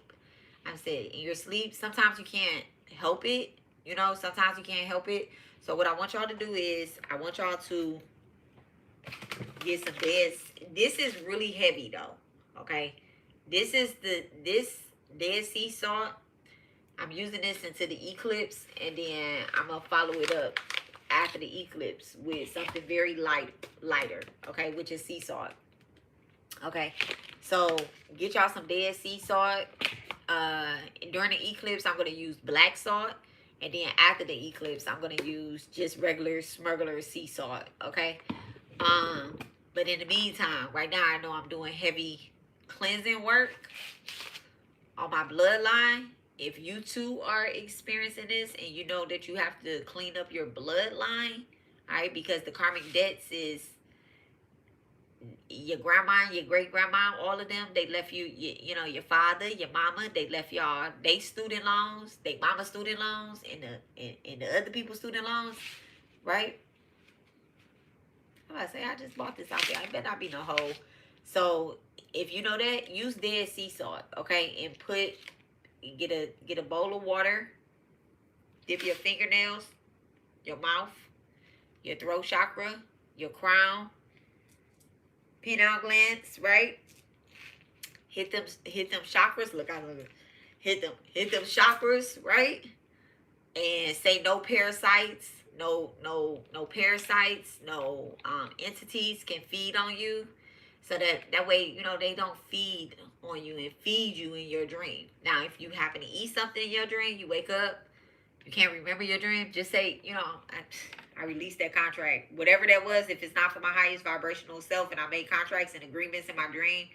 I said, in your sleep, sometimes you can't help it. You know, sometimes you can't help it. So what I want y'all to do is, I want y'all to get some beds. This is really heavy though, okay? This is this Dead Sea Salt. I'm using this into the eclipse, and then I'm going to follow it up after the eclipse with something very lighter, okay, which is sea salt. Okay, so get y'all some Dead Sea Salt. During the eclipse, I'm going to use black salt, and then after the eclipse, I'm going to use just regular smuggler sea salt, okay? But in the meantime, right now, I know I'm doing heavy cleansing work on my bloodline. If you too are experiencing this, and you know that you have to clean up your bloodline, all right, because the karmic debts is your grandma, your great grandma, all of them, they left you, you know, your father, your mama, they left y'all they student loans, they mama student loans, and the other people's student loans, right? I say, I just bought this out there. I better not be no hoe. So if you know that, use Dead Sea Salt, okay, and get a bowl of water, dip your fingernails, your mouth, your throat chakra, your crown, pineal glands, right? Hit them chakras. Look, hit them chakras, right? And say no parasites, no parasites, no entities can feed on you. So that way, you know, they don't feed on you and feed you in your dream. Now, if you happen to eat something in your dream, you wake up, you can't remember your dream, just say, you know, I released that contract. Whatever that was, if it's not for my highest vibrational self, and I made contracts and agreements in my dream,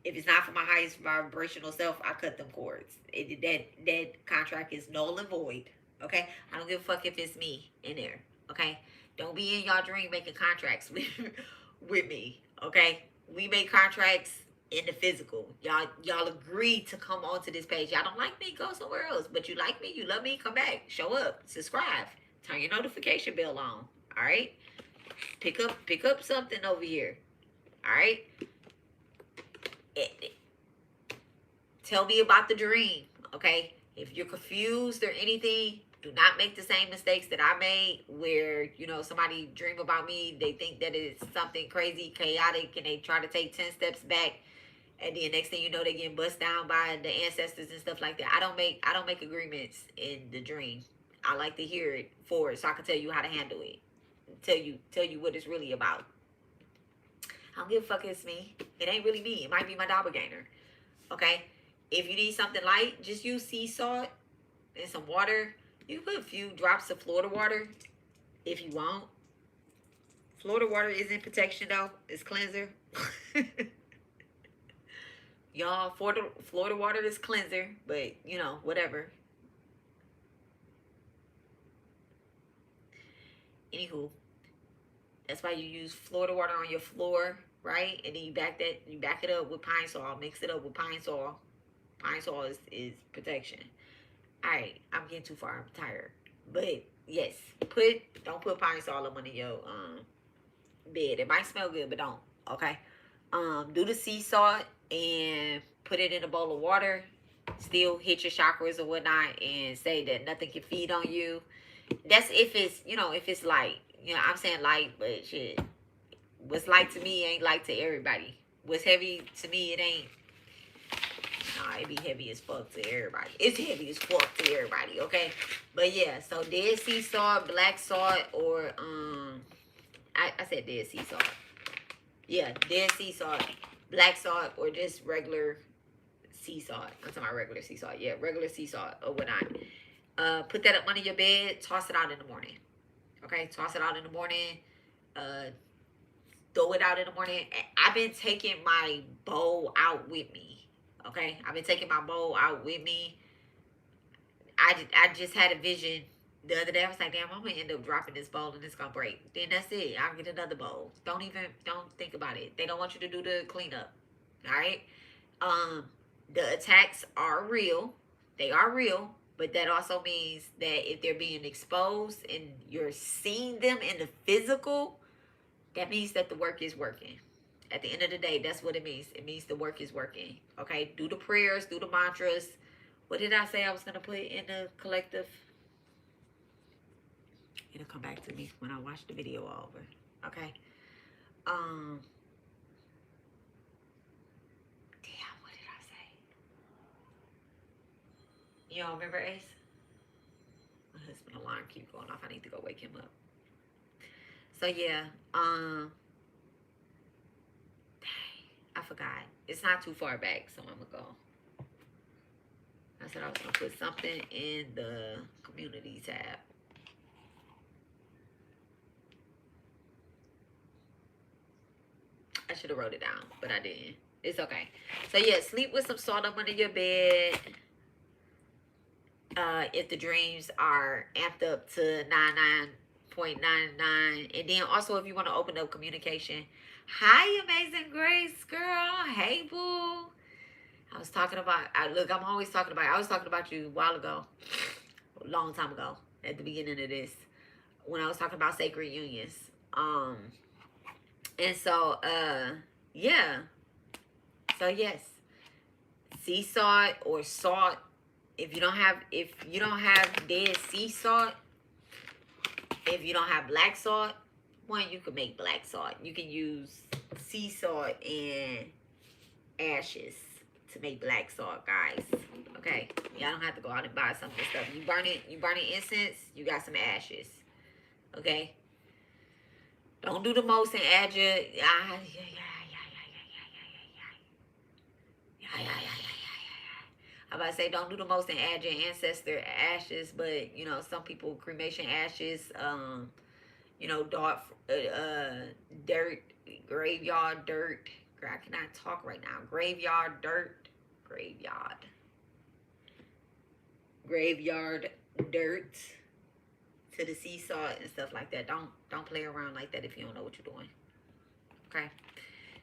If it's not for my highest vibrational self, I cut them cords. That contract is null and void. Okay? I don't give a fuck if it's me in there. Okay? Don't be in y'all dream making contracts with me. Okay? We make contracts in the physical. Y'all agree to come onto this page. Y'all don't like me, go somewhere else. But you like me, you love me, come back. Show up. Subscribe. Turn your notification bell on. Alright? Pick up something over here. Alright? Tell me about the dream, okay? If you're confused or anything, do not make the same mistakes that I made where, you know, somebody dream about me, they think that it's something crazy, chaotic, and they try to take 10 steps back, and then next thing you know, they getting bust down by the ancestors and stuff like that. I don't make agreements in the dream. I like to hear it for it so I can tell you how to handle it. Tell you what it's really about. I don't give a fuck if it's me. It ain't really me. It might be my doppelganger. Okay? If you need something light, just use sea salt and some water. You can put a few drops of Florida water if you want. Florida water isn't protection though. It's cleanser. Y'all, Florida water is cleanser, but you know, whatever. Anywho, that's why you use Florida water on your floor, right? And then you back it up with pine sol. Mix it up with pine sol. Pine sol is protection. Alright, I'm getting too far. I'm tired. But yes, don't put pine sol up under your bed. It might smell good, but don't. Okay. Do the sea salt and put it in a bowl of water. Still hit your chakras or whatnot and say that nothing can feed on you. That's if it's, you know, if it's light. You know, I'm saying light, but shit. What's light to me ain't light to everybody. What's heavy to me, it ain't. Nah, it be heavy as fuck to everybody. It's heavy as fuck to everybody, okay? But yeah, so dead sea salt, black salt, or I said dead sea salt. Yeah, dead sea salt, black salt, or just regular sea salt. I'm talking about regular sea salt. Yeah, regular sea salt or whatnot. Put that up under your bed. Toss it out in the morning. Okay, toss it out in the morning. Throw it out in the morning. I've been taking my bowl out with me. Okay, I've been taking my bowl out with me. I just had a vision the other day. I was like, damn, I'm gonna end up dropping this bowl and it's gonna break. Then that's it. I'll get another bowl. Don't think about it. They don't want you to do the cleanup. All right. The attacks are real. They are real. But that also means that if they're being exposed and you're seeing them in the physical, that means that the work is working. At the end of the day, that's what it means. It means the work is working. Okay? Do the prayers, do the mantras. What did I say I was going to put in the collective? It'll come back to me when I watch the video over. Okay? Damn, what did I say? You don't remember, Ace? My husband's alarm keeps going off. I need to go wake him up. So yeah, dang, I forgot. It's not too far back, so I'm gonna go. I said I was gonna put something in the community tab. I should have wrote it down, but I didn't. It's okay. So yeah, sleep with some salt up under your bed. If the dreams are amped up to 99.99, and then also if you want to open up communication. Hi, Amazing Grace, girl. Hey, boo. I was talking about. Look, I'm always talking about. I was talking about you a while ago, a long time ago, at the beginning of this, when I was talking about sacred unions. And so, yeah. So yes, sea salt or salt. If you don't have dead sea salt, if you don't have black salt, one, you can make black salt. You can use sea salt and ashes to make black salt, guys. Okay, y'all don't have to go out and buy some of this stuff. You burn it incense. You got some ashes. Okay. Don't do the most and add your I'm about to say don't do the most and add your ancestor ashes, but you know, some people cremation ashes, you know, dirt, graveyard dirt, Girl, I cannot talk right now. Graveyard dirt. Graveyard dirt to the seesaw and stuff like that. Don't play around like that if you don't know what you're doing. Okay.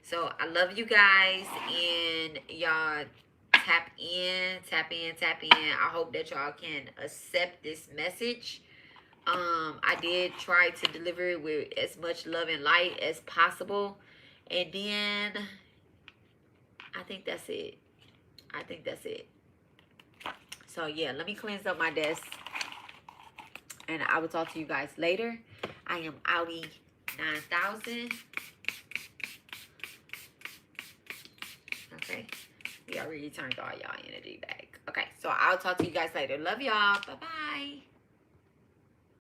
So I love you guys, and y'all tap in. I hope that y'all can accept this message. I did try to deliver it with as much love and light as possible. And then I think that's it. So yeah, let me cleanse up my desk, and I will talk to you guys later. I am outie 9000. Okay, we already turned all y'all energy back. Okay, so I'll talk to you guys later. Love y'all. Bye bye.